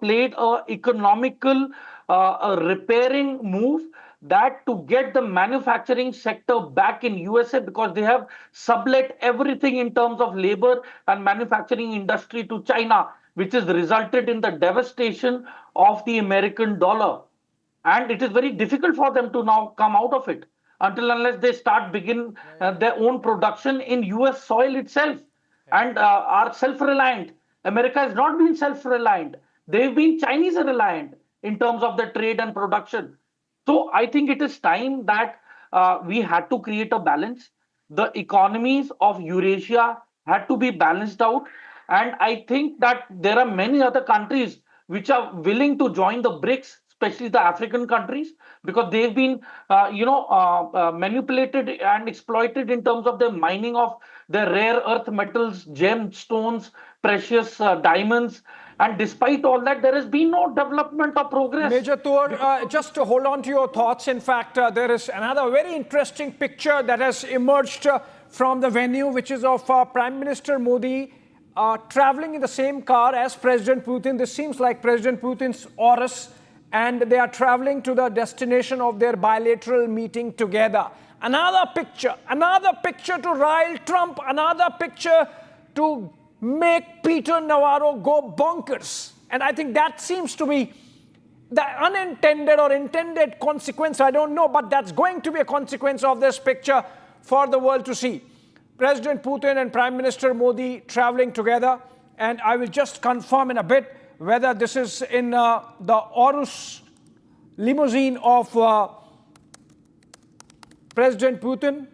played a economical, a repairing move that to get the manufacturing sector back in USA, because they have sublet everything in terms of labor and manufacturing industry to China, which has resulted in the devastation of the American dollar. And it is very difficult for them to now come out of it until unless they start begin their own production in US soil itself and are self-reliant. America has not been self-reliant. They've been Chinese reliant in terms of the trade and production. So I think it is time that we had to create a balance. The economies of Eurasia had to be balanced out. And I think that there are many other countries which are willing to join the BRICS, especially the African countries, because they've been, manipulated and exploited in terms of the mining of the rare earth metals, gemstones, precious diamonds. And despite all that, there has been no development or progress. Major Tour, just to hold on to your thoughts, in fact, there is another very interesting picture that has emerged from the venue, which is of Prime Minister Modi traveling in the same car as President Putin. This seems like President Putin's Aurus, and they are traveling to the destination of their bilateral meeting together. Another picture to rile Trump, another picture to make Peter Navarro go bonkers. And I think that seems to be the unintended or intended consequence, I don't know, but that's going to be a consequence of this picture for the world to see. President Putin and Prime Minister Modi traveling together, and I will just confirm in a bit whether this is in the Aurus limousine of President Putin,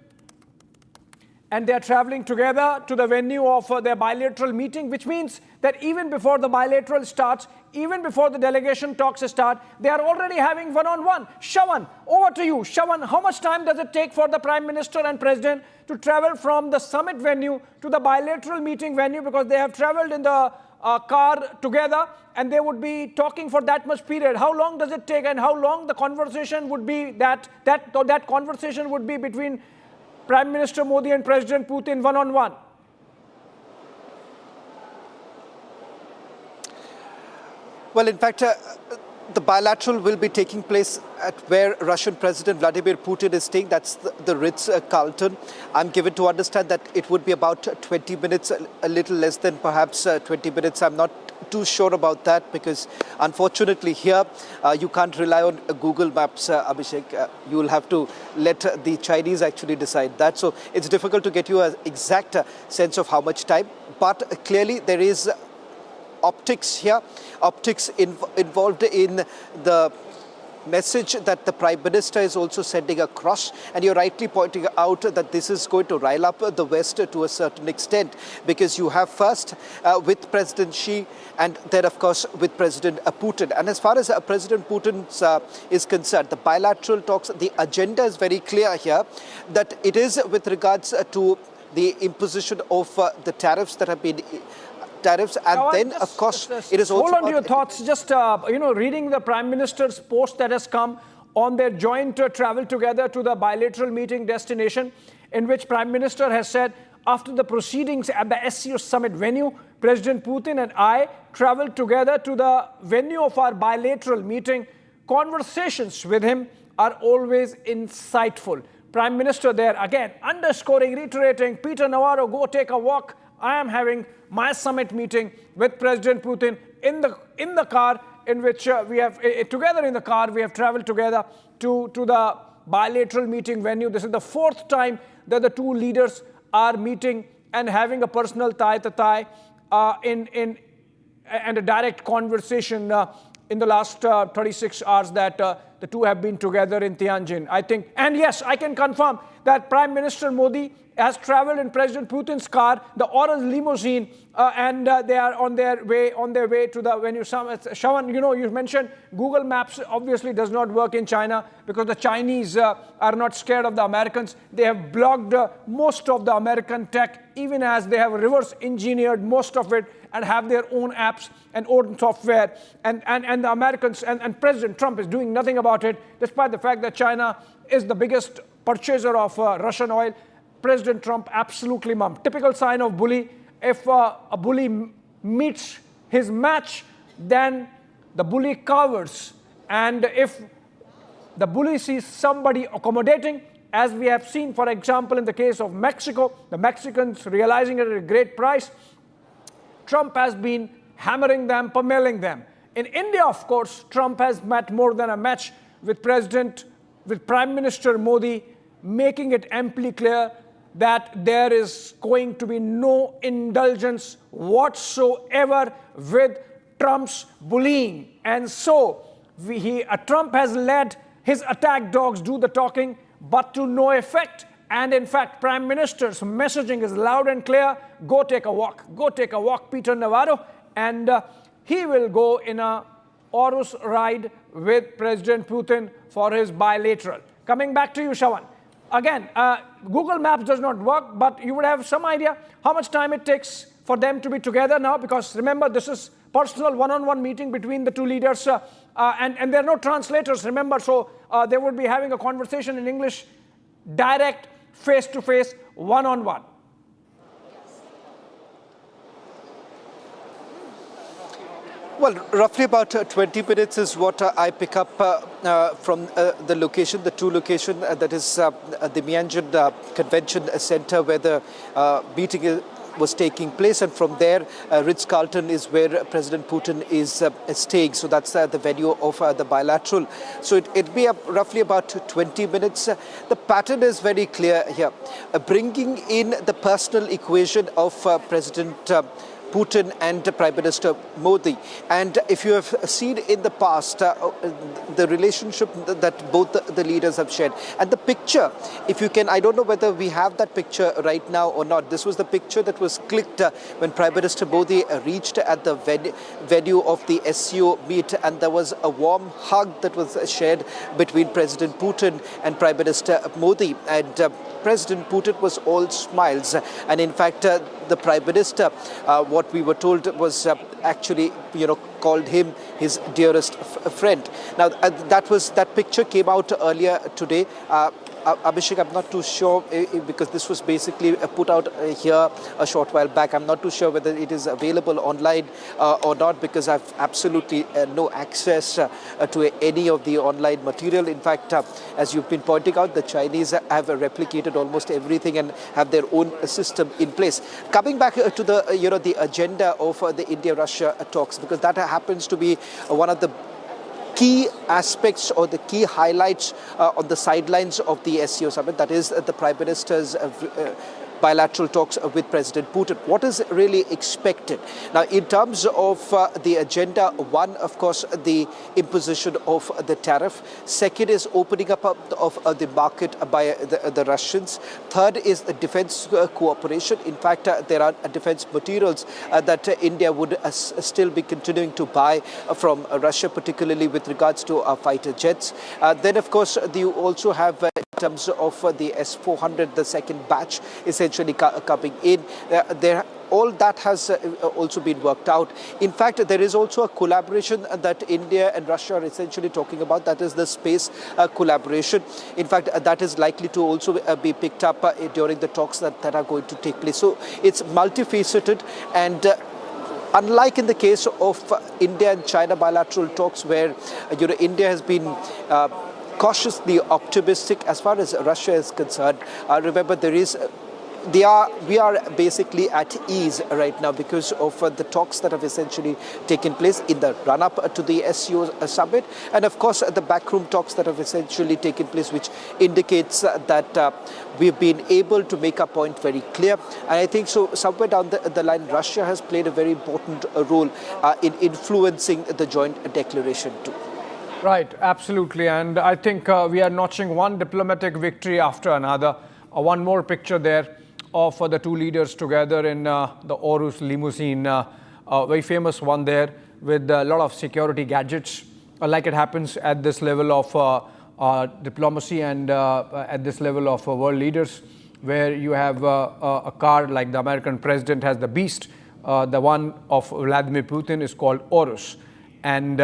and they are traveling together to the venue of their bilateral meeting, which means that even before the bilateral starts, even before the delegation talks start, they are already having one-on-one. Shawan, over to you. Shawan, how much time does it take for the Prime Minister and President to travel from the summit venue to the bilateral meeting venue, because they have traveled in the car together and they would be talking for that much period? How long does it take, and how long the conversation would be that conversation would be between Prime Minister Modi and President Putin one-on-one? Well, in fact, the bilateral will be taking place at where Russian President Vladimir Putin is staying. That's the Ritz-Carlton. I'm given to understand that it would be about 20 minutes, a little less than perhaps 20 minutes. I'm not too sure about that, because unfortunately here you can't rely on Google Maps, Abhishek. You will have to let the Chinese actually decide that. So it's difficult to get you an exact sense of how much time. But clearly there is optics here, optics involved in the message that the Prime Minister is also sending across. And you're rightly pointing out that this is going to rile up the West to a certain extent, because you have first with President Xi and then, of course, with President Putin. And as far as President Putin is concerned, the bilateral talks, the agenda is very clear here, that it is with regards to the imposition of the tariffs that have been tariffs, and then, of course, it is also hold on to about your thoughts. Just reading the Prime Minister's post that has come on their joint travel together to the bilateral meeting destination, in which Prime Minister has said, after the proceedings at the SCO summit venue, President Putin and I traveled together to the venue of our bilateral meeting. Conversations with him are always insightful. Prime Minister there again underscoring, reiterating, Peter Navarro, go take a walk. I am having my summit meeting with President Putin in the car, in which we have together in the car we have traveled together to the bilateral meeting venue. This is the fourth time that the two leaders are meeting and having a personal tie-to-tie and a direct conversation in the last 36 hours that the two have been together in Tianjin. I think, and yes, I can confirm that Prime Minister Modi has traveled in President Putin's car, the orange limousine, and they are on their way to the venue. Shawan, you mentioned Google Maps obviously does not work in China because the Chinese are not scared of the Americans. They have blocked most of the American tech, even as they have reverse engineered most of it and have their own apps and own software. And the Americans and President Trump is doing nothing about it, despite the fact that China is the biggest purchaser of Russian oil. President Trump absolutely mum. Typical sign of bully. If a bully meets his match, then the bully cowers. And if the bully sees somebody accommodating, as we have seen, for example, in the case of Mexico, the Mexicans realizing it at a great price, Trump has been hammering them, pummeling them. In India, of course, Trump has met more than a match with Prime Minister Modi, making it amply clear that there is going to be no indulgence whatsoever with Trump's bullying. And so Trump has let his attack dogs do the talking, but to no effect. And in fact, Prime Minister's messaging is loud and clear. Go take a walk, Peter Navarro. And he will go in a Horus ride with President Putin for his bilateral. Coming back to you, Shawan. Again, Google Maps does not work, but you would have some idea how much time it takes for them to be together now, because remember, this is personal one-on-one meeting between the two leaders, and there are no translators, remember, so they would be having a conversation in English, direct, face-to-face, one-on-one. Well, roughly about 20 minutes is what I pick up from the location, the two location, that is the Mianjin Convention Center, where the meeting was taking place, and from there Ritz-Carlton is where President Putin is staying. So that's the venue of the bilateral. So it'd be roughly about 20 minutes. The pattern is very clear here, bringing in the personal equation of President Putin and Prime Minister Modi. And if you have seen in the past the relationship that both the leaders have shared, and the picture, if you can, I don't know whether we have that picture right now or not. This was the picture that was clicked when Prime Minister Modi reached at the venue of the SCO meet, and there was a warm hug that was shared between President Putin and Prime Minister Modi. And President Putin was all smiles, and in fact the Prime Minister, what we were told, was actually called him his dearest friend. Now that picture came out earlier today. Abhishek, I'm not too sure, because this was basically put out here a short while back. I'm not too sure whether it is available online or not, because I've absolutely no access to any of the online material. In fact, as you've been pointing out, the Chinese have replicated almost everything and have their own system in place. Coming back to the the agenda of the India-Russia talks, because that happens to be one of the key aspects or the key highlights on the sidelines of the SCO summit, that is the Prime Minister's bilateral talks with President Putin. What is really expected? Now, in terms of the agenda, one, of course, the imposition of the tariff. Second is opening up of the market by the Russians. Third is the defense cooperation. In fact, there are defense materials that India would still be continuing to buy from Russia, particularly with regards to fighter jets. Then, of course, you also have terms of the S-400, the second batch essentially coming in. All that has also been worked out. In fact, there is also a collaboration that India and Russia are essentially talking about. That is the space collaboration. In fact, that is likely to also be picked up during the talks that are going to take place. So it's multifaceted, and unlike in the case of India and China bilateral talks, where India has been cautiously optimistic as far as Russia is concerned. Remember, we are basically at ease right now because of the talks that have essentially taken place in the run-up to the SCO summit, and of course the backroom talks that have essentially taken place, which indicates that we've been able to make our point very clear. And I think so somewhere down the line, Russia has played a very important role in influencing the joint declaration too. Right, absolutely. And I think we are notching one diplomatic victory after another. One more picture there of the two leaders together in the Aurus limousine, a very famous one there with a lot of security gadgets, like it happens at this level of diplomacy and at this level of world leaders, where you have a car like the American president has the Beast. The one of Vladimir Putin is called Aurus, and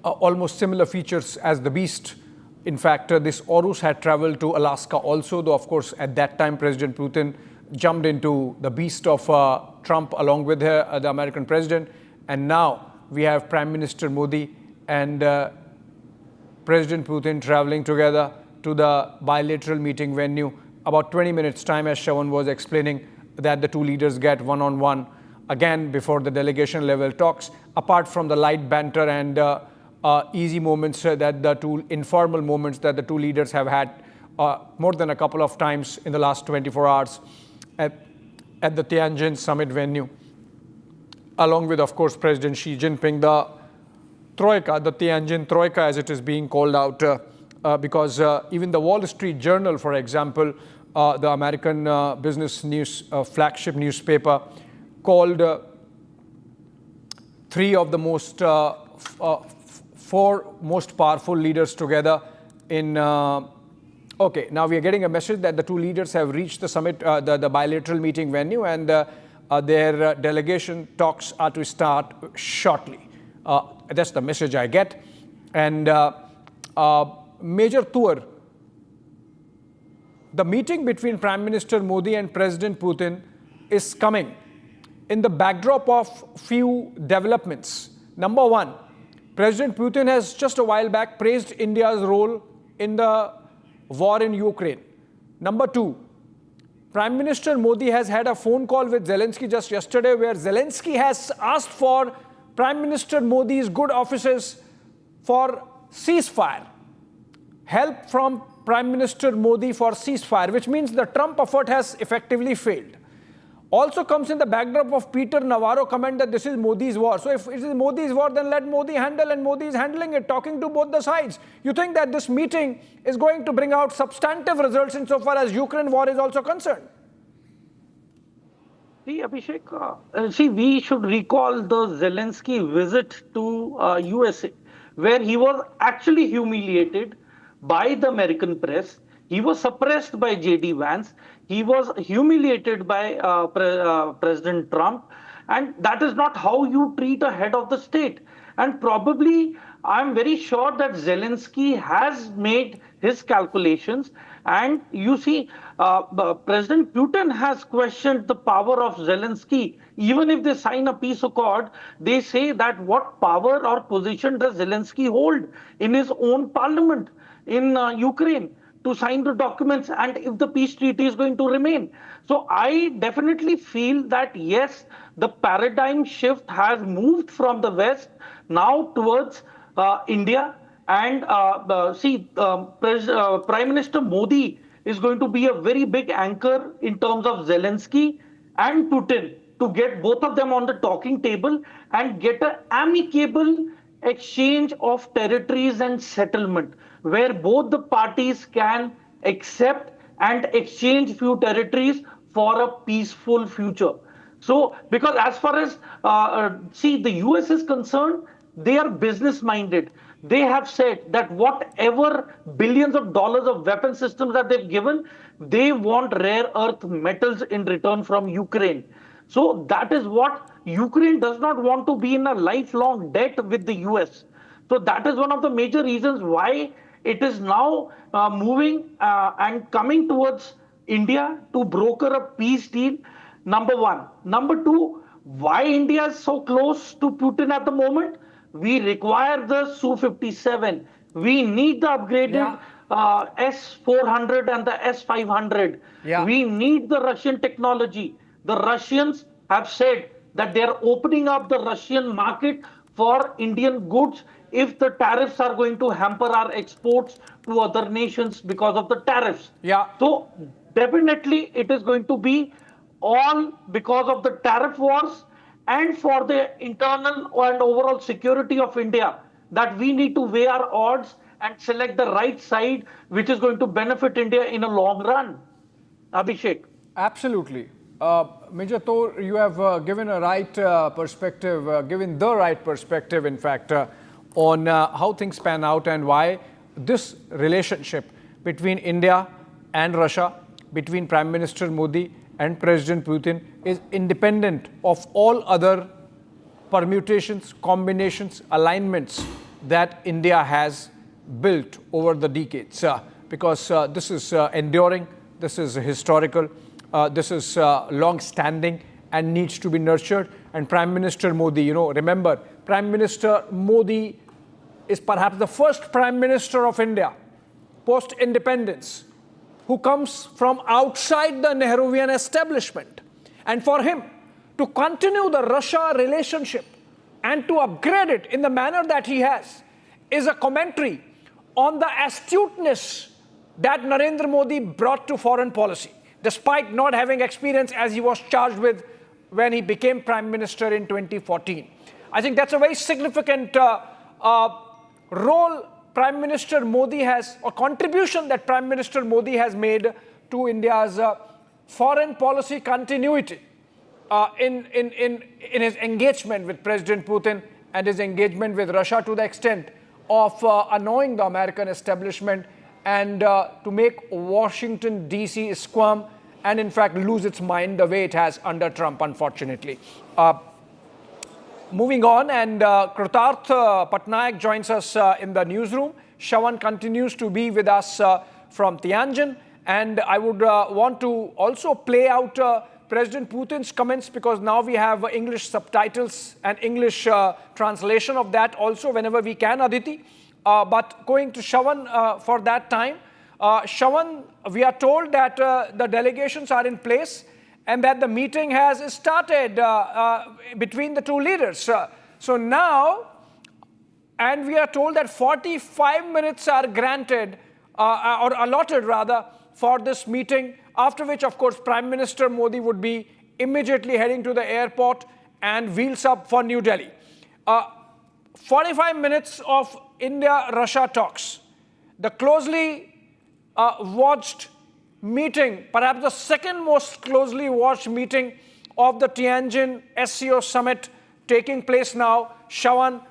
almost similar features as the Beast. In fact, this Aurus had traveled to Alaska also, though of course at that time President Putin jumped into the Beast of Trump along with the American president. And now we have Prime Minister Modi and President Putin traveling together to the bilateral meeting venue. About 20 minutes time, as Shawan was explaining, that the two leaders get one-on-one again before the delegation level talks, apart from the light banter and easy moments that the two informal moments that the two leaders have had more than a couple of times in the last 24 hours at the Tianjin summit venue, along with, of course, President Xi Jinping, the Troika, the Tianjin Troika, as it is being called out, because even the Wall Street Journal, for example, the American business news flagship newspaper, called three of the most four most powerful leaders together in okay, now we are getting a message that the two leaders have reached the summit, the bilateral meeting venue, and their delegation talks are to start shortly. That's the message I get. And Major Tour, the meeting between Prime Minister Modi and President Putin is coming in the backdrop of few developments. Number one, President Putin has just a while back praised India's role in the war in Ukraine. Number two, Prime Minister Modi has had a phone call with Zelensky just yesterday, where Zelensky has asked for Prime Minister Modi's good offices for ceasefire, help from Prime Minister Modi for ceasefire, which means the Trump effort has effectively failed. Also comes in the backdrop of Peter Navarro comment that this is Modi's war. So if it is Modi's war, then let Modi handle, and Modi is handling it, talking to both the sides. You think that this meeting is going to bring out substantive results insofar as Ukraine war is also concerned? See, Abhishek, we should recall the Zelensky visit to USA, where he was actually humiliated by the American press. He was suppressed by J.D. Vance. He was humiliated by President Trump. And that is not how you treat a head of the state. And probably, I'm very sure that Zelensky has made his calculations. And you see, President Putin has questioned the power of Zelensky. Even if they sign a peace accord, they say that what power or position does Zelensky hold in his own parliament in Ukraine to sign the documents, and if the peace treaty is going to remain. So I definitely feel that, yes, the paradigm shift has moved from the West now towards India. And Prime Minister Modi is going to be a very big anchor in terms of Zelensky and Putin to get both of them on the talking table and get an amicable exchange of territories and settlement, where both the parties can accept and exchange few territories for a peaceful future. So, because as far as, the US is concerned, they are business-minded. they have said that whatever billions of dollars of weapon systems that they've given, they want rare earth metals in return from Ukraine. So that is what Ukraine does not want to be in a lifelong debt with the US. So that is one of the major reasons why it is now moving and coming towards India to broker a peace deal. Number one. Number two, why India is so close to Putin at the moment? We require the Su-57. We need the upgraded S-400 and the S-500. We need the Russian technology. The Russians have said that they are opening up the Russian market for Indian goods if the tariffs are going to hamper our exports to other nations because of the tariffs. So definitely it is going to be all because of the tariff wars and for the internal and overall security of India that we need to weigh our odds and select the right side which is going to benefit India in a long run. Abhishek. Absolutely. Major Thor, you have given a right perspective, given the right perspective, in fact, on how things pan out and why this relationship between India and Russia, between Prime Minister Modi and President Putin is independent of all other permutations, combinations, alignments that India has built over the decades. Because this is enduring, this is historical, this is long-standing and needs to be nurtured. And Prime Minister Modi, you know, remember, Prime Minister Modi is perhaps the first Prime Minister of India post-independence who comes from outside the Nehruvian establishment. And for him to continue the Russia relationship and to upgrade it in the manner that he has is a commentary on the astuteness that Narendra Modi brought to foreign policy, despite not having experience as he was charged with when he became Prime Minister in 2014. I think that's a very significant role Prime Minister Modi has, or contribution that Prime Minister Modi has made to India's foreign policy continuity in his engagement with President Putin and his engagement with Russia, to the extent of annoying the American establishment and to make Washington, D.C. squirm and in fact lose its mind the way it has under Trump, unfortunately. Moving on, and Kritarth Patnaik joins us in the newsroom. Shravan continues to be with us from Tianjin. And I would want to also play out President Putin's comments, because now we have English subtitles and English translation of that also whenever we can, Aditi. But going to Shravan for that time. Shravan, we are told that the delegations are in place and that the meeting has started between the two leaders. So now, and we are told that 45 minutes are granted, or allotted rather, for this meeting, after which, of course, Prime Minister Modi would be immediately heading to the airport and wheels up for New Delhi. 45 minutes of India-Russia talks. The closely watched meeting, perhaps the second most closely watched meeting of the Tianjin SCO summit taking place now. Shravan,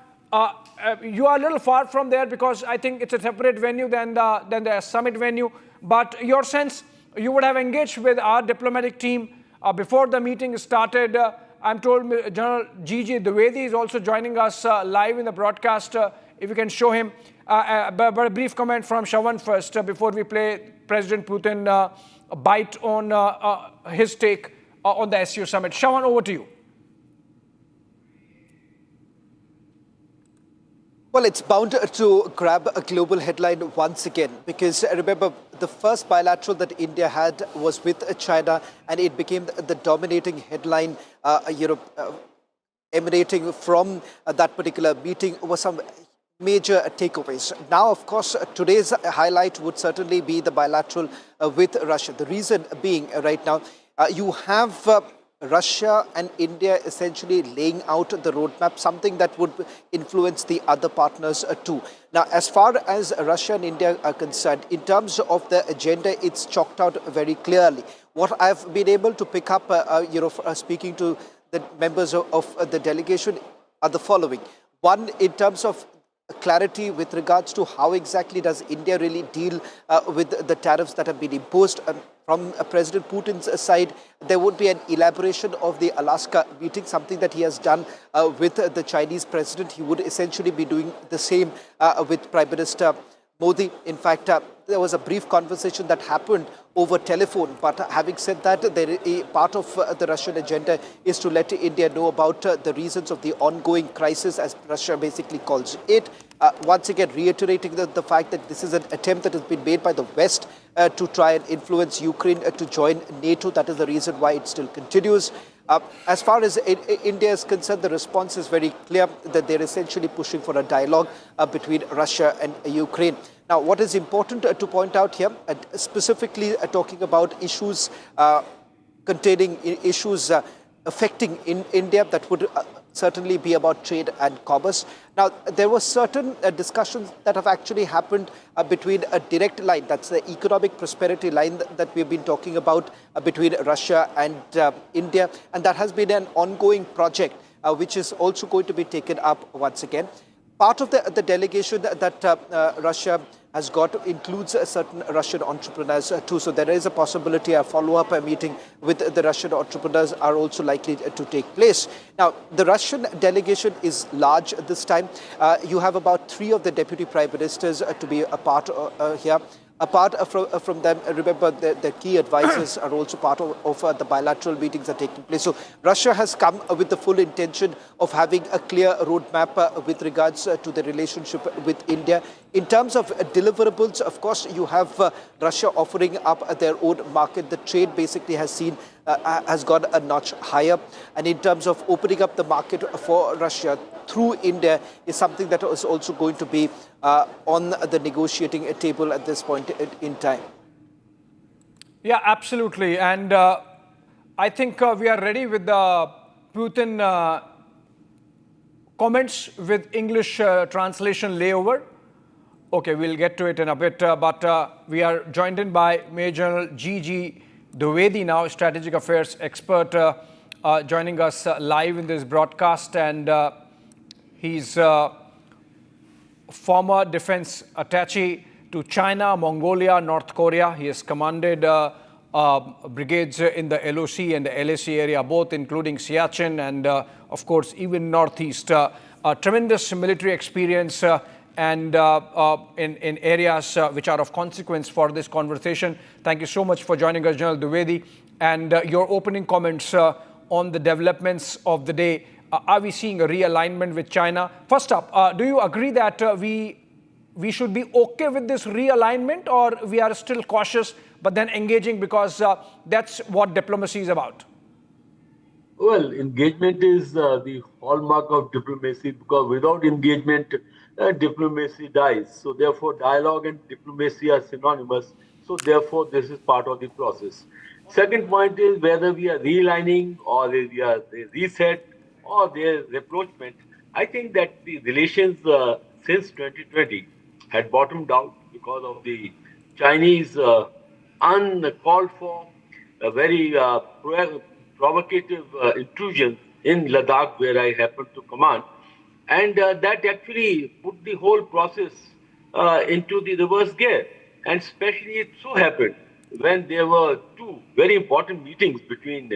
you are a little far from there because I think it's a separate venue than the summit venue. But your sense, you would have engaged with our diplomatic team before the meeting started. I'm told General G.G. Dwivedi is also joining us live in the broadcast. If you can show him. But a brief comment from Shravan first before we play President Putin bite on his take on the SCO summit. Shravan, over to you. Well, it's bound to grab a global headline once again, because remember, the first bilateral that India had was with China, and it became the dominating headline, emanating from that particular meeting was some major takeaways. Now, of course, today's highlight would certainly be the bilateral with Russia. The reason being, right now, you have Russia and India essentially laying out the roadmap, something that would influence the other partners too. Now, as far as Russia and India are concerned, in terms of the agenda, it's chalked out very clearly. What I've been able to pick up, speaking to the members of the delegation, are the following. One, in terms of clarity with regards to how exactly does India really deal with the tariffs that have been imposed. From President Putin's side, there would be an elaboration of the Alaska meeting, something that he has done with the Chinese president. He would essentially be doing the same with Prime Minister Modi. In fact, there was a brief conversation that happened over telephone. But having said that, a part of the Russian agenda is to let India know about the reasons of the ongoing crisis, as Russia basically calls it. Once again, reiterating the fact that this is an attempt that has been made by the West to try and influence Ukraine to join NATO. That is the reason why it still continues. As far as India is concerned, the response is very clear that they're essentially pushing for a dialogue between Russia and Ukraine. Now, what is important to point out here, specifically talking about issues containing issues affecting India, that would certainly be about trade and commerce. Now, there were certain discussions that have actually happened between a direct line, that's the economic prosperity line that we've been talking about between Russia and India, and that has been an ongoing project which is also going to be taken up once again. Part of the delegation that Russia has got includes certain Russian entrepreneurs too. So there is a possibility a follow-up meeting with the Russian entrepreneurs are also likely to take place. Now, the Russian delegation is large this time. You have about 3 of the deputy prime ministers to be a part here. Apart from them, remember the key advisors are also part of the bilateral meetings that are taking place. So Russia has come with the full intention of having a clear roadmap with regards to the relationship with India. In terms of deliverables, of course, you have Russia offering up their own market. The trade basically has gone a notch higher. And in terms of opening up the market for Russia through India is something that is also going to be on the negotiating table at this point in time. Yeah, absolutely. And I think we are ready with the Putin comments with English translation layover. Okay, we'll get to it in a bit. But we are joined in by Major General G.G. Dwivedi now, strategic affairs expert, joining us live in this broadcast. And he's former defense attaché to China, Mongolia, North Korea. He has commanded brigades in the LOC and the LAC area, both including Siachen and, of course, even Northeast. Tremendous military experience and in areas which are of consequence for this conversation. Thank you so much for joining us, General Dwivedi. And your opening comments on the developments of the day. Are we seeing a realignment with China? First up, do you agree that we should be okay with this realignment, or we are still cautious but then engaging because that's what diplomacy is about? Well, engagement is the hallmark of diplomacy, because without engagement, diplomacy dies. So therefore, dialogue and diplomacy are synonymous. So therefore, this is part of the process. Second point is whether we are realigning or we are reset or there's rapprochement. I think that the relations since 2020 had bottomed out because of the Chinese uncalled for, very provocative intrusion in Ladakh, where I happen to command. And that actually put the whole process into the reverse gear. And especially it so happened when there were 2 very important meetings between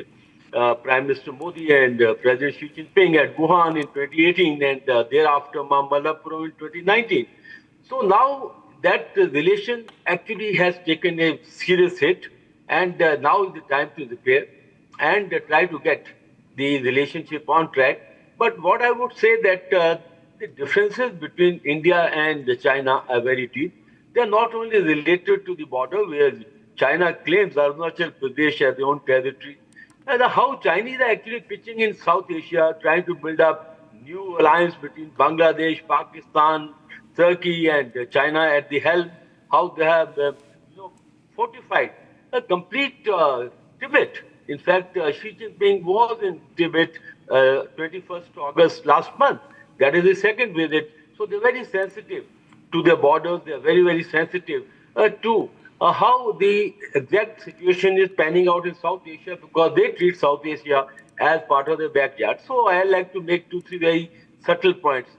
Prime Minister Modi and President Xi Jinping at Wuhan in 2018 and thereafter Mamallapuram in 2019. So now that relation actually has taken a serious hit, and now is the time to repair and try to get the relationship on track. But what I would say that the differences between India and China are very deep. They are not only related to the border, where China claims Arunachal Pradesh as their own territory, and how Chinese are actually pitching in South Asia, trying to build up new alliance between Bangladesh, Pakistan, Turkey and China at the helm, how they have fortified a complete Tibet. In fact, Xi Jinping was in Tibet 21st August last month. That is his second visit. So they're very sensitive to their borders. They're very, very sensitive to how the exact situation is panning out in South Asia, because they treat South Asia as part of their backyard. So I like to make 2-3 very subtle points.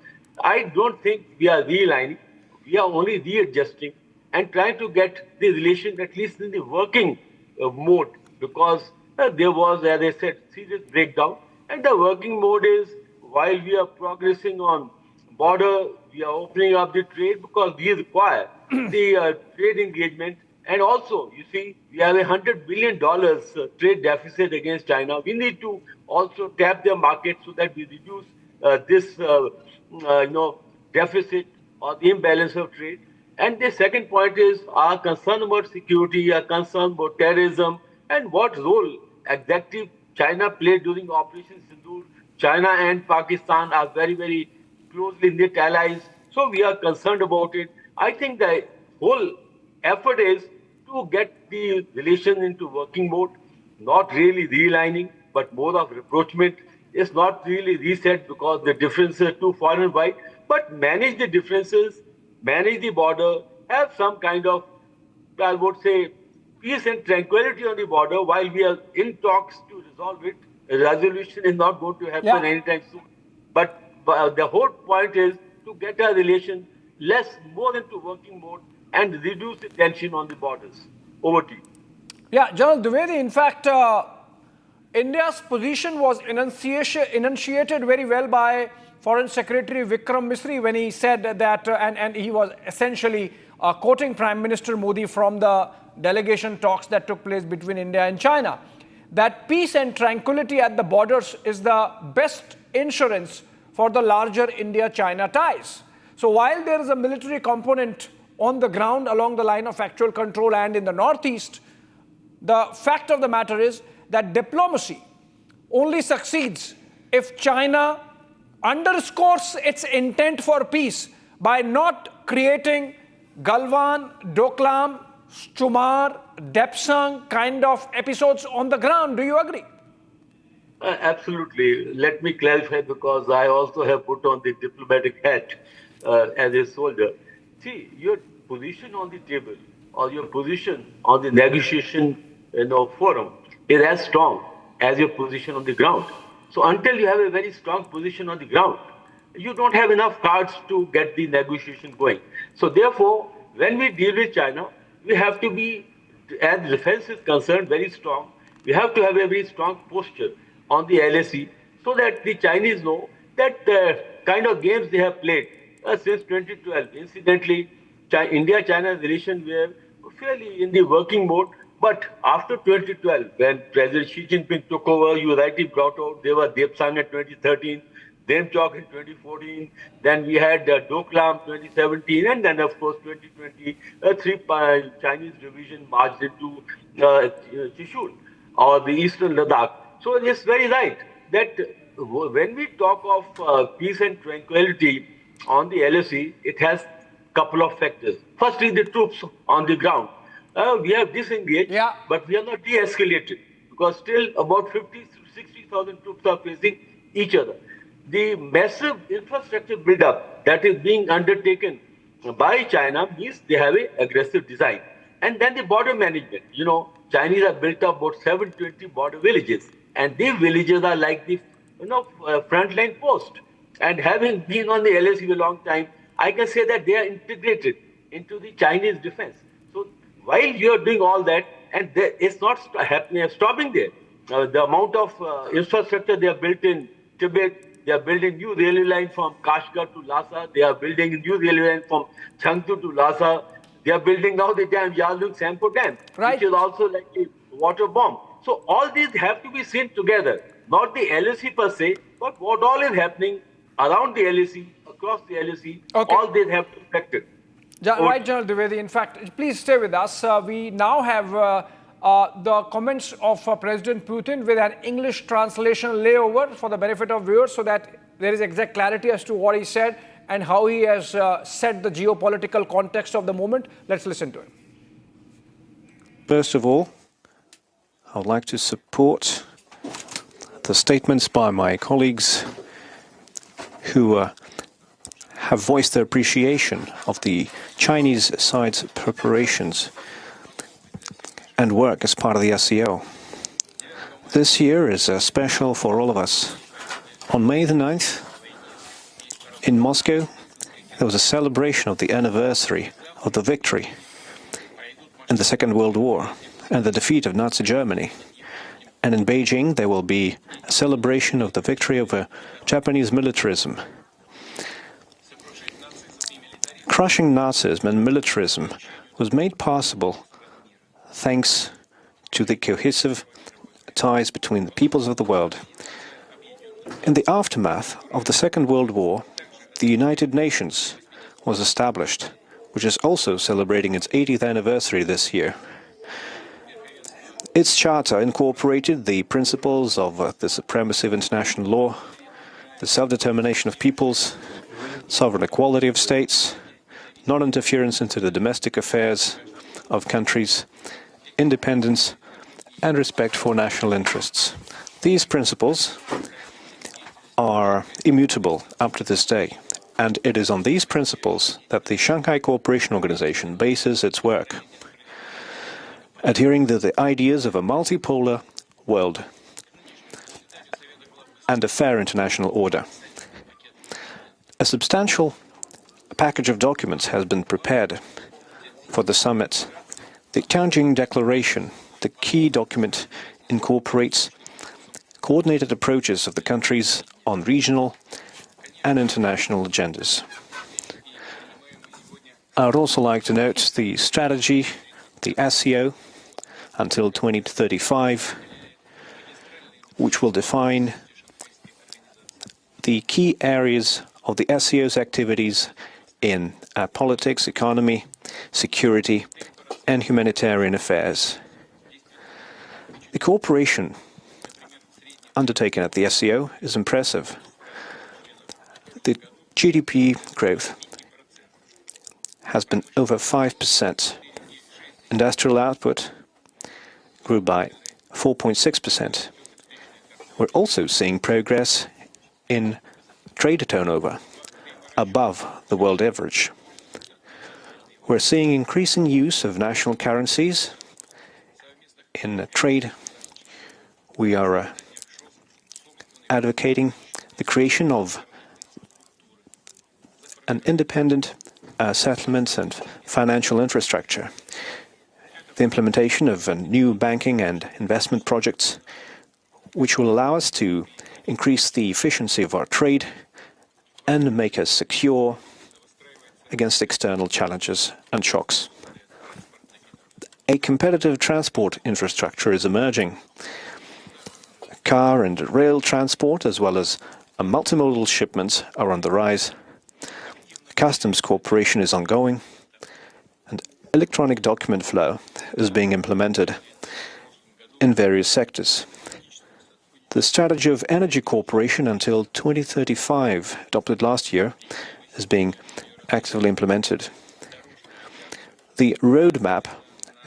I don't think we are realigning. We are only readjusting and trying to get the relation at least in the working mode, because there was, as I said, serious breakdown. And the working mode is, while we are progressing on border, we are opening up the trade because we require the trade engagement. And also, you see, we have $100 billion trade deficit against China. We need to also tap their market so that we reduce this deficit or the imbalance of trade. And the second point is our concern about security, our concern about terrorism, and what role exactly China played during Operation Sindoor. China and Pakistan are very, very closely knit allies, so we are concerned about it. I think the whole effort is to get the relation into working mode, not really realigning, but more of rapprochement. It's not really reset because the differences are too far and wide, but manage the differences, manage the border, have some kind of, I would say, peace and tranquility on the border while we are in talks to resolve it. A resolution is not going to happen anytime soon. But the whole point is to get our relation more into working mode and reduce the tension on the borders. Over to you. Yeah, General Dwivedi, in fact, India's position was enunciated very well by Foreign Secretary Vikram Misri when he said that, and he was essentially quoting Prime Minister Modi from the delegation talks that took place between India and China, that peace and tranquility at the borders is the best insurance for the larger India-China ties. So while there is a military component on the ground along the line of actual control and in the northeast, the fact of the matter is that diplomacy only succeeds if China underscores its intent for peace by not creating Galwan, Doklam, Stumar, Depsang kind of episodes on the ground. Do you agree? Absolutely. Let me clarify, because I also have put on the diplomatic hat as a soldier. See, your position on the table or your position on the negotiation forum is as strong as your position on the ground. So until you have a very strong position on the ground, you don't have enough cards to get the negotiation going. So therefore, when we deal with China, we have to be, as defense is concerned, very strong. We have to have a very strong posture on the LAC so that the Chinese know that the kind of games they have played since 2012. Incidentally, India-China relations were fairly in the working mode. But after 2012, when President Xi Jinping took over, you rightly brought out, there were Depsang in 2013, Demchok in 2014, then we had Doklam 2017, and then of course 2020, three Chinese division marched into Chishul or the eastern Ladakh. So it's very right that when we talk of peace and tranquility on the LAC, it has a couple of factors. Firstly, the troops on the ground. We have disengaged, but we are not de-escalated, because still about 50,000 to 60,000 troops are facing each other. The massive infrastructure buildup that is being undertaken by China means they have an aggressive design. And then the border management. Chinese have built up about 720 border villages, and these villages are like the frontline post. And having been on the LAC a long time, I can say that they are integrated into the Chinese defense. So while you are doing all that, and it's not stopping there. The amount of infrastructure they have built in Tibet, they are building new railway line from Kashgar to Lhasa. They are building a new railway line from Chengdu to Lhasa. They are building now the dam, Yarlung Sampo Dam, which is also like a water bomb. So all these have to be seen together, not the LAC per se, but what all is happening around the LAC, across the LAC, all these have to be affected. Right, General Dwivedi. In fact, please stay with us. We now have the comments of President Putin with an English translation layover for the benefit of viewers, so that there is exact clarity as to what he said and how he has set the geopolitical context of the moment. Let's listen to him. First of all, I would like to support the statements by my colleagues who have voiced their appreciation of the Chinese side's preparations and work as part of the SCO. This year is special for all of us. On May the 9th, In Moscow, there was a celebration of the anniversary of the victory in the Second World War and the defeat of Nazi Germany. And in Beijing, there will be a celebration of the victory over Japanese militarism. Crushing Nazism and militarism was made possible thanks to the cohesive ties between the peoples of the world. In the aftermath of the Second World War, the United Nations was established, which is also celebrating its 80th anniversary this year. Its charter incorporated the principles of the supremacy of international law, the self-determination of peoples, sovereign equality of states, non-interference into the domestic affairs of countries, independence, and respect for national interests. These principles are immutable up to this day, and it is on these principles that the Shanghai Cooperation Organization bases its work, adhering to the ideas of a multipolar world and a fair international order. A substantial package of documents has been prepared for the summit. The Tianjin Declaration, the key document, incorporates coordinated approaches of the countries on regional and international agendas. I would also like to note the strategy, the SCO, until 2035, which will define the key areas of the SCO's activities in politics, economy, security, and humanitarian affairs. The cooperation undertaken at the SCO is impressive. The GDP growth has been over 5%. Industrial output grew by 4.6%. We're also seeing progress in trade turnover above the world average. We're seeing increasing use of national currencies in trade. We are advocating the creation of an independent settlement and financial infrastructure, the implementation of new banking and investment projects, which will allow us to increase the efficiency of our trade and make us secure against external challenges and shocks. A competitive transport infrastructure is emerging. Car and rail transport, as well as multimodal shipments, are on the rise. Customs cooperation is ongoing, and electronic document flow is being implemented in various sectors. The strategy of energy cooperation until 2035, adopted last year, is being actively implemented. The roadmap,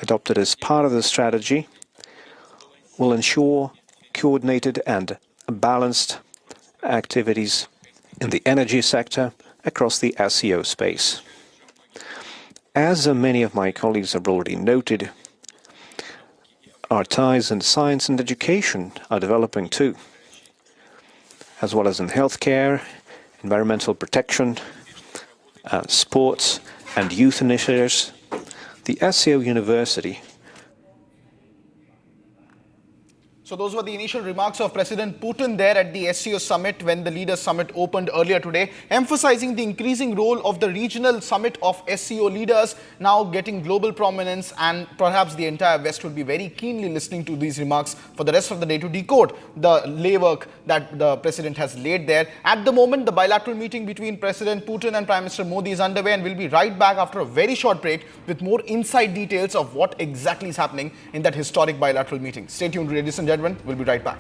adopted as part of the strategy, will ensure coordinated and balanced activities in the energy sector across the SCO space. As many of my colleagues have already noted, our ties in science and education are developing too, as well as in healthcare, environmental protection, sports and youth initiatives. The SCO University. So those were the initial remarks of President Putin there at the SCO summit when the Leaders Summit opened earlier today, emphasizing the increasing role of the regional summit of SCO leaders now getting global prominence, and perhaps the entire West would be very keenly listening to these remarks for the rest of the day to decode the laywork that the President has laid there. At the moment, the bilateral meeting between President Putin and Prime Minister Modi is underway, and we'll be right back after a very short break with more inside details of what exactly is happening in that historic bilateral meeting. Stay tuned, ladies and gentlemen. We'll be right back.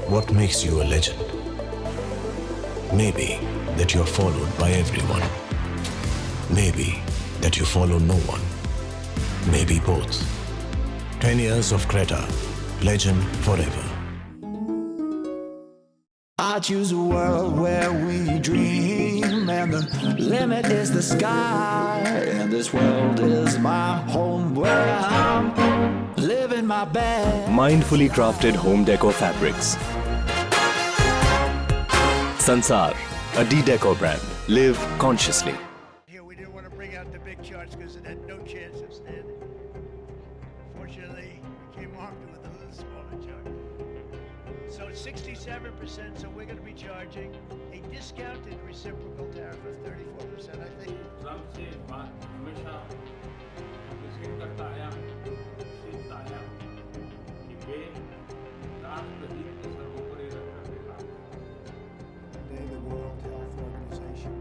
What makes you a legend? Maybe that you're followed by everyone. Maybe that you follow no one. Maybe both. 10 years of Creta, legend forever. I choose a world where we dream, and the limit is the sky. And this world is my home where I'm living my best. Mindfully crafted home decor fabrics. Sansar, a decor brand. Live consciously. Here we didn't want to bring out the big charts because it had no chance of standing. Fortunately, we came armed with a little smaller chart. So 67%, so we're going to be charging a discounted reciprocal tariff of 34%, I think. Today, the World Health Organization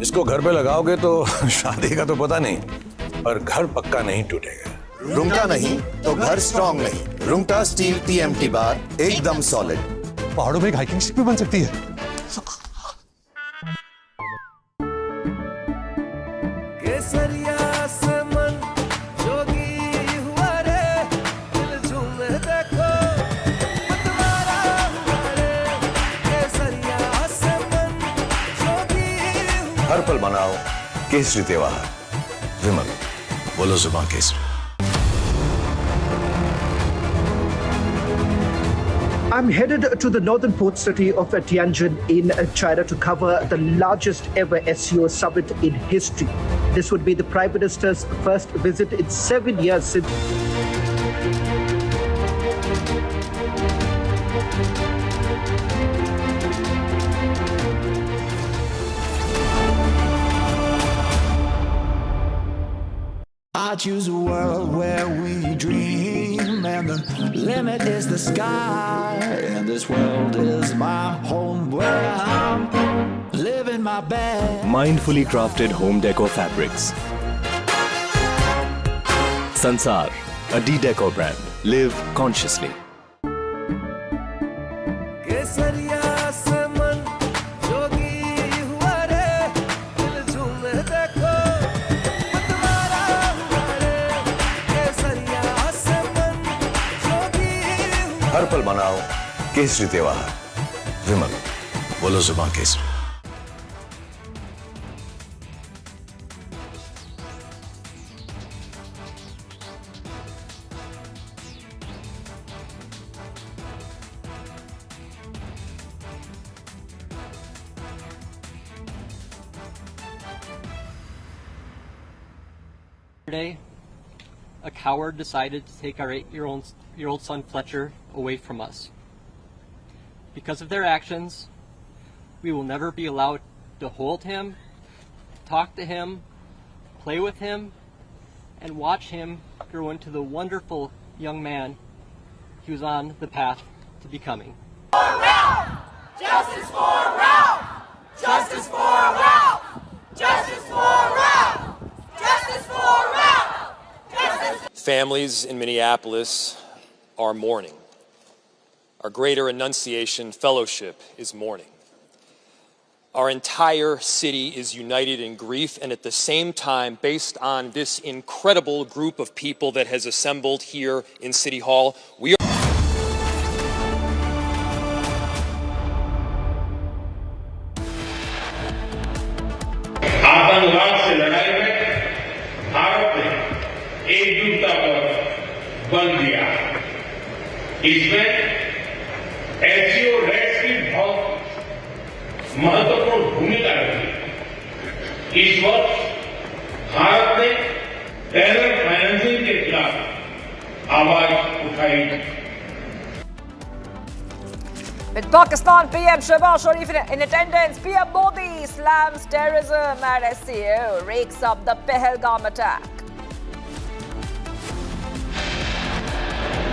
इसको घर पे लगाओगे तो शादी का तो पता नहीं, पर घर पक्का नहीं टूटेगा। रूंगटा नहीं तो घर स्ट्रॉन्ग नहीं। रूंगटा स्टील TMT बार एकदम सॉलिड। पहाड़ों में एक हाइकिंग शिप भी बन सकती है। केसरिया से मन जोगी हुआ रे, दिल झूमे देखो मतवारा हुआ रे। केसरिया से मन जोगी हुआ। हर पल मनाओ केसरी त्योहार। विमल, बोलो जुबान Kesari. I'm headed to the northern port city of Tianjin in China to cover the largest ever SCO summit in history. This would be the Prime Minister's first visit in 7 years since. I choose a world where we dream, and the limit is the sky. And this world is my home where I'm living my best. Mindfully crafted home decor fabrics. Sansar, a decor brand. Live consciously. केसरिया से मन जोगी हुआ रे, दिल झूमे देखो मतवारा हुआ रे। केसरिया से मन जोगी हुआ। हर पल मनाओ केसरी त्योहार। विमल, बोलो जुबान Kesari. Yesterday, a coward decided to take our 8-year-old son Fletcher away from us. Because of their actions, we will never be allowed to hold him, talk to him, play with him, and watch him grow into the wonderful young man he was on the path to becoming. Justice for Ralph! Justice for Ralph! Justice for Ralph! Justice for Ralph! Justice. Families in Minneapolis are mourning. Our Greater Annunciation Fellowship is mourning. Our entire city is united in grief, and at the same time, based on this incredible group of people that has assembled here in City Hall, we are आतंकवाद से लड़ाई में भारत ने एकजुटता पर बल दिया। इसमें एससीओ रेट्स की बहुत महत्वपूर्ण भूमिका रही। इस वर्ष भारत ने टेरर फाइनेंसिंग के खिलाफ आवाज उठाई। With Pakistan PM Shehbaz Sharif in attendance, PM Modi slams terrorism at SCO, rakes up the Pahalgam attack.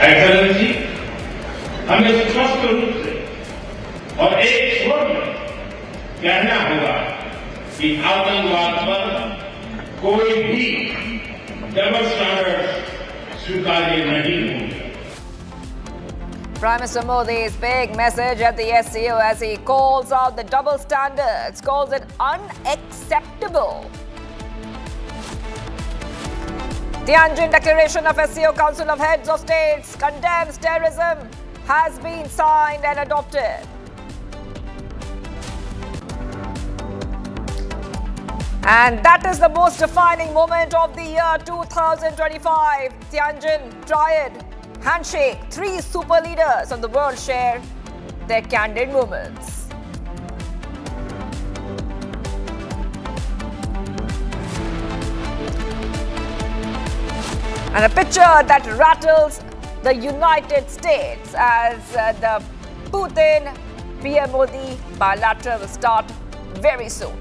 Excellency, हमें स्पष्ट रूप से और एक स्वर में कहना होगा कि आतंकवाद पर कोई भी डबल स्टैंडर्ड स्वीकार्य नहीं होंगे। Prime Minister Modi's big message at the SCO as he calls out the double standards, calls it unacceptable. Tianjin Declaration of SCO Council of Heads of States condemns terrorism has been signed and adopted. And that is the most defining moment of the year 2025. Tianjin Triad handshake. 3 super leaders of the world share their candid moments. And a picture that rattles the United States as the Putin PM Modi bilateral will start very soon.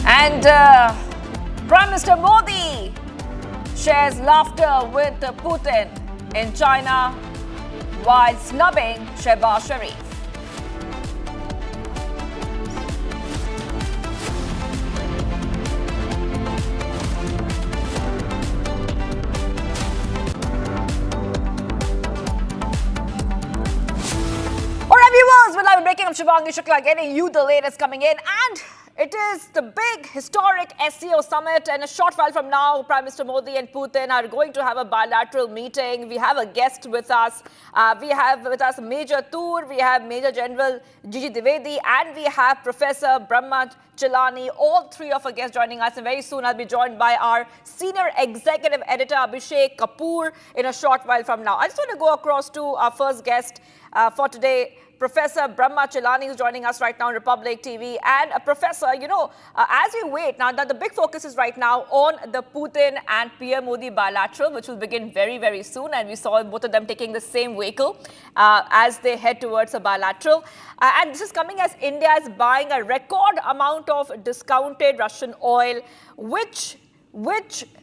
And Prime Minister Modi shares laughter with Putin in China while snubbing Shehbaz Sharif. Alright viewers, we're live breaking up Shivangi Shukla getting you the latest coming in, and it is the big historic SCO summit, and a short while from now, Prime Minister Modi and Putin are going to have a bilateral meeting. We have a guest with us. We have with us Major Tur, we have Major General Gigi Dwivedi, and we have Professor Brahma Chelani. All 3 of our guests joining us, and very soon I'll be joined by our Senior Executive Editor Abhishek Kapoor in a short while from now. I just want to go across to our first guest for today, Professor Brahma Chelani, who's joining us right now on Republic TV. And Professor, as we wait now, that the big focus is right now on the Putin and PM Modi bilateral, which will begin very, very soon. And we saw both of them taking the same vehicle as they head towards a bilateral. And this is coming as India is buying a record amount of discounted Russian oil, which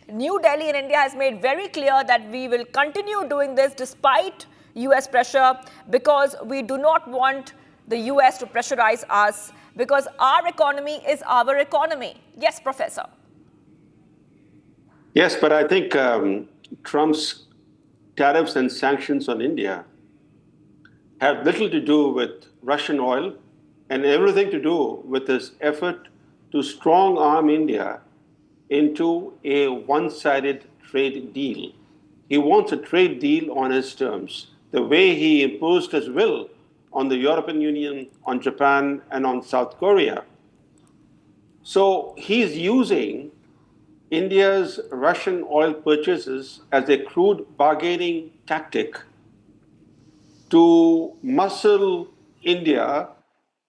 New Delhi in India has made very clear that we will continue doing this despite US pressure, because we do not want the US to pressurize us, because our economy is our economy. Yes, Professor. Yes, but I think Trump's tariffs and sanctions on India have little to do with Russian oil and everything to do with his effort to strong arm India into a one-sided trade deal. He wants a trade deal on his terms, the way he imposed his will on the European Union, on Japan, and on South Korea. So he's using India's Russian oil purchases as a crude bargaining tactic to muscle India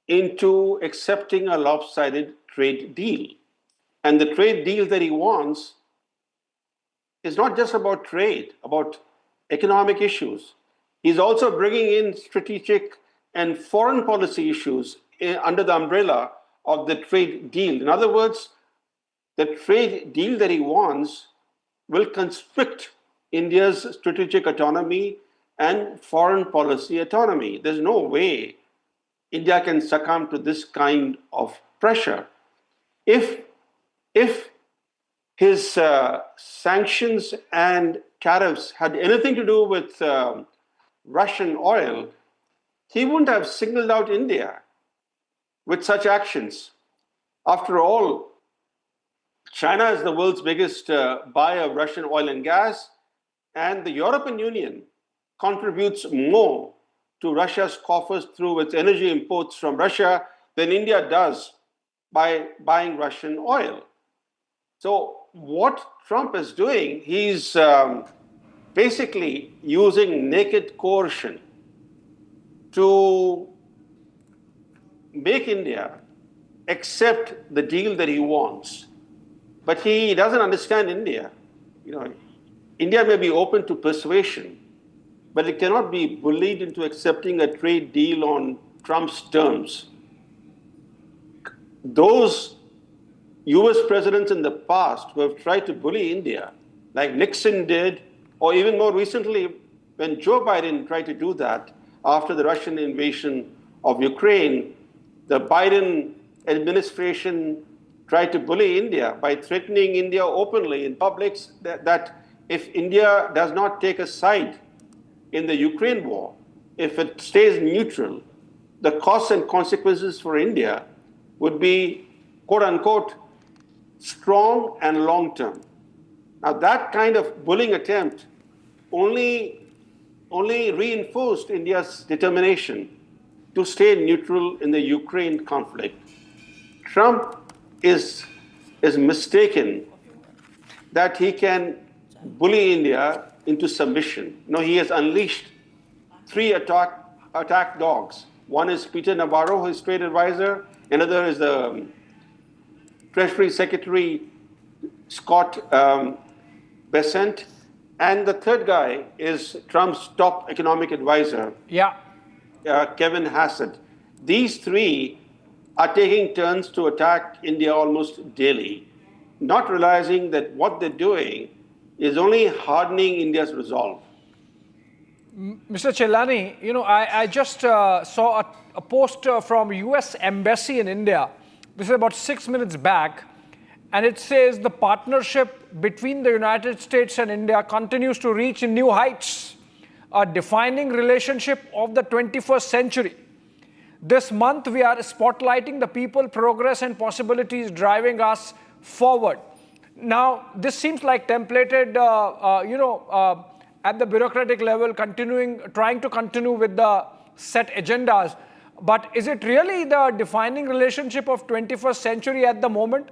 into accepting a lopsided trade deal. And the trade deal that he wants is not just about trade, about economic issues. He's also bringing in strategic and foreign policy issues under the umbrella of the trade deal. In other words, the trade deal that he wants will constrict India's strategic autonomy and foreign policy autonomy. There's no way India can succumb to this kind of pressure. If his sanctions and tariffs had anything to do with Russian oil, he wouldn't have singled out India with such actions. After all, China is the world's biggest buyer of Russian oil and gas, and the European Union contributes more to Russia's coffers through its energy imports from Russia than India does by buying Russian oil. So what Trump is doing, he's basically using naked coercion to make India accept the deal that he wants. But he doesn't understand India. India may be open to persuasion, but it cannot be bullied into accepting a trade deal on Trump's terms. Those US presidents in the past who have tried to bully India, like Nixon did, or even more recently when Joe Biden tried to do that after the Russian invasion of Ukraine, The Biden administration tried to bully India by threatening India openly in public that if India does not take a side in the Ukraine war, if it stays neutral, the costs and consequences for India would be, quote unquote, strong and long term. Now, that kind of bullying attempt only reinforced India's determination to stay neutral in the Ukraine conflict. Trump is mistaken that he can bully India into submission. No, he has unleashed 3 attack dogs. One is Peter Navarro, his trade advisor. Another is the Treasury Secretary Scott Bessent. And the third guy is Trump's top economic advisor, Kevin Hassett. These 3 are taking turns to attack India almost daily, not realizing that what they're doing is only hardening India's resolve. Mr. Chellani, I just saw a post from US Embassy in India. This is about 6 minutes back. And it says the partnership between the United States and India continues to reach new heights, a defining relationship of the 21st century. This month, we are spotlighting the people, progress, and possibilities driving us forward. Now, this seems like templated, at the bureaucratic level, trying to continue with the set agendas. But is it really the defining relationship of 21st century at the moment?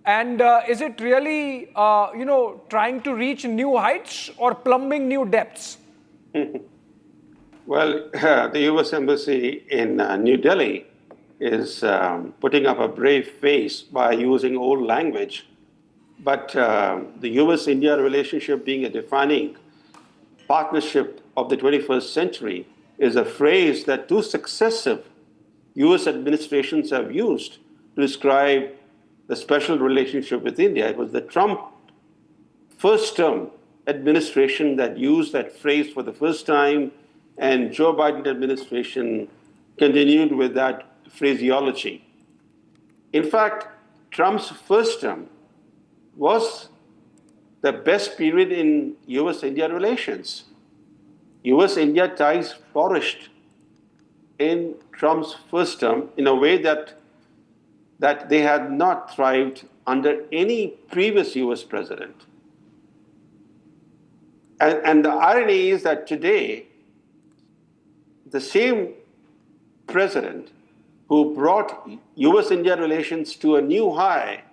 And is it really, trying to reach new heights or plumbing new depths? Well, the U.S. Embassy in New Delhi is putting up a brave face by using old language. But the U.S.-India relationship being a defining partnership of the 21st century is a phrase that 2 successive U.S. administrations have used to describe the special relationship with India. It was the Trump first term administration that used that phrase for the first time, and Joe Biden administration continued with that phraseology. In fact, Trump's first term was the best period in US-India relations. US-India ties flourished in Trump's first term in a way that they had not thrived under any previous US president. And the irony is that today, the same president who brought US-India relations to a new high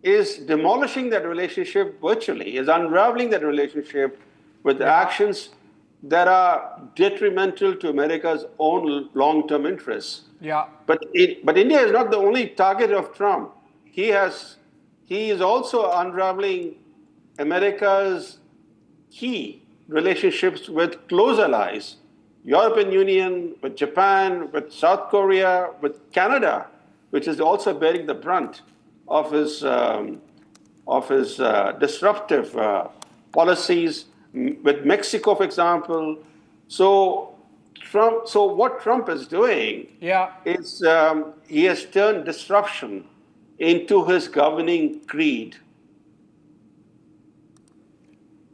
is demolishing that relationship virtually, is unraveling that relationship with actions that are detrimental to America's own long-term interests. Yeah. But India is not the only target of Trump. He is also unraveling America's key relationships with close allies, European Union, with Japan, with South Korea, with Canada, which is also bearing the brunt of his disruptive policies, with Mexico, for example. So what Trump is doing is he has turned disruption into his governing creed.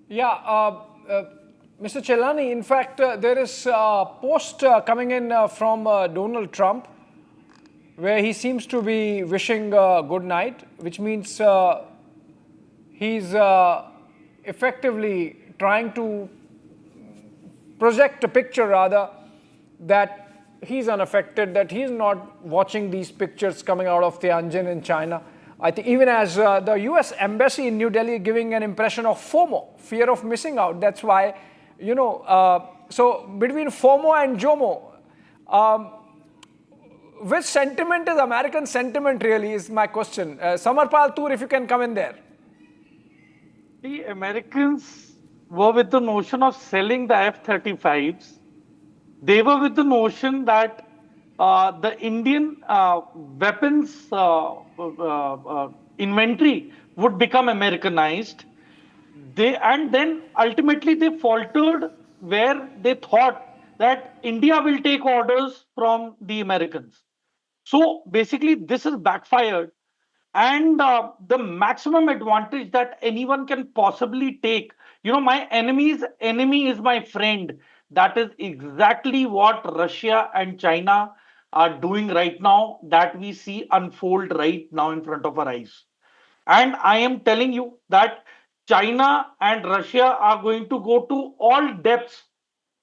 Mr. Chellani, in fact, there is a post coming in from Donald Trump where he seems to be wishing good night, which means he's effectively trying to project a picture, rather, that he's unaffected, that he's not watching these pictures coming out of Tianjin in China. I think even as the US Embassy in New Delhi giving an impression of FOMO, fear of missing out. That's why, so between FOMO and JOMO, which sentiment is American sentiment really is my question. Samarpal Toor, if you can come in there. The Americans were with the notion of selling the F-35s. They were with the notion that the Indian weapons inventory would become Americanized. And then ultimately they faltered where they thought that India will take orders from the Americans. So basically, this is backfired. And the maximum advantage that anyone can possibly take, my enemy's enemy is my friend. That is exactly what Russia and China are doing right now, that we see unfold right now in front of our eyes. And I am telling you that China and Russia are going to go to all depths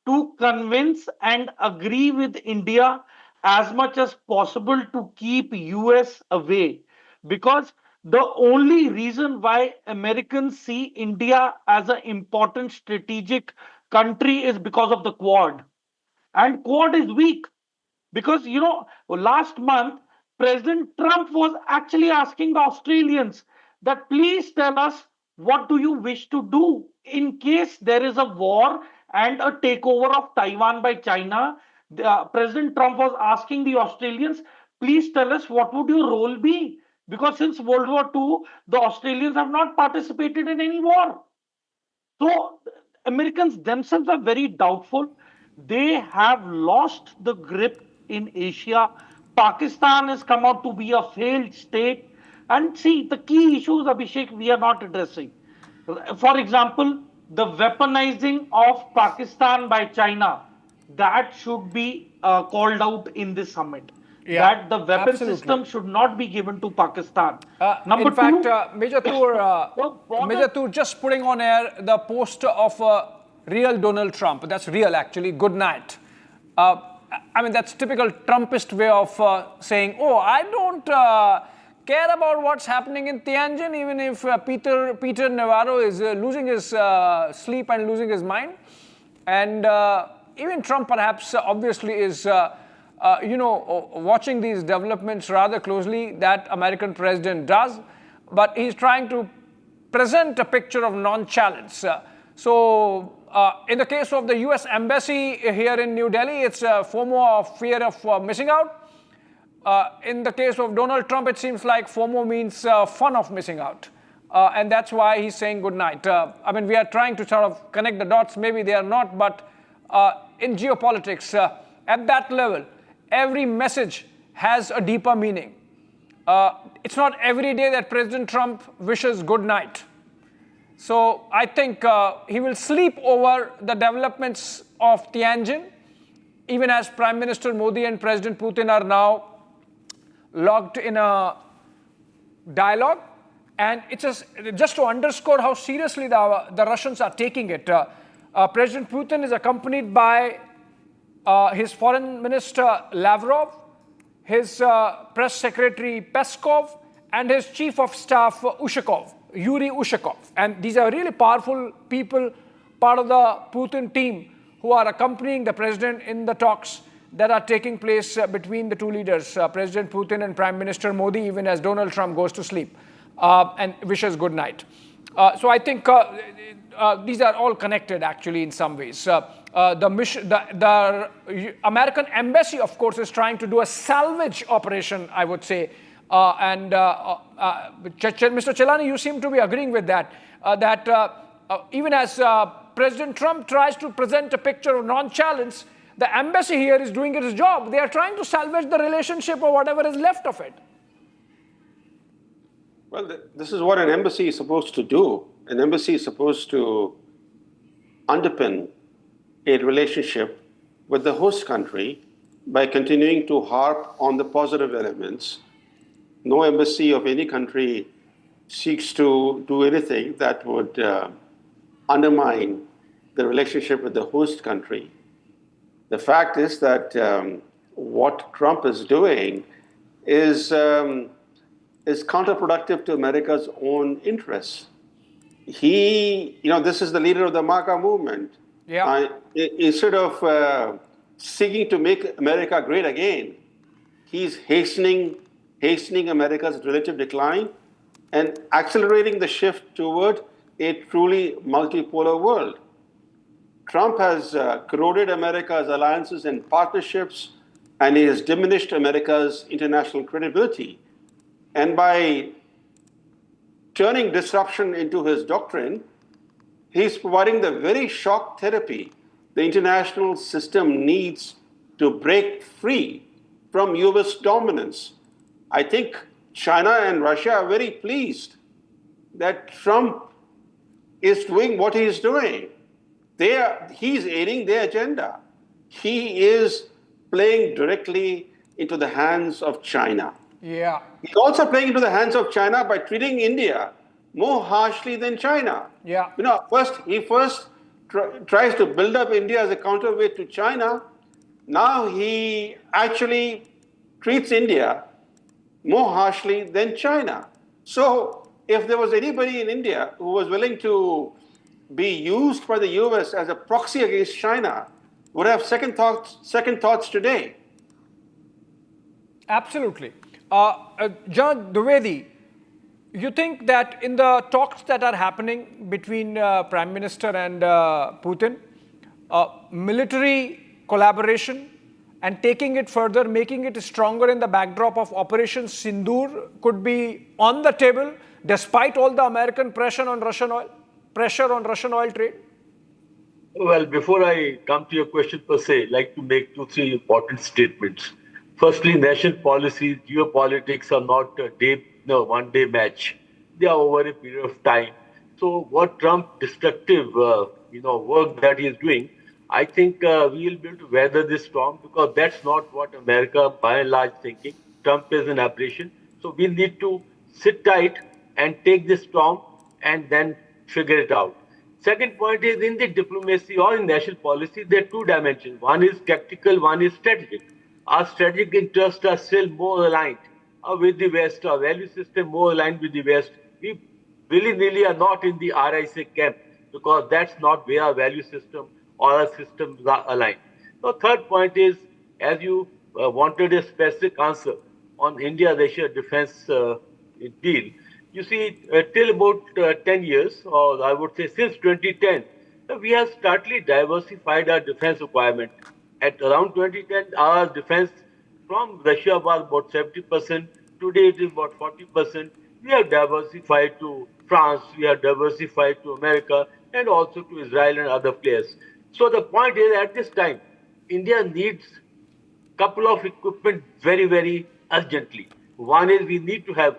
to convince and agree with India as much as possible to keep US away, because the only reason why Americans see India as an important strategic country is because of the Quad, and Quad is weak. Because, last month, President Trump was actually asking the Australians that please tell us what do you wish to do in case there is a war and a takeover of Taiwan by China. President Trump was asking the Australians, please tell us what would your role be? Because since World War II, the Australians have not participated in any war. So Americans themselves are very doubtful. They have lost the grip in Asia. Pakistan has come out to be a failed state. And see, the key issues, Abhishek, we are not addressing. For example, the weaponizing of Pakistan by China, that should be called out in this summit. That the weapon system should not be given to Pakistan. Number in fact, two, Major Tur, just putting on air the poster of real Donald Trump. That's real, actually. Good night. I mean, that's typical Trumpist way of saying, oh, I don't care about what's happening in Tianjin, even if Peter Navarro is losing his sleep and losing his mind. And even Trump, perhaps, obviously is watching these developments rather closely. That American president does, but he's trying to present a picture of nonchalance. In the case of the US embassy here in New Delhi, it's FOMO of fear of missing out. In the case of Donald Trump, it seems like FOMO means fun of missing out. And that's why he's saying good night. I mean, we are trying to sort of connect the dots. Maybe they are not, but in geopolitics, at that level, every message has a deeper meaning. It's not every day that President Trump wishes good night. So I think he will sleep over the developments of Tianjin, even as Prime Minister Modi and President Putin are now locked in a dialogue. And it's just to underscore how seriously the Russians are taking it. President Putin is accompanied by his foreign minister Lavrov, his press secretary Peskov, and his chief of staff Yuri Ushakov. And these are really powerful people, part of the Putin team, who are accompanying the president in the talks that are taking place between the two leaders, President Putin and Prime Minister Modi, even as Donald Trump goes to sleep and wishes good night. So I think these are all connected, actually, in some ways. The American embassy, of course, is trying to do a salvage operation, I would say. Mr. Chelani, you seem to be agreeing with that, even as President Trump tries to present a picture of nonchalance, the embassy here is doing its job. They are trying to salvage the relationship or whatever is left of it. Well, this is what an embassy is supposed to do. An embassy is supposed to underpin a relationship with the host country by continuing to harp on the positive elements. No embassy of any country seeks to do anything that would undermine the relationship with the host country. The fact is that what Trump is doing is counterproductive to America's own interests. This is the leader of the MAGA movement. Yeah. Instead of seeking to make America great again, he's hastening America's relative decline and accelerating the shift toward a truly multipolar world. Trump has corroded America's alliances and partnerships, and he has diminished America's international credibility. And by turning disruption into his doctrine, he's providing the very shock therapy the international system needs to break free from US dominance. I think China and Russia are very pleased that Trump is doing what he is doing. He's aiding their agenda. He is playing directly into the hands of China. Yeah. He's also playing into the hands of China by treating India more harshly than China. Yeah. He first tries to build up India as a counterweight to China. Now he actually treats India more harshly than China. So if there was anybody in India who was willing to be used by the US as a proxy against China, would have second thoughts today. Absolutely. John Dwivedi, you think that in the talks that are happening between Prime Minister and Putin, military collaboration and taking it further, making it stronger in the backdrop of Operation Sindoor could be on the table despite all the American pressure on Russian oil trade? Well, before I come to your question per se, I'd like to make 2-3 important statements. Firstly, national policies, geopolitics are not a one-day match. They are over a period of time. So what Trump destructive, work that he is doing, I think we will be able to weather this storm because that's not what America, by and large, thinking. Trump is an aberration. So we need to sit tight and take this storm and then figure it out. Second point is in the diplomacy or in national policy, there are two dimensions. One is tactical, one is strategic. Our strategic interests are still more aligned with the West, our value system more aligned with the West. We willy-nilly are not in the RIC camp because that's not where our value system or our systems are aligned. The third point is, as you wanted a specific answer on India-Russia defense deal, you see, till about 10 years, or I would say since 2010, we have starkly diversified our defense requirement. At around 2010, our defense from Russia was about 70%. Today, it is about 40%. We have diversified to France, we have diversified to America, and also to Israel and other players. So the point is, at this time, India needs a couple of equipment very, very urgently. One is we need to have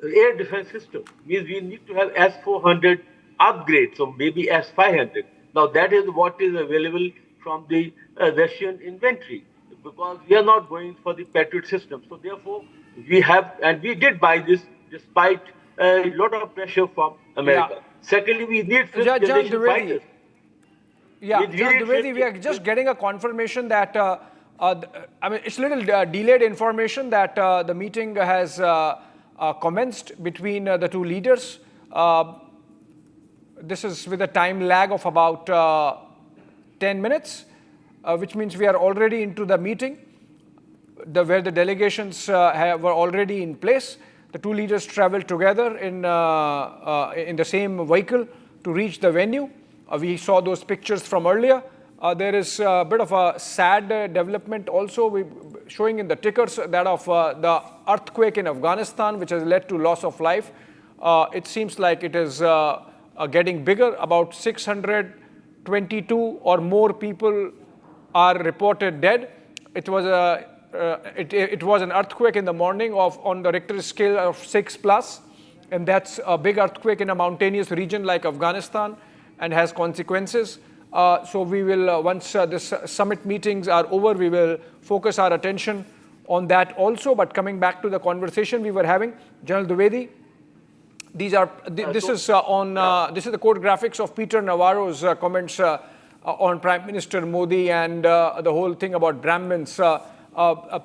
air defense system, means we need to have S-400 upgrades, or maybe S-500. Now that is what is available from the Russian inventory, because we are not going for the Patriot system. So therefore, we have, and we did buy this despite a lot of pressure from America. Yeah. Secondly, we need fifth-generation fighters. Yeah, John Dwivedi, we are just getting a confirmation that, it's a little delayed information that the meeting has commenced between the two leaders. This is with a time lag of about 10 minutes, which means we are already into the meeting where the delegations were already in place. The two leaders traveled together in the same vehicle to reach the venue. We saw those pictures from earlier. There is a bit of a sad development also showing in the tickers, that of the earthquake in Afghanistan, which has led to loss of life. It seems like it is getting bigger. About 622 or more people are reported dead. It was an earthquake in the morning on the Richter scale of 6+, and that's a big earthquake in a mountainous region like Afghanistan and has consequences. So we will, once this summit meetings are over, we will focus our attention on that also. But coming back to the conversation we were having, General Dwivedi, this is the code graphics of Peter Navarro's comments on Prime Minister Modi and the whole thing about Brahmins.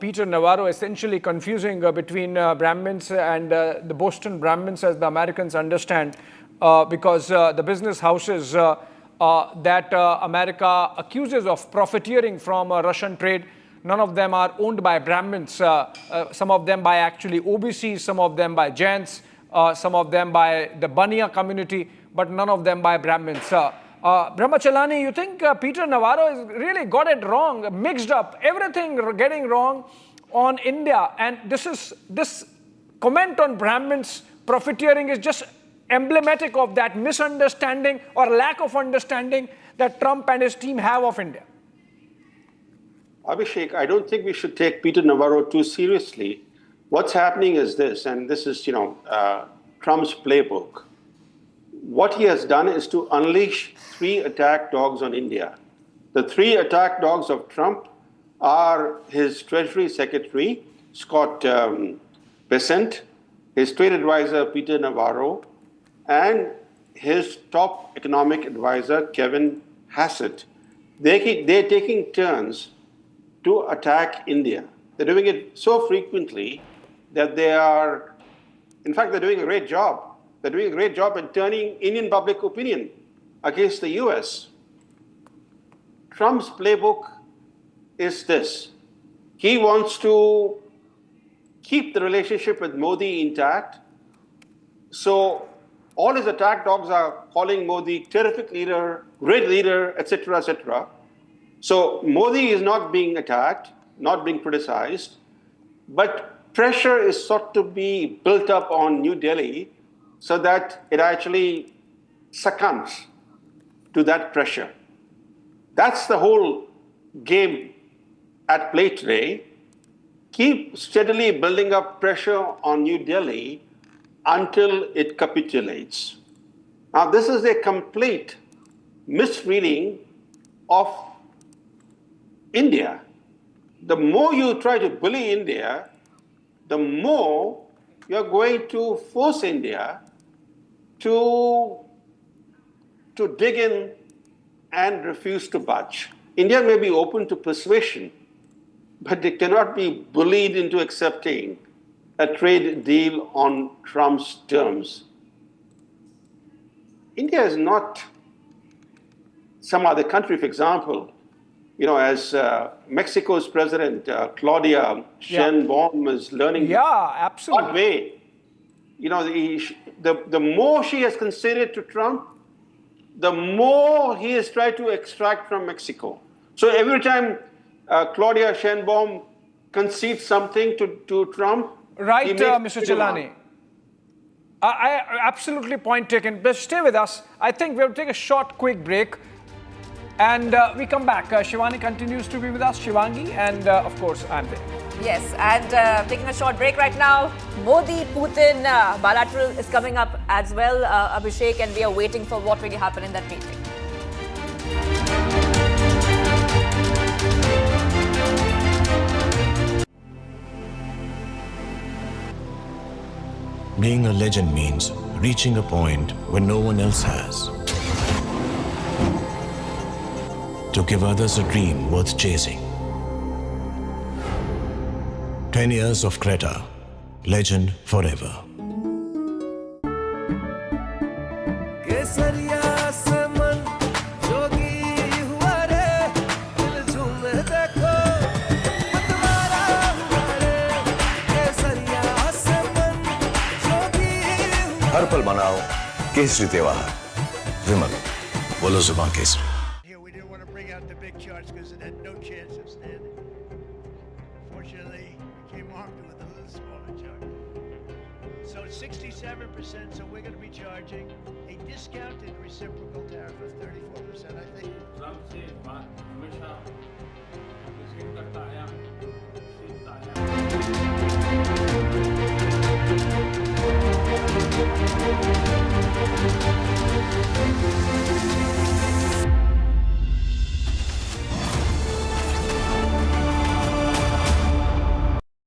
Peter Navarro essentially confusing between Brahmins and the Boston Brahmins, as the Americans understand, because the business houses that America accuses of profiteering from Russian trade, none of them are owned by Brahmins. Some of them by actually OBCs, some of them by Jains, some of them by the Baniya community, but none of them by Brahmins. Brahmachalani, you think Peter Navarro has really got it wrong, mixed up, everything getting wrong on India, and this comment on Brahmins profiteering is just emblematic of that misunderstanding or lack of understanding that Trump and his team have of India? Abhishek, I don't think we should take Peter Navarro too seriously. What's happening is this, and this is, Trump's playbook. What he has done is to unleash 3 attack dogs on India. The 3 attack dogs of Trump are his Treasury Secretary, Scott Bessent, his trade advisor, Peter Navarro, and his top economic advisor, Kevin Hassett. They're taking turns to attack India. They're doing it so frequently that they're doing a great job. They're doing a great job in turning Indian public opinion against the US. Trump's playbook is this. He wants to keep the relationship with Modi intact. So all his attack dogs are calling Modi terrific leader, great leader, etc., etc. So Modi is not being attacked, not being criticized, but pressure is sought to be built up on New Delhi so that it actually succumbs to that pressure. That's the whole game at play today. Keep steadily building up pressure on New Delhi until it capitulates. Now, this is a complete misreading of India. The more you try to bully India, the more you're going to force India to dig in and refuse to budge. India may be open to persuasion, but they cannot be bullied into accepting a trade deal on Trump's terms. India is not some other country. For example, as Mexico's president, Claudia Sheinbaum, is learning absolutely. What way. The more she has conceded to Trump, the more he has tried to extract from Mexico. So every time Claudia Sheinbaum concedes something to Trump, right, Mr. Chilani. I absolutely point taken. But stay with us. I think we'll take a short, quick break. And we come back. Shivani continues to be with us, Shivangi, and of course, I'm there. Yes, and taking a short break right now. Modi-Putin bilateral is coming up as well, Abhishek, and we are waiting for what will happen in that meeting. Being a legend means reaching a point where no one else has. To give others a dream worth chasing. 10 years of Creta, legend forever. हर पल मनाओ केसरी त्योहार विमल बोलो जुबान Kesari Here we didn't want to bring out the big charts because it had no chance of standing. Fortunately, we came armed with a little smaller chart. So it's 67%, so we're going to be charging a discounted reciprocal tariff of 34%, I think.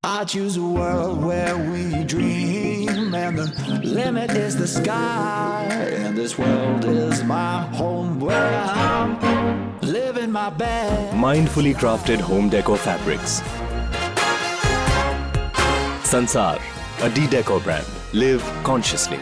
I choose a world where we dream, and the limit is the sky. And this world is my home where I'm living my best. Mindfully crafted home decor fabrics. Sansar, a decor brand. Live consciously.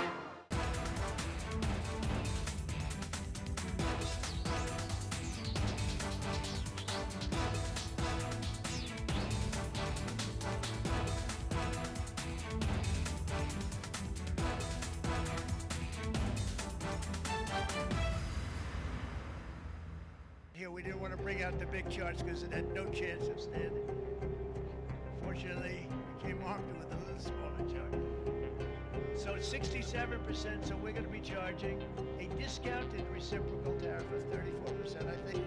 Here we didn't want to bring out the big charts because it had no chance of standing. Fortunately, we came armed with a little smaller chart. So it's 67%, so we're going to be charging a discounted reciprocal tariff of 34%, I think.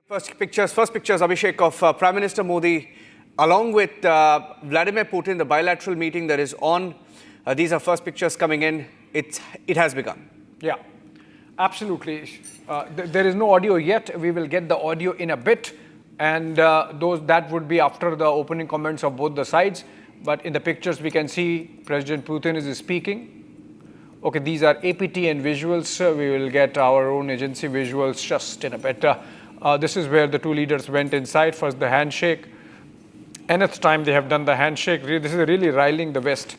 First pictures, Abhishek, of Prime Minister Modi along with Vladimir Putin, the bilateral meeting that is on. These are first pictures coming in. It has begun. Yeah, absolutely. There is no audio yet. We will get the audio in a bit, and that would be after the opening comments of both the sides. But in the pictures, we can see President Putin is speaking. Okay, these are APT and visuals. We will get our own agency visuals just in a bit. This is where the two leaders went inside. First, the handshake. Nth time they have done the handshake. This is really riling the West.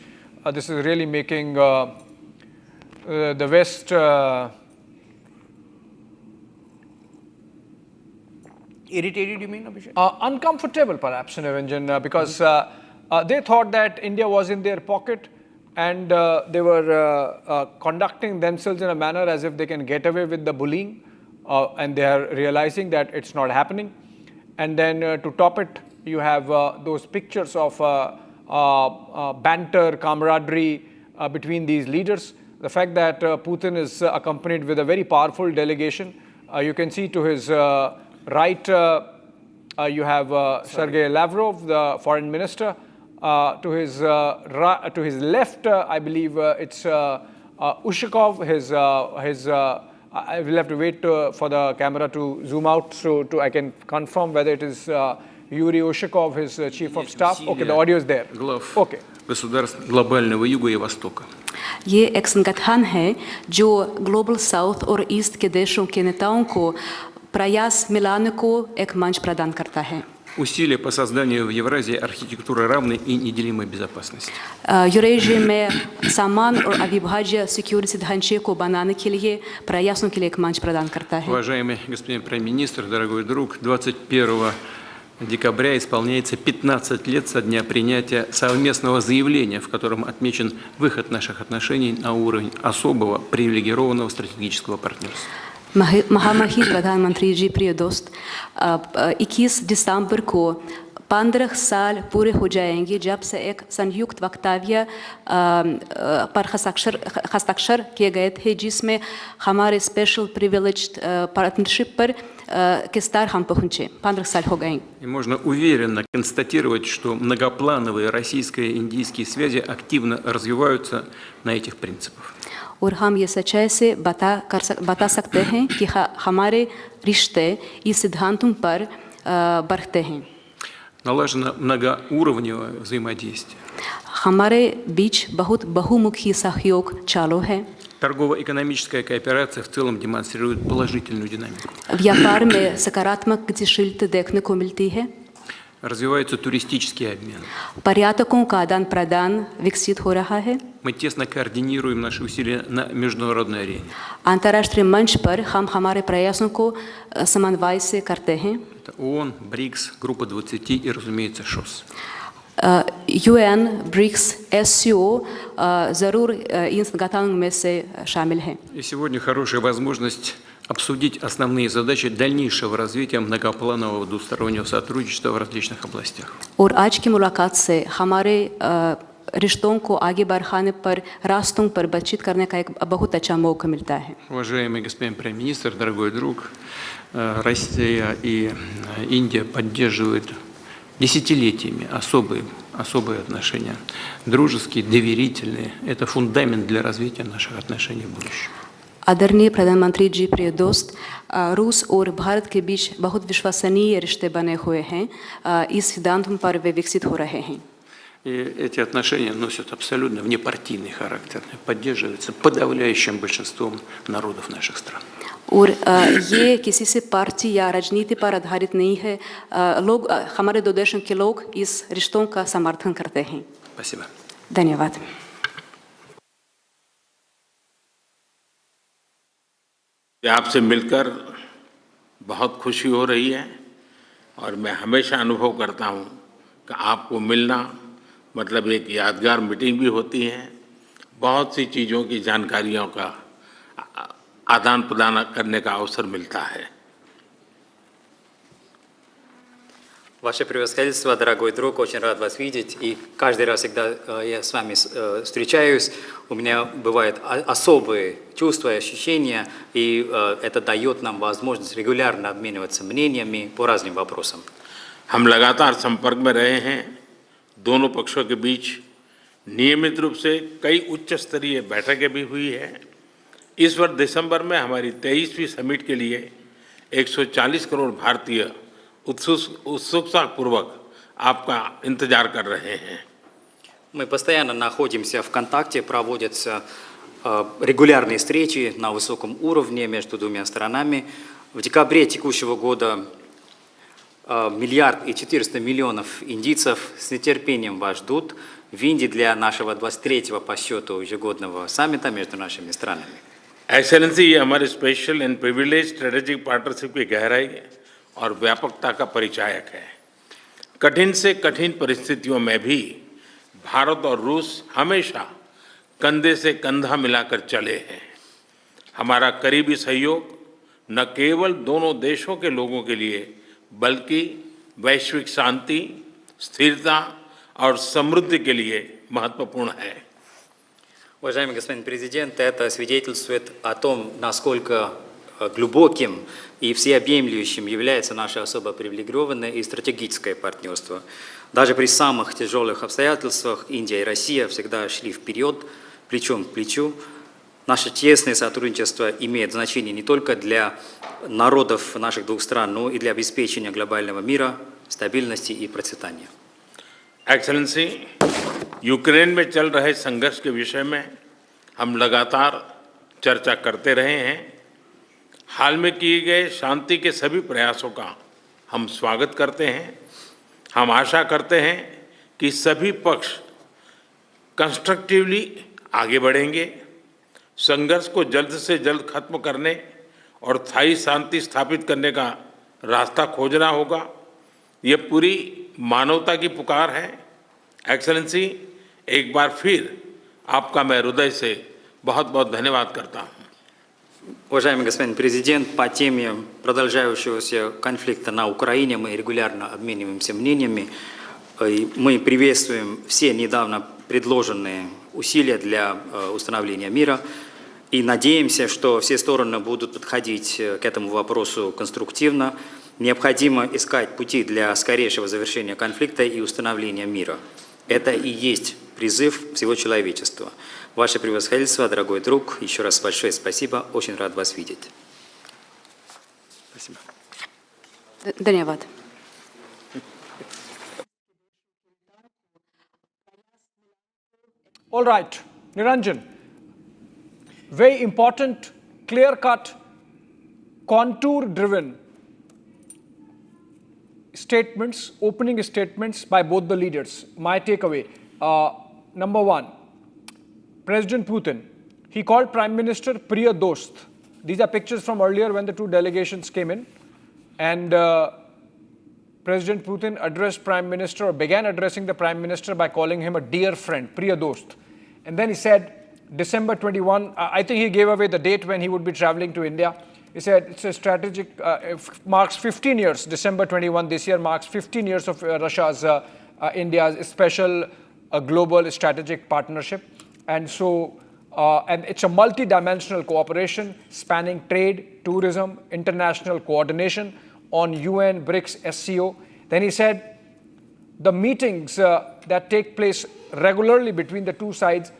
This is really making the West irritated, you mean, Abhishek? Uncomfortable, perhaps, Niranjan, because they thought that India was in their pocket, and they were conducting themselves in a manner as if they can get away with the bullying. And they are realizing that it's not happening. And then to top it, you have those pictures of banter, camaraderie between these leaders. The fact that Putin is accompanied with a very powerful delegation. You can see to his right, you have Sergei Lavrov, the foreign minister. To his left, I believe it's Ushakov, his I will have to wait for the camera to zoom out so I can confirm whether it is Yuri Ushakov, his chief of staff. Okay, the audio is there. Okay. Государств глобального юга и востока. ये एक संगठन है जो global south और east के देशों के नेताओं को प्रयास मिलाने को एक मंच प्रदान करता है. Усилия по созданию в Евразии архитектуры равной и неделимой безопасности. यूरेशिया में समान और अविभाज्य सिक्योरिटी ढांचे को बनाने के लिए प्रयासों के लिए एक मंच प्रदान करता है. Уважаемый господин премьер-министр, дорогой друг, 21 декабря исполняется 15 лет со дня принятия совместного заявления, в котором отмечен выход наших отношений на уровень особого привилегированного стратегического партнерства. महामहिम प्रधानमंत्री जी, प्रिय दोस्त, 21 दिसंबर को 15 साल पूरे हो जाएंगे जब से एक संयुक्त वक्तव्य पर हस्ताक्षर किए गए थे, जिसमें हमारे स्पेशल प्रिविलेज्ड पार्टनरशिप पर के स्तर हम पहुँचे. 15 साल हो गए. И можно уверенно констатировать, что многоплановые российско-индийские связи активно развиваются на этих принципах. और हम ये सच्चाई से बता सकते हैं कि हमारे रिश्ते इस सिद्धांतों पर बढ़ते हैं. Налажено многоуровневое взаимодействие. हमारे बीच बहुत बहुमुखी सहयोग चालू है. Торгово-экономическая кооперация в целом демонстрирует положительную динамику. व्यापार में सकारात्मक गतिशीलता देखने को मिलती है. Развивается туристический обмен. पर्यटकों का आदान-प्रदान विकसित हो रहा है. Мы тесно координируем наши усилия на международной арене. अंतर्राष्ट्रीय मंच पर हम हमारे प्रयासों को समन्वय से करते हैं. Это ООН, БРИКС, группа 20 и, разумеется, ШОС. UN, BRICS, SCO जरूर इन संगठनों में से शामिल हैं. И сегодня хорошая возможность обсудить основные задачи дальнейшего развития многопланового двустороннего сотрудничества в различных областях. और आज की मुलाकात से हमारे रिश्तों को आगे बढ़ाने पर रास्तों पर बातचीत करने का एक बहुत अच्छा मौका मिलता है. Уважаемый господин премьер-министр, дорогой друг, Россия и Индия поддерживают десятилетиями особые отношения, дружеские, доверительные. Это фундамент для развития наших отношений в будущем. आदरणीय प्रधानमंत्री जी, प्रिय दोस्त, रूस और भारत के बीच बहुत विश्वसनीय रिश्ते बने हुए हैं. इस सिद्धांतों पर वे विकसित हो रहे हैं. И эти отношения носят абсолютно внепартийный характер, поддерживаются подавляющим большинством народов наших стран. और ये किसी से पार्टी या राजनीति पर आधारित नहीं है. लोग, हमारे दो देशों के लोग इस रिश्तों का समर्थन करते हैं. Спасибо. धन्यवाद. आपसे मिलकर बहुत खुशी हो रही है और मैं हमेशा अनुभव करता हूँ कि आपको मिलना मतलब एक यादगार मीटिंग भी होती है. बहुत सी चीज़ों की जानकारियों का आदान प्रदान करने का अवसर मिलता है. Ваше превосходительство, дорогой друг, очень рад вас видеть. И каждый раз, когда я с вами встречаюсь, у меня бывают особые чувства и ощущения, и это дает нам возможность регулярно обмениваться мнениями по разным вопросам. हम लगातार संपर्क में रहे हैं, दोनों पक्षों के बीच नियमित रूप से कई उच्च स्तरीय बैठकें भी हुई है। इस वर्ष दिसंबर में हमारी 23वीं समिट के लिए 140 करोड़ भारतीय उत्सुकतापूर्वक आपका इंतजार कर रहे हैं। Мы постоянно находимся в контакте, проводятся регулярные встречи на высоком уровне между двумя сторонами. В декабре текущего года 1,4 миллиарда индийцев с нетерпением вас ждут в Индии для нашего 23-го по счету ежегодного саммита между нашими странами. एक्सेलेंसी, ये हमारे special and privilege strategic partnership की गहराई और व्यापकता का परिचायक है। कठिन से कठिन परिस्थितियों में भी भारत और रूस हमेशा कंधे से कंधा मिलाकर चले हैं। हमारा करीबी सहयोग न केवल दोनों देशों के लोगों के लिए बल्कि वैश्विक शांति, स्थिरता और समृद्धि के लिए महत्वपूर्ण है। Уважаемый господин президент, это свидетельствует о том, насколько глубоким и всеобъемлющим является наше особо привилегированное и стратегическое партнерство. Даже при самых тяжелых обстоятельствах Индия и Россия всегда шли вперед, плечом к плечу. Наше тесное сотрудничество имеет значение не только для народов наших двух стран, но и для обеспечения глобального мира, стабильности и процветания. एक्सेलेंसी, यूक्रेन में चल रहे संघर्ष के विषय में हम लगातार चर्चा करते रहे हैं। हाल में किए गए शांति के सभी प्रयासों का हम स्वागत करते हैं। हम आशा करते हैं कि सभी पक्ष कंस्ट्रक्टिवली आगे बढ़ेंगे। संघर्ष को जल्द से जल्द खत्म करने और स्थायी शांति स्थापित करने का रास्ता खोजना होगा। ये पूरी मानवता की पुकार है। एक्सेलेंसी, एक बार फिर आपका मैं हृदय से बहुत बहुत धन्यवाद करता हूँ। Уважаемый господин президент, по теме продолжающегося конфликта на Украине мы регулярно обмениваемся мнениями. Мы приветствуем все недавно предложенные усилия для установления мира и надеемся, что все стороны будут подходить к этому вопросу конструктивно. Необходимо искать пути для скорейшего завершения конфликта и установления мира. Это и есть призыв всего человечества. Ваше превосходительство, дорогой друг, еще раз большое спасибо. Очень рад вас видеть. Спасибо. Dhanyavad. All right, Niranjan. Very important, clear-cut, contour-driven statements, opening statements by both the leaders. My takeaway, number one, President Putin, he called Prime Minister Priya Dost. These are pictures from earlier when the two delegations came in. And President Putin addressed Prime Minister, or began addressing the Prime Minister by calling him a dear friend, Priya Dost. And then he said, December 21, I think he gave away the date when he would be traveling to India. He said it's a strategic, marks 15 years, December 21 this year marks 15 years of Russia's, India's special global strategic partnership. And so, and it's a multi-dimensional cooperation spanning trade, tourism, international coordination on UN, BRICS, SCO. Then he said the meetings that take place regularly between the two sides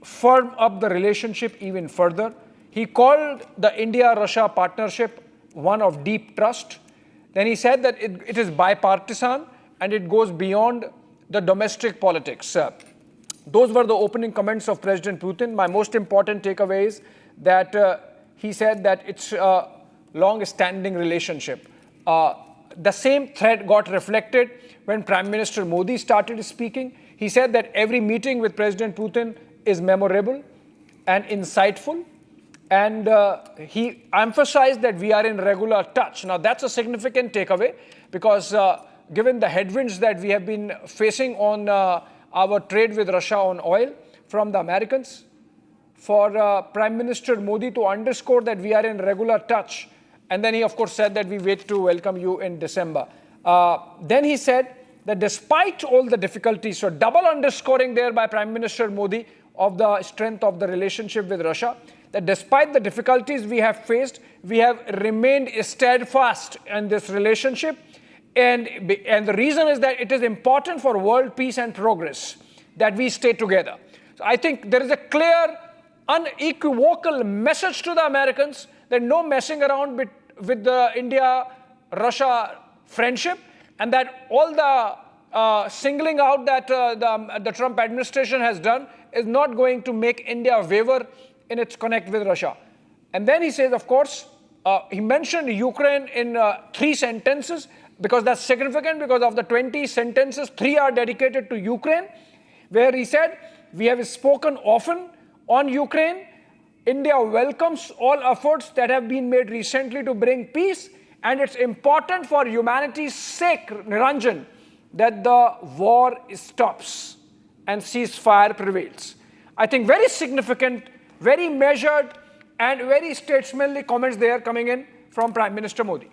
firm up the relationship even further. He called the India-Russia partnership one of deep trust. Then he said that it is bipartisan and it goes beyond the domestic politics. Those were the opening comments of President Putin. My most important takeaway is that he said that it's a long-standing relationship. The same thread got reflected when Prime Minister Modi started speaking. He said that every meeting with President Putin is memorable and insightful. And he emphasized that we are in regular touch. Now, that's a significant takeaway because given the headwinds that we have been facing on our trade with Russia on oil from the Americans, for Prime Minister Modi to underscore that we are in regular touch. And then he, of course, said that we wait to welcome you in December. Then he said that despite all the difficulties, so double underscoring there by Prime Minister Modi of the strength of the relationship with Russia, that despite the difficulties we have faced, we have remained steadfast in this relationship. And the reason is that it is important for world peace and progress that we stay together. So I think there is a clear, unequivocal message to the Americans that no messing around with the India-Russia friendship, and that all the singling out that the Trump administration has done is not going to make India waver in its connect with Russia. And then he says, of course, he mentioned Ukraine in 3 sentences, because that's significant, because of the 20 sentences, 3 are dedicated to Ukraine, where he said, we have spoken often on Ukraine. India welcomes all efforts that have been made recently to bring peace, and it's important for humanity's sake, Niranjan, that the war stops and ceasefire prevails. I think very significant, very measured, and very statesmanly comments there coming in from Prime Minister Modi.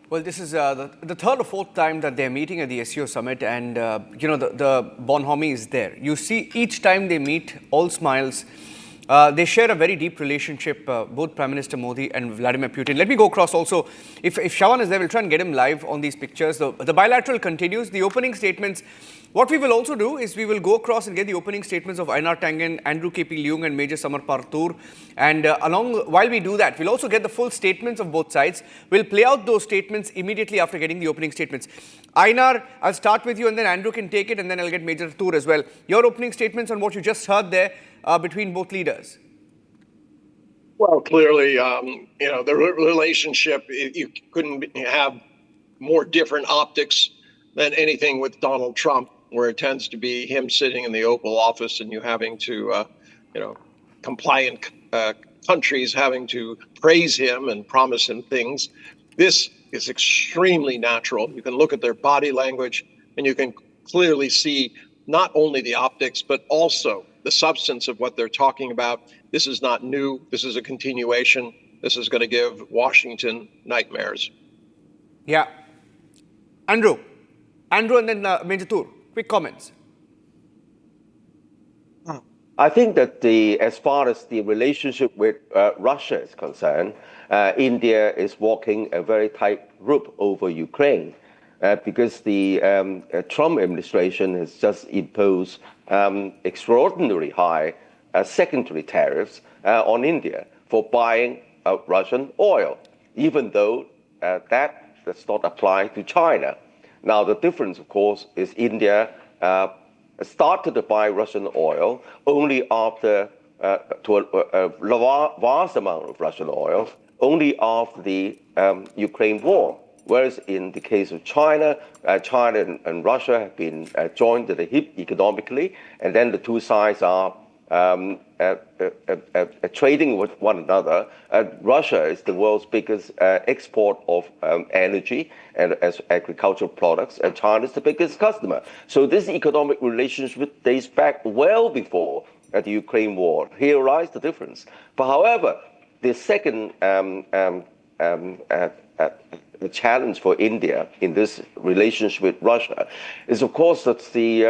Well, this is the 3rd or 4th time that they're meeting at the SCO summit, and the bonhomie is there. You see, each time they meet, all smiles. They share a very deep relationship, both Prime Minister Modi and Vladimir Putin. Let me go across also. If Shawan is there, we'll try and get him live on these pictures. The bilateral continues. The opening statements. What we will also do is we will go across and get the opening statements of Einar Tangen, Andrew K.P. Leung and Major Samar Partoor. And while we do that, we'll also get the full statements of both sides. We'll play out those statements immediately after getting the opening statements. Einar, I'll start with you, and then Andrew can take it, and then I'll get Major Partoor as well. Your opening statements on what you just heard there between both leaders. Well, clearly, the relationship, you couldn't have more different optics than anything with Donald Trump, where it tends to be him sitting in the Oval Office and you having to, compliant countries having to praise him and promise him things. This is extremely natural. You can look at their body language and you can clearly see not only the optics, but also the substance of what they're talking about. This is not new. This is a continuation. This is going to give Washington nightmares. Yeah. Andrew and then Major Partoor, quick comments. I think that as far as the relationship with Russia is concerned, India is walking a very tight rope over Ukraine because the Trump administration has just imposed extraordinarily high secondary tariffs on India for buying Russian oil, even though that does not apply to China. Now, the difference, of course, is India started to buy Russian oil only after, to a vast amount of Russian oil, only after the Ukraine war. Whereas in the case of China, China and Russia have been joined at the hip economically, and then the two sides are trading with one another. Russia is the world's biggest export of energy and as agricultural products, and China is the biggest customer. So this economic relationship dates back well before the Ukraine war. Here lies the difference. But however, the second the challenge for India in this relationship with Russia is, of course, that he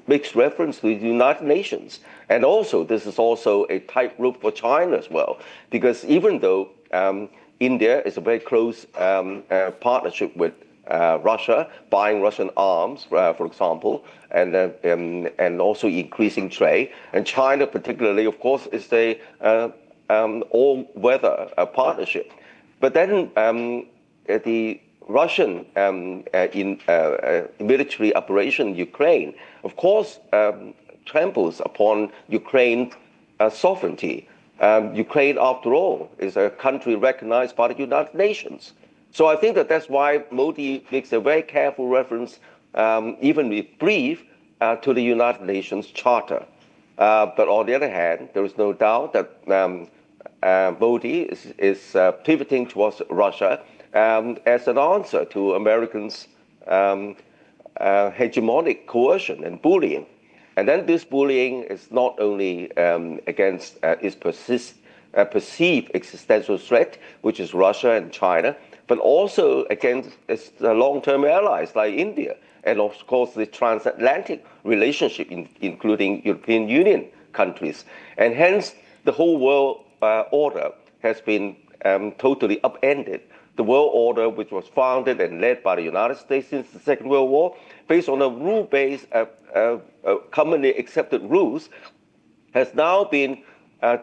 makes reference to the United Nations. And also, this is also a tightrope for China as well, because even though India is a very close partnership with Russia, buying Russian arms, for example, and also increasing trade, and China particularly, of course, is a all-weather partnership. But then the Russian military operation in Ukraine, of course, tramples upon Ukraine's sovereignty. Ukraine, after all, is a country recognized by the United Nations. So I think that's why Modi makes a very careful reference, even if brief, to the United Nations Charter. But on the other hand, there is no doubt that Modi is pivoting towards Russia as an answer to Americans' hegemonic coercion and bullying. And then this bullying is not only against its perceived existential threat, which is Russia and China, but also against its long-term allies like India, and of course the transatlantic relationship, including European Union countries. And hence, the whole world order has been totally upended. The world order, which was founded and led by the United States since the Second World War, based on a rule-based, commonly accepted rules, has now been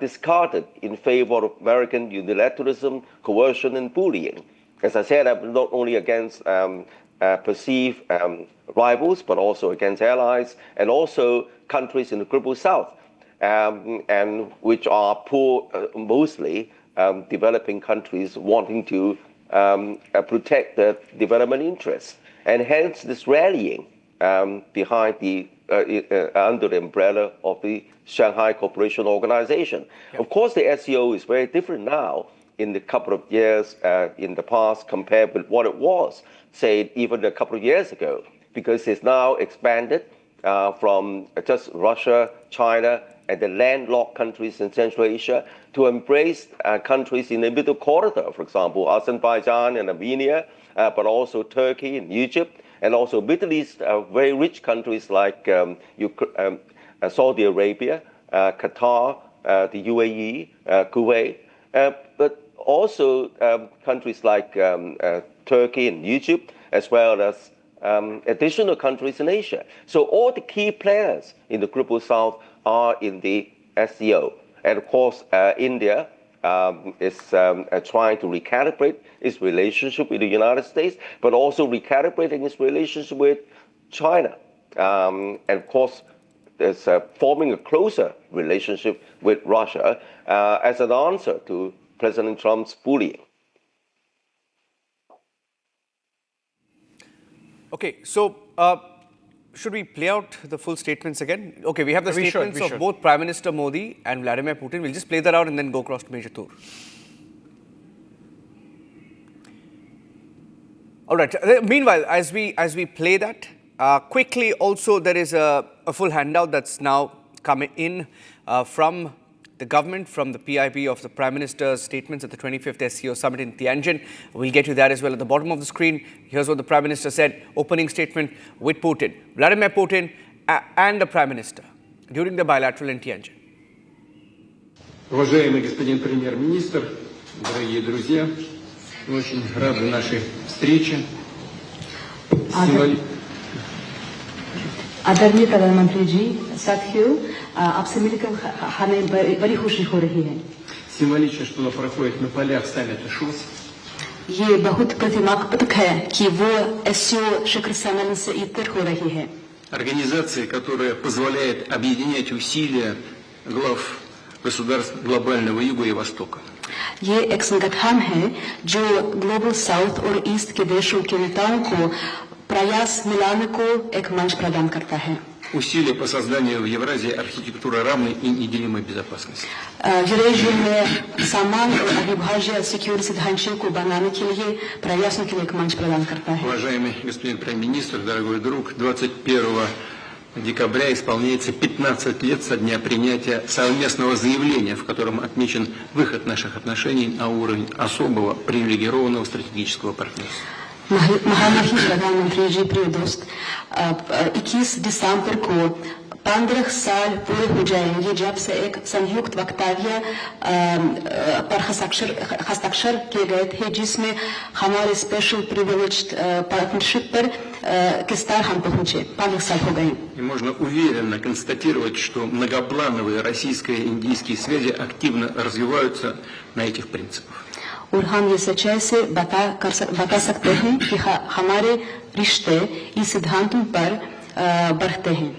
discarded in favor of American unilateralism, coercion, and bullying. As I said, not only against perceived rivals, but also against allies, and also countries in the Global South, and which are poor, mostly developing countries wanting to protect their development interests. And hence this rallying behind the under the umbrella of the Shanghai Cooperation Organization. Yep. Of course, the SCO is very different now in the couple of years in the past compared with what it was, say, even a couple of years ago, because it's now expanded from just Russia, China, and the landlocked countries in Central Asia to embrace countries in the middle corridor, for example, Azerbaijan and Armenia, but also Turkey and Egypt, and also Middle East, very rich countries like Saudi Arabia, Qatar, the UAE, Kuwait, but also countries like Turkey and Egypt, as well as additional countries in Asia. So all the key players in the Global South are in the SCO. And of course, India is trying to recalibrate its relationship with the United States, but also recalibrating its relationship with China. And of course, there's forming a closer relationship with Russia as an answer to President Trump's bullying. Okay, so should we play out the full statements again? Okay, we have the statements of both Prime Minister Modi and Vladimir Putin. We'll just play that out and then go across to Major Tour. All right. Meanwhile, as we play that, quickly also there is a full handout that's now coming in from the government, from the PIB of the Prime Minister's statements at the 25th SCO Summit in Tianjin. We'll get you that as well at the bottom of the screen. Here's what the Prime Minister said, opening statement with Putin, Vladimir Putin and the Prime Minister during the bilateral in Tianjin. Уважаемый господин премьер-министр, дорогие друзья, очень рады нашей встрече. आदरणीय प्रधानमंत्री जी, साथियों, आपसे मिलकर हमें बड़ी खुशी हो रही है। Символично, что она проходит на полях саммита ШОС. ये बहुत प्रतिमात्मक है कि वो SCO शिखर सम्मेलन से इतर हो रही है। Организация, которая позволяет объединять усилия глав государств глобального Юга и Востока. ये एक संगठन है जो ग्लोबल साउथ और ईस्ट के देशों के नेताओं को प्रयास मिलाने को एक मंच प्रदान करता है। Усилия по созданию в Евразии архитектуры равной и неделимой безопасности. यूरेशिया में समान और अविभाज्य सिक्योरिटी ढांचे को बनाने के लिए प्रयासों के लिए एक मंच प्रदान करता है। Уважаемый господин премьер-министр, дорогой друг, 21 декабря исполняется 15 лет со дня принятия совместного заявления, в котором отмечен выход наших отношений на уровень особого привилегированного стратегического партнерства. महामहिम प्रधानमंत्री जी, प्रिय दोस्त, 21 दिसंबर को 15 साल पूरे हो जाएंगे जब से एक संयुक्त वक्तव्य पर हस्ताक्षर किए गए थे, जिसमें हमारे स्पेशल प्रिविलेज्ड पार्टनरशिप पर किस तरह हम पहुंचे। 15 साल हो गए। И можно уверенно констатировать, что многоплановые российско-индийские связи активно развиваются на этих принципах. और हम ये सच्चाई से बता सकते हैं कि हमारे रिश्ते इस सिद्धांतों पर बढ़ते हैं।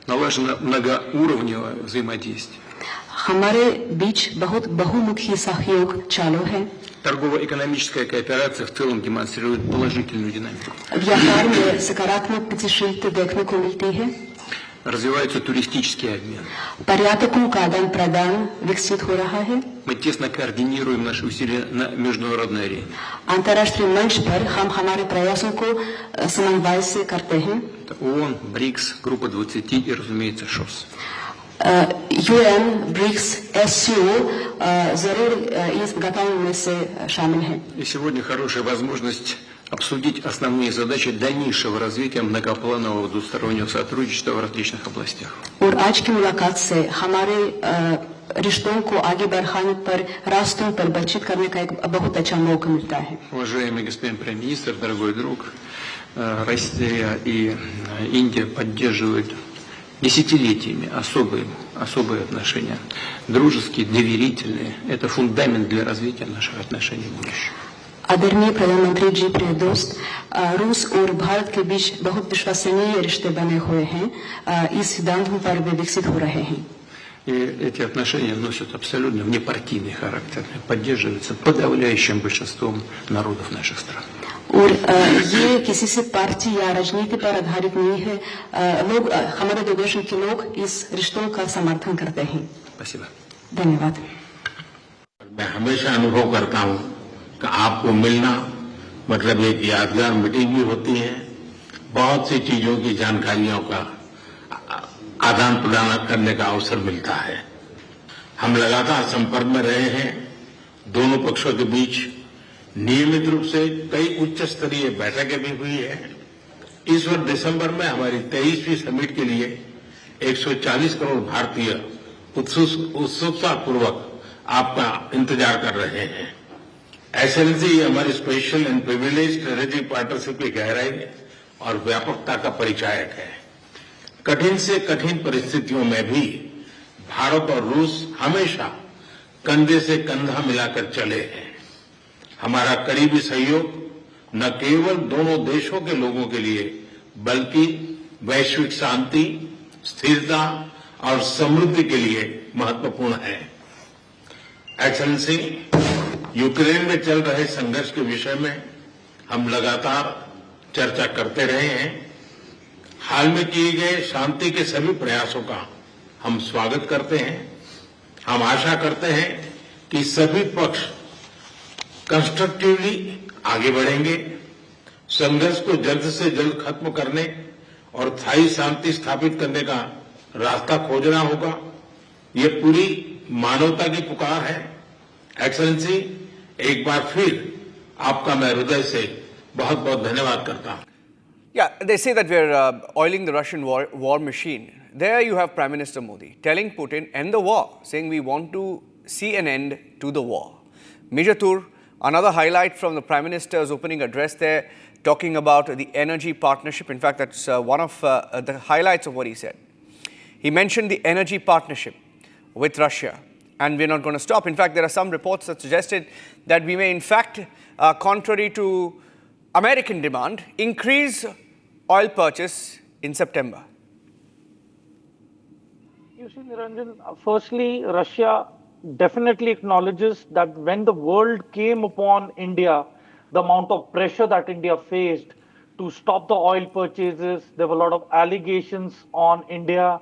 Налажено многоуровневое взаимодействие. हमारे बीच बहुत बहुमुखी सहयोग चालू है। Торгово-экономическая кооперация в целом демонстрирует положительную динамику. व्यापार में सकारात्मक गतिशीलता देखने को मिलती है। Развивается туристический обмен. पर्यटकों का आदान-प्रदान विकसित हो रहा है। Мы тесно координируем наши усилия на международной арене. अंतर्राष्ट्रीय मंच पर हम हमारे प्रयासों को समन्वय से करते हैं। ООН, БРИКС, группа 20 и, разумеется, ШОС. यूएन ब्रिक्स एससीओ जरूर इस गताओं में से शामिल हैं. И сегодня хорошая возможность обсудить основные задачи дальнейшего развития многопланового двустороннего сотрудничества в различных областях. और आज की मुलाकात से हमारे रिश्तों को आगे बढ़ाने पर रास्तों पर बातचीत करने का एक बहुत अच्छा मौका मिलता है. Уважаемый господин премьер-министр, дорогой друг, Россия и Индия поддерживают десятилетиями особые отношения. Дружеские, доверительные. Это фундамент для развития наших отношений в будущем. आदरणीय प्रधानमंत्री जी, प्रिय दोस्त, रूस और भारत के बीच बहुत विश्वसनीय रिश्ते बने हुए हैं. इस सिद्धांतों पर वे विकसित हो रहे हैं. И эти отношения носят абсолютно внепартийный характер, поддерживаются подавляющим большинством народов наших стран. और ये किसी से पार्टी या राजनीति पर आधारित नहीं है. लोग हमारे दो देशों के लोग इस रिश्तों का समर्थन करते हैं. Спасибо. धन्यवाद. मैं हमेशा अनुभव करता हूं कि आपको मिलना मतलब एक यादगार मीटिंग भी होती है, बहुत सी चीजों की जानकारियों का आदान प्रदान करने का अवसर मिलता है. हम लगातार संपर्क में रहे हैं. दोनों पक्षों के बीच नियमित रूप से कई उच्च स्तरीय बैठकें भी हुई है. इस वर्ष दिसंबर में हमारी 23वीं समिट के लिए 140 करोड़ भारतीय उत्सुकता पूर्वक आपका इंतजार कर रहे हैं. एक्सेलेंसी, ये हमारी special and privilege strategic partnership की गहराई और व्यापकता का परिचायक है. कठिन से कठिन परिस्थितियों में भी भारत और रूस हमेशा कंधे से कंधा मिलाकर चले हैं. हमारा करीबी सहयोग न केवल दोनों देशों के लोगों के लिए बल्कि वैश्विक शांति, स्थिरता और समृद्धि के लिए महत्वपूर्ण है. एक्सेलेंसी, यूक्रेन में चल रहे संघर्ष के विषय में हम लगातार चर्चा करते रहे हैं. हाल में किए गए शांति के सभी प्रयासों का हम स्वागत करते हैं. हम आशा करते हैं कि सभी पक्ष कंस्ट्रक्टिवली आगे बढ़ेंगे. संघर्ष को जल्द से जल्द खत्म करने और स्थायी शांति स्थापित करने का रास्ता खोजना होगा. ये पूरी मानवता की पुकार है. एक्सेलेंसी, एक बार फिर आपका मैं हृदय से बहुत बहुत धन्यवाद करता हूं. Yeah, they say that we're oiling the Russian war machine. There you have Prime Minister Modi telling Putin, end the war, saying we want to see an end to the war. Mijatur, another highlight from the Prime Minister's opening address there, talking about the energy partnership. In fact, that's one of the highlights of what he said. He mentioned the energy partnership with Russia, and we're not going to stop. In fact, there are some reports that suggested that we may, in fact, contrary to American demand, increase oil purchase in September. You see, Niranjan, firstly, Russia definitely acknowledges that when the world came upon India, the amount of pressure that India faced to stop the oil purchases, there were a lot of allegations on India.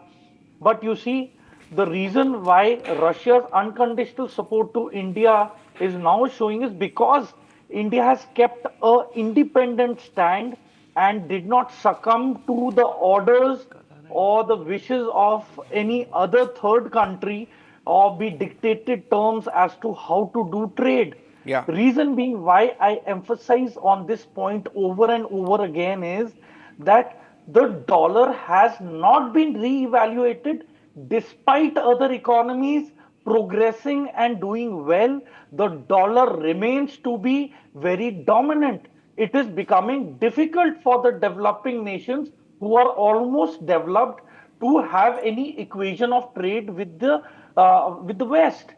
But you see, the reason why Russia's unconditional support to India is now showing is because India has kept an independent stand and did not succumb to the orders or the wishes of any other third country or be dictated terms as to how to do trade. Yeah. Reason being why I emphasize on this point over and over again is that the dollar has not been re-evaluated despite other economies progressing and doing well. The dollar remains to be very dominant. It is becoming difficult for the developing nations who are almost developed to have any equation of trade with the West.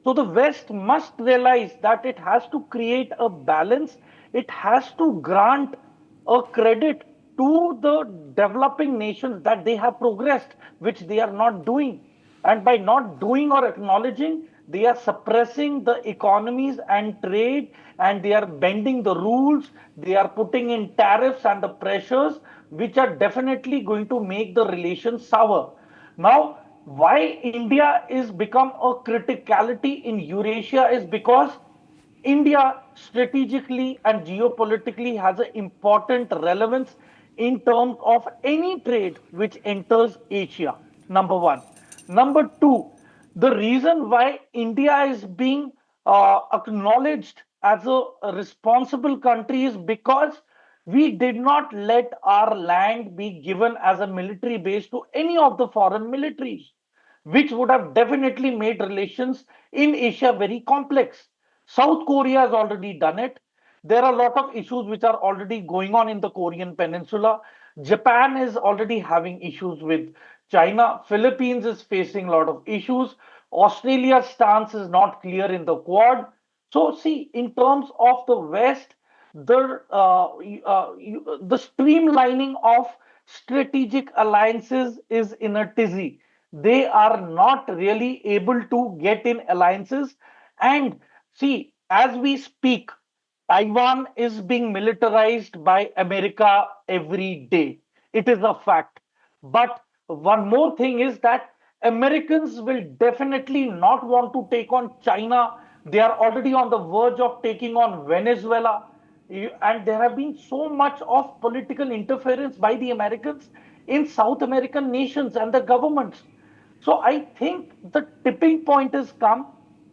So the West must realize that it has to create a balance. It has to grant a credit to the developing nations that they have progressed, which they are not doing. And by not doing or acknowledging, they are suppressing the economies and trade, and they are bending the rules. They are putting in tariffs and the pressures, which are definitely going to make the relations sour. Now, why India is become a criticality in Eurasia is because India strategically and geopolitically has an important relevance in terms of any trade which enters Asia, number one. Number two, the reason why India is being acknowledged as a responsible country is because we did not let our land be given as a military base to any of the foreign militaries, which would have definitely made relations in Asia very complex. South Korea has already done it. There are a lot of issues which are already going on in the Korean Peninsula. Japan is already having issues with China. Philippines is facing a lot of issues. Australia's stance is not clear in the Quad. So, see, in terms of the West, the streamlining of strategic alliances is in a tizzy. They are not really able to get in alliances. And see, as we speak, Taiwan is being militarized by America every day. It is a fact. But one more thing is that Americans will definitely not want to take on China. They are already on the verge of taking on Venezuela. And there have been so much of political interference by the Americans in South American nations and the governments. So I think the tipping point has come,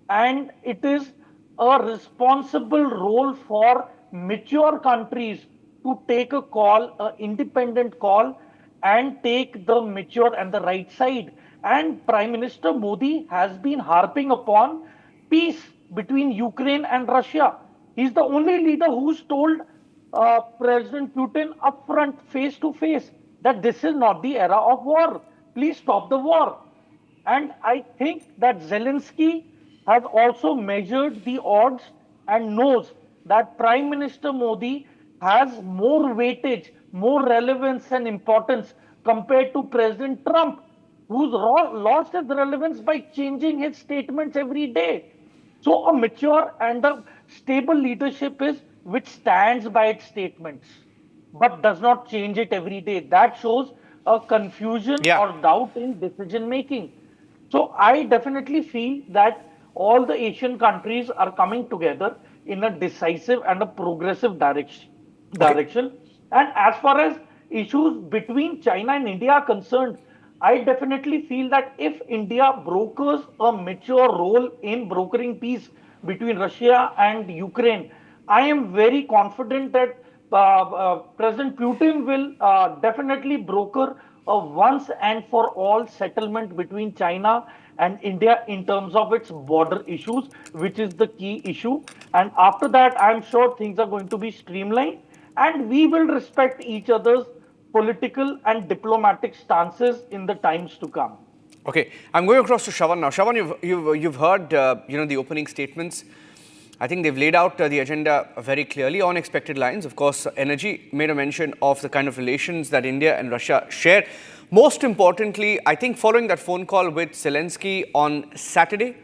and it is a responsible role for mature countries to take a call, an independent call, and take the mature and the right side. And Prime Minister Modi has been harping upon peace between Ukraine and Russia. He's the only leader who's told President Putin upfront, face to face, that this is not the era of war. Please stop the war. And I think that Zelensky has also measured the odds and knows that Prime Minister Modi has more weightage, more relevance and importance compared to President Trump, who's lost his relevance by changing his statements every day. So a mature and a stable leadership is which stands by its statements, but does not change it every day. That shows a confusion or doubt in decision making. So I definitely feel that all the Asian countries are coming together in a decisive and a progressive direction. And as far as issues between China and India are concerned, I definitely feel that if India brokers a mature role in brokering peace between Russia and Ukraine, I am very confident that President Putin will definitely broker a once and for all settlement between China and India in terms of its border issues, which is the key issue. And after that, I'm sure things are going to be streamlined, and we will respect each other's political and diplomatic stances in the times to come. Okay, I'm going across to Shravan now. Shravan, you've heard the opening statements. I think they've laid out the agenda very clearly on expected lines. Of course, energy made a mention of the kind of relations that India and Russia share. Most importantly, I think following that phone call with Zelensky on Saturday,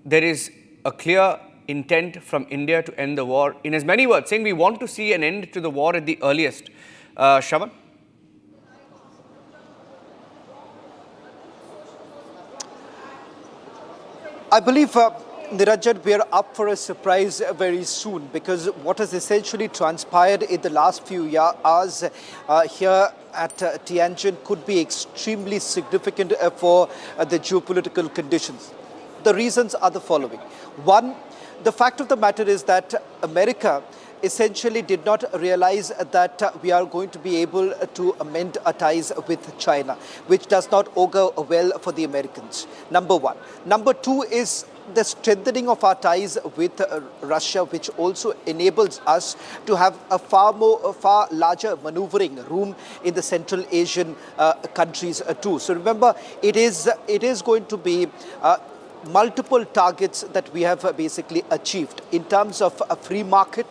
there is a clear intent from India to end the war. In as many words, saying we want to see an end to the war at the earliest. Shravan? I believe, Niranjan, we are up for a surprise very soon, because what has essentially transpired in the last few hours here at Tianjin could be extremely significant for the geopolitical conditions. The reasons are the following. One, the fact of the matter is that America essentially did not realize that we are going to be able to amend our ties with China, which does not augur well for the Americans. Number one. Number two is the strengthening of our ties with Russia, which also enables us to have a far larger maneuvering room in the Central Asian countries too. So remember, it is going to be multiple targets that we have basically achieved. In terms of a free market,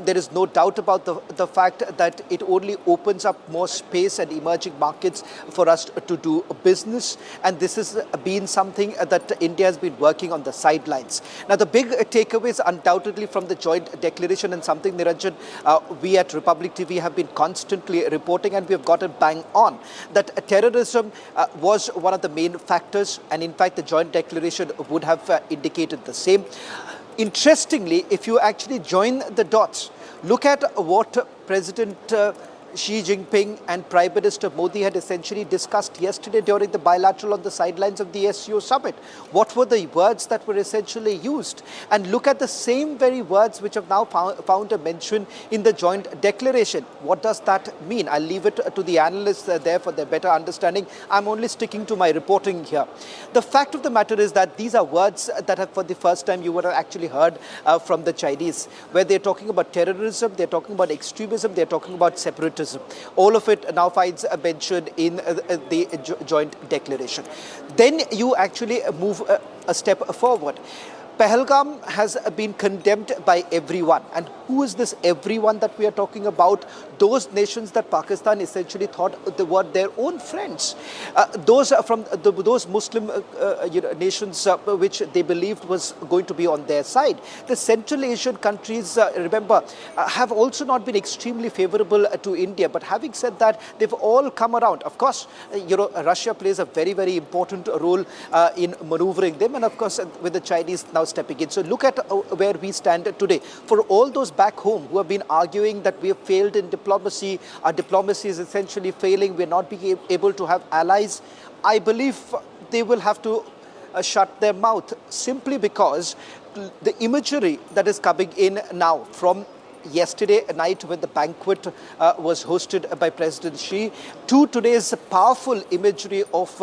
there is no doubt about the fact that it only opens up more space and emerging markets for us to do business. And this has been something that India has been working on the sidelines. Now, the big takeaways undoubtedly from the joint declaration, and something, Niranjan, we at Republic TV have been constantly reporting, and we have got it bang on, that terrorism was one of the main factors. And in fact, the joint declaration would have indicated the same. Interestingly, if you actually join the dots, look at what President Xi Jinping and Prime Minister Modi had essentially discussed yesterday during the bilateral on the sidelines of the SCO summit. What were the words that were essentially used? And look at the same very words which have now found a mention in the joint declaration. What does that mean? I'll leave it to the analysts there for their better understanding. I'm only sticking to my reporting here. The fact of the matter is that these are words that have, for the first time, you would have actually heard from the Chinese, where they're talking about terrorism, they're talking about extremism, they're talking about separatism. All of it now finds a mention in the joint declaration. Then you actually move a step forward. Pahalgam has been condemned by everyone. And who is this everyone that we are talking about? Those nations that Pakistan essentially thought they were their own friends. Those Muslim nations which they believed was going to be on their side. The Central Asian countries, remember, have also not been extremely favorable to India. But having said that, they've all come around. Of course, Russia plays a very, very important role in maneuvering them. And of course, with the Chinese now stepping in. So look at where we stand today. For all those back home who have been arguing that we have failed in diplomacy, our diplomacy is essentially failing, we're not being able to have allies, I believe they will have to shut their mouth, simply because the imagery that is coming in now from yesterday night when the banquet was hosted by President Xi to today's powerful imagery of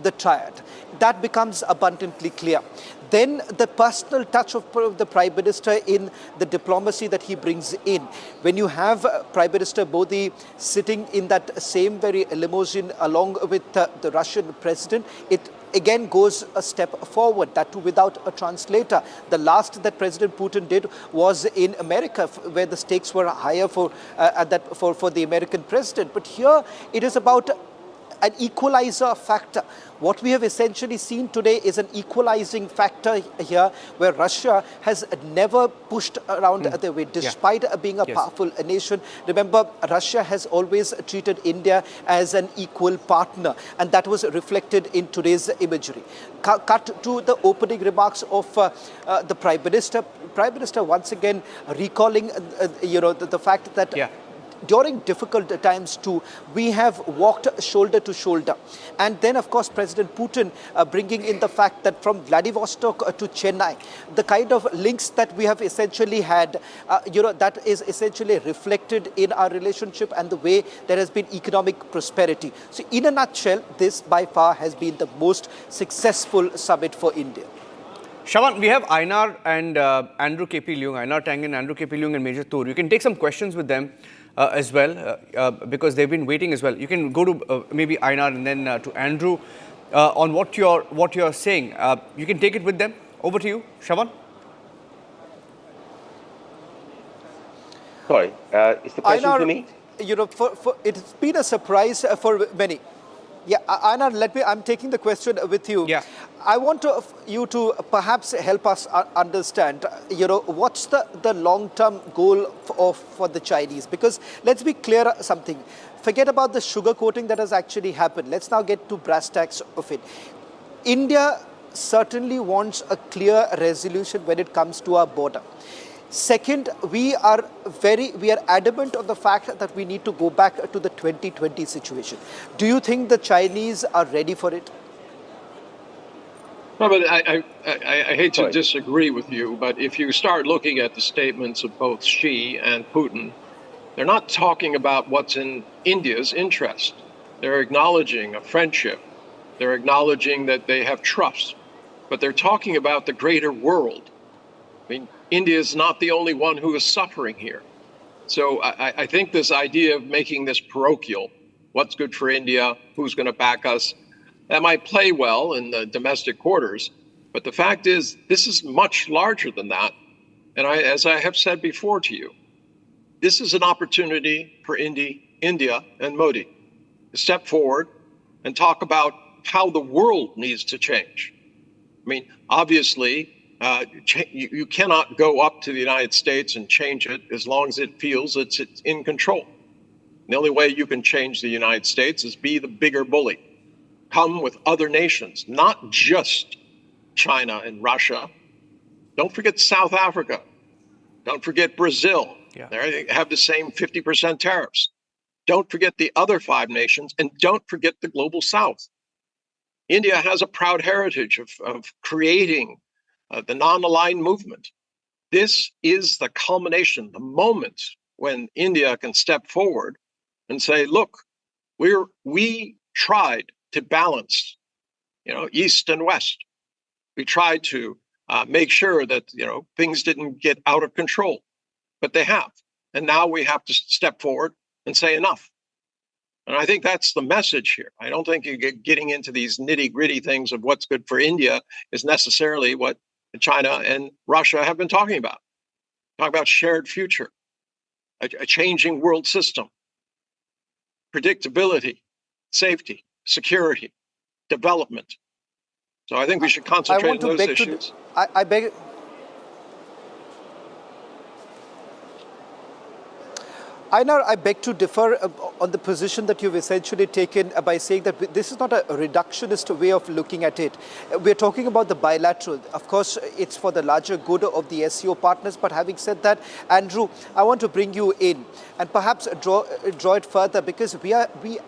the Triad, that becomes abundantly clear. Then the personal touch of the Prime Minister in the diplomacy that he brings in. When you have Prime Minister Modi sitting in that same very limousine along with the Russian President, it again goes a step forward, that too without a translator. The last that President Putin did was in America, where the stakes were higher for the American president. But here it is about an equalizer factor. What we have essentially seen today is an equalizing factor here, where Russia has never pushed around their way, despite being a powerful nation. Remember, Russia has always treated India as an equal partner, and that was reflected in today's imagery. Cut to the opening remarks of the Prime Minister. Prime Minister once again recalling, the fact that during difficult times too, we have walked shoulder to shoulder. And then, of course, President Putin bringing in the fact that from Vladivostok to Chennai, the kind of links that we have essentially had, that is essentially reflected in our relationship and the way there has been economic prosperity. So in a nutshell, this by far has been the most successful summit for India. Shravan, we have Einar and Andrew KP Leung, Einar Tang and Andrew KP Leung and Major Toor. You can take some questions with them as well, because they've been waiting as well. You can go to maybe Einar and then to Andrew on what you're saying. You can take it with them. Over to you, Shravan. Sorry, is the question Einar, to me? It's been a surprise for many. Yeah, Einar, I'm taking the question with you. Yeah. I want you to perhaps help us understand, what's the long-term goal for the Chinese? Because let's be clear something. Forget about the sugarcoating that has actually happened. Let's now get to brass tacks of it. India certainly wants a clear resolution when it comes to our border. Second, we are adamant on the fact that we need to go back to the 2020 situation. Do you think the Chinese are ready for it? No, but I hate to disagree with you, but if you start looking at the statements of both Xi and Putin, they're not talking about what's in India's interest. They're acknowledging a friendship. They're acknowledging that they have trust, but they're talking about the greater world. I mean, India is not the only one who is suffering here. So I think this idea of making this parochial, what's good for India, who's going to back us, that might play well in the domestic quarters. But the fact is, this is much larger than that. And as I have said before to you, this is an opportunity for India and Modi to step forward and talk about how the world needs to change. I mean, obviously, you cannot go up to the United States and change it as long as it feels it's in control. The only way you can change the United States is be the bigger bully. Come with other nations, not just China and Russia. Don't forget South Africa. Don't forget Brazil. They have the same 50% tariffs. Don't forget the other 5 nations, and don't forget the global South. India has a proud heritage of creating the non-aligned movement. This is the culmination, the moment when India can step forward and say, look, we tried to balance, East and West. We tried to make sure that, things didn't get out of control, but they have. And now we have to step forward and say enough. And I think that's the message here. I don't think getting into these nitty-gritty things of what's good for India is necessarily what China and Russia have been talking about. Talk about shared future, a changing world system, predictability, safety, security, development. So I think we should concentrate on those issues. I beg. Einar, I beg to differ on the position that you've essentially taken by saying that this is not a reductionist way of looking at it. We're talking about the bilateral. Of course, it's for the larger good of the SCO partners. But having said that, Andrew, I want to bring you in and perhaps draw it further, because we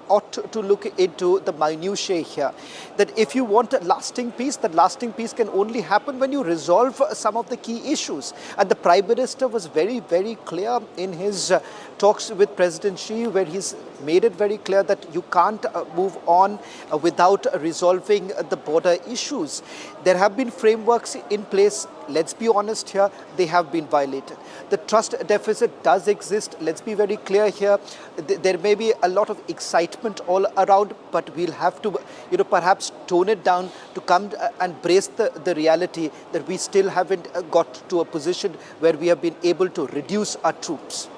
ought to look into the minutiae here. That if you want a lasting peace, that lasting peace can only happen when you resolve some of the key issues. And the Prime Minister was very, very clear in his talks with President Xi, where he's made it very clear that you can't move on without resolving the border issues. There have been frameworks in place. Let's be honest here, they have been violated. The trust deficit does exist. Let's be very clear here. There may be a lot of excitement all around, but we'll have to, perhaps tone it down to come and brace the reality that we still haven't got to a position where we have been able to reduce our troops.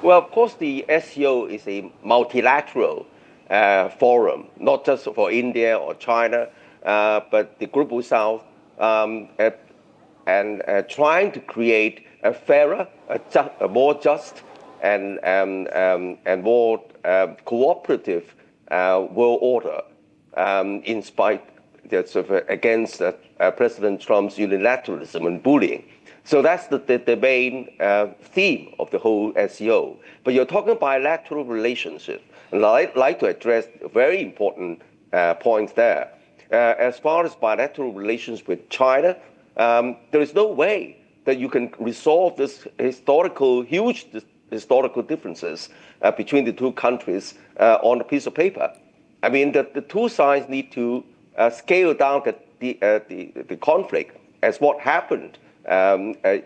Well, of course, the SCO is a multilateral forum, not just for India or China, but the global South, and trying to create a fairer, a more just, and more cooperative world order, in spite against President Trump's unilateralism and bullying. So that's the main theme of the whole SCO. But you're talking bilateral relationships, and I'd like to address very important points there. As far as bilateral relations with China, there is no way that you can resolve this huge historical differences between the two countries on a piece of paper. I mean, the two sides need to scale down the conflict, as what happened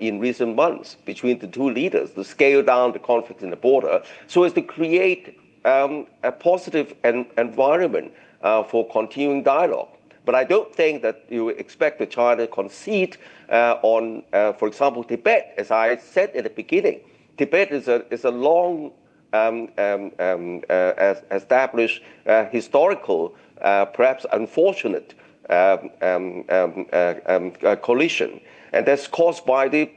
in recent months between the two leaders, to scale down the conflict in the border, so as to create a positive environment for continuing dialogue. But I don't think that you expect the China to concede on, for example, Tibet. As I said at the beginning, Tibet is a long established historical, perhaps unfortunate collision, and that's caused by the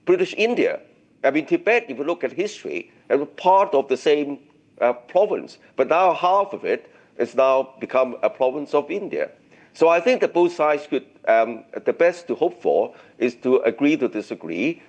British India. I mean, Tibet, if you look at history, it was part of the same province, but now half of it has now become a province of India. So I think that both sides could, the best to hope for is to agree to disagree,